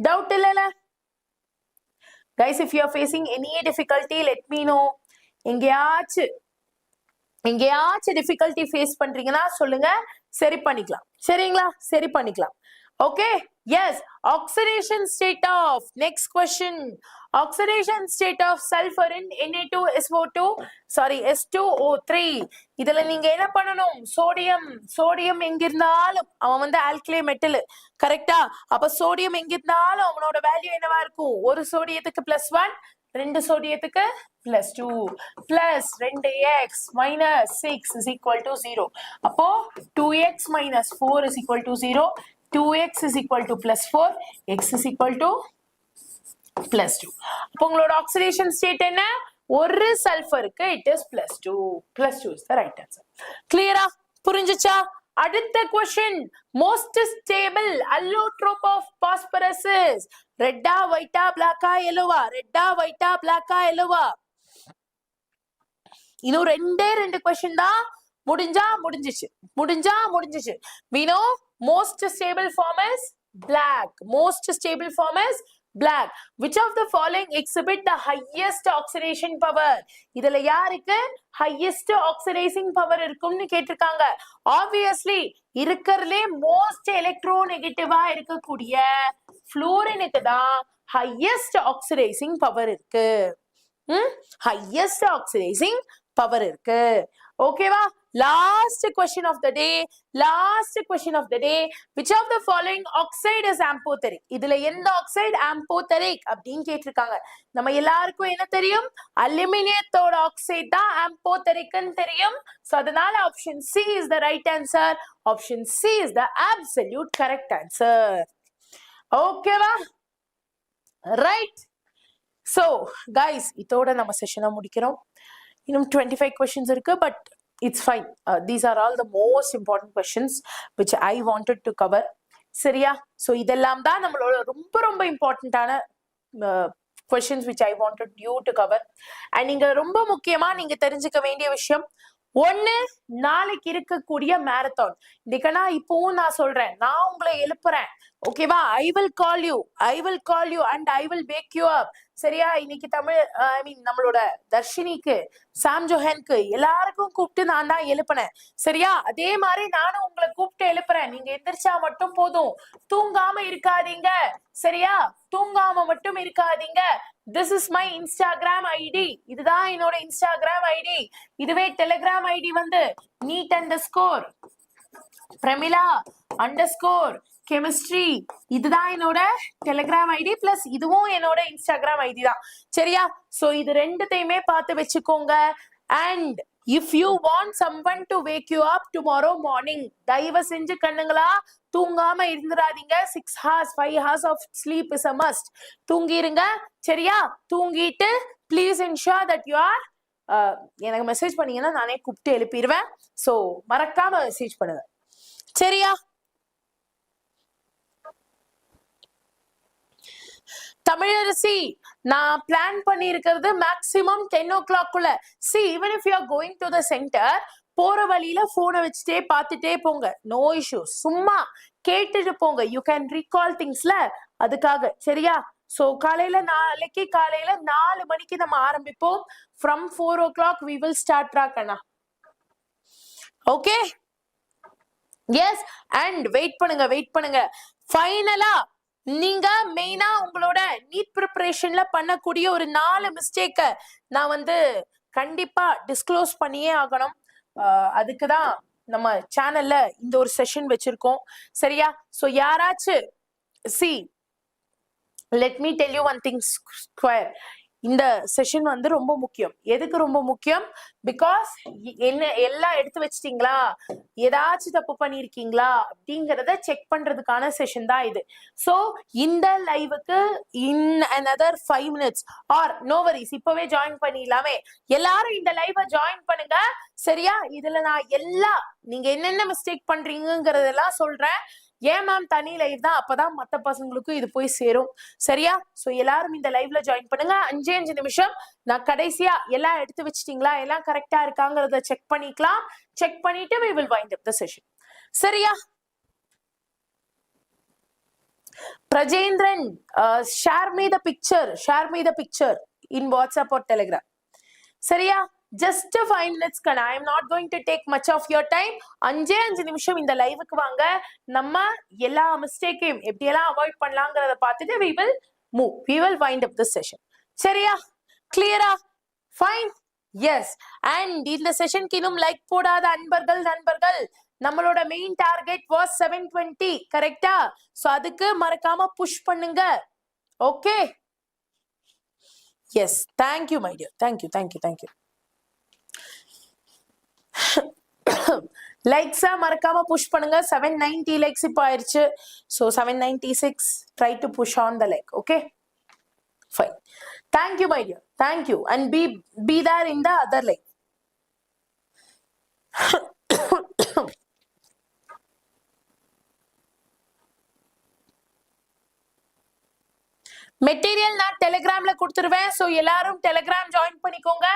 doubt இல்லல? guys, if you are facing any difficulty, let me know. எங்கேயாச்சும் difficulty face பண்றீங்கன்னா சொல்லுங்க, சரி பண்ணிக்கலாம். சரிங்களா? சரி பண்ணிக்கலாம். okay, yes, oxidation state of, next question, oxidation state of sulfur in Na2SO2, sorry, S2O3. இதுல நீங்க என்ன பண்ணணும்? சோடியம் எங்க இருந்தாலும் அவன் வந்து ஆல்கலி மெட்டல். கரெக்டா? அப்ப சோடியம் எங்க இருந்தாலும் அவனோட வேல்யூ என்னவா இருக்கும்? ஒரு சோடியத்துக்கு +1, 2 சோடியத்துக்கு +2 plus 2x minus 6 is equal to 0. அப்போ 2x minus 4 is equal to 0. 2x is equal to +4, x is equal to +2. அப்போ உங்களோட oxidation state என்ன? ஒரு சல்ஃபருக்கு it is +2. +2 is the right answer. clear? புரிஞ்சுச்சா? அடுத்த question, most stable allotrope of phosphorus is ரெட்டா, ஒயிட்டா, பிளாக்கா, எல்லோவா? ரெட்டா, ஒயிட்டா, பிளாக்கா, எல்லோவா? இன்னும் ரெண்டு question தான். முடிஞ்சிச்சு. we know most stable form is black. most stable form is black. Which of the following exhibit the highest oxidation power? இதுல யாருக்கு highest oxidizing power இருக்கும்னு கேட்டிருக்காங்க. Obviously இருக்கறதுலே most electronegative இருக்கக்கூடிய fluorineக்கு தான் highest oxidizing power இருக்கு. highest oxidizing power இருக்கு. ஓகேவா? Last question of the day. Which of the following oxide is amphoteric? இதுல எந்த oxide amphoteric அப்படின்னு கேட்டிருக்காங்க. நம்ம எல்லாருக்கும் என்ன தெரியும்? அலுமினியத்தோட oxide தான் amphotericன்னு தெரியும். So அதனால option C is the right answer. Option C is the absolute correct answer. ஓகேவா? Right. So guys, இதோட நம்ம செஷனை முடிக்கிறோம். இன்னும் 25 questions இருக்கு, but it's fine. These are all the most important questions which I wanted to cover. சரியா? So இதெல்லாம் தான் நம்மளோட ரொம்ப ரொம்ப இம்பார்ட்டன்டான questions which I wanted you to cover. And நீங்க ரொம்ப முக்கியமா நீங்க தெரிஞ்சுக்க வேண்டிய விஷயம் ஒன்னு, நாளைக்கு இருக்கக்கூடிய மேரத்தான். இன்னைக்குனா இப்போவும் நான் சொல்றேன், நான் உங்களை எழுப்புறேன். ஓகேவா? I will call you and I will wake you up. சரியா? இன்னைக்கு தமிழ் நம்மளோட தர்ஷினிக்கு, சாம் ஜோஹனுக்கு எல்லாருக்கும் கூப்பிட்டு நான் தான் எழுப்பினேன். சரியா? அதே மாதிரி நானும் உங்களை கூப்பிட்டு எழுப்புறேன். நீங்க எந்திரிச்சா மட்டும் போதும், தூங்காம இருக்காதீங்க. சரியா? தூங்காம மட்டும் இருக்காதீங்க. This is my Instagram ID. இதுதான் என்னோட Instagram ID. இதுவே Telegram ID வந்து neat_Premila_chemistry. இதுதான் என்னோட Telegram ID பிளஸ் இதுவும் என்னோட Instagram ID தான். சரியா? சோ இது ரெண்டுத்தையுமே பார்த்து வச்சுக்கோங்க. And if you want someone to wake you up tomorrow morning, தயவு செஞ்சு கண்ணுங்களா தூங்காம இருந்துராதீங்க. 6 hours 5 hours of sleep is a must. தூங்கிருங்க. சரியா? தூங்கிட்டு please ensure that you are எனக்கு மெசேஜ் பண்ணீங்கன்னா நானே கூப்பிட்டு எழுப்பிடுவேன். சோ மறக்காம மெசேஜ் பண்ணுங்க. சரியா? தமிழரசி, நான் பிளான் பண்ணி இருக்கிறது மேக்ஸிமம் 10 o'clock குள்ள. See, even if you are going to the center, போற வழியில போனை வச்சுட்டே பார்த்துட்டே போங்க. No issues. சும்மா கேட்டுட்டு போங்க. யூ கேன் ரீகால் திங்ஸ்ல, அதுக்காக. சரியா? சோ நாளைக்கு காலையில 4 மணிக்கு நம்ம ஆரம்பிப்போம். From 4 o'clock we will start track அண்ணா. ஓகே? எஸ். அண்ட் வெயிட் பண்ணுங்க. ஃபைனலா நீங்க மெயினா உங்களோட நீட் ப்ரிப்பரேஷன்ல பண்ணக்கூடிய ஒரு 4 மிஸ்டேக்க நான் வந்து கண்டிப்பா டிஸ்க்ளோஸ் பண்ணியே ஆகணும். அதுக்குதான் நம்ம சேனல்ல இந்த ஒரு செஷன் வச்சிருக்கோம். சரியா? சோ யாராச்சும் let me tell you one thing square. இந்த செஷன் வந்து ரொம்ப முக்கியம். எதுக்கு ரொம்ப முக்கியம்? பிகாஸ் என்ன எல்லாம் எடுத்து வச்சிட்டீங்களா, ஏதாச்சும் தப்பு பண்ணிருக்கீங்களா அப்படிங்கறத செக் பண்றதுக்கான செஷன் தான் இது. சோ இந்த லைவுக்கு இன் another 5 minutes or no worries, இப்பவே ஜாயின் பண்ணிடலாமே. எல்லாரும் இந்த லைவை ஜாயின் பண்ணுங்க. சரியா? இதுல நான் நீங்க என்னென்ன மிஸ்டேக் பண்றீங்கிறதெல்லாம் சொல்றேன். ஏன் மேம் தனி லைவ் தான், அப்பதான் மத்த பசங்களுக்கும் இது போய் சேரும். சரியா? சோ எல்லாரும் இந்த லைவ்ல ஜாயின் பண்ணுங்க. 5 நிமிஷம் நான் கடைசியா எல்லாம் எடுத்து வச்சிட்டீங்களா, எல்லாம் கரெக்டா இருக்காங்கிறத செக் பண்ணிக்கலாம். செக் பண்ணிட்டு we will wind up the session. சரியா? Prajendran, share me the picture in WhatsApp or Telegram. சரியா? Just 5 minutes kana. I am not going to take much of your time. 5 நிமிஷம் இந்த லைவுக்கு வாங்க. நம்ம எல்லா மிஸ்டேக்கையும் எப்படியெல்லாம் அவாய்ட் பண்ணலாங்கிறத பார்த்துட்டு we will wind up the session. சரியா? கிளியரா? ஃபைன். எஸ். அண்ட் இந்த செஷனுக்கு இன்னும் லைக் போடாத நண்பர்கள், நம்மளோட மெயின் டார்கெட் வாஸ் 720. கரெக்டா? சோ அதுக்கு மறக்காம புஷ் பண்ணுங்க. Okay? Yes. Thank you my dear. Thank you. லைக்ஸா மறக்காம புஷ் பண்ணுங்க. 790 லைக்ஸ் இப்போ ஆயிருச்சு. So 796. Try to push on the like. Okay? Fine. Thank you my dear. Thank you. And be there in the other like. Material நான் டெலிகிராம்ல கொடுத்துருவேன். சோ எல்லாரும் டெலிகிராம் ஜாயின் பண்ணிக்கோங்க.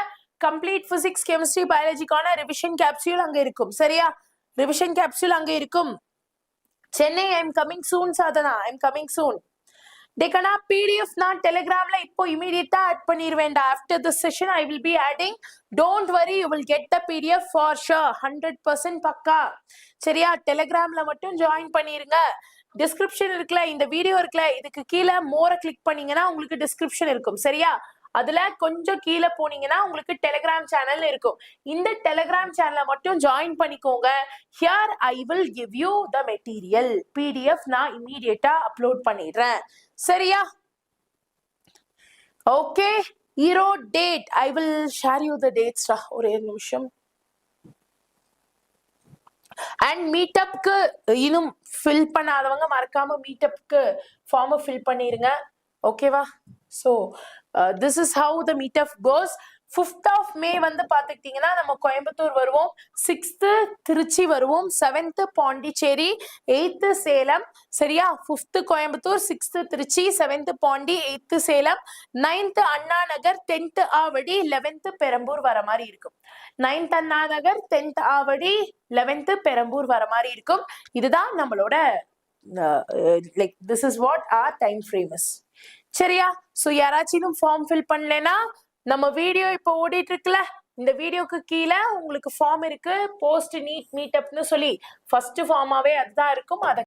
கம்ப்ளீட் பிசிக்ஸ் கெமிஸ்ட்ரி பயாலஜிக்கான ரிவிஷன் கேப்சூல் அங்க இருக்கும். சரியா? ரிவிஷன் கேப்சூல் அங்க இருக்கும். Chennai, I am coming soon. Sadhana, I am coming soon. Dekana PDF na Telegram la ippo immediate add pannirvenda. After this session I will be adding. Don't worry, you will get the PDF for sure. 100% pakka. சரியா Telegramல மட்டும் join பண்ணிருங்க. Description இருக்குல இந்த video இருக்குல இதுக்கு கீழ more click பண்ணீங்கனா உங்களுக்கு description இருக்கும். சரியா அதுல கொஞ்சம் கீழ போனீங்கனா உங்களுக்கு Telegram channel இருக்கும். இந்த Telegram channel மட்டும் join பண்ணிக்கோங்க. Here I will give you the material. PDF நான் immediate upload பண்ணிடுறேன். சரியா okay hero date I will share you the dates ஒரே நிமிஷம் and meetup க்கு இன்னும் fill பண்ணாதவங்க மறக்காம meetup க்கு form fill பண்ணிருங்க ஓகேவா so this is how the meetup goes 5th of May வந்து பாத்துக்கிட்டீங்கன்னா நம்ம கோயம்புத்தூர் வருவோம் 6th திருச்சி வருவோம் 7th பாண்டிச்சேரி 8th சேலம் சரியா 5th Coimbatore 6th Trichy 7th Pandi 8th Salem 9th Anna Nagar 10th Avadi 11th Perambur வர மாதிரி இருக்கும் 9th Anna Nagar 10th Avadi 11th Perambur வர மாதிரி இருக்கும் இதுதான் நம்மளோட like this is what our time frame is சரியா சோ யாராச்சும் ஃபார்ம் ஃபில் பண்ணலனா நம்ம வீடியோ இப்போ ஓடிட்டு இருக்குல இந்த வீடியோக்கு கீழ உங்களுக்கு ஃபார்ம் இருக்கு போஸ்ட் நீட் மீட்டப்னு சொல்லி ஃபர்ஸ்ட் ஃபார்மாவே அதுதான் இருக்கும் அத